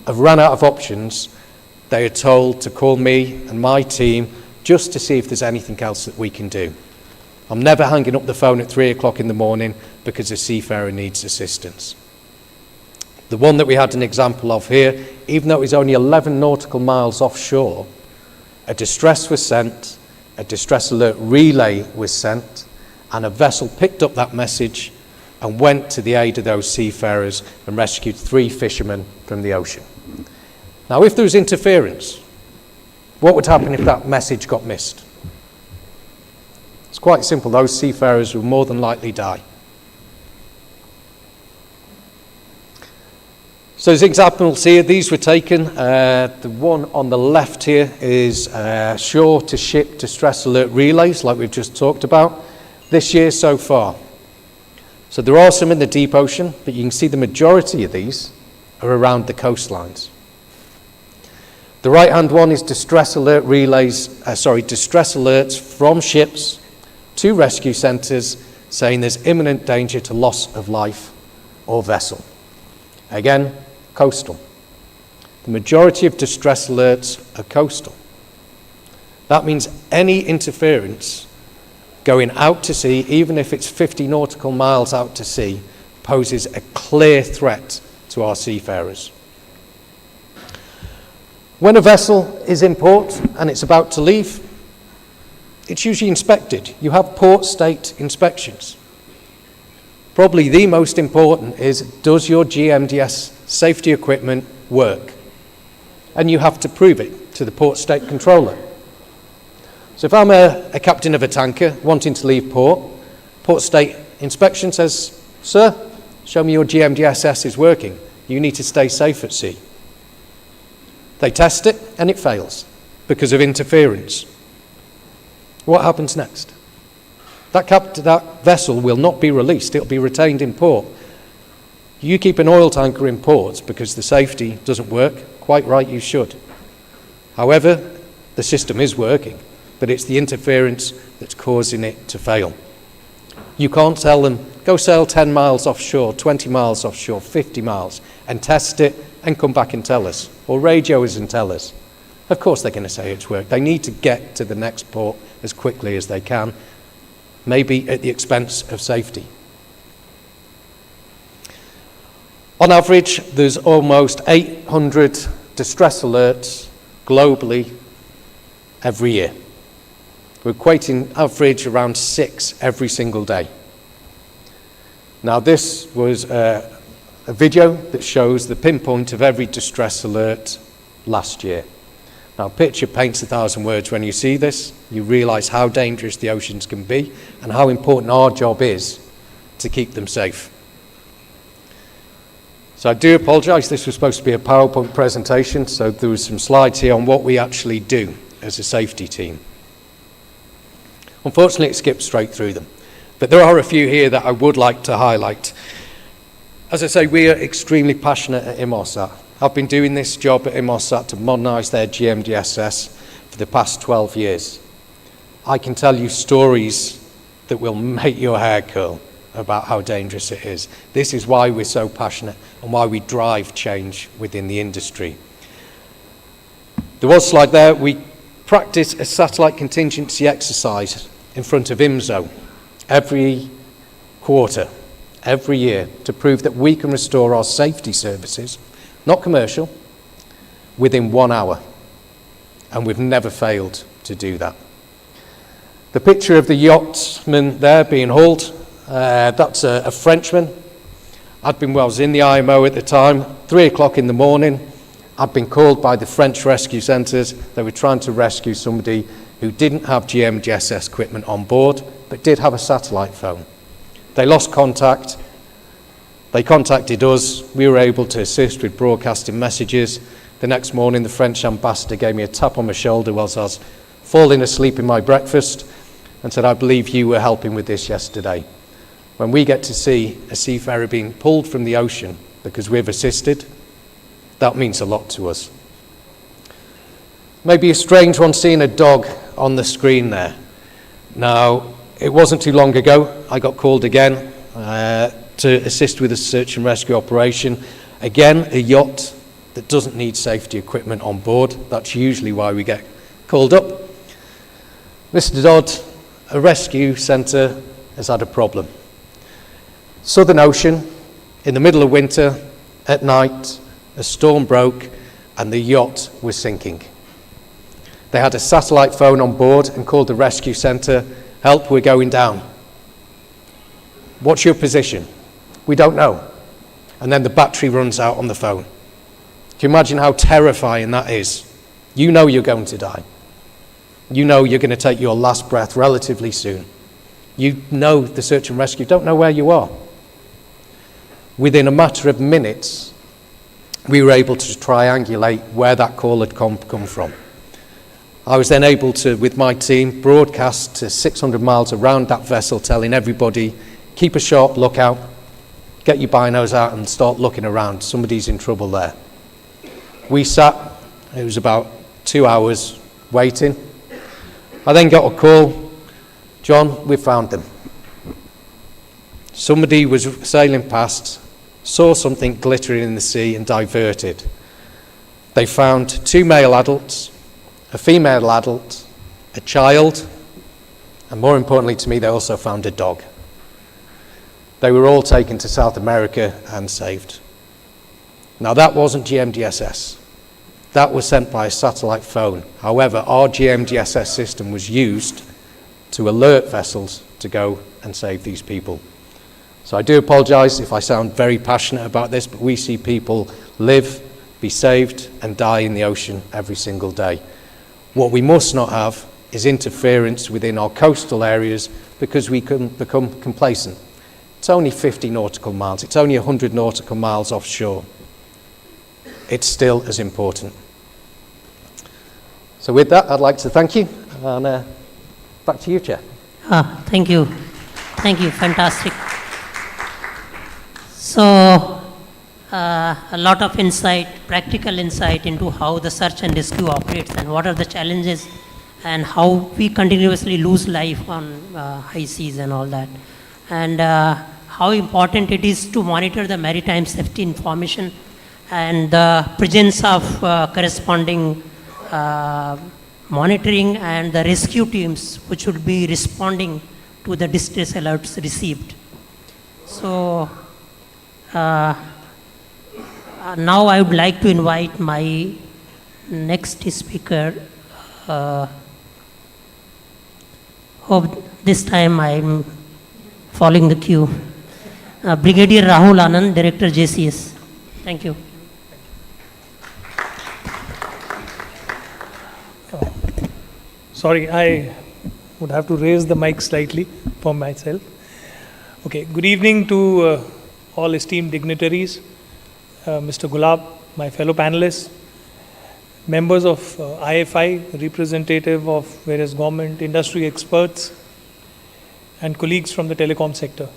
have run out of options, they are told to call me and my team just to see if there's anything else that we can do. I'm never hanging up the phone at 3 o'clock in the morning because a seafarer needs assistance. The one that we had an example of here, even though it was only 11 nautical miles offshore, a distress was sent, a distress alert relay was sent, and a vessel picked up that message and went to the aid of those seafarers and rescued 3 fishermen from the ocean. Now, if there was interference, what would happen if that message got missed? It's quite simple. Those seafarers would more than likely die. So as examples here, these were taken. The one on the left here is shore-to-ship distress alert relays, like we've just talked about, this year so far. So there are some in the deep ocean, but you can see the majority of these are around the coastlines. The right-hand one is distress alert relays, distress alerts from ships to rescue centres saying there's imminent danger to loss of life or vessel. Again, coastal. The majority of distress alerts are coastal. That means any interference going out to sea, even if it's 50 nautical miles out to sea, poses a clear threat to our seafarers. When a vessel is in port and it's about to leave, it's usually inspected. You have port state inspections. Probably the most important is, does your GMDS safety equipment work? And you have to prove it to the port state controller. So if I'm a captain of a tanker wanting to leave port, port state inspection says, sir, show me your GMDSS is working. You need to stay safe at sea. They test it and it fails because of interference. What happens next? That vessel will not be released. It'll be retained in port. You keep an oil tanker in port because the safety doesn't work. Quite right, you should. However, the system is working, but it's the interference that's causing it to fail. You can't tell them, go sail 10 miles offshore, 20 miles offshore, 50 miles, and test it and come back and tell us, or radio us and tell us. Of course they're going to say it's worked. They need to get to the next port as quickly as they can, maybe at the expense of safety. On average, there's almost 800 distress alerts globally every year. We're equating average around 6 every single day. Now this was a video that shows the pinpoint of every distress alert last year. Now, a picture paints 1,000 words. When you see this, you realise how dangerous the oceans can be and how important our job is to keep them safe. So I do apologise, this was supposed to be a PowerPoint presentation, so there was some slides here on what we actually do as a safety team. Unfortunately, it skipped straight through them, but there are a few here that I would like to highlight. As I say, we are extremely passionate at IMOSAT. I've been doing this job at IMOSAT to modernise their GMDSS for the past 12 years. I can tell you stories that will make your hair curl about how dangerous it is. This is why we're so passionate and why we drive change within the industry. There was a slide there. We practice a satellite contingency exercise in front of IMSO every quarter, every year, to prove that we can restore our safety services, not commercial, within 1 hour. And we've never failed to do that. The picture of the yachtsman there being hauled, that's a Frenchman. I was in the IMO at the time, 3 o'clock in the morning. I'd been called by the French rescue centres. They were trying to rescue somebody who didn't have GMDSS equipment on board, but did have a satellite phone. They lost contact. They contacted us. We were able to assist with broadcasting messages. The next morning, the French ambassador gave me a tap on my shoulder whilst I was falling asleep in my breakfast and said, "I believe you were helping with this yesterday." When we get to see a seafarer being pulled from the ocean because we've assisted, that means a lot to us. Maybe a strange one seeing a dog on the screen there. Now, it wasn't too long ago, I got called again to assist with a search and rescue operation. Again, a yacht that doesn't need safety equipment on board. That's usually why we get called up. Mr. Dodd, a rescue centre has had a problem. Southern Ocean, in the middle of winter, at night, a storm broke and the yacht was sinking. They had a satellite phone on board and called the rescue centre, "Help, we're going down." "What's your position?" "We don't know." And then the battery runs out on the phone. Can you imagine how terrifying that is? You know you're going to die. You know you're going to take your last breath relatively soon. You know the search and rescue don't know where you are. Within a matter of minutes, we were able to triangulate where that call had come from. I was then able to, with my team, broadcast to 600 miles around that vessel, telling everybody, keep a sharp lookout, get your binos out and start looking around. Somebody's in trouble there. We sat, it was about 2 hours waiting. I then got a call, "John, we found them." Somebody was sailing past, saw something glittering in the sea and diverted. They found 2 male adults, a female adult, a child, and more importantly to me, they also found a dog. They were all taken to South America and saved. Now that wasn't GMDSS. That was sent by a satellite phone. However, our GMDSS system was used to alert vessels to go and save these people. So I do apologise if I sound very passionate about this, but we see people live, be saved and die in the ocean every single day. What we must not have is interference within our coastal areas because we can become complacent. It's only 50 nautical miles. It's only 100 nautical miles offshore. It's still as important. So with that, I'd like to thank you, and back to you, Chair. Thank you. Thank you. Fantastic. So, a lot of insight, practical insight into how the search and rescue operates and what are the challenges and how we continuously lose life on high seas and all that. And how important it is to monitor the maritime safety information and the presence of corresponding monitoring and the rescue teams which would be responding to the distress alerts received. So now I would like to invite my next speaker. Hope this time I'm following the queue. Brigadier Rahul Anand, Director JCS. Thank you. Sorry, I would have to raise the mic slightly for myself. Okay, good evening to all esteemed dignitaries, Mr. Gulab, my fellow panelists, members of IFI, representative of various government industry experts, and colleagues from the telecom sector.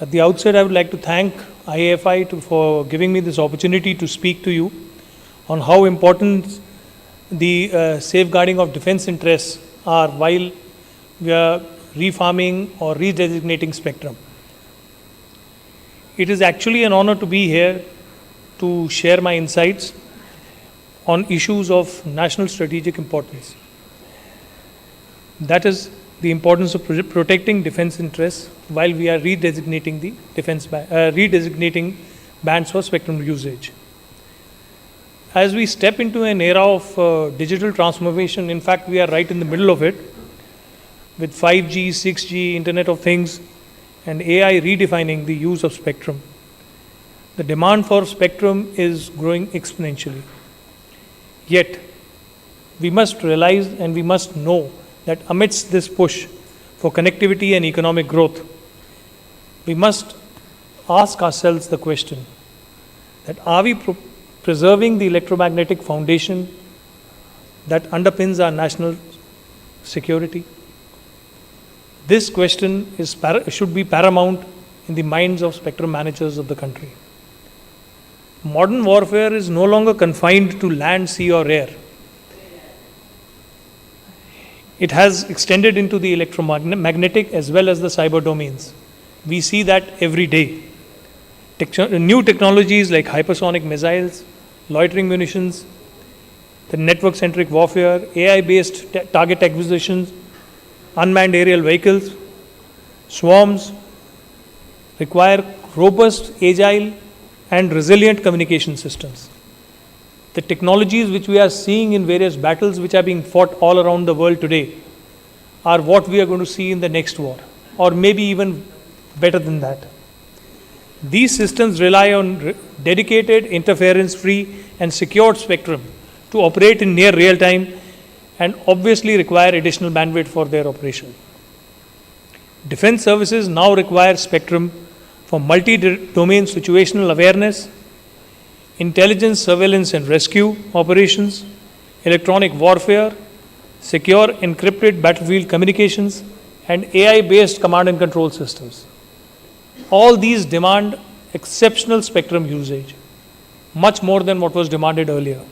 At the outset, I would like to thank IFI for giving me this opportunity to speak to you on how important the safeguarding of defense interests are while we are refarming or redesignating spectrum. it is actually an honor to be here to share my insights on issues of national strategic importance. That is the importance of protecting defense interests while we are redesignating the redesignating bands for spectrum usage. As we step into an era of digital transformation, in fact, we are right in the middle of it, with 5G, 6G, Internet of Things, and AI redefining the use of spectrum. The demand for spectrum is growing exponentially. Yet, we must realize and we must know that amidst this push for connectivity and economic growth, we must ask ourselves the question that are we preserving the electromagnetic foundation that underpins our national security? This question should be paramount in the minds of spectrum managers of the country. Modern warfare is no longer confined to land, sea, or air. It has extended into the electromagnetic as well as the cyber domains. We see that every day. New technologies like hypersonic missiles, loitering munitions, the network-centric warfare, AI-based target acquisitions, unmanned aerial vehicles, swarms require robust, agile, and resilient communication systems. The technologies which we are seeing in various battles which are being fought all around the world today are what we are going to see in the next war, or maybe even better than that. These systems rely on dedicated, interference-free, and secured spectrum to operate in near real time and obviously require additional bandwidth for their operation. Defense services now require spectrum for multi-domain situational awareness, intelligence, surveillance and rescue operations, electronic warfare, secure encrypted battlefield communications, and AI-based command and control systems. All these demand exceptional spectrum usage, much more than what was demanded earlier.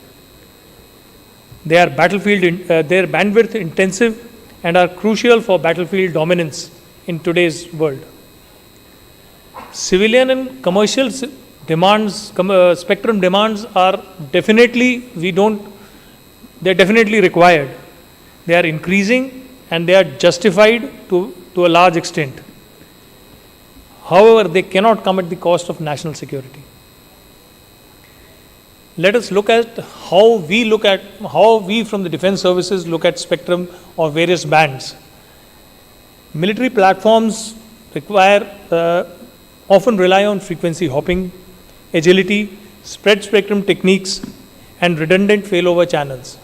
They are bandwidth intensive and are crucial for battlefield dominance in today's world. Civilian and commercial demands, spectrum demands are definitely, they're definitely required. They are increasing and they are justified to a large extent. However, they cannot come at the cost of national security. Let us look at how we from the defense services look at spectrum or various bands. Military platforms often rely on frequency hopping, agility, spread spectrum techniques, and redundant failover channels,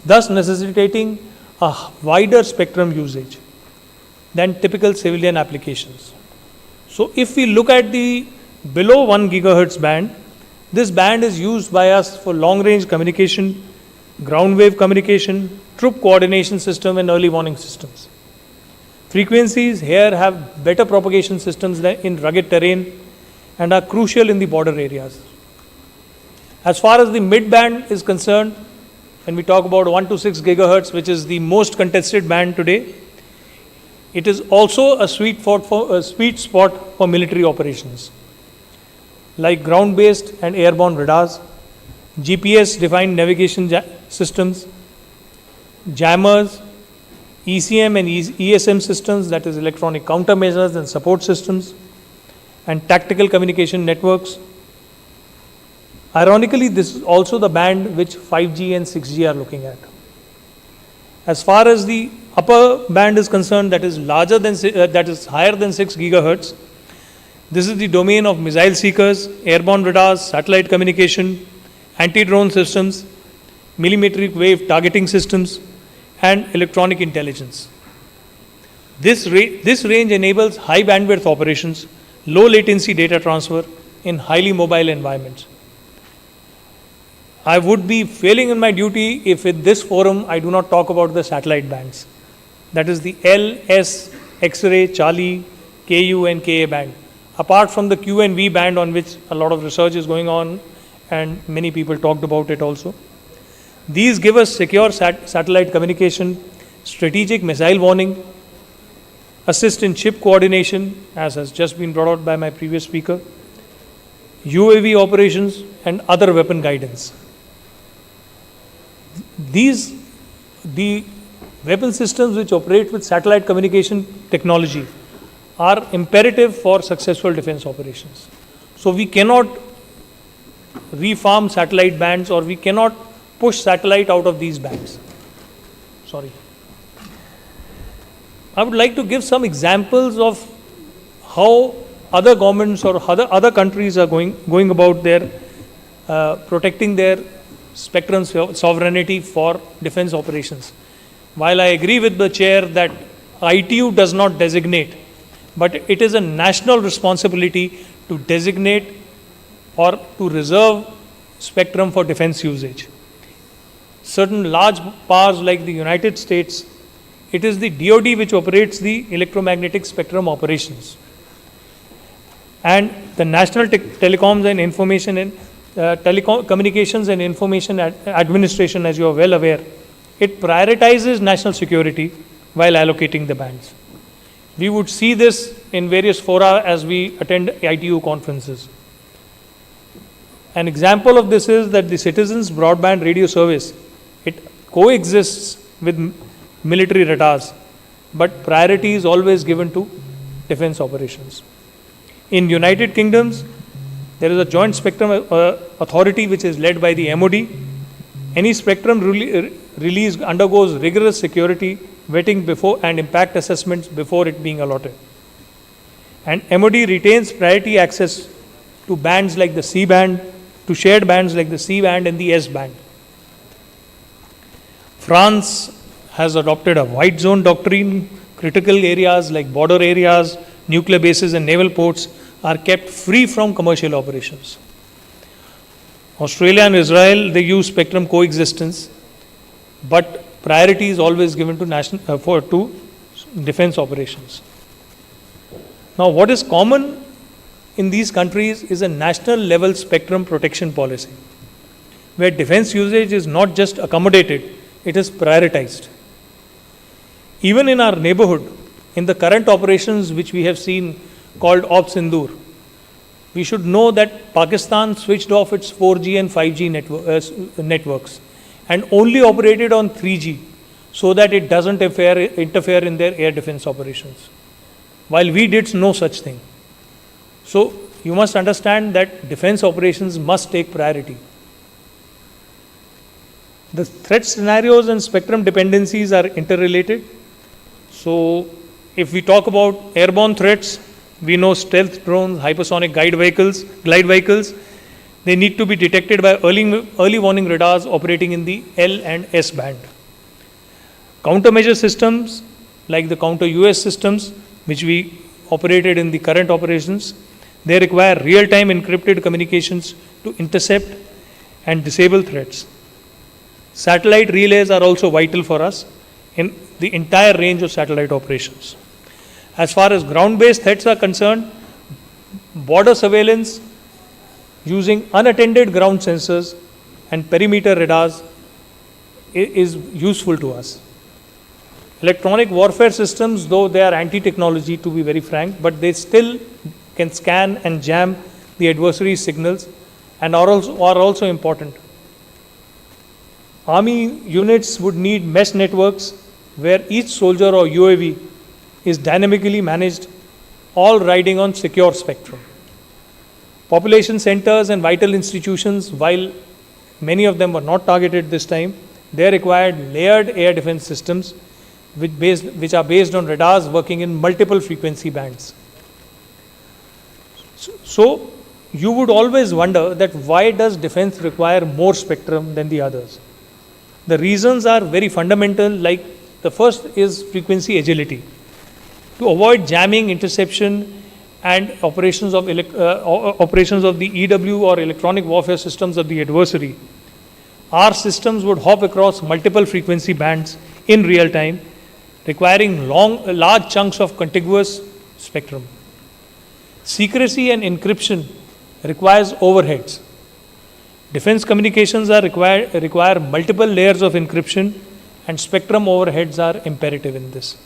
thus necessitating a wider spectrum usage than typical civilian applications. So if we look at the below 1 gigahertz band, this band is used by us for long-range communication, ground wave communication, troop coordination system, and early warning systems. Frequencies here have better propagation systems in rugged terrain and are crucial in the border areas. As far as the mid-band is concerned, when we talk about 1 to 6 gigahertz, which is the most contested band today, it is also a sweet spot for military operations, like ground-based and airborne radars, GPS-defined navigation systems, jammers, ECM and ESM systems, that is electronic countermeasures and support systems, and tactical communication networks. Ironically, this is also the band which 5G and 6G are looking at. As far as the upper band is concerned, that is higher than 6 gigahertz, this is the domain of missile seekers, airborne radars, satellite communication, anti-drone systems, millimetric wave targeting systems, and electronic intelligence. This range enables high bandwidth operations, low latency data transfer in highly mobile environments. I would be failing in my duty if in this forum I do not talk about the satellite bands. That is the L, S, X-ray, Charlie, KU and KA band. Apart from the Q and V band on which a lot of research is going on and many people talked about it also. These give us secure satellite communication, strategic missile warning, assist in chip coordination, as has just been brought out by my previous speaker, UAV operations, and other weapon guidance. The weapon systems which operate with satellite communication technology are imperative for successful defense operations. So we cannot refarm satellite bands, or we cannot push satellite out of these bands. Sorry. I would like to give some examples of how other governments or other countries are going about their protecting their spectrum sovereignty for defense operations. While I agree with the chair that ITU does not designate, but it is a national responsibility to designate or to reserve spectrum for defense usage. Certain large powers like the United States, it is the DoD which operates the electromagnetic spectrum operations. And the National Telecoms and Information and Telecommunications and Information Administration, as you are well aware, it prioritizes national security while allocating the bands. We would see this in various fora as we attend ITU conferences. An example of this is that the Citizens Broadband Radio Service, it coexists with military radars, but priority is always given to defense operations. In United Kingdoms, there is a joint spectrum authority which is led by the MOD. Any spectrum release undergoes rigorous security vetting before and impact assessments before it being allotted. And MOD retains priority access to bands like the C band, to shared bands like the C band and the S band. France has adopted a white zone doctrine. Critical areas like border areas, nuclear bases and naval ports are kept free from commercial operations. Australia and Israel, they use spectrum coexistence, but priority is always given to to defense operations. Now, what is common in these countries is a national level spectrum protection policy, where defense usage is not just accommodated, it is prioritized. Even in our neighborhood, in the current operations which we have seen called Op Sindoor, we should know that Pakistan switched off its 4G and 5G networks and only operated on 3G so that it doesn't interfere in their air defense operations, while we did no such thing. So you must understand that defense operations must take priority. The threat scenarios and spectrum dependencies are interrelated. So if we talk about airborne threats, we know stealth drones, hypersonic glide vehicles, they need to be detected by early warning radars operating in the L and S band. Countermeasure systems like the counter US systems, which we operated in the current operations, they require real-time encrypted communications to intercept and disable threats. Satellite relays are also vital for us in the entire range of satellite operations. As far as ground-based threats are concerned, border surveillance using unattended ground sensors and perimeter radars is useful to us. Electronic warfare systems, though they are anti-technology to be very frank, but they still can scan and jam the adversary's signals and are also important. Army units would need mesh networks where each soldier or UAV is dynamically managed, all riding on secure spectrum. Population centers and vital institutions, while many of them were not targeted this time, they required layered air defense systems which are based on radars working in multiple frequency bands. So you would always wonder that why does defense require more spectrum than the others? The reasons are very fundamental, like the first is frequency agility. To avoid jamming, interception, and operations of the EW or electronic warfare systems of the adversary, our systems would hop across multiple frequency bands in real time, requiring large chunks of contiguous spectrum. Secrecy and encryption requires overheads. Defense communications require multiple layers of encryption, and spectrum overheads are imperative in this.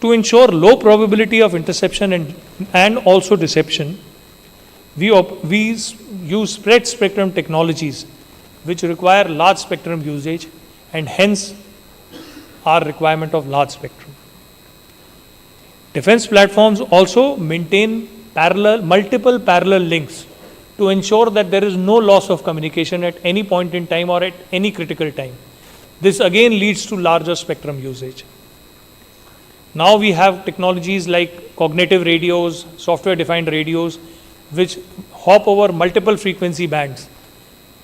To ensure low probability of interception and also deception, we use spread spectrum technologies which require large spectrum usage, and hence our requirement of large spectrum. Defense platforms also maintain multiple parallel links to ensure that there is no loss of communication at any point in time or at any critical time. This again leads to larger spectrum usage. Now we have technologies like cognitive radios, software-defined radios, which hop over multiple frequency bands.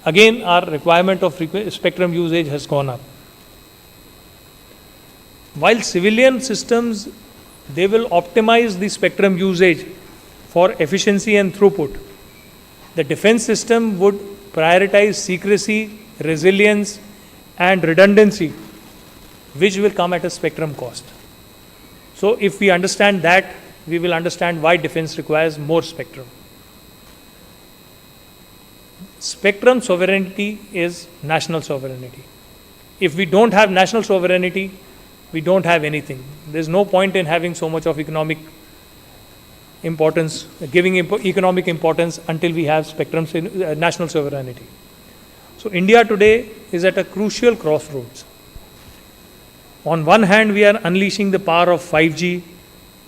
Again, our requirement of spectrum usage has gone up. While civilian systems, they will optimize the spectrum usage for efficiency and throughput, the defense system would prioritize secrecy, resilience, and redundancy, which will come at a spectrum cost. So if we understand that, we will understand why defense requires more spectrum. Spectrum sovereignty is national sovereignty. If we don't have national sovereignty, we don't have anything. There's no point in having so much of economic importance, giving economic importance until we have spectrum national sovereignty. So India today is at a crucial crossroads. On one hand, we are unleashing the power of 5G,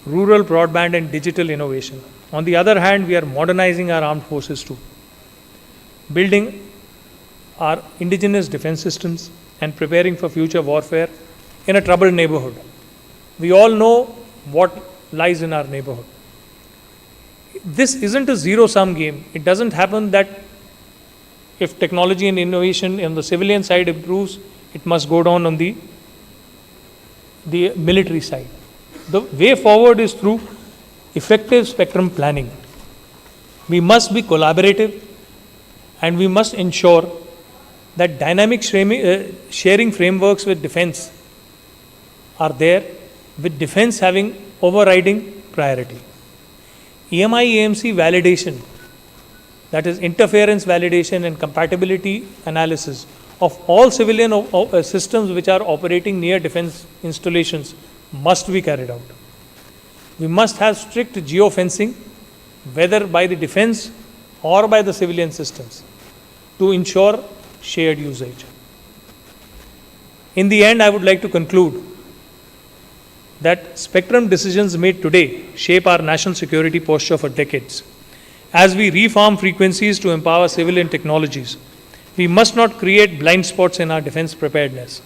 rural broadband and digital innovation. On the other hand, we are modernizing our armed forces too, building our indigenous defense systems and preparing for future warfare in a troubled neighborhood. We all know what lies in our neighborhood. This isn't a zero-sum game. It doesn't happen that if technology and innovation on the civilian side improves, it must go down on the military side. The way forward is through effective spectrum planning. We must be collaborative and we must ensure that dynamic sharing frameworks with defense are there, with defense having overriding priority. EMI-EMC validation, that is interference validation and compatibility analysis of all civilian systems which are operating near defense installations must be carried out. We must have strict geofencing, whether by the defense or by the civilian systems, to ensure shared usage. In the end, I would like to conclude that spectrum decisions made today shape our national security posture for decades. As we reform frequencies to empower civilian technologies, we must not create blind spots in our defense preparedness.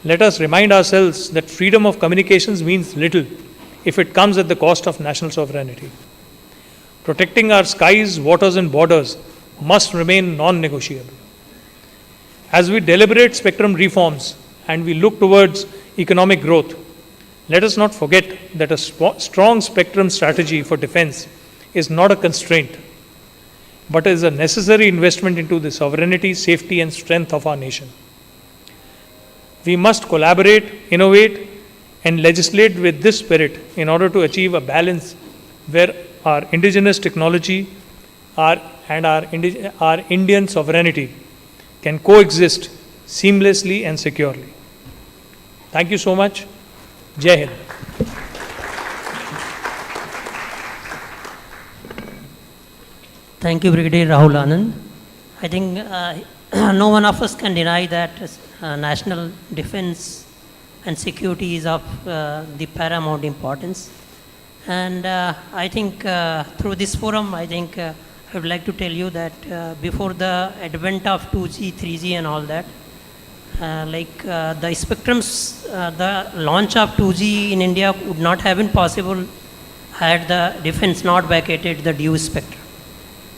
Let us remind ourselves that freedom of communications means little if it comes at the cost of national sovereignty. Protecting our skies, waters, and borders must remain non-negotiable. As we deliberate spectrum reforms and we look towards economic growth, let us not forget that a strong spectrum strategy for defense is not a constraint, but is a necessary investment into the sovereignty, safety, and strength of our nation. We must collaborate, innovate, and legislate with this spirit in order to achieve a balance where our indigenous technology and our Indian sovereignty can coexist seamlessly and securely. Thank you so much. Jai Hind. Thank you, Brigadier Rahul Anand. I think no one of us can deny that national defense and security is of the paramount importance. And I think through this forum, I think I would like to tell you that before the advent of 2G, 3G and all that, the spectrums, the launch of 2G in India would not have been possible had the defense not vacated the due spectrum.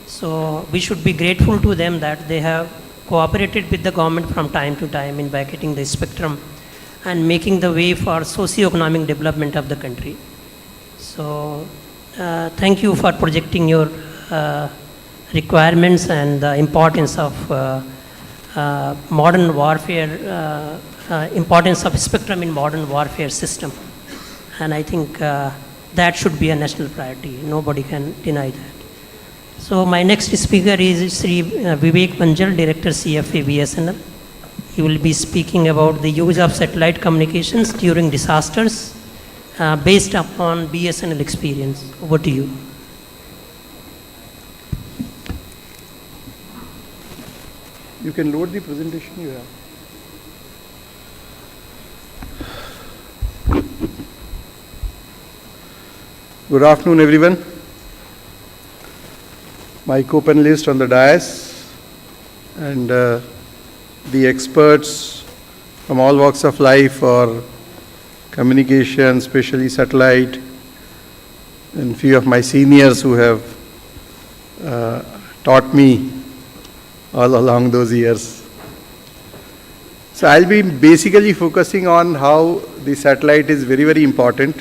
So we should be grateful to them that they have cooperated with the government from time to time in vacating the spectrum and making the way for socio-economic development of the country. So thank you for projecting your requirements and the importance of modern warfare, importance of spectrum in modern warfare system. And I think that should be a national priority. Nobody can deny that. So my next speaker is Sri Vivek Manjal, Director CFA BSNL. He will be speaking about the use of satellite communications during disasters based upon BSNL experience. Over to you. You can load the presentation you have. Good afternoon, everyone. My co-panelists on the dais and the experts from all walks of life for communication, especially satellite, and few of my seniors who have taught me all along those years. So I'll be basically focusing on how the satellite is very, very important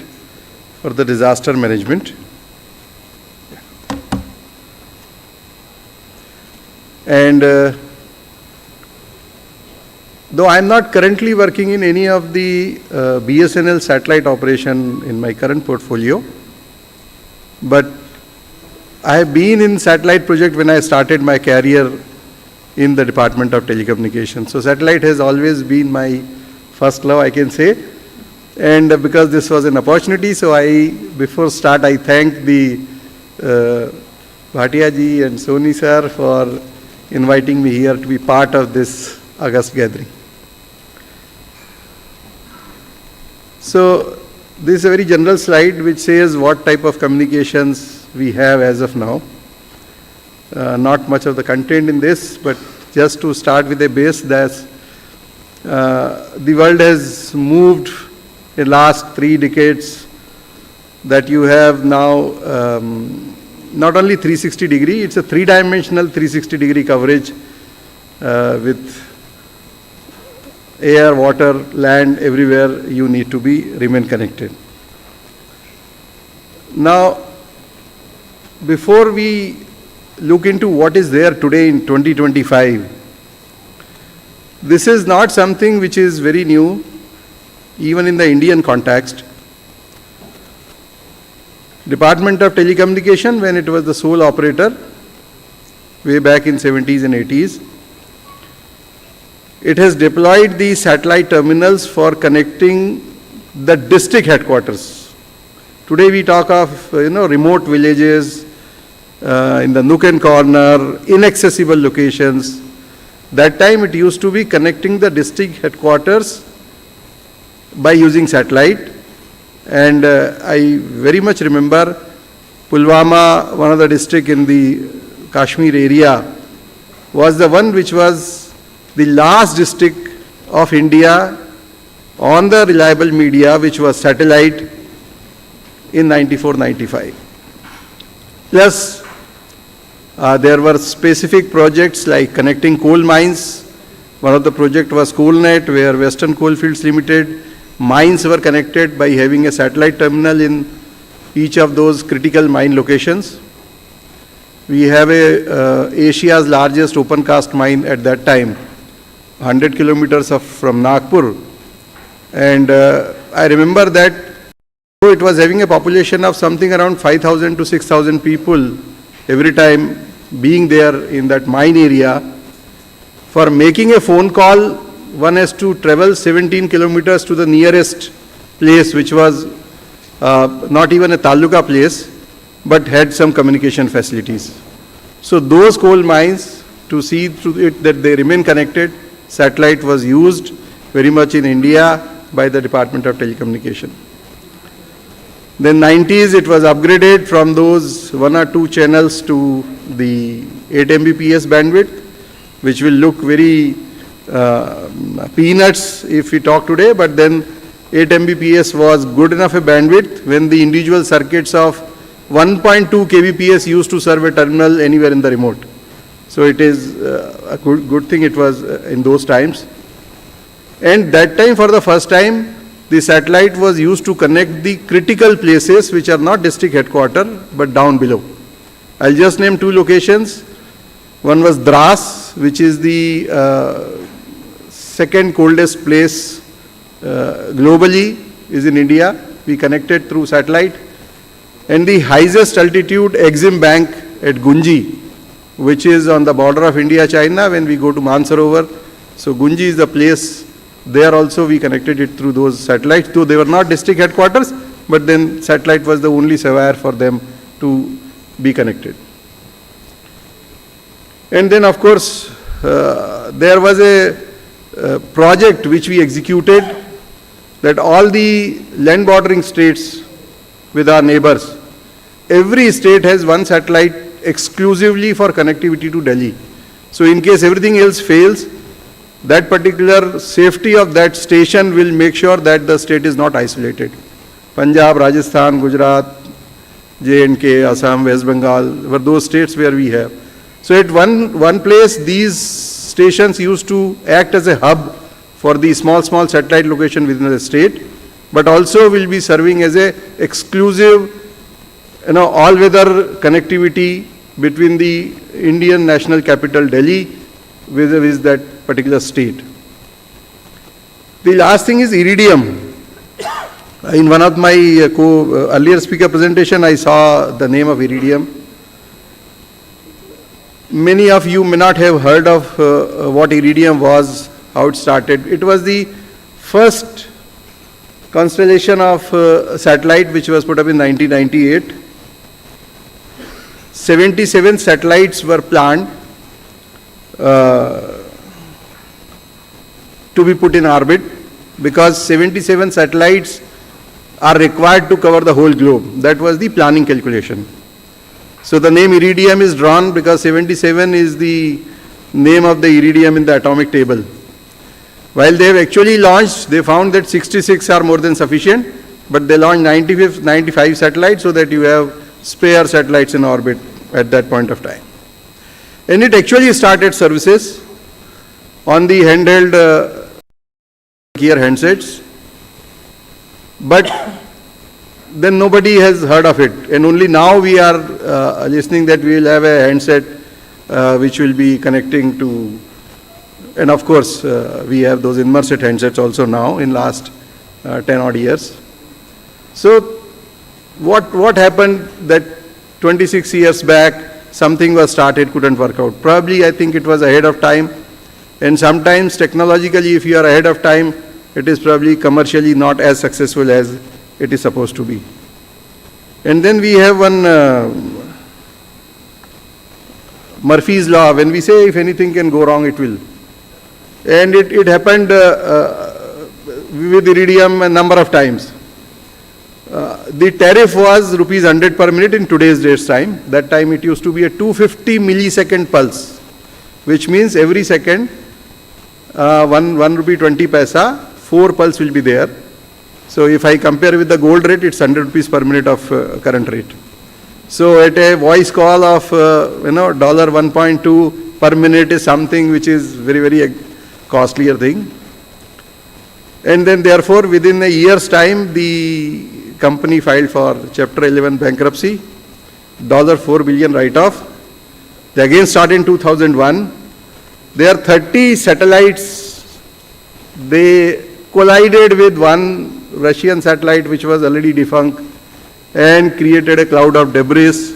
for the disaster management. And though I'm not currently working in any of the BSNL satellite operation in my current portfolio, but I have been in satellite project when I started my career in the Department of Telecommunications. So satellite has always been my first love, I can say. And because this was an opportunity, so before start, I thank the Bhatia ji and Soni sir for inviting me here to be part of this August gathering. So this is a very general slide which says what type of communications we have as of now. Not much of the content in this, but just to start with a base, that the world has moved in the last 3 decades, that you have now not only 360 degree, it's a 3-dimensional 360 degree coverage with air, water, land, everywhere you need to remain connected. Now, before we look into what is there today in 2025, this is not something which is very new, even in the Indian context. Department of Telecommunication, when it was the sole operator, way back in 70s and 80s, it has deployed the satellite terminals for connecting the district headquarters. Today we talk of remote villages, in the nook and corner, inaccessible locations. That time it used to be connecting the district headquarters by using satellite. And I very much remember Pulwama, one of the district in the Kashmir area, was the one which was the last district of India on the reliable media, which was satellite in 94-95. Plus, there were specific projects like connecting coal mines. One of the project was CoalNet, where Western Coalfields Limited mines were connected by having a satellite terminal in each of those critical mine locations. We have Asia's largest open cast mine at that time, 100 kilometers from Nagpur. And I remember that it was having a population of something around 5,000 to 6,000 people every time being there in that mine area. For making a phone call, one has to travel 17 kilometers to the nearest place, which was not even a taluka place, but had some communication facilities. So those coal mines, to see through it that they remain connected, satellite was used very much in India by the Department of Telecommunication. Then 90s, it was upgraded from those 1 or 2 channels to the 8 Mbps bandwidth, which will look very peanuts if we talk today, but then 8 Mbps was good enough a bandwidth when the individual circuits of 1.2 kbps used to serve a terminal anywhere in the remote. So it is a good thing it was in those times. And that time, for the first time, the satellite was used to connect the critical places which are not district headquarters but down below. I'll just name 2 locations. One was Dras, which is the second coldest place globally, is in India. We connected through satellite. And the highest altitude Exim Bank at Gunji, which is on the border of India-China when we go to Mansarovar. So Gunji is the place. There also we connected it through those satellites, though they were not district headquarters, but then satellite was the only savoir for them to be connected. And then of course, there was a project which we executed, that all the land bordering states with our neighbors, every state has one satellite exclusively for connectivity to Delhi. So in case everything else fails, that particular safety of that station will make sure that the state is not isolated. Punjab, Rajasthan, Gujarat, J&K, Assam, West Bengal were those states where we have. So at one place, these stations used to act as a hub for the small satellite location within the state, but also will be serving as a exclusive, all-weather connectivity between the Indian national capital Delhi with that particular state. The last thing is iridium. In one of my earlier speaker presentation, I saw the name of iridium. Many of you may not have heard of what iridium was, how it started. It was the first constellation of satellite which was put up in 1998. 77 satellites were planned to be put in orbit, because 77 satellites are required to cover the whole globe. That was the planning calculation. So the name iridium is drawn because 77 is the name of the iridium in the atomic table. While they have actually launched, they found that 66 are more than sufficient, but they launched 95 satellites so that you have spare satellites in orbit at that point of time. And it actually started services on the handheld gear handsets, but then nobody has heard of it, and only now we are listening that we will have a handset which will be connecting to, and of course we have those immersed handsets also now in last 10 odd years. So what happened that 26 years back something was started, couldn't work out. Probably I think it was ahead of time, and sometimes technologically if you are ahead of time, it is probably commercially not as successful as it is supposed to be. And then we have one Murphy's law. When we say if anything can go wrong, it will. And it happened with iridium a number of times. The tariff was rupees 100 per minute in today's date's time. That time it used to be a 250 millisecond pulse, which means every second 1 rupee 20 paisa, 4 pulse will be there. So if I compare with the gold rate, it's 100 rupees per minute of current rate. So at a voice call of $1.2 per minute is something which is very costlier thing. And then therefore within a year's time the company filed for Chapter 11 bankruptcy, $4 billion write-off. They again started in 2001. There are 30 satellites. They collided with one Russian satellite which was already defunct and created a cloud of debris.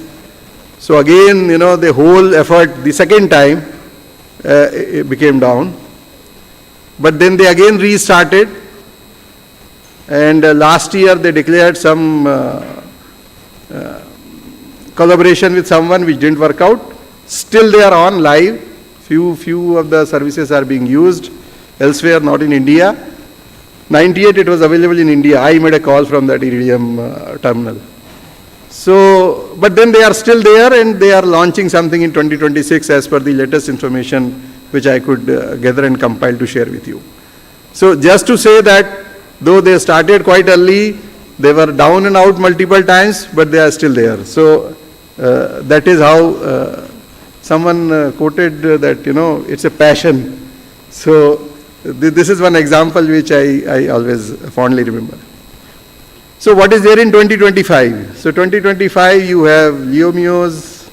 So again, the whole effort, the second time, it became down. But then they again restarted, and last year they declared some collaboration with someone which didn't work out. Still they are on live. Few of the services are being used elsewhere, not in India. 98 it was available in India. I made a call from that iridium terminal. So, but then they are still there, and they are launching something in 2026 as per the latest information which I could gather and compile to share with you. So just to say that though they started quite early, they were down and out multiple times, but they are still there. So that is how someone quoted that, it's a passion. So this is one example which I always fondly remember. So what is there in 2025? So 2025 you have LEOMEOs.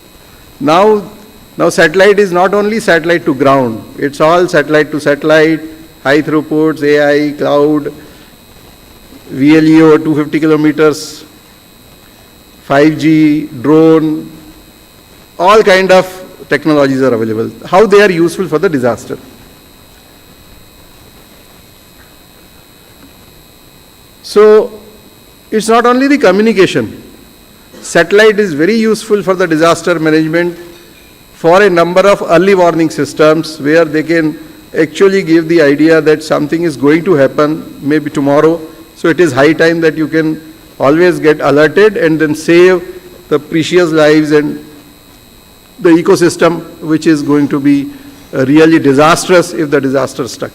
Now satellite is not only satellite to ground, it's all satellite to satellite, high throughputs, AI, cloud, VLEO 250 kilometers, 5G, drone, all kind of technologies are available. How they are useful for the disaster. So it's not only the communication. Satellite is very useful for the disaster management for a number of early warning systems where they can actually give the idea that something is going to happen maybe tomorrow. So it is high time that you can always get alerted and then save the precious lives and the ecosystem, which is going to be really disastrous if the disaster struck.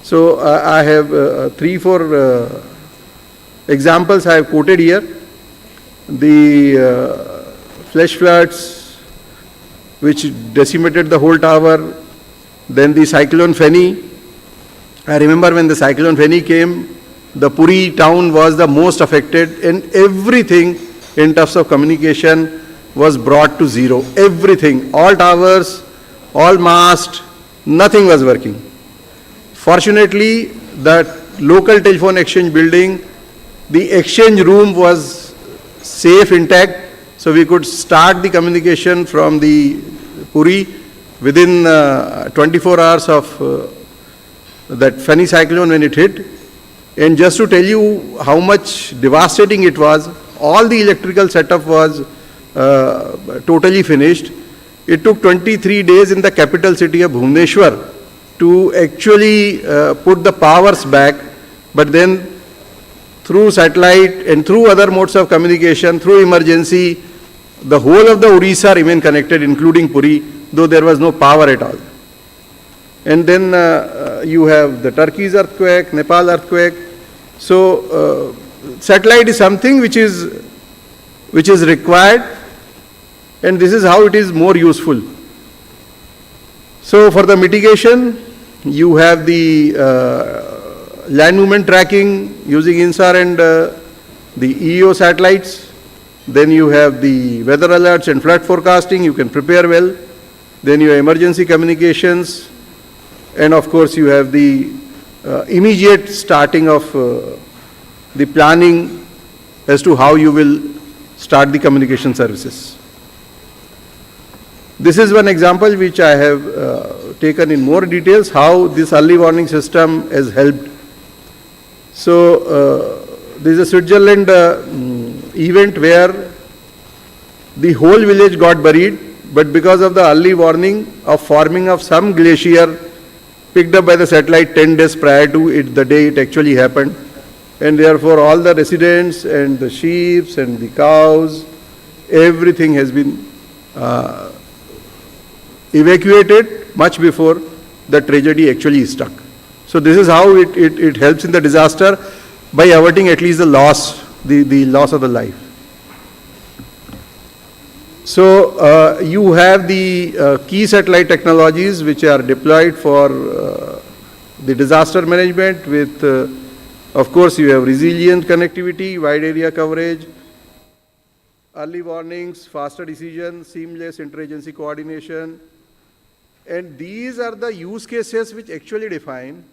So I have 3-4 examples I have quoted here. The flash floods which decimated the whole tower, then the cyclone Feni. I remember when the cyclone Feni came, the Puri town was the most affected and everything in terms of communication was brought to zero. Everything, all towers, all masts, nothing was working. Fortunately, that local telephone exchange building, the exchange room was safe, intact, so we could start the communication from the Puri within 24 hours of that Feni cyclone when it hit. And just to tell you how much devastating it was, all the electrical setup was totally finished. It took 23 days in the capital city of Bhubaneswar to actually put the powers back, but then through satellite and through other modes of communication, through emergency, the whole of the Orissa remained connected, including Puri, though there was no power at all. And then you have the Turkey's earthquake, Nepal earthquake. So satellite is something which is required, and this is how it is more useful. So for the mitigation, you have the land movement tracking using INSAR and the EO satellites. Then you have the weather alerts and flood forecasting, you can prepare well. Then you have emergency communications, and of course you have the immediate starting of the planning as to how you will start the communication services. This is one example which I have taken in more details, how this early warning system has helped. So there is a Switzerland event where the whole village got buried, but because of the early warning of forming of some glacier picked up by the satellite 10 days prior to it, the day it actually happened, and therefore all the residents and the sheep and the cows, everything has been evacuated much before the tragedy actually struck. So this is how it helps in the disaster by averting at least the loss of the life. So you have the key satellite technologies which are deployed for the disaster management with, of course, you have resilient connectivity, wide area coverage, early warnings, faster decisions, seamless interagency coordination. And these are the use cases which actually define,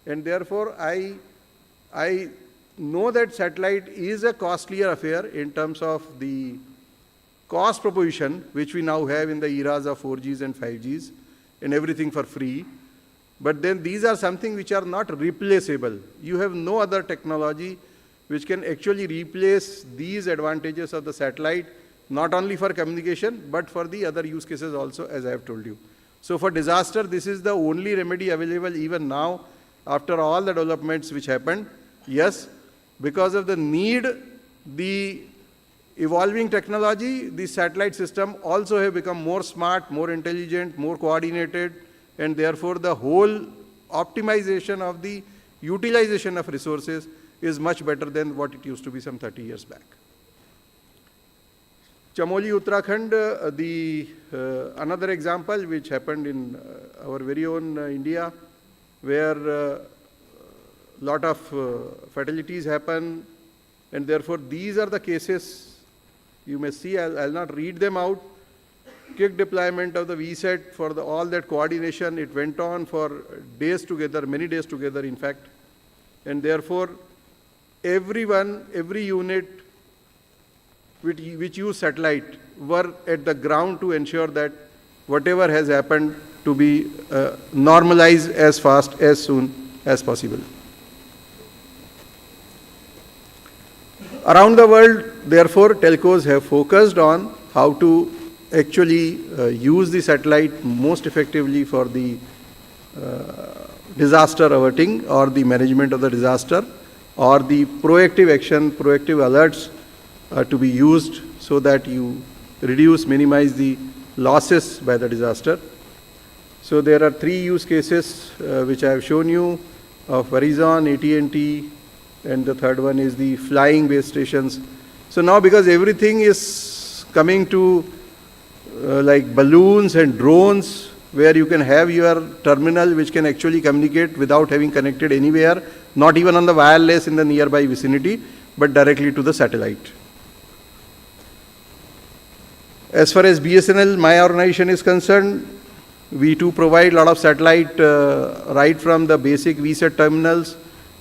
and therefore I know that satellite is a costlier affair in terms of the cost proposition which we now have in the eras of 4Gs and 5Gs and everything for free. But then these are something which are not replaceable. You have no other technology which can actually replace these advantages of the satellite, not only for communication but for the other use cases also, as I have told you. So for disaster, this is the only remedy available even now after all the developments which happened. Yes, because of the need, the evolving technology, the satellite system also have become more smart, more intelligent, more coordinated, and therefore the whole optimization of the utilization of resources is much better than what it used to be some 30 years back. Chamoli, Uttarakhand, another example which happened in our very own India, where lot of fatalities happen, and therefore these are the cases you may see. I'll not read them out. Quick deployment of the VSAT for all that coordination, it went on for days together, many days together in fact, and therefore everyone, every unit which use satellite were at the ground to ensure that whatever has happened to be normalized as fast, as soon as possible. Around the world, therefore, telcos have focused on how to actually use the satellite most effectively for the disaster averting or the management of the disaster, or the proactive action, proactive alerts to be used so that you reduce, minimize the losses by the disaster. So there are 3 use cases which I have shown you of Verizon, AT&T, and the third one is the flying base stations. So now, because everything is coming to like balloons and drones, where you can have your terminal which can actually communicate without having connected anywhere, not even on the wireless in the nearby vicinity, but directly to the satellite. As far as BSNL, my organization, is concerned, we too provide a lot of satellite right from the basic VSAT terminals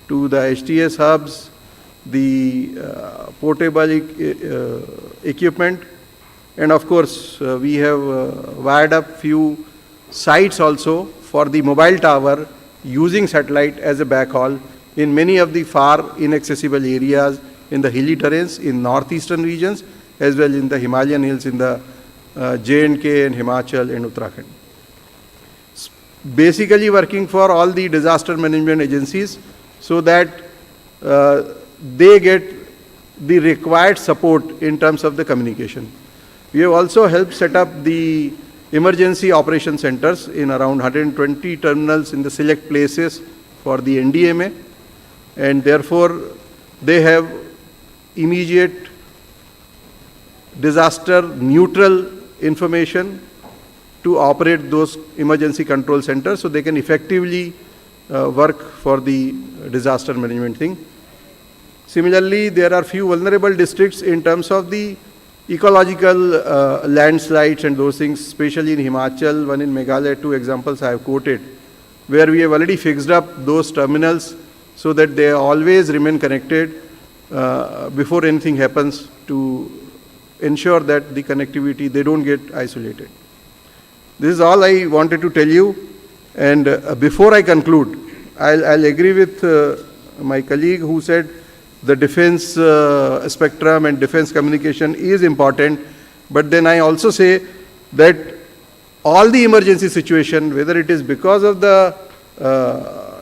to the HTS hubs, the portable equipment, and of course we have wired up few sites also for the mobile tower using satellite as a backhaul in many of the far inaccessible areas in the hilly terrains in northeastern regions, as well in the Himalayan hills in the J&K and Himachal and Uttarakhand. Basically working for all the disaster management agencies so that they get the required support in terms of the communication. We have also helped set up the emergency operation centers in around 120 terminals in the select places for the NDMA, and therefore they have immediate disaster neutral information to operate those emergency control centers so they can effectively work for the disaster management thing. Similarly, there are few vulnerable districts in terms of the ecological landslides and those things, especially in Himachal, one in Meghalaya, 2 examples I have quoted, where we have already fixed up those terminals so that they always remain connected before anything happens, to ensure that the connectivity, they don't get isolated. This is all I wanted to tell you, and before I conclude, I'll agree with my colleague who said the defense spectrum and defense communication is important, but then I also say that all the emergency situation, whether it is because of the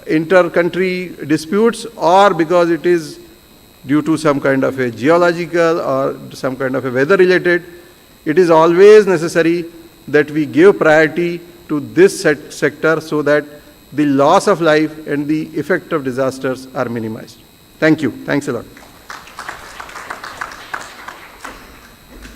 inter-country disputes or because it is due to some kind of a geological or some kind of a weather related, it is always necessary that we give priority to this sector so that the loss of life and the effect of disasters are minimized. Thank you. Thanks a lot.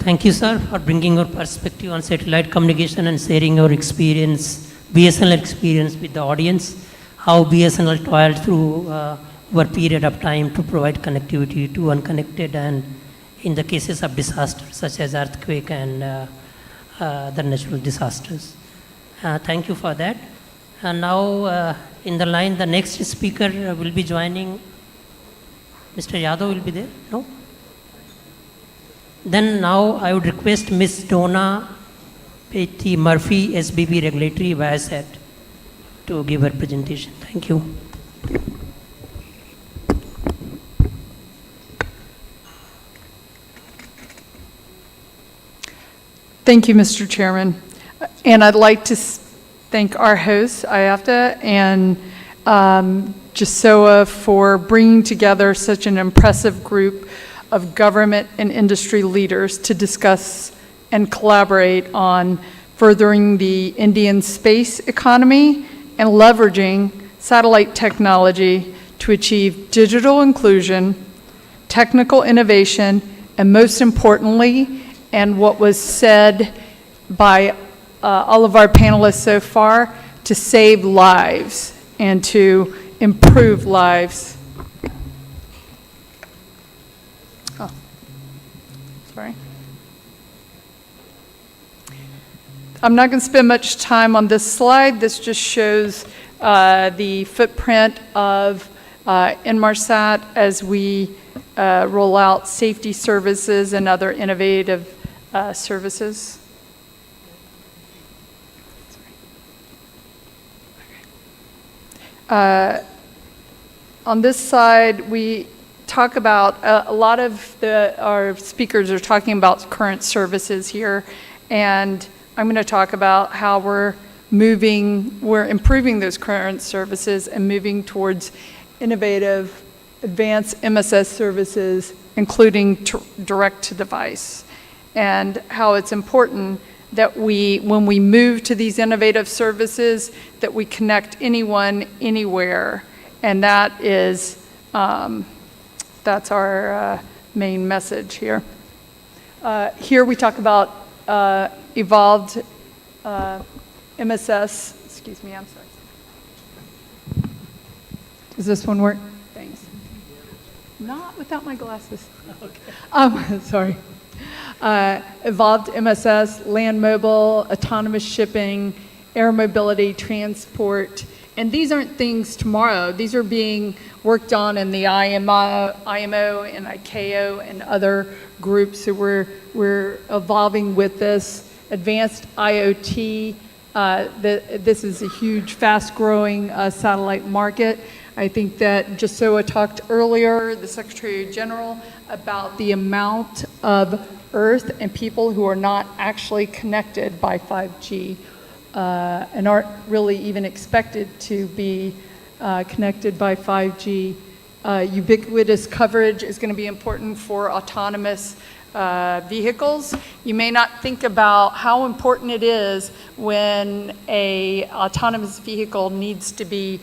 Thank you, sir, for bringing your perspective on satellite communication and sharing your experience, BSNL experience with the audience, how BSNL toiled through over a period of time to provide connectivity to unconnected, and in the cases of disasters such as earthquake and the natural disasters. Thank you for that. And now in the line, the next speaker will be joining. Mr. Yadav will be there? No? Then now I would request Ms. Donna P.T. Murphy, SBB Regulatory Viasat, to give her presentation. Thank you. Thank you, Mr. Chairman. And I'd like to thank our host, IAPT, and JSOA for bringing together such an impressive group of government and industry leaders to discuss and collaborate on furthering the Indian space economy and leveraging satellite technology to achieve digital inclusion, technical innovation, and most importantly, and what was said by all of our panelists so far, to save lives and to improve lives. Oh, sorry. I'm not going to spend much time on this slide. This just shows the footprint of Inmarsat as we roll out safety services and other innovative services. On this side, we talk about, a lot of our speakers are talking about current services here, and I'm going to talk about how we're improving those current services and moving towards innovative, advanced MSS services, including direct-to-device, and how it's important that when we move to these innovative services, that we connect anyone, anywhere, and that is, that's our main message here. Here we talk about evolved MSS, excuse me, I'm sorry. Does this one work? Thanks. Not without my glasses. Okay. Sorry. Evolved MSS, land mobile, autonomous shipping, air mobility, transport. And these aren't things tomorrow. These are being worked on in the IMO and ICAO and other groups. So we're evolving with this. Advanced IoT. This is a huge, fast-growing satellite market. I think that Jasoa talked earlier, the Secretary General, about the amount of Earth and people who are not actually connected by 5G and aren't really even expected to be connected by 5G. Ubiquitous coverage is going to be important for autonomous vehicles. You may not think about how important it is when an autonomous vehicle needs to be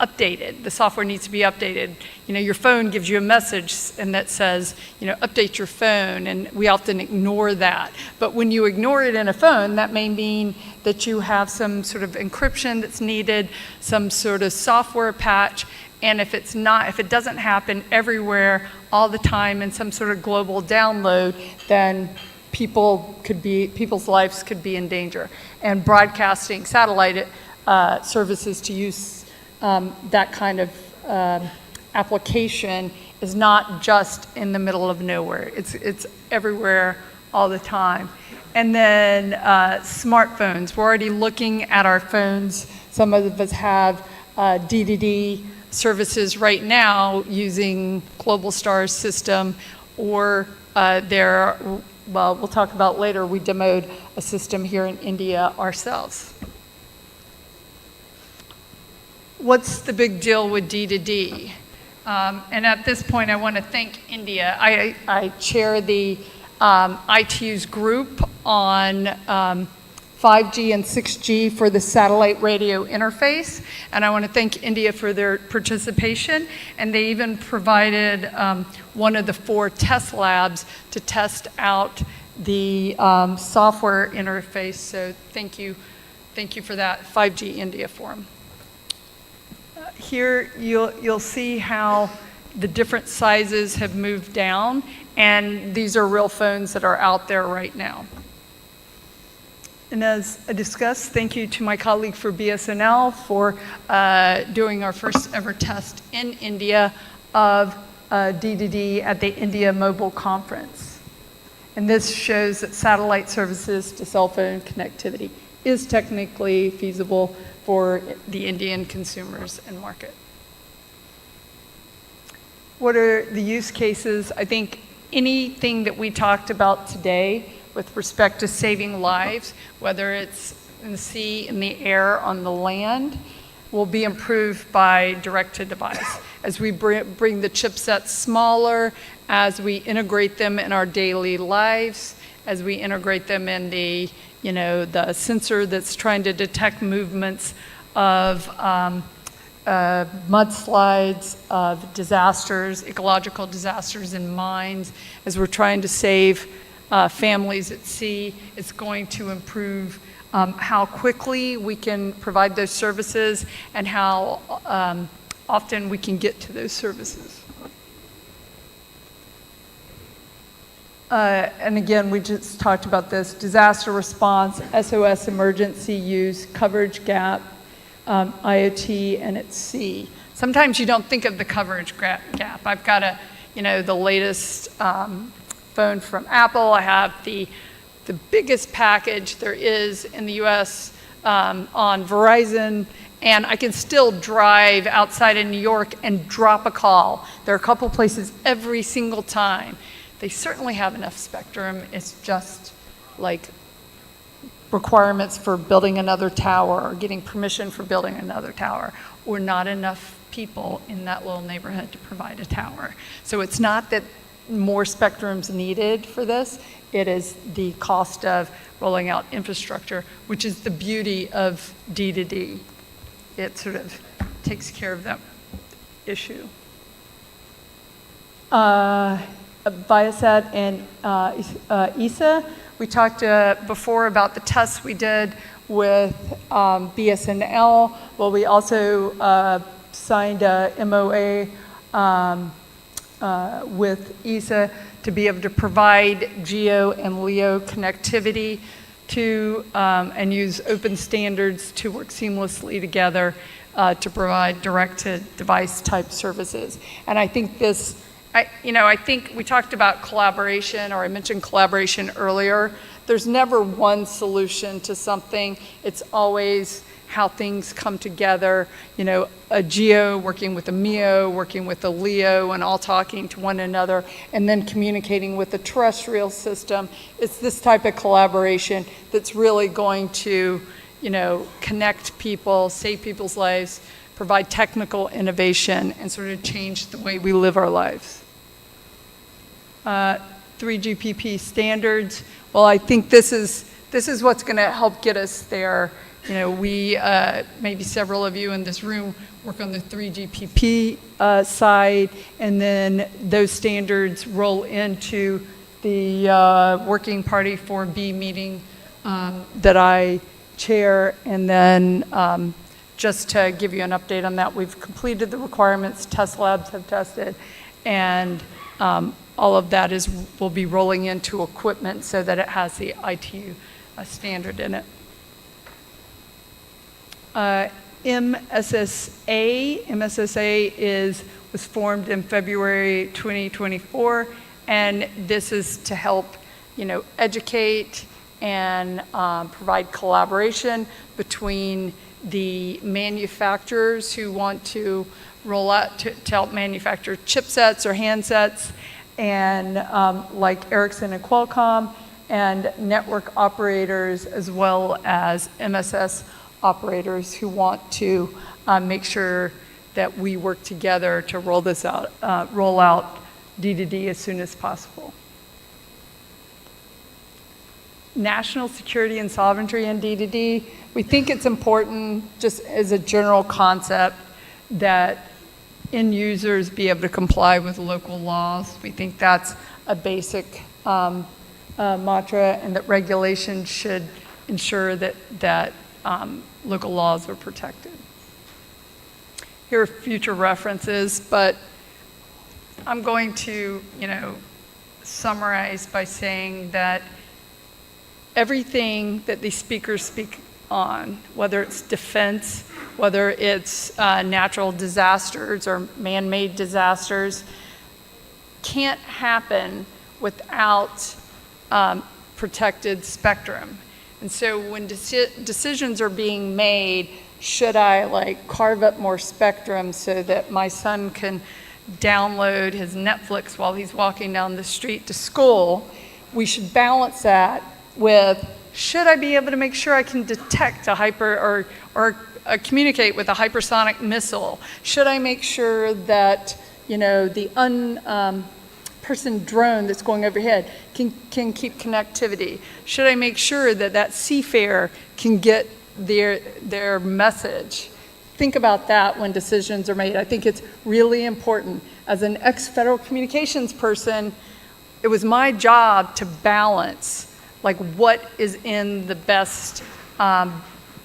updated. The software needs to be updated. You know, your phone gives you a message and that says, you know, update your phone, and we often ignore that. But when you ignore it in a phone, that may mean that you have some sort of encryption that's needed, some sort of software patch, and if it doesn't happen everywhere all the time in some sort of global download, then people's lives could be in danger. And broadcasting satellite services to use that kind of application is not just in the middle of nowhere. It's everywhere all the time. And then smartphones. We're already looking at our phones. Some of us have DDD services right now using Globalstar's system, or well, we'll talk about later, we demoed a system here in India ourselves. What's the big deal with D2D? And at this point, I want to thank India. I chair the ITU's group on 5G and 6G for the satellite radio interface, and I want to thank India for their participation, and they even provided one of the 4 test labs to test out the software interface, so thank you for that, 5G India Forum. Here you'll see how the different sizes have moved down, and these are real phones that are out there right now. And as I discussed, thank you to my colleague for BSNL for doing our first ever test in India of D2D at the India Mobile Conference. And this shows that satellite services to cell phone connectivity is technically feasible for the Indian consumers and market. What are the use cases? I think anything that we talked about today with respect to saving lives, whether it's in the sea, in the air, on the land, will be improved by direct-to-device. As we bring the chipsets smaller, as we integrate them in our daily lives, as we integrate them in the sensor that's trying to detect movements of mudslides, of disasters, ecological disasters in mines, as we're trying to save families at sea, it's going to improve how quickly we can provide those services and how often we can get to those services. And again, we just talked about this, disaster response, SOS emergency use, coverage gap, IoT, and at sea. Sometimes you don't think of the coverage gap. I've got the latest phone from Apple. I have the biggest package there is in the US on Verizon, and I can still drive outside of New York and drop a call. There are a couple places every single time. They certainly have enough spectrum. It's just like requirements for building another tower or getting permission for building another tower, or not enough people in that little neighborhood to provide a tower. So it's not that more spectrum's needed for this, it is the cost of rolling out infrastructure, which is the beauty of D2D. It sort of takes care of that issue. Viasat and ESA, we talked before about the tests we did with BSNL. Well, we also signed a MOA with ESA to be able to provide GEO and LEO connectivity to and use open standards to work seamlessly together to provide direct-to-device type services. And I think this, I think we talked about collaboration, or I mentioned collaboration earlier. There's never one solution to something. It's always how things come together, a GEO working with a MEO, working with a LEO, and all talking to one another, and then communicating with the terrestrial system. It's this type of collaboration that's really going to, connect people, save people's lives, provide technical innovation, and sort of change the way we live our lives. 3GPP standards. Well, I think this is what's going to help get us there. We, maybe several of you in this room work on the 3GPP side, and then those standards roll into the Working Party 4B meeting that I chair. And then just to give you an update on that, we've completed the requirements, test labs have tested, and all of that will be rolling into equipment so that it has the ITU standard in it. MSSA was formed in February 2024, and this is to help, educate and provide collaboration between the manufacturers who want to roll out to help manufacture chipsets or handsets, and like Ericsson and Qualcomm, and network operators, as well as MSS operators who want to make sure that we work together to roll this out, roll out D2D as soon as possible. National security and sovereignty in D2D. We think it's important, just as a general concept, that end users be able to comply with local laws. We think that's a basic mantra, and that regulation should ensure that local laws are protected. Here are future references, but I'm going to, summarize by saying that everything that these speakers speak on, whether it's defense, whether it's natural disasters or man-made disasters, can't happen without protected spectrum. And so when decisions are being made, should I carve up more spectrum so that my son can download his Netflix while he's walking down the street to school, we should balance that with, should I be able to make sure I can detect a or communicate with a hypersonic missile? Should I make sure that, the person drone that's going overhead can keep connectivity? Should I make sure that seafarer can get their message? Think about that when decisions are made. I think it's really important. As an ex-federal communications person, it was my job to balance what is in the best,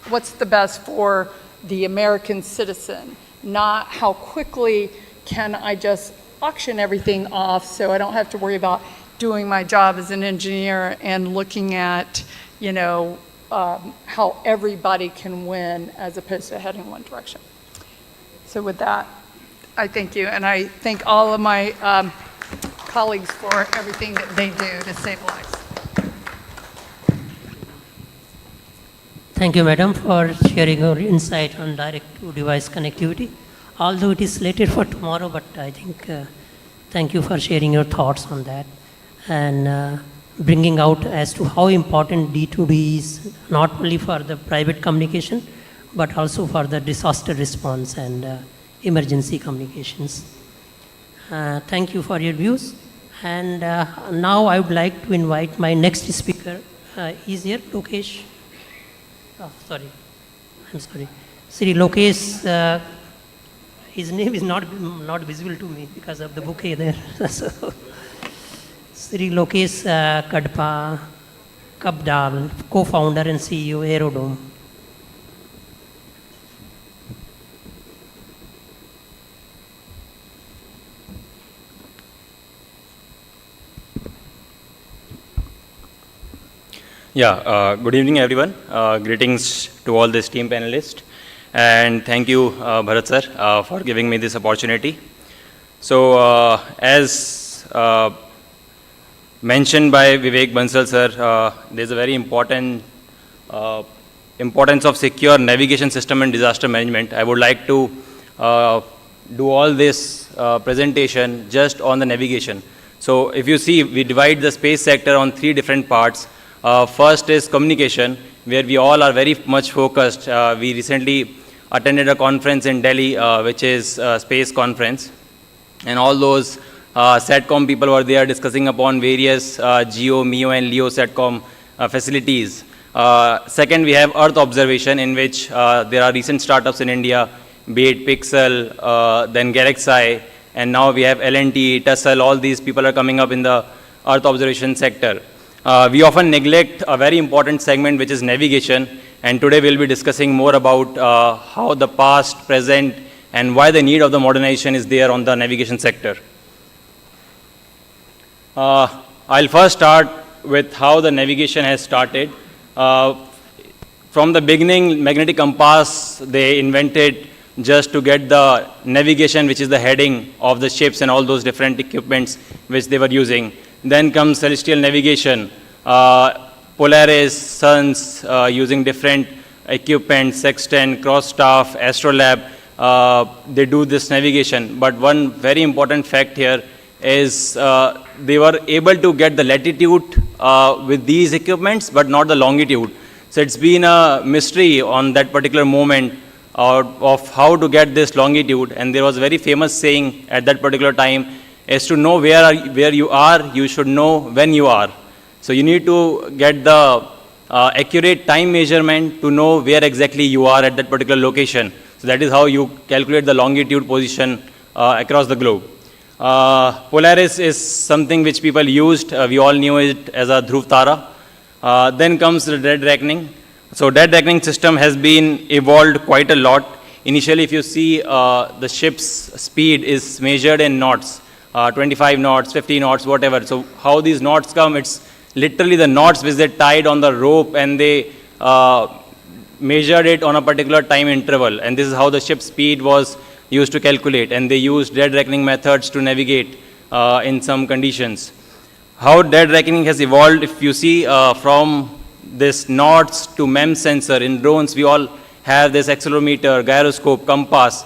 what's the best for the American citizen, not how quickly can I just auction everything off so I don't have to worry about doing my job as an engineer and looking at, how everybody can win as opposed to heading one direction. So with that, I thank you, and I thank all of my colleagues for everything that they do to save lives. Thank you, madam, for sharing your insight on direct-to-device connectivity. Although it is slated for tomorrow, but I think thank you for sharing your thoughts on that and bringing out as to how important D2D is, not only for the private communication, but also for the disaster response and emergency communications. Thank you for your views. And now I would like to invite my next speaker. Is here Lokesh? Oh, sorry. I'm sorry. Sri Lokesh, his name is not visible to me because of the bouquet there. So, Sri Lokesh Kadpa Kabdal, co-founder and CEO, Aerodome. Yeah, good evening everyone. Greetings to all the esteemed panelists. And thank you, Bharat sir, for giving me this opportunity. So, as mentioned by Vivek Bansal sir, there's a very important importance of secure navigation system and disaster management. I would like to do all this presentation just on the navigation. So, if you see, we divide the space sector on 3 different parts. First is communication, where we all are very much focused. We recently attended a conference in Delhi, which is a space conference. And all those SATCOM people were there discussing upon various GEO, MEO and LEO SATCOM facilities. Second, we have Earth observation, in which there are recent startups in India, be it Pixel, then Galaxy, and now we have L&T, Tussle. All these people are coming up in the Earth observation sector. We often neglect a very important segment, which is navigation, and today we'll be discussing more about how the past, present, and why the need of the modernization is there on the navigation sector. I'll first start with how the navigation has started. From the beginning, magnetic compass they invented just to get the navigation, which is the heading of the ships and all those different equipments which they were using. Then comes celestial navigation, Polaris, suns, using different equipment, sextant, cross-staff, astrolabe, they do this navigation. But one very important fact here is they were able to get the latitude with these equipments, but not the longitude. So it's been a mystery on that particular moment of how to get this longitude. And there was a very famous saying at that particular time, is to know where you are, you should know when you are. So you need to get the accurate time measurement to know where exactly you are at that particular location. So that is how you calculate the longitude position across the globe. Polaris is something which people used. We all knew it as a Dhruv Tara. Then comes the dead reckoning. So dead reckoning system has been evolved quite a lot. Initially, if you see the ship's speed is measured in knots. 25 knots, 50 knots, whatever. So how these knots come, it's literally the knots which they tied on the rope, and they measured it on a particular time interval. And this is how the ship's speed was used to calculate. And they used dead reckoning methods to navigate in some conditions. How dead reckoning has evolved, if you see from this knots to MEMS sensor. In drones, we all have this accelerometer, gyroscope, compass.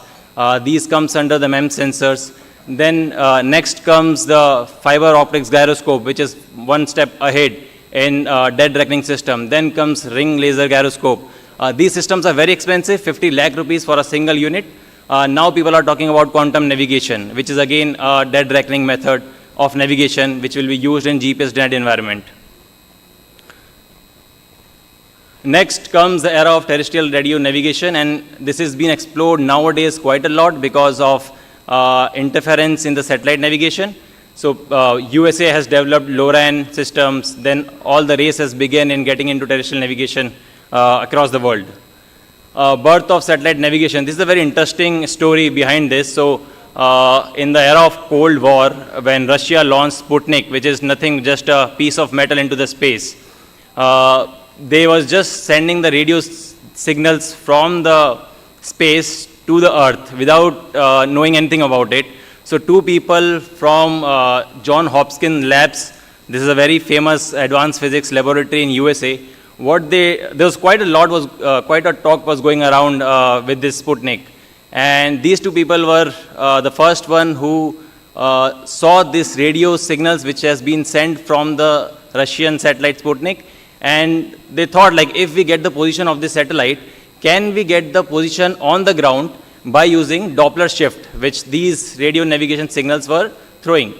These comes under the MEMS sensors. Then next comes the fiber optics gyroscope, which is one step ahead in dead reckoning system. Then comes ring laser gyroscope. These systems are very expensive, 50 lakh rupees for a single unit. Now people are talking about quantum navigation, which is again a dead reckoning method of navigation, which will be used in GPS denied environment. Next comes the era of terrestrial radio navigation, and this has been explored nowadays quite a lot because of interference in the satellite navigation. So USA has developed LORAN systems, then all the race has begun in getting into terrestrial navigation across the world. Birth of satellite navigation, this is a very interesting story behind this. So in the era of Cold War, when Russia launched Sputnik, which is nothing, just a piece of metal into the space, they was just sending the radio signals from the space to the earth without knowing anything about it. So two people from John Hopkins labs, this is a very famous advanced physics laboratory in USA, there was quite a talk was going around with this Sputnik. And these two people were the first one who saw this radio signals which has been sent from the Russian satellite Sputnik. And they thought, like, if we get the position of this satellite, can we get the position on the ground by using Doppler shift, which these radio navigation signals were throwing.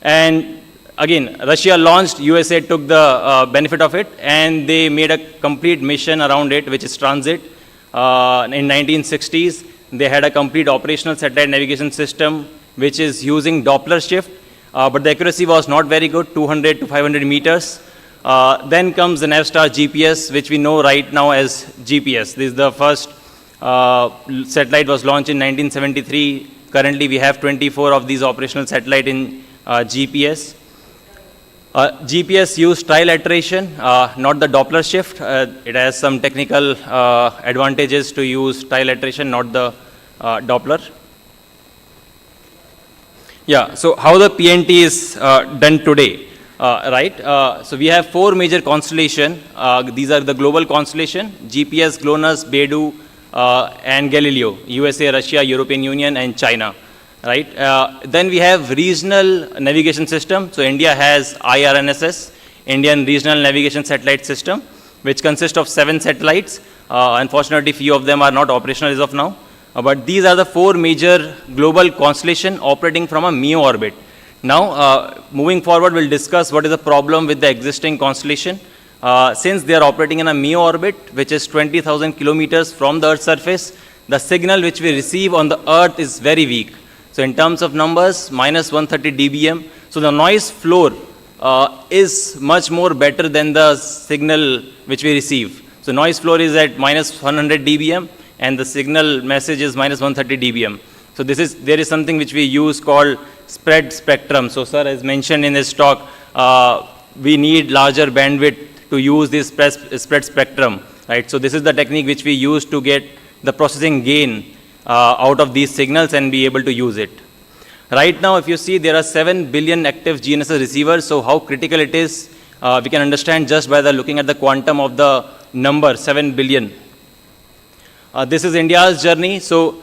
And again, Russia launched, USA took the benefit of it, and they made a complete mission around it, which is transit. In 1960s, they had a complete operational satellite navigation system, which is using Doppler shift, but the accuracy was not very good, 200 to 500 meters. Then comes the Navstar GPS, which we know right now as GPS. This is the first satellite was launched in 1973. Currently, we have 24 of these operational satellites in GPS. GPS used trilateration, not the Doppler shift. It has some technical advantages to use trilateration, not the Doppler. Yeah, so how the PNT is done today, right? So we have 4 major constellations. These are the global constellation: GPS, GLONASS, Beidou, and Galileo, USA, Russia, European Union, and China. Right. Then we have regional navigation system. So India has IRNSS, Indian Regional Navigation Satellite System, which consists of 7 satellites. Unfortunately, few of them are not operational as of now. But these are the 4 major global constellation operating from a MEO orbit. Now, moving forward, we'll discuss what is the problem with the existing constellation. Since they are operating in a MEO orbit, which is 20,000 kilometers from the Earth's surface, the signal which we receive on the Earth is very weak. So in terms of numbers, minus 130 dBm. So the noise floor is much more better than the signal which we receive. So noise floor is at minus 100 dBm, and the signal message is minus 130 dBm. So there is something which we use called spread spectrum. So sir, as mentioned in this talk, we need larger bandwidth to use this spread spectrum, right? So this is the technique which we use to get the processing gain out of these signals and be able to use it. Right now, if you see, there are 7 billion active GNSS receivers. So how critical it is, we can understand just by looking at the quantum of the number, 7 billion. This is India's journey. So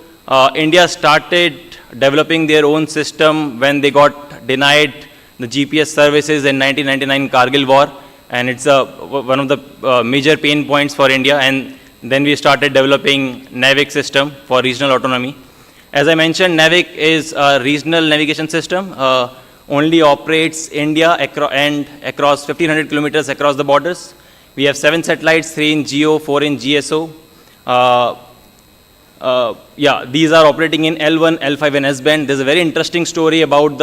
India started developing their own system when they got denied the GPS services in 1999 Kargil war. And it's one of the major pain points for India. And then we started developing NAVIC system for regional autonomy. As I mentioned, NAVIC is a regional navigation system, only operates India across 1,500 kilometers across the borders. We have 7 satellites, 3 in GEO, 4 in GSO. These are operating in L1, L5 and S-band. There's a very interesting story about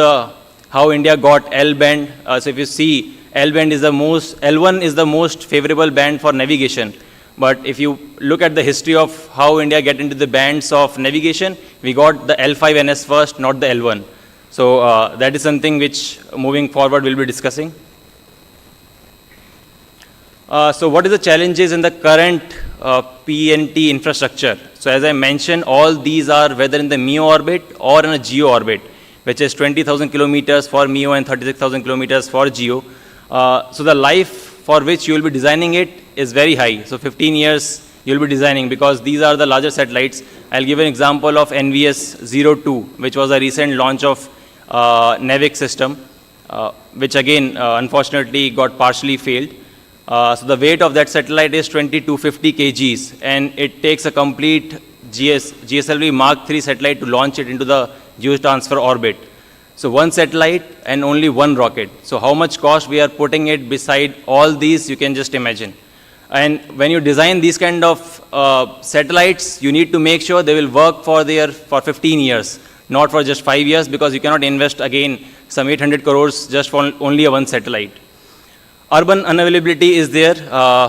how India got L-band. So if you see, L-band is L1 is the most favorable band for navigation. But if you look at the history of how India get into the bands of navigation, we got the L5 NS first, not the L1. So that is something which moving forward we'll be discussing. So what is the challenges in the current PNT infrastructure? So as I mentioned, all these are whether in the MEO orbit or in a GEO orbit, which is 20,000 kilometers for MEO and 36,000 kilometers for GEO. So the life for which you will be designing it is very high. So 15 years you will be designing, because these are the larger satellites. I'll give an example of NVS-02, which was a recent launch of NAVIC system, which again, unfortunately, got partially failed. So the weight of that satellite is 2250 kgs, and it takes a complete GSLV Mark III satellite to launch it into the geotransfer orbit. So 1 satellite and only 1 rocket. So how much cost we are putting it beside all these, you can just imagine. And when you design these kind of satellites, you need to make sure they will work for 15 years, not for just 5 years, because you cannot invest again some 800 crores just for only a 1 satellite. Urban unavailability is there,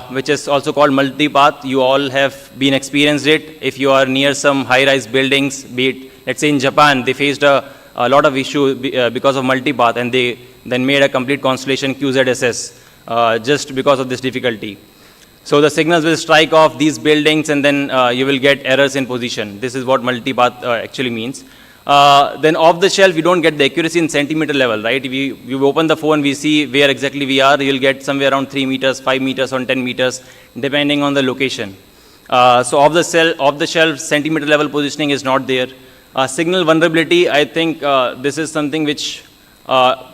which is also called multipath. You all have been experienced it. If you are near some high-rise buildings, be it, let's say in Japan, they faced a lot of issue because of multipath, and they then made a complete constellation QZSS just because of this difficulty. So the signals will strike off these buildings, and then you will get errors in position. This is what multipath actually means. then off the shelf, you don't get the accuracy in centimeter level, right? If you open the phone, we see where exactly we are, you'll get somewhere around 3 meters, 5 meters, or 10 meters, depending on the location. So off the shelf, centimeter level positioning is not there. Signal vulnerability, I think this is something which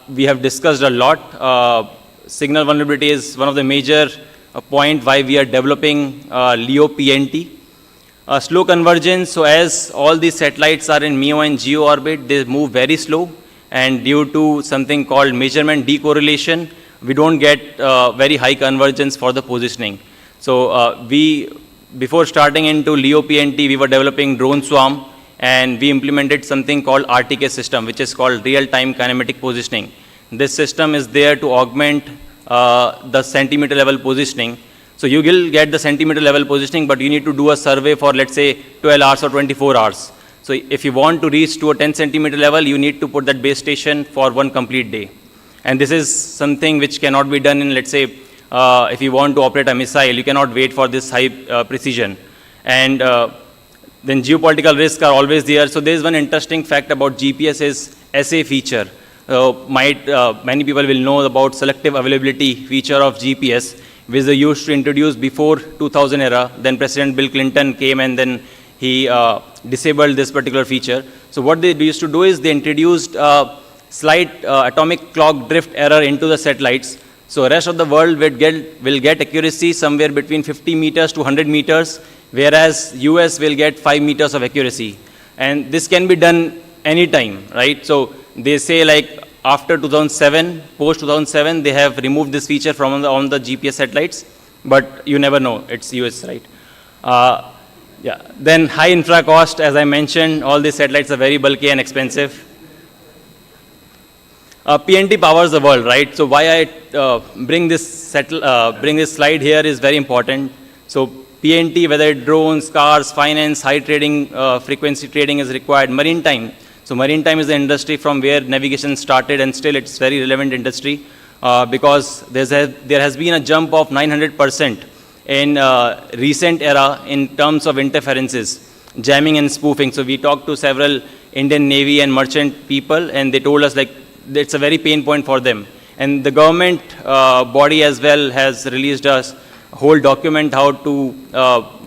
we have discussed a lot. Signal vulnerability is one of the major point why we are developing LEO-PNT. Slow convergence, so as all these satellites are in MEO and GEO orbit, they move very slow, and due to something called measurement decorrelation, we don't get very high convergence for the positioning. So before starting into LEO-PNT, we were developing drone swarm, and we implemented something called RTK system, which is called real-time kinematic positioning. This system is there to augment the centimeter level positioning. So you will get the centimeter level positioning, but you need to do a survey for, let's say, 12 hours or 24 hours. So if you want to reach to a 10 centimeter level, you need to put that base station for one complete day. And this is something which cannot be done in, let's say, if you want to operate a missile, you cannot wait for this high precision. And then geopolitical risks are always there. So there is one interesting fact about GPS is SA feature. Many people will know about selective availability feature of GPS, which they used to introduce before 2000 era. Then President Bill Clinton came and then he disabled this particular feature. So what they used to do is they introduced slight atomic clock drift error into the satellites. So rest of the world will get accuracy somewhere between 50 meters to 100 meters, whereas US will get 5 meters of accuracy. And this can be done anytime, right? So they say like after 2007, post 2007, they have removed this feature from on the GPS satellites, but you never know, it's US, right? Yeah. Then high infra cost, as I mentioned, all these satellites are very bulky and expensive. PNT powers the world, right? So why I bring this slide here is very important. So PNT, whether it drones, cars, finance, high trading, frequency trading is required. Maritime. So maritime is the industry from where navigation started, and still it's very relevant industry because there has been a jump of 900% in recent era in terms of interferences, jamming and spoofing. So we talked to several Indian Navy and merchant people, and they told us like it's a very pain point for them. And the government body as well has released a whole document how to,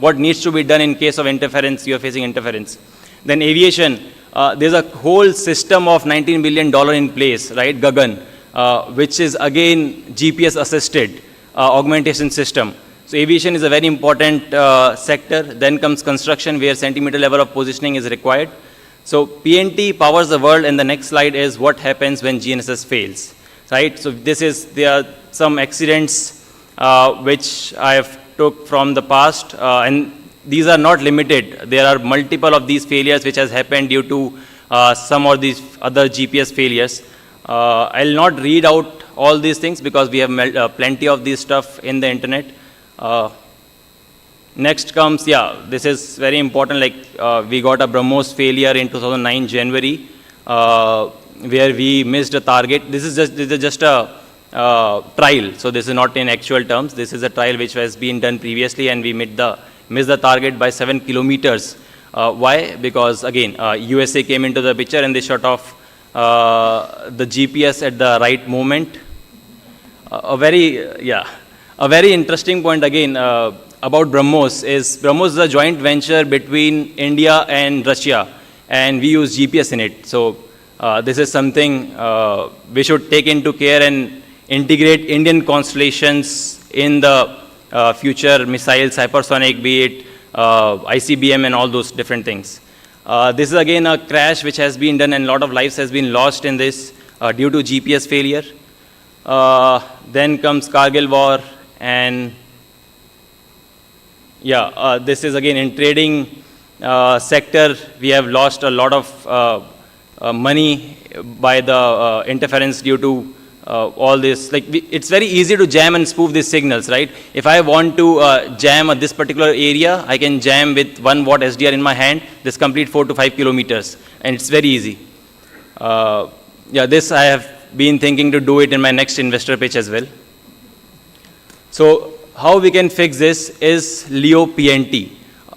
what needs to be done in case of interference, you are facing interference. Then aviation, there's a whole system of $19 billion in place, right, Gagan, which is again GPS assisted augmentation system. So aviation is a very important sector. Then comes construction where centimeter level of positioning is required. So PNT powers the world, and the next slide is what happens when GNSS fails, right? So there are some accidents which I have took from the past, and these are not limited. There are multiple of these failures which has happened due to some of these other GPS failures. I'll not read out all these things because we have plenty of this stuff in the internet. Next comes, this is very important, like we got a BrahMos failure in 2009 January where we missed a target. This is just a trial, so this is not in actual terms. This is a trial which has been done previously, and we missed the target by 7 kilometers. Why? Because again, USA came into the picture and they shut off the GPS at the right moment. A very interesting point again about BrahMos is a joint venture between India and Russia, and we use GPS in it. So this is something we should take into care and integrate Indian constellations in the future missiles, hypersonic, be it ICBM and all those different things. This is again a crash which has been done, and a lot of lives has been lost in this due to GPS failure. Then comes Kargil war, and this is again in trading sector. We have lost a lot of money by the interference due to all this. Like it's very easy to jam and spoof these signals, right? If I want to jam this particular area, I can jam with 1 watt SDR in my hand, this complete 4 to 5 kilometers, and it's very easy. This I have been thinking to do it in my next investor pitch as well. So how we can fix this is LEO-PNT.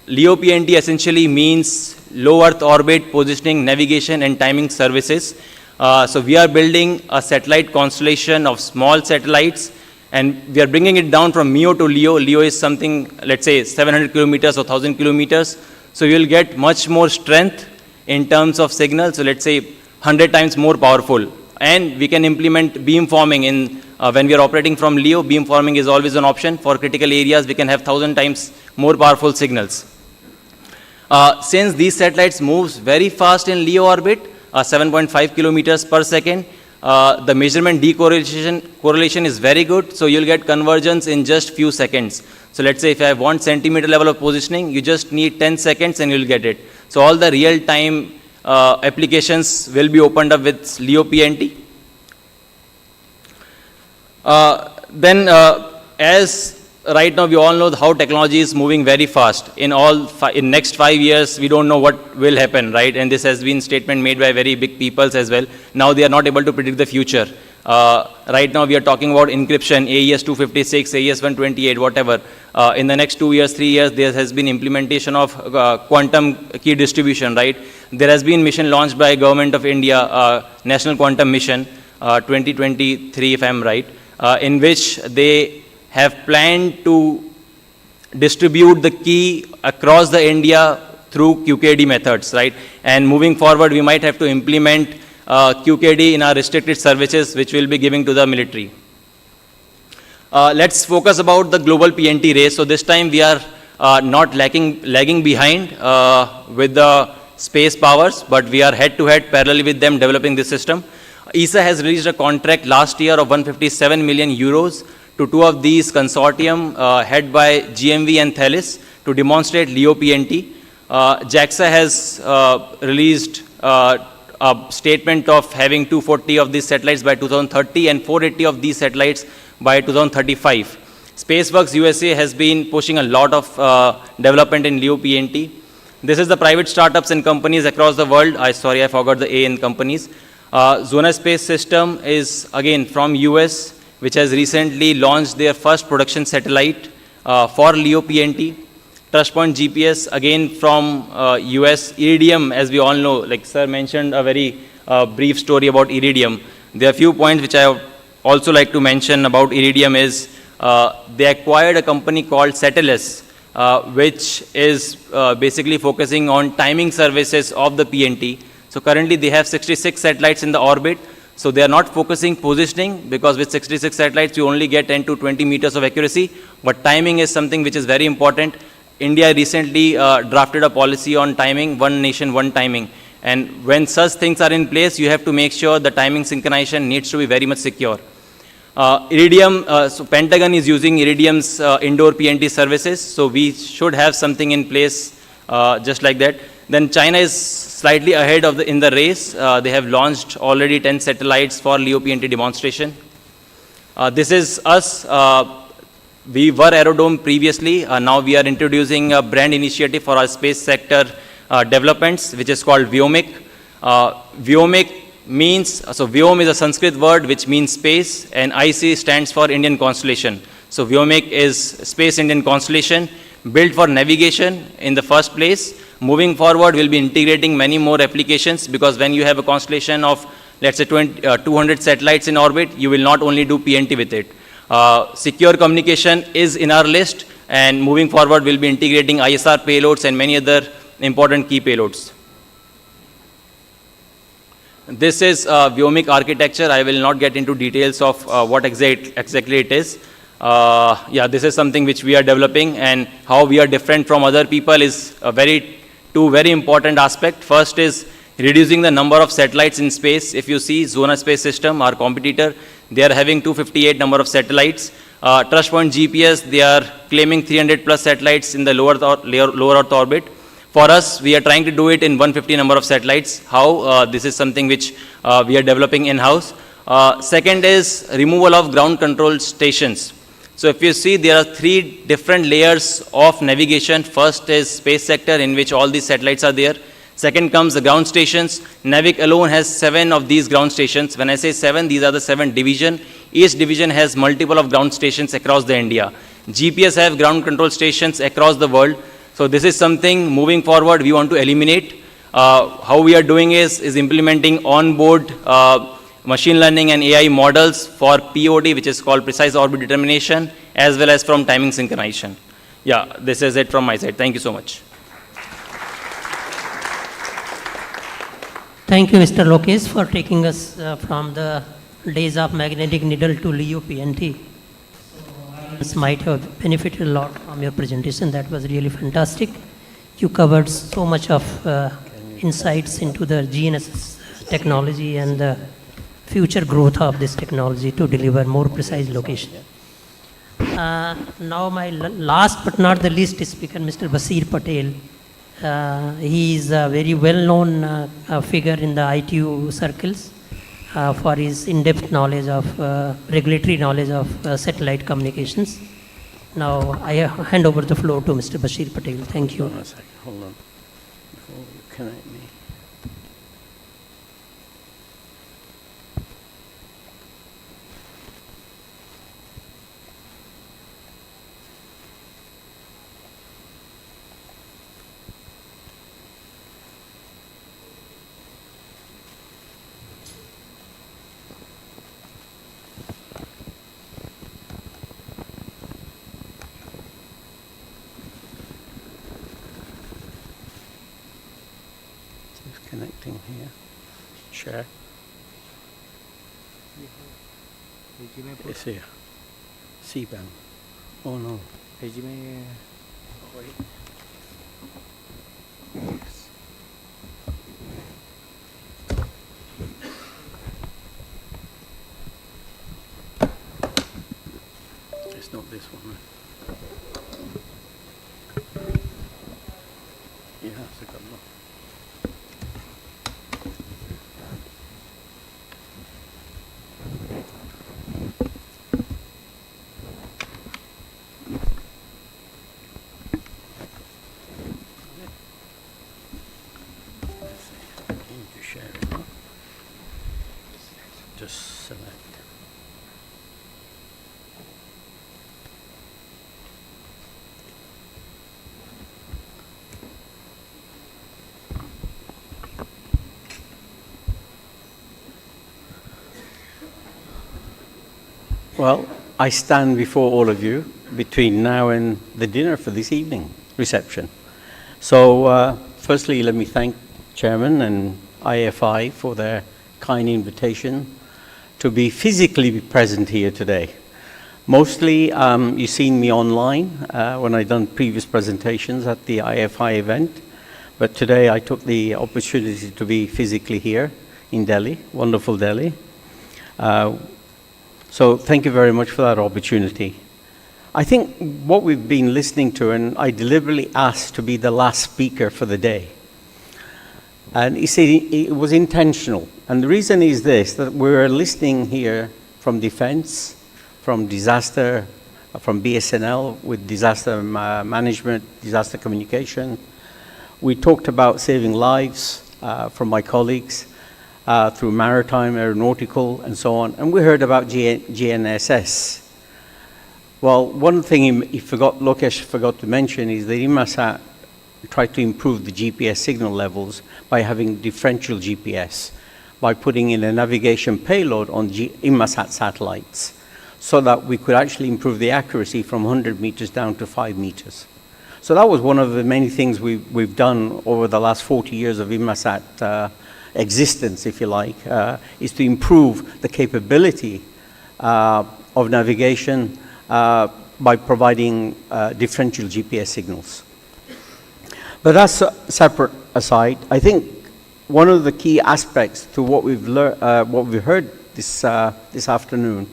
LEO-PNT essentially means low Earth orbit, positioning, navigation, and timing services. So we are building a satellite constellation of small satellites, and we are bringing it down from MEO to LEO. LEO is something, let's say, 700 kilometers or 1,000 kilometers. So you will get much more strength in terms of signal. So let's say 100 times more powerful. And we can implement beamforming in when we are operating from LEO. Beamforming is always an option. For critical areas, we can have 1,000 times more powerful signals. Since these satellites moves very fast in LEO orbit, 7.5 kilometers per second, the measurement decorrelation is very good, so you'll get convergence in just few seconds. So let's say if I have 1 centimeter level of positioning, you just need 10 seconds and you'll get it. So all the real-time applications will be opened up with LEO PNT. As right now we all know how technology is moving very fast. In next 5 years, we don't know what will happen, right? And this has been statement made by very big peoples as well. Now they are not able to predict the future. Right now we are talking about encryption, AES 256, AES 128, whatever. In the next 2 years, 3 years, there has been implementation of quantum key distribution, right? There has been mission launched by Government of India, National Quantum Mission, 2023 if I am right, in which they have planned to distribute the key across the India through QKD methods, right? And moving forward, we might have to implement QKD in our restricted services, which we'll be giving to the military. Let's focus about the global PNT race. So this time we are not lagging behind with the space powers, but we are head-to-head parallelly with them developing this system. ESA has released a contract last year of 157 million euros to 2 of these consortium head by GMV and Thales to demonstrate LEO PNT. JAXA has released a statement of having 240 of these satellites by 2030 and 480 of these satellites by 2035. SpaceWorks USA has been pushing a lot of development in LEO PNT. This is the private startups and companies across the world. Sorry, I forgot the A in companies. Zona Space System is again from US, which has recently launched their first production satellite for LEO PNT. Touchpoint GPS, again from US. Iridium, as we all know, like sir mentioned a very brief story about Iridium. There are a few points which I would also like to mention about Iridium is they acquired a company called Satellus, which is basically focusing on timing services of the PNT. So currently they have 66 satellites in the orbit. So they are not focusing positioning, because with 66 satellites you only get 10 to 20 meters of accuracy, but timing is something which is very important. India recently drafted a policy on timing, one nation, one timing. And when such things are in place, you have to make sure the timing synchronization needs to be very much secure. Iridium, so Pentagon is using Iridium's indoor PNT services, so we should have something in place just like that. Then China is slightly ahead of in the race. They have launched already 10 satellites for LEO PNT demonstration. This is us. We were Aerodome previously. Now we are introducing a brand initiative for our space sector developments, which is called Vyomic. Vyomic means, so Vyom is a Sanskrit word which means space, and IC stands for Indian Constellation. So Vyomic is Space Indian Constellation, built for navigation in the first place. Moving forward, we'll be integrating many more applications, because when you have a constellation of, let's say, 200 satellites in orbit, you will not only do PNT with it. Secure communication is in our list, and moving forward, we'll be integrating ISR payloads and many other important key payloads. This is Vyomic architecture. I will not get into details of what exactly it is. Yeah, this is something which we are developing, and how we are different from other people is two very important aspects. First is reducing the number of satellites in space. If you see Zona Space System, our competitor, they are having 258 number of satellites. Touchpoint GPS, they are claiming 300 plus satellites in the lower Earth orbit. For us, we are trying to do it in 150 number of satellites. How? This is something which we are developing in-house. Second is removal of ground control stations. So if you see, there are 3 different layers of navigation. First is space sector, in which all these satellites are there. Second comes the ground stations. NAVIC alone has 7 of these ground stations. When I say 7, these are the 7 divisions. Each division has multiple of ground stations across the India. GPS have ground control stations across the world. So this is something moving forward we want to eliminate. How we are doing is implementing on-board machine learning and AI models for POD, which is called precise orbit determination, as well as from timing synchronization. Yeah, this is it from my side. Thank you so much. Thank you, Mr. Lokesh, for taking us from the days of magnetic needle to LEO PNT. This might have benefited a lot from your presentation. That was really fantastic. You covered so much of insights into the GNSS technology and the future growth of this technology to deliver more precise location. Now my last but not the least speaker, Mr. Basir Patel. He is a very well-known figure in the ITU circles for his in-depth knowledge of regulatory knowledge of satellite communications. Now I hand over the floor to Mr. Basir Patel. Thank you. Hold on a second. Hold on. Before you connect me. Connecting here. Share. It's here. C-band. Oh no. It's not this one. Yeah, it's a good one. Just select. Well, I stand before all of you between now and the dinner for this evening reception. So firstly, let me thank Chairman and IFI for their kind invitation to be physically present here today. Mostly you've seen me online when I've done previous presentations at the IFI event, but today I took the opportunity to be physically here in Delhi, wonderful Delhi. So thank you very much for that opportunity. I think what we've been listening to, and I deliberately asked to be the last speaker for the day, and he said it was intentional. And the reason is this, that we're listening here from defense, from disaster, from BSNL with disaster management, disaster communication. We talked about saving lives from my colleagues through maritime, aeronautical, and so on. And we heard about GNSS. Well, one thing Lokesh forgot to mention is that Inmarsat tried to improve the GPS signal levels by having differential GPS, by putting in a navigation payload on Inmarsat satellites, so that we could actually improve the accuracy from 100 meters down to 5 meters. So that was one of the many things we've done over the last 40 years of Inmarsat existence, if you like, is to improve the capability of navigation by providing differential GPS signals. But that's separate aside. I think one of the key aspects to what we've heard this afternoon,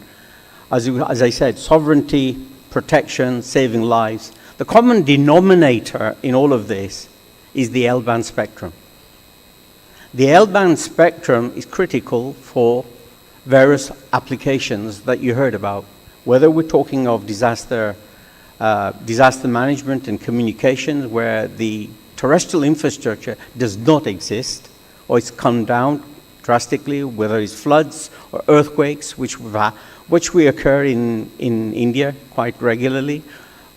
as I said, sovereignty, protection, saving lives. The common denominator in all of this is the L-band spectrum. The L-band spectrum is critical for various applications that you heard about, whether we're talking of disaster management and communications, where the terrestrial infrastructure does not exist, or it's come down drastically, whether it's floods or earthquakes, which we occur in India quite regularly,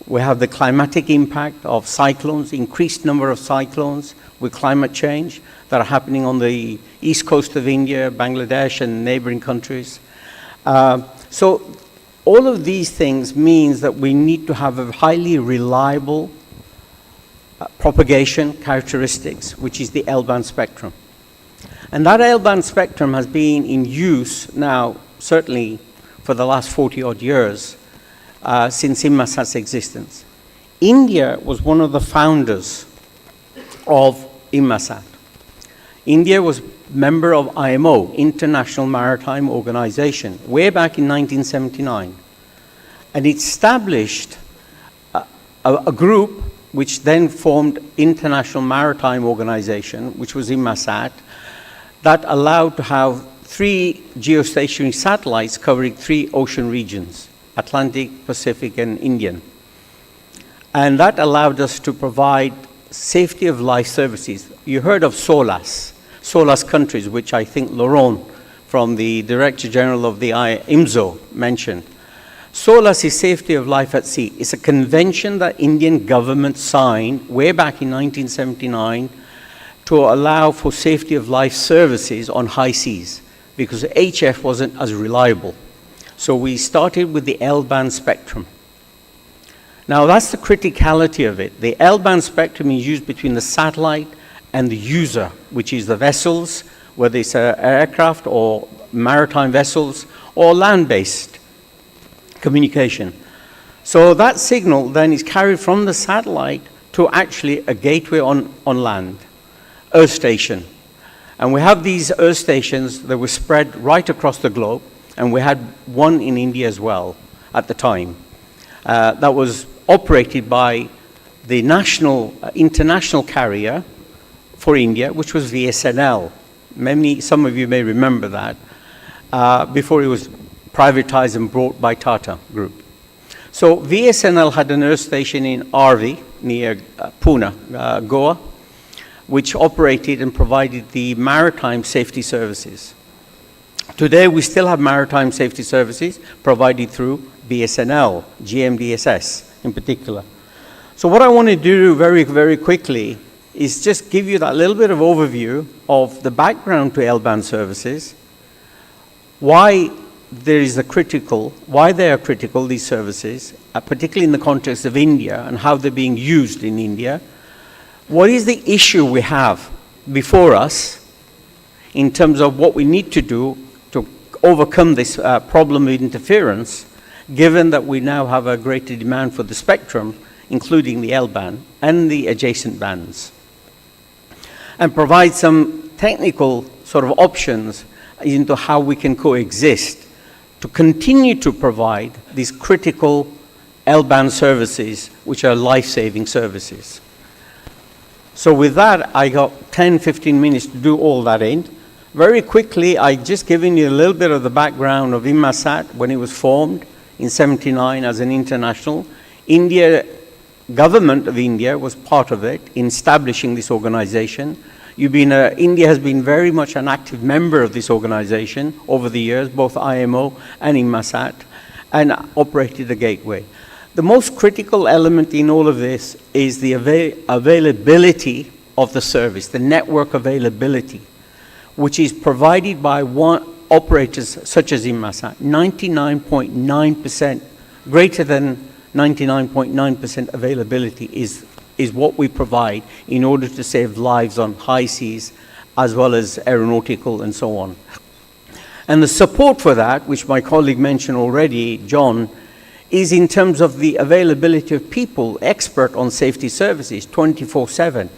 We have the climatic impact of cyclones, increased number of cyclones with climate change that are happening on the east coast of India, Bangladesh, and neighboring countries. So all of these things means that we need to have a highly reliable propagation characteristics, which is the L-band spectrum. And that L-band spectrum has been in use now, certainly for the last 40-odd years, since Inmarsat's existence. India was one of the founders of Inmarsat. India was member of IMO, International Maritime Organization, way back in 1979. And it established a group which then formed International Maritime Organization, which was Inmarsat, that allowed to have 3 geostationary satellites covering 3 ocean regions, Atlantic, Pacific, and Indian. And that allowed us to provide safety of life services. You heard of SOLAS countries, which I think Laurent from the Director General of the IMSO mentioned. SOLAS is safety of life at sea. It's a convention that Indian government signed way back in 1979 to allow for safety of life services on high seas, because HF wasn't as reliable. So we started with the L-band spectrum. Now that's the criticality of it. The L-band spectrum is used between the satellite and the user, which is the vessels, whether it's aircraft or maritime vessels or land-based communication. So that signal then is carried from the satellite to actually a gateway on land, Earth station. And we have these Earth stations that were spread right across the globe, and we had one in India as well at the time. That was operated by the international carrier for India, which was VSNL. Some of you may remember that, before it was privatized and bought by Tata Group. So VSNL had an Earth station in Arvi, near Pune, Goa, which operated and provided the maritime safety services. Today, we still have maritime safety services provided through BSNL, GMDSS in particular. So what I want to do very, very quickly is just give you that little bit of overview of the background to L-band services, why they are critical, these services, particularly in the context of India and how they're being used in India. What is the issue we have before us in terms of what we need to do to overcome this problem of interference, given that we now have a greater demand for the spectrum, including the L-band and the adjacent bands, and provide some technical sort of options into how we can coexist to continue to provide these critical L-band services, which are life-saving services. So with that, I got 10, 15 minutes to do all that in. Very quickly, I just given you a little bit of the background of Inmarsat when it was formed in '79 as an international. Government of India was part of it in establishing this organization. India has been very much an active member of this organization over the years, both IMO and Inmarsat, and operated the gateway. The most critical element in all of this is the availability of the service, the network availability, which is provided by operators such as Inmarsat. 99.9%, greater than 99.9% availability is what we provide in order to save lives on high seas, as well as aeronautical and so on. And the support for that, which my colleague mentioned already, John, is in terms of the availability of people, expert on safety services, 24/7.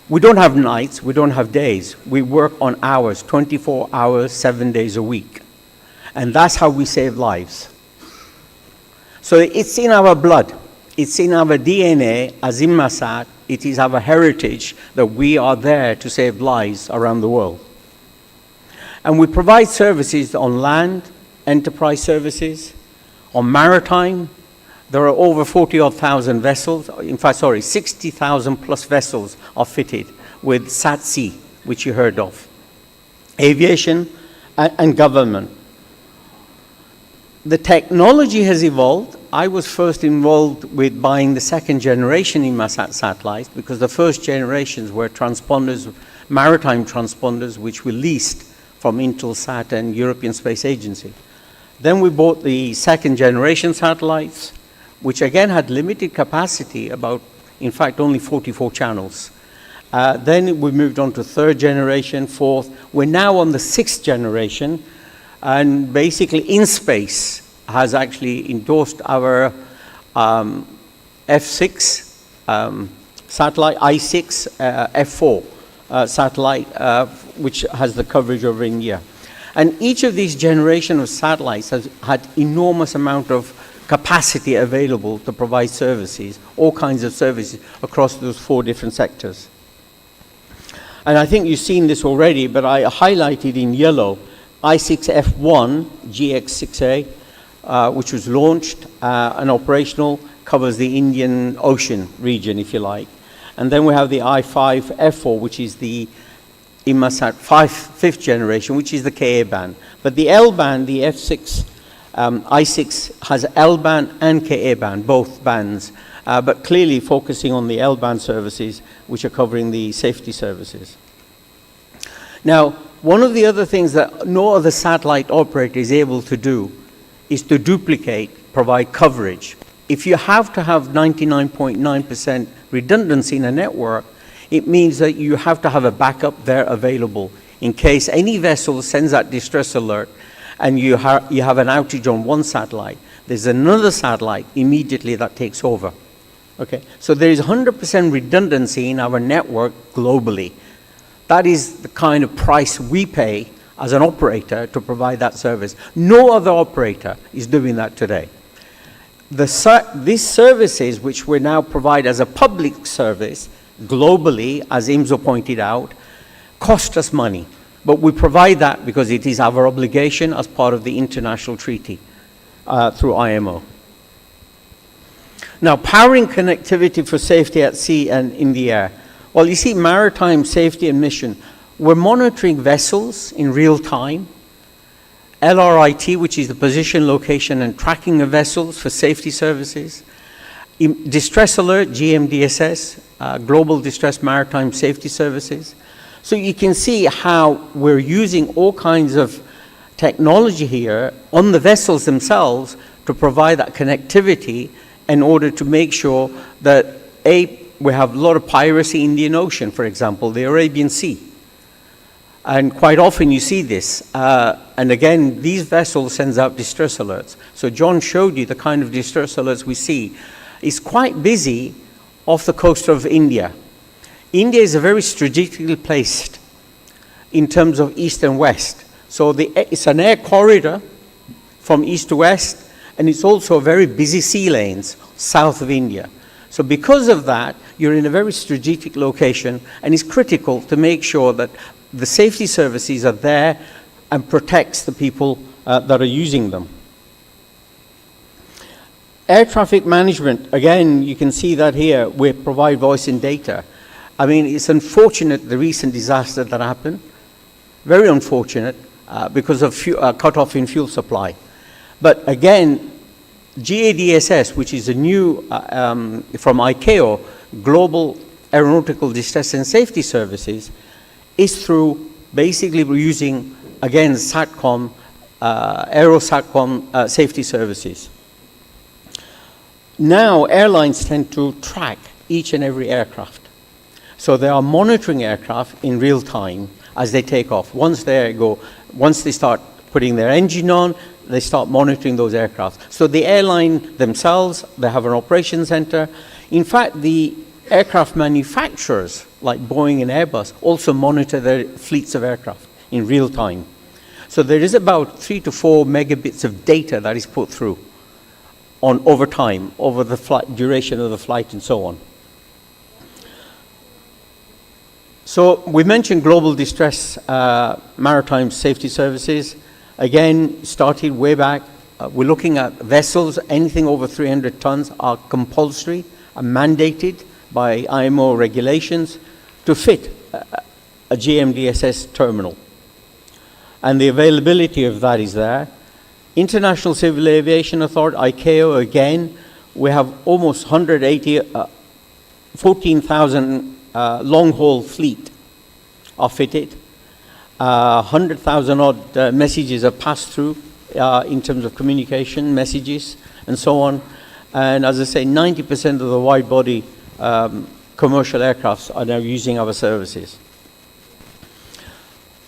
We don't have nights, we don't have days. We work on hours, 24 hours, 7 days a week. And that's how we save lives. So it's in our blood. It's in our DNA as Inmarsat. It is our heritage that we are there to save lives around the world. And we provide services on land, enterprise services, on maritime. There are over 40,000 vessels. In fact, 60,000 plus vessels are fitted with SAT-C, which you heard of. Aviation and government. The technology has evolved. I was first involved with buying the second generation Inmarsat satellites because the first generations were transponders, maritime transponders, which were leased from Intelsat and European Space Agency. Then we bought the second generation satellites, which again had limited capacity, about, in fact, only 44 channels. Then we moved on to third generation, fourth. We're now on the sixth generation, and basically InSpace has actually endorsed our F6 satellite, I6 F4 satellite, which has the coverage over India. And each of these generation of satellites has had enormous amount of capacity available to provide services, all kinds of services across those 4 different sectors. And I think you've seen this already, but I highlighted in yellow I6F1 GX6A, which was launched and operational, covers the Indian Ocean region, if you like. And then we have the I5F4, which is the Inmarsat 5th generation, which is the Ka band. But the L band, the F6, I6 has L band and Ka band, both bands, but clearly focusing on the L band services, which are covering the safety services. Now, one of the other things that no other satellite operator is able to do is to duplicate, provide coverage. If you have to have 99.9% redundancy in a network, it means that you have to have a backup there available in case any vessel sends that distress alert and you have an outage on one satellite. There's another satellite immediately that takes over. Okay, so there is 100% redundancy in our network globally. That is the kind of price we pay as an operator to provide that service. No other operator is doing that today. These services, which we now provide as a public service globally, as IMSO pointed out, cost us money. But we provide that because it is our obligation as part of the international treaty through IMO. Now, powering connectivity for safety at sea and in the air. Well, you see, maritime safety and mission, we're monitoring vessels in real time. LRIT, which is the position, location, and tracking of vessels for safety services. Distress alert, GMDSS, Global Distress Maritime Safety Services. So you can see how we're using all kinds of technology here on the vessels themselves to provide that connectivity in order to make sure that, we have a lot of piracy in the Indian Ocean, for example, the Arabian Sea. And quite often you see this. And again, these vessels sends out distress alerts. So John showed you the kind of distress alerts we see. It's quite busy off the coast of India. India is a very strategically placed in terms of east and west. So it's an air corridor from east to west, and it's also very busy sea lanes south of India. So because of that, you're in a very strategic location, and it's critical to make sure that the safety services are there and protects the people that are using them. Air traffic management, again, you can see that here, we provide voice and data. I mean, it's unfortunate, the recent disaster that happened, very unfortunate, because of cut-off in fuel supply. But again, GADSS, which is a new, from ICAO, Global Aeronautical Distress and Safety Services, is through basically we're using, again, SATCOM, Aero SATCOM safety services. Now, airlines tend to track each and every aircraft. So they are monitoring aircraft in real time as they take off. Once they start putting their engine on, they start monitoring those aircraft. So the airline themselves, they have an operations center. In fact, the aircraft manufacturers, like Boeing and Airbus, also monitor their fleets of aircraft in real time. So there is about 3 to 4 megabits of data that is put through over time, over the duration of the flight and so on. So we mentioned Global Distress Maritime Safety Services. Again, started way back. We're looking at vessels, anything over 300 tons are compulsory, are mandated by IMO regulations to fit a GMDSS terminal. And the availability of that is there. International Civil Aviation Authority, ICAO, again, we have almost 14,000 long-haul fleet are fitted. 100,000 odd messages are passed through in terms of communication, messages, and so on. And as I say, 90% of the wide-body commercial aircrafts are now using our services.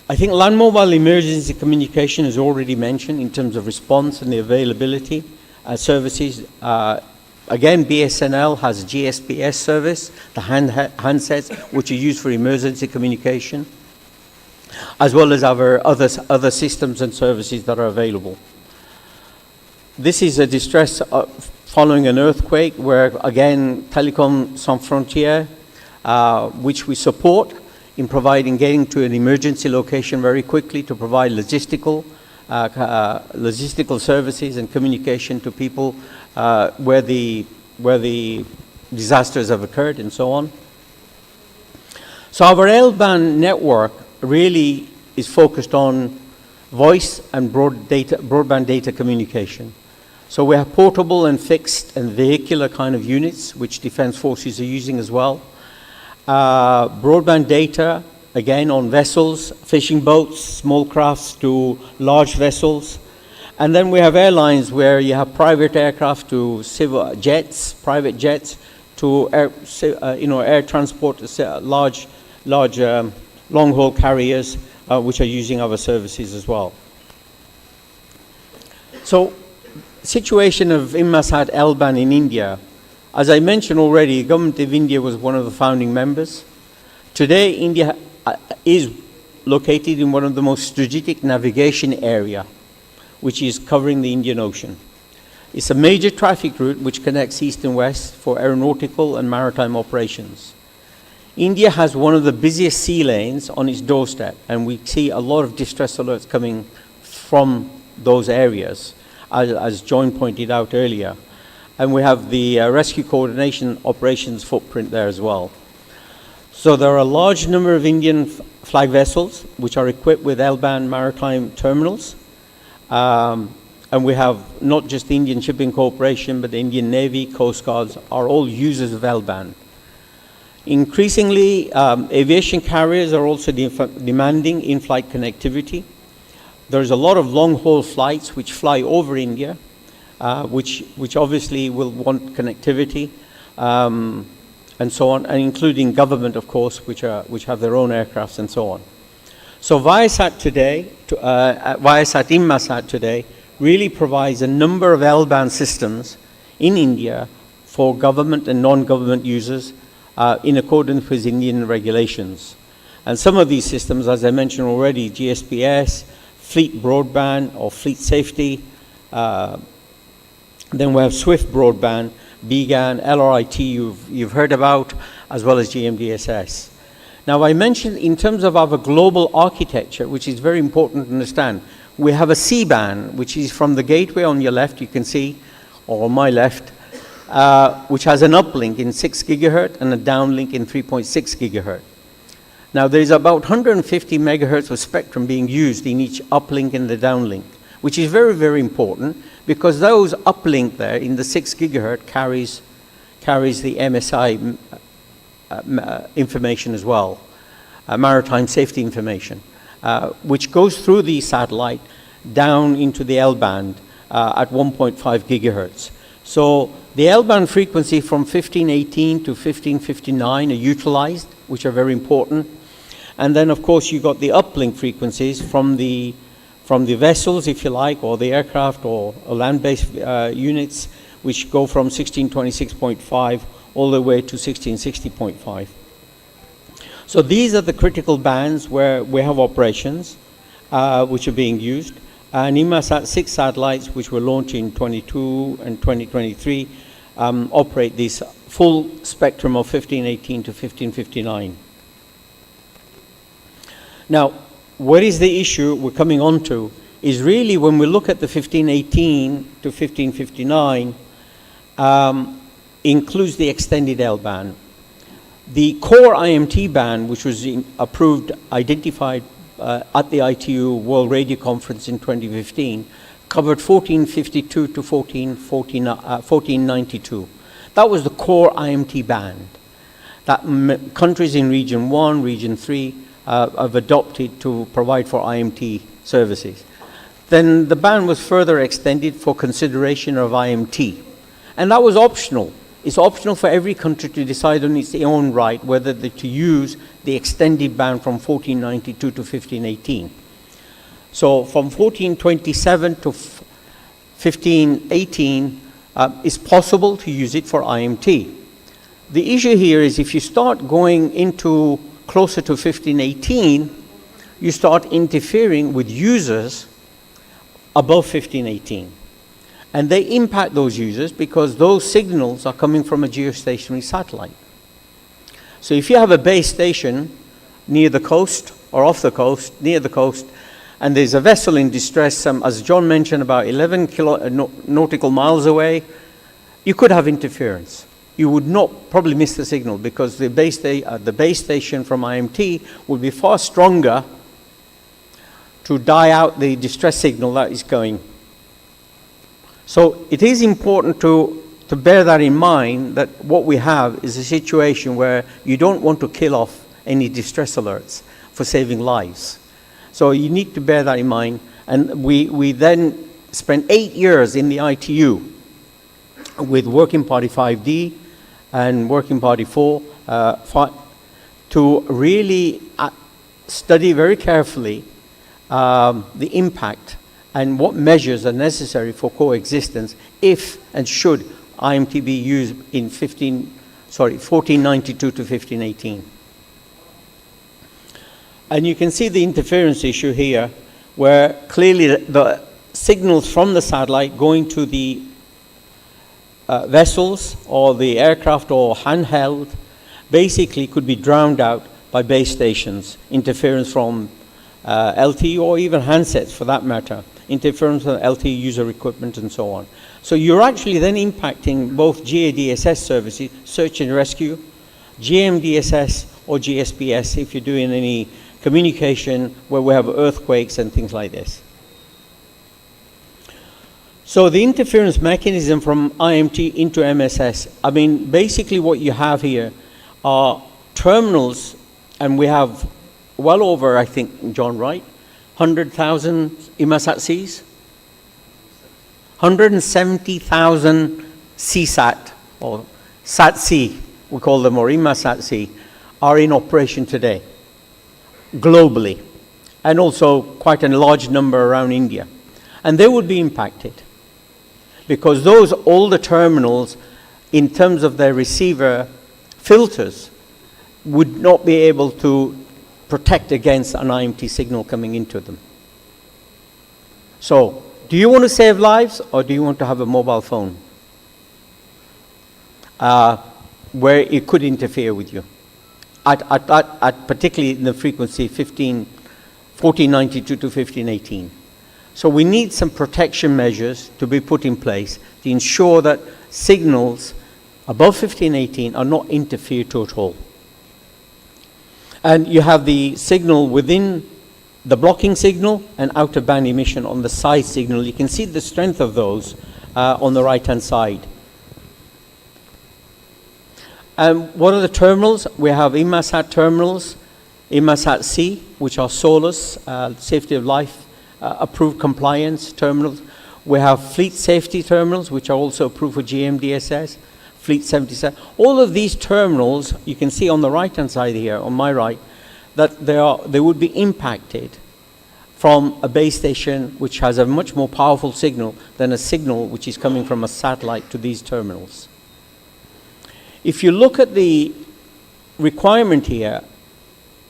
I think land mobile emergency communication is already mentioned in terms of response and the availability services. Again, BSNL has GSPS service, the handsets which are used for emergency communication, as well as our other systems and services that are available. This is a distress following an earthquake where, again, Telecom Sans Frontières, which we support in getting to an emergency location very quickly to provide logistical services and communication to people where the disasters have occurred and so on. So our L-band network really is focused on voice and broadband data communication. So we have portable and fixed and vehicular kind of units, which defense forces are using as well. Broadband data, again, on vessels, fishing boats, small crafts to large vessels. And then we have airlines where you have private aircraft to civil jets, private jets to air transport, large long-haul carriers, which are using our services as well. So, situation of Inmarsat L-band in India. As I mentioned already, the government of India was one of the founding members. Today, India is located in one of the most strategic navigation area, which is covering the Indian Ocean. It's a major traffic route which connects east and west for aeronautical and maritime operations. India has one of the busiest sea lanes on its doorstep, and we see a lot of distress alerts coming from those areas, as John pointed out earlier. And we have the rescue coordination operations footprint there as well. So there are a large number of Indian flag vessels which are equipped with L-band maritime terminals. And we have not just the Indian Shipping Corporation, but the Indian Navy, Coast Guards are all users of L-band. Increasingly, aviation carriers are also demanding in-flight connectivity. There's a lot of long-haul flights which fly over India, which obviously will want connectivity, and so on, and including government, of course, which have their own aircrafts and so on. So Viasat today, Viasat Inmarsat today, really provides a number of L-band systems in India for government and non-government users in accordance with Indian regulations. And some of these systems, as I mentioned already, GSPS, fleet broadband or fleet safety, then we have Swift broadband, BGAN, LRIT you've heard about, as well as GMDSS. Now I mentioned in terms of our global architecture, which is very important to understand, we have a C-band, which is from the gateway on your left, you can see, or on my left, which has an uplink in 6 gigahertz and a downlink in 3.6 gigahertz. Now there is about 150 megahertz of spectrum being used in each uplink and the downlink, which is very, very important because those uplink there in the 6 gigahertz carries the MSI information as well, maritime safety information, which goes through the satellite down into the L-band at 1.5 gigahertz. So the L-band frequency from 1518 to 1559 are utilized, which are very important. And then, of course, you got the uplink frequencies from the vessels, if you like, or the aircraft or land-based units, which go from 1626.5 all the way to 1660.5. So these are the critical bands where we have operations which are being used. And Inmarsat 6 satellites, which were launched in 22 and 2023, operate this full spectrum of 1518 to 1559. Now, what is the issue we're coming on to is really when we look at the 1518 to 1559, includes the extended L band. The core IMT band, which was identified at the ITU World Radio Conference in 2015, covered 1452 to 1492. That was the core IMT band that countries in Region 1, Region 3 have adopted to provide for IMT services. Then the ban was further extended for consideration of IMT. And that was optional. It's optional for every country to decide on its own right whether to use the extended ban from 1492 to 1518. So from 1427 to 1518, it's possible to use it for IMT. The issue here is if you start going into closer to 1518, you start interfering with users above 1518. And they impact those users because those signals are coming from a geostationary satellite. So if you have a base station near the coast or off the coast, near the coast, and there's a vessel in distress, as John mentioned, about 11 nautical miles away, you could have interference. You would not probably miss the signal because the base station from IMT would be far stronger to die out the distress signal that is going. So it is important to bear that in mind, that what we have is a situation where you don't want to kill off any distress alerts for saving lives. So you need to bear that in mind. And we then spent 8 years in the ITU with Working Party 5D and Working Party 4 to really study very carefully the impact and what measures are necessary for coexistence if and should IMT be used in 1492 to 1518. And you can see the interference issue here, where clearly the signals from the satellite going to the vessels or the aircraft or handheld basically could be drowned out by base stations, interference from LTE or even handsets for that matter, interference with LTE user equipment and so on. So you're actually then impacting both GADSS services, search and rescue, GMDSS or GSPS if you're doing any communication where we have earthquakes and things like this. So the interference mechanism from IMT into MSS, I mean, basically what you have here are terminals, and we have well over, I think, John, right? 100,000 Inmarsat-Cs? 170,000 CSAT, or SAT-C, we call them, or Inmarsat-C, are in operation today, globally, and also quite a large number around India. And they would be impacted, because those older terminals, in terms of their receiver filters, would not be able to protect against an IMT signal coming into them. So, do you want to save lives, or do you want to have a mobile phone where it could interfere with you? At particularly in the frequency 1492 to 1518. So we need some protection measures to be put in place to ensure that signals above 1518 are not interfered to at all. And you have the signal within the blocking signal and out of band emission on the side signal. You can see the strength of those on the right hand side. And what are the terminals? We have Inmarsat terminals, Inmarsat-C, which are SOLAS, safety of life, approved compliance terminals. We have fleet safety terminals, which are also approved for GMDSS, Fleet 77. All of these terminals, you can see on the right-hand side here, on my right, that they would be impacted from a base station which has a much more powerful signal than a signal which is coming from a satellite to these terminals. If you look at the requirement here,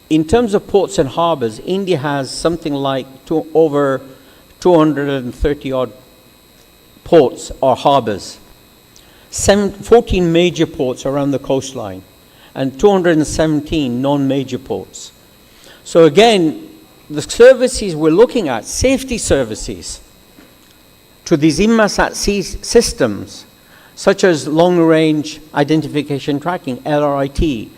in terms of ports and harbors, India has something like over 230 odd ports or harbors, 14 major ports around the coastline, and 217 non-major ports. So again, the services we're looking at, safety services to these Inmarsat-C systems, such as long-range identification tracking, LRIT,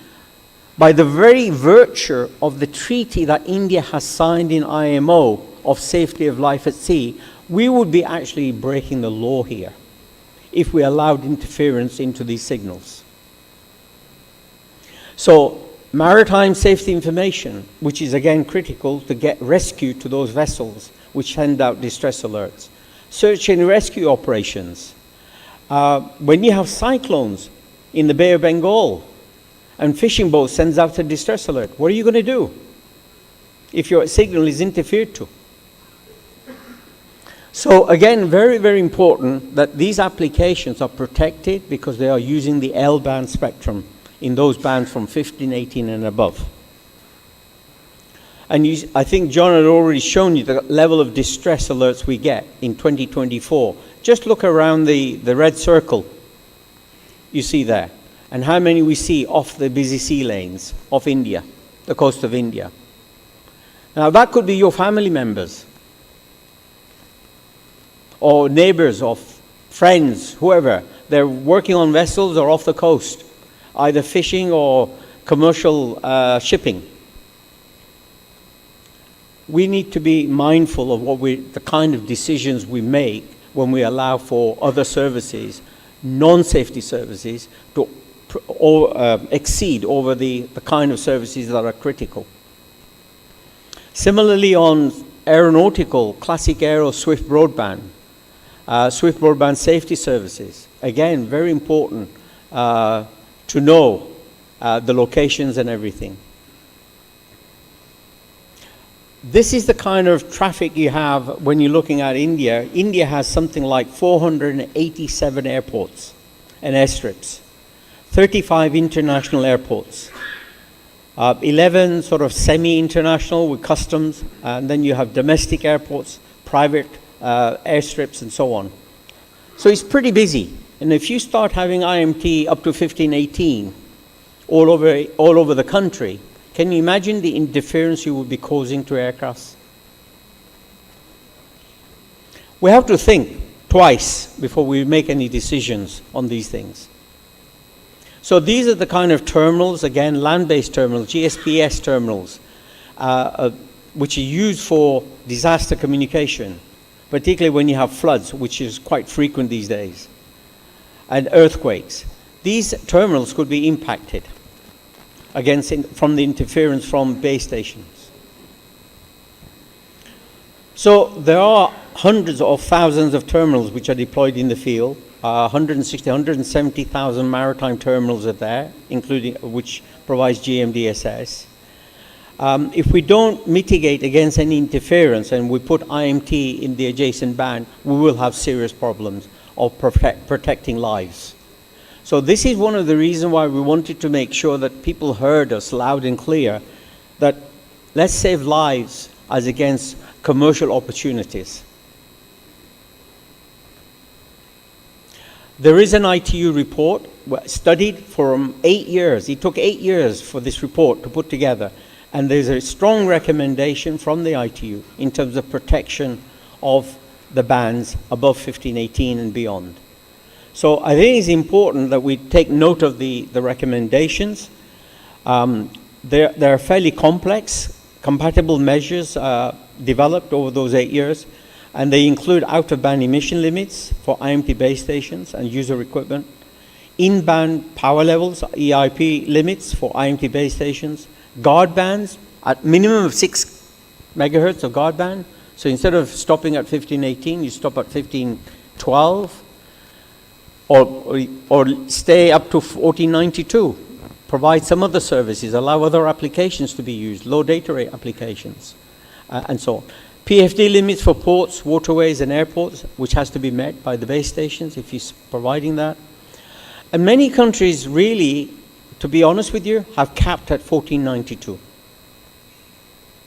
by the very virtue of the treaty that India has signed in IMO of safety of life at sea, We would be actually breaking the law here if we allowed interference into these signals. So maritime safety information, which is again critical to get rescue to those vessels which send out distress alerts. Search and rescue operations. When you have cyclones in the Bay of Bengal and fishing boat sends out a distress alert, what are you going to do if your signal is interfered to? So again, very, very important that these applications are protected because they are using the L-band spectrum in those bands from 1518 and above. And I think John had already shown you the level of distress alerts we get in 2024. Just look around the red circle you see there, and how many we see off the busy sea lanes of India, the coast of India. Now that could be your family members, or neighbors, or friends, whoever. They're working on vessels or off the coast, either fishing or commercial shipping. We need to be mindful of the kind of decisions we make when we allow for other services, non-safety services, to exceed over the kind of services that are critical. Similarly, on aeronautical, classic aero, swift broadband safety services. Again, very important to know the locations and everything. This is the kind of traffic you have when you're looking at India. India has something like 487 airports and airstrips, 35 international airports, 11 sort of semi-international with customs, and then you have domestic airports, private airstrips, and so on. So it's pretty busy. And if you start having IMT up to 1518 all over the country, can you imagine the interference you would be causing to aircrafts? We have to think twice before we make any decisions on these things. So these are the kind of terminals, again, land-based terminals, GSPS terminals, which are used for disaster communication, particularly when you have floods, which is quite frequent these days, and earthquakes. These terminals could be impacted from the interference from base stations. So there are hundreds of thousands of terminals which are deployed in the field. 170,000 maritime terminals are there, including which provides GMDSS. If we don't mitigate against any interference and we put IMT in the adjacent band, we will have serious problems of protecting lives. So this is one of the reasons why we wanted to make sure that people heard us loud and clear, that let's save lives as against commercial opportunities. There is an ITU report studied for 8 years. It took 8 years for this report to put together. And there's a strong recommendation from the ITU in terms of protection of the bands above 1518 and beyond. So I think it's important that we take note of the recommendations. They're fairly complex, compatible measures developed over those 8 years, and they include out-of-band emission limits for IMT base stations and user equipment, in-band power levels, EIP limits for IMT base stations, guard bands at minimum of 6 megahertz of guard band. So instead of stopping at 1518, you stop at 1512, or stay up to 1492. Provide some other services, allow other applications to be used, low data rate applications, and so on. PFD limits for ports, waterways, and airports, which has to be met by the base stations if you're providing that. And many countries really, to be honest with you, have capped at 1492.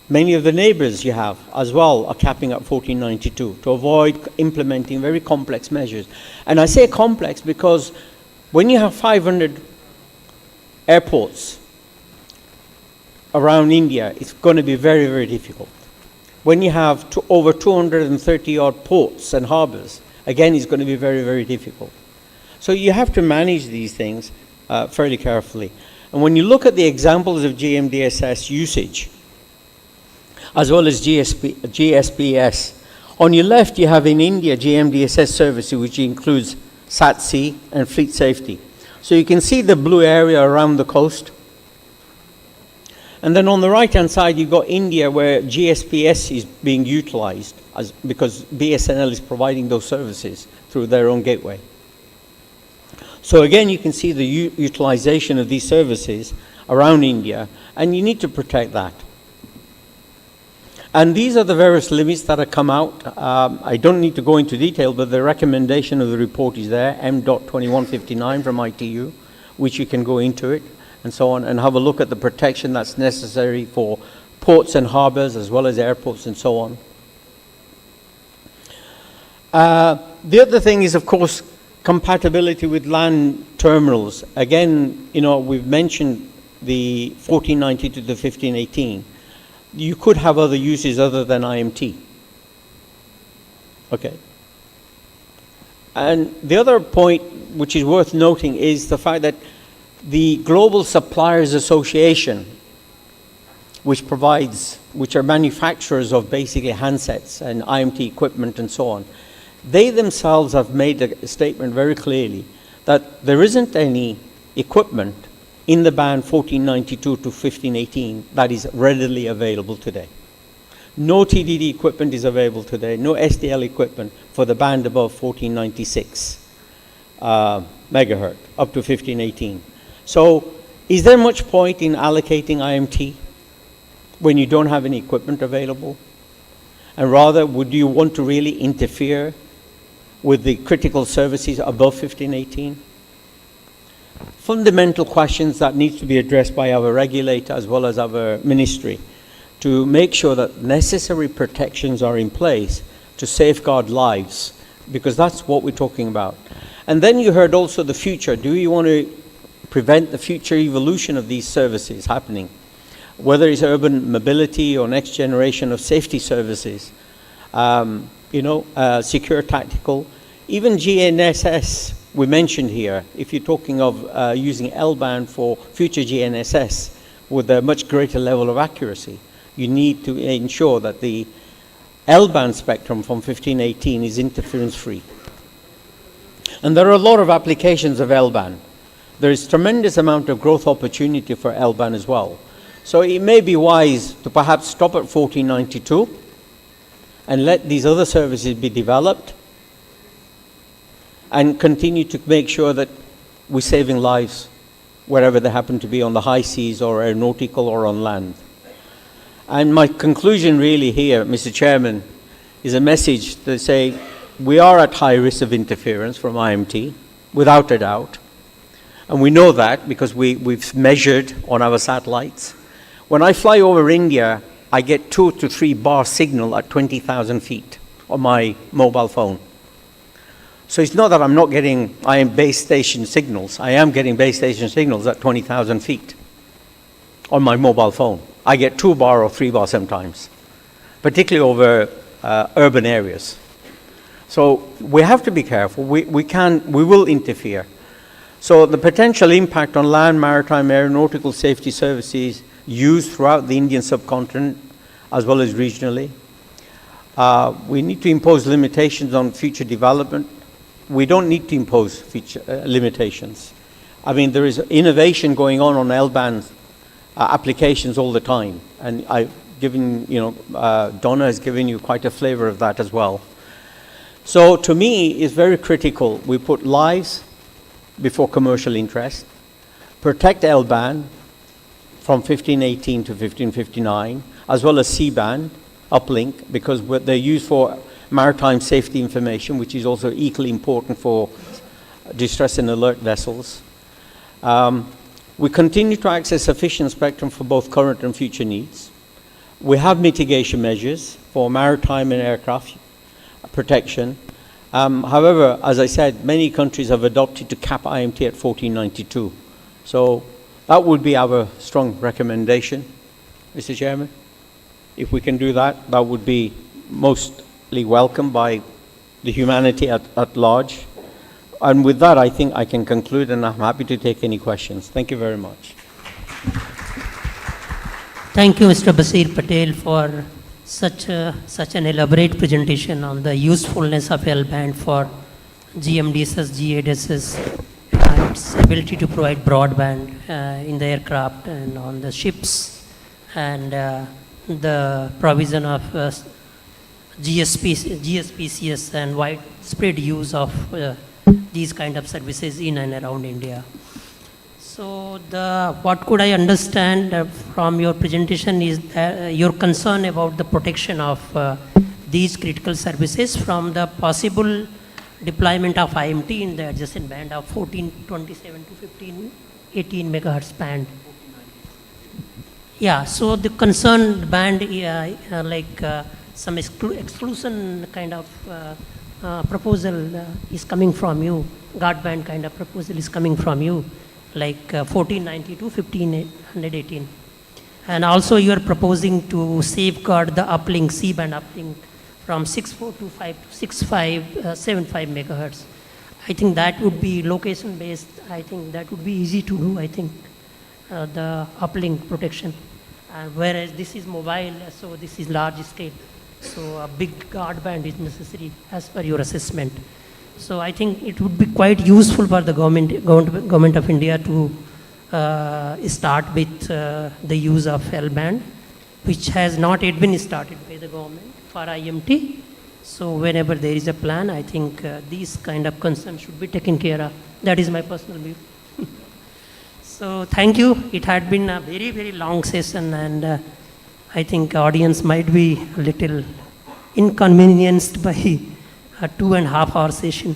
Many of the neighbors you have as well are capping at 1492 to avoid implementing very complex measures. And I say complex because when you have 500 airports around India, it's going to be very, very difficult. When you have over 230 odd ports and harbors, again, it's going to be very, very difficult. So you have to manage these things fairly carefully. And when you look at the examples of GMDSS usage, as well as GSPS On your left, you have in India GMDSS services, which includes SATC and fleet safety. So you can see the blue area around the coast. And then on the right-hand side, you've got India, where GSPS is being utilized because BSNL is providing those services through their own gateway. So again, you can see the utilization of these services around India, and you need to protect that. And these are the various limits that have come out. I don't need to go into detail, but the recommendation of the report is there, M.2159 from ITU, which you can go into it and so on, and have a look at the protection that's necessary for ports and harbors as well as airports and so on. The other thing is, of course, compatibility with land terminals. Again, we've mentioned the 1492 to 1518. You could have other uses other than IMT. Okay. And the other point which is worth noting is the fact that the Global Suppliers Association, which are manufacturers of basically handsets and IMT equipment and so on, they themselves have made a statement very clearly that there isn't any equipment in the band 1492 to 1518 that is readily available today. No TDD equipment is available today, no SDL equipment for the band above 1496 megahertz up to 1518. So is there much point in allocating IMT when you don't have any equipment available? And rather, would you want to really interfere with the critical services above 1518? Fundamental questions that need to be addressed by our regulator as well as our ministry to make sure that necessary protections are in place to safeguard lives, because that's what we're talking about. And then you heard also the future. Do you want to prevent the future evolution of these services happening? Whether it's urban mobility or next generation of safety services, secure tactical, even GNSS we mentioned here. If you're talking of using L-band for future GNSS with a much greater level of accuracy, you need to ensure that the L-band spectrum from 1518 is interference-free. And there are a lot of applications of L-band. There is tremendous amount of growth opportunity for L-band as well. So it may be wise to perhaps stop at 1492 and let these other services be developed and continue to make sure that we're saving lives wherever they happen to be, on the high seas or aeronautical or on land. And my conclusion really here, Mr. Chairman, is a message to say we are at high risk of interference from IMT, without a doubt. And we know that because we've measured on our satellites. When I fly over India, I get 2 to 3 bar signal at 20,000 feet on my mobile phone. So it's not that I'm not getting base station signals. I am getting base station signals at 20,000 feet on my mobile phone. I get 2 bar or 3 bar sometimes, particularly over urban areas. So we have to be careful. We will interfere. So the potential impact on land, maritime, aeronautical safety services used throughout the Indian subcontinent as well as regionally. We need to impose limitations on future development. We don't need to impose feature limitations. I mean, there is innovation going on L-band applications all the time, and I've given, Donna has given you quite a flavor of that as well. So to me, it's very critical we put lives before commercial interest, protect L-band from 1518 to 1559, as well as C-band, uplink, because they're used for maritime safety information, which is also equally important for distress and alert vessels. We continue to access sufficient spectrum for both current and future needs. We have mitigation measures for maritime and aircraft protection. However, as I said, many countries have adopted to cap IMT at 1492. So that would be our strong recommendation, Mr. Chairman. If we can do that, that would be mostly welcomed by the humanity at large. And with that, I think I can conclude, and I'm happy to take any questions. Thank you very much. Thank you, Mr. Basir Patel, for such an elaborate presentation on the usefulness of L-band for GMDSS, GADSS, its ability to provide broadband in the aircraft and on the ships, and the provision of GSPCS and widespread use of these kind of services in and around India. So what could I understand from your presentation is that your concern about the protection of these critical services from the possible deployment of IMT in the adjacent band of 1427 to 1518 megahertz band. Yeah, so the concerned band, some exclusion kind of proposal is coming from you, guard band kind of proposal is coming from you, like 1490 to 1518. And also you are proposing to safeguard the uplink, C-band uplink from 6425 to 6575 megahertz. I think that would be location based. I think that would be easy to do, I think, the uplink protection. Whereas this is mobile, so this is large scale. So a big guard band is necessary as per your assessment. So I think it would be quite useful for the government of India to start with the use of L-band, which has not yet been started by the government for IMT. So whenever there is a plan, I think these kind of concerns should be taken care of. That is my personal view. So thank you. It had been a very, very long session, and I think audience might be a little inconvenienced by a 2.5 hour session.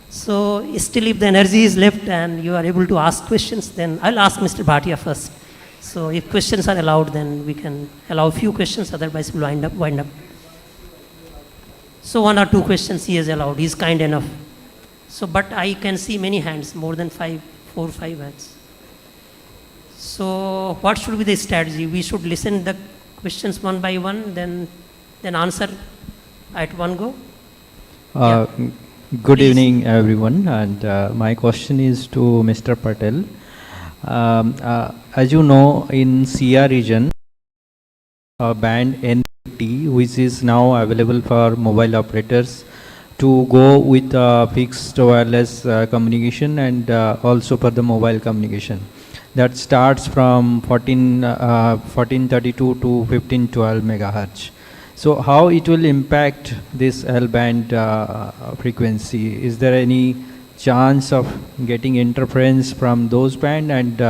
So still if the energy is left and you are able to ask questions, then I'll ask Mr. Bhatia first. So if questions are allowed, then we can allow a few questions, otherwise we'll wind up. So 1 or 2 questions he has allowed, he's kind enough. So, but I can see many hands, more than 4 or 5 hands. So what should be the strategy? We should listen the questions one by one, then answer at one go? Good evening, everyone, and my question is to Mr. Patel. As you know, in CR region, band N50, which is now available for mobile operators to go with fixed wireless communication and also for the mobile communication. That starts from 1432 to 1512 megahertz. So how it will impact this L-band frequency? Is there any chance of getting interference from those band? And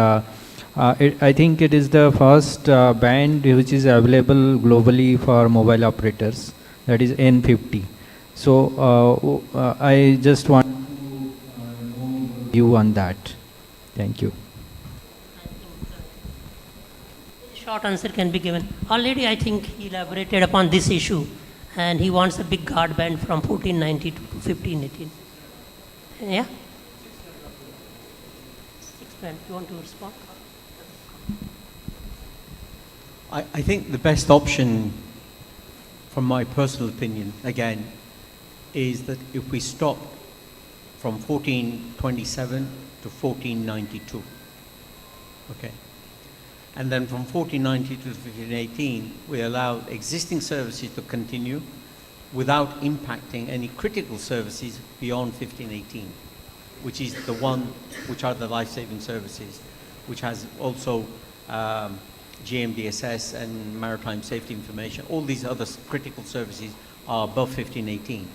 I think it is the first band which is available globally for mobile operators, that is N50. So I just want to know you on that. Thank you. Short answer can be given. Already I think he elaborated upon this issue, and he wants a big guard band from 1490 to 1518. Yeah? 6 band. You want to respond? I think the best option, from my personal opinion, again, is that if we stop from 1427 to 1492, okay? And then from 1490 to 1518, we allow existing services to continue without impacting any critical services beyond 1518, which is the one which are the life-saving services, which has also GMDSS and maritime safety information. All these other critical services are above 1518.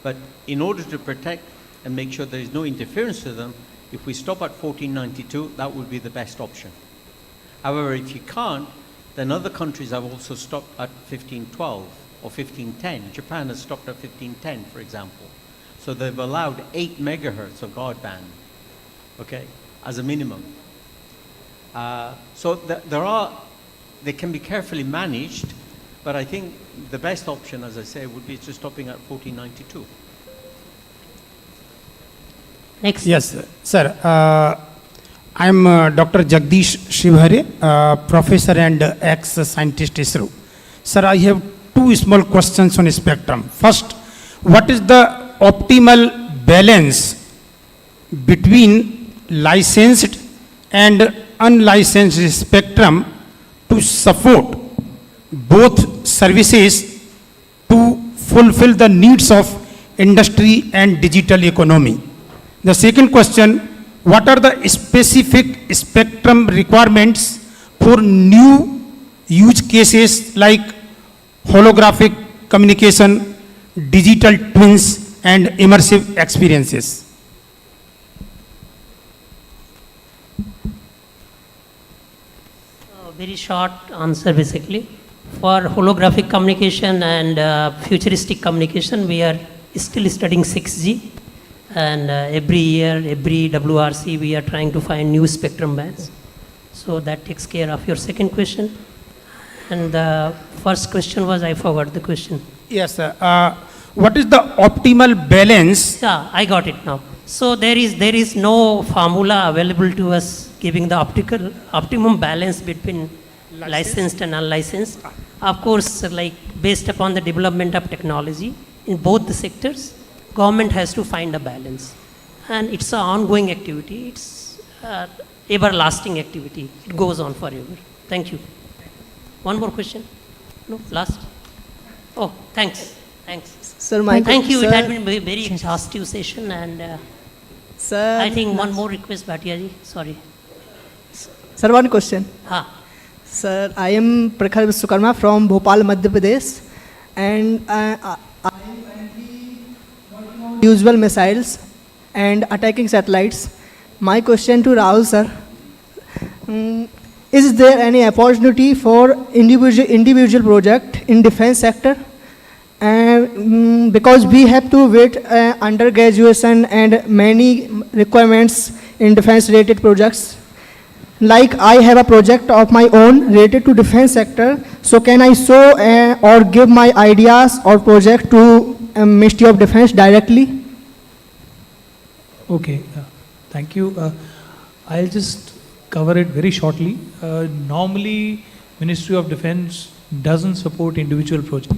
But in order to protect and make sure there is no interference to them, if we stop at 1492, that would be the best option. However, if you can't, then other countries have also stopped at 1512 or 1510. Japan has stopped at 1510, for example. So they've allowed 8 megahertz of guard band, okay, as a minimum. So they can be carefully managed, but I think the best option, as I say, would be just stopping at 1492. Next. Yes, sir. I am Dr. Jagdish Shivhare, professor and ex-scientist ISRO. Sir, I have 2 small questions on spectrum. First, what is the optimal balance between licensed and unlicensed spectrum to support both services to fulfill the needs of industry and digital economy? The second question, what are the specific spectrum requirements for new use cases like holographic communication, digital twins, and immersive experiences? Very short answer basically. For holographic communication and futuristic communication, we are still studying 6G. And every year, every WRC, we are trying to find new spectrum bands. So that takes care of your second question. And the first question was, I forgot the question. Yes, sir. What is the optimal balance? Yeah, I got it now. So there is no formula available to us giving the optimum balance between licensed and unlicensed. Of course, like based upon the development of technology in both the sectors, government has to find a balance. And it's an ongoing activity. It's everlasting activity. It goes on forever. Thank you. One more question? No, last? Oh, thanks. Thanks. Sir, my Thank you. sir, It has been a very exhaustive session. And sir, I think one more request, Bhatia ji. Sorry. sir, one question. Sir, I am Prakhar Vishwakarma from Bhopal, Madhya Pradesh, and I am currently working on usual missiles and attacking satellites. My question to Rahul sir, is there any opportunity for individual project in defense sector? Because we have to wait under graduation and many requirements in defense related projects. Like I have a project of my own related to defense sector, so can I show or give my ideas or project to Ministry of Defense directly? Okay, thank you. I'll just cover it very shortly. Normally, Ministry of Defense doesn't support individual projects.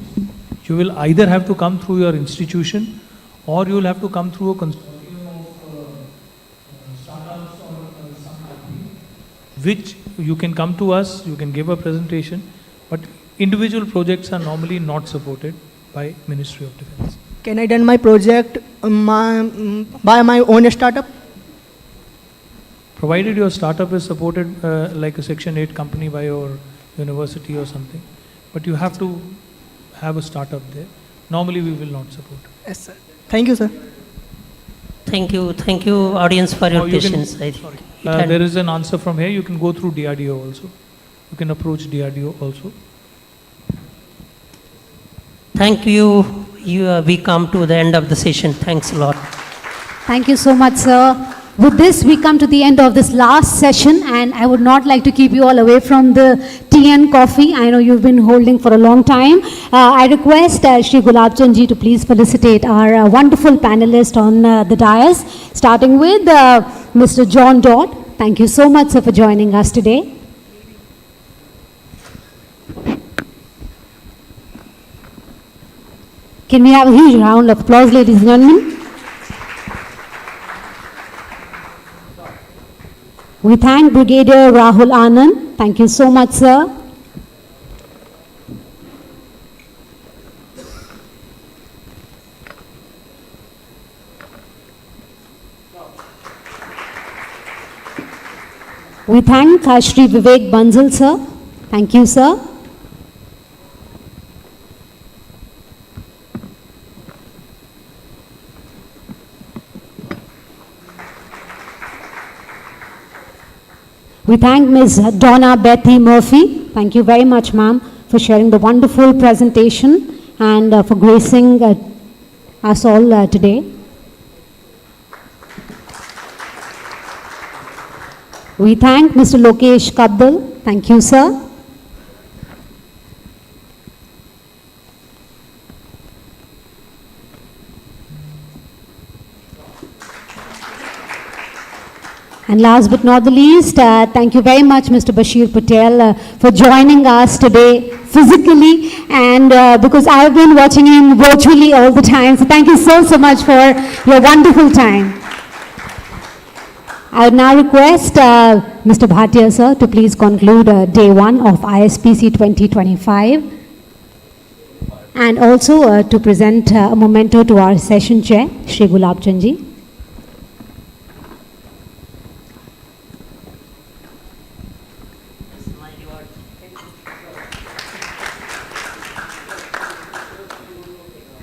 You will either have to come through your institution or you will have to come through a consortium of startups or some company, which you can come to us, you can give a presentation, but individual projects are normally not supported by Ministry of Defense. Can I done my project by my own startup? Provided your startup is supported like a Section 8 company by your university or something, but you have to have a startup there. Normally we will not support. Yes, sir. Thank you, sir. Thank you, audience, for your patience. I think there is an answer from here. You can go through DRDO also. You can approach DRDO also. Thank you. We come to the end of the session. Thanks a lot. Thank you so much, sir. With this, we come to the end of this last session, and I would not like to keep you all away from the tea and coffee. I know you've been holding for a long time. I request Shri Gulab Chand ji to please felicitate our wonderful panelists on the dais, starting with Mr. John Dodd. Thank you so much, sir, for joining us today. Can we have a huge round of applause, ladies and gentlemen? We thank Brigadier Rahul Anand. Thank you so much, sir. We thank Shri Vivek Bansal, sir. Thank you, sir. We thank Ms. Donna Betty Murphy. Thank you very much, ma'am, for sharing the wonderful presentation and for gracing us all today. We thank Mr. Lokesh Kabdal. Thank you, sir. And last but not the least, thank you very much, Mr. Bashir Patel, for joining us today physically, and because I've been watching him virtually all the time. So thank you so much for your wonderful time. I would now request Mr. Bhatia, sir, to please conclude day 1 of ISPC 2025 and also to present a memento to our session chair, Shri Gulab Chandji.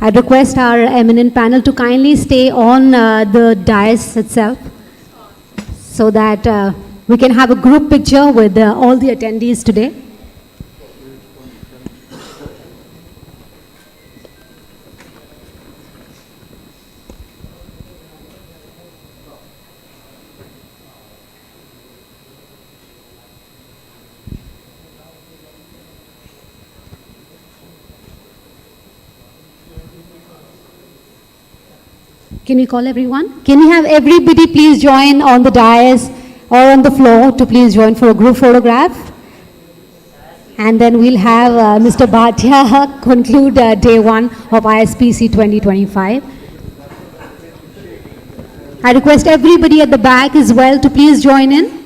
I'd request our eminent panel to kindly stay on the dais itself so that we can have a group picture with all the attendees today. Can we call everyone? Can we have everybody please join on the dais or on the floor to please join for a group photograph? And then we'll have Mr. Bhatia conclude day 1 of ISPC 2025. I request everybody at the back as well to please join in.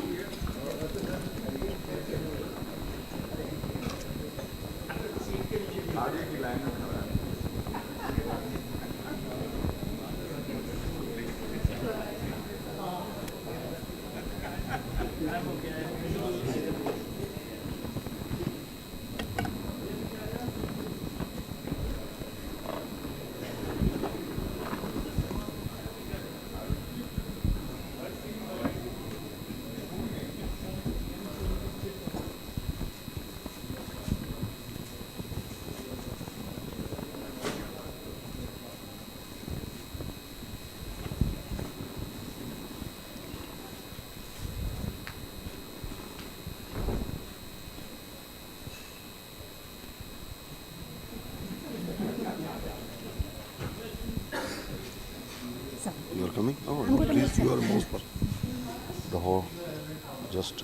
You are coming? Oh, no, please, you are most. The whole, just.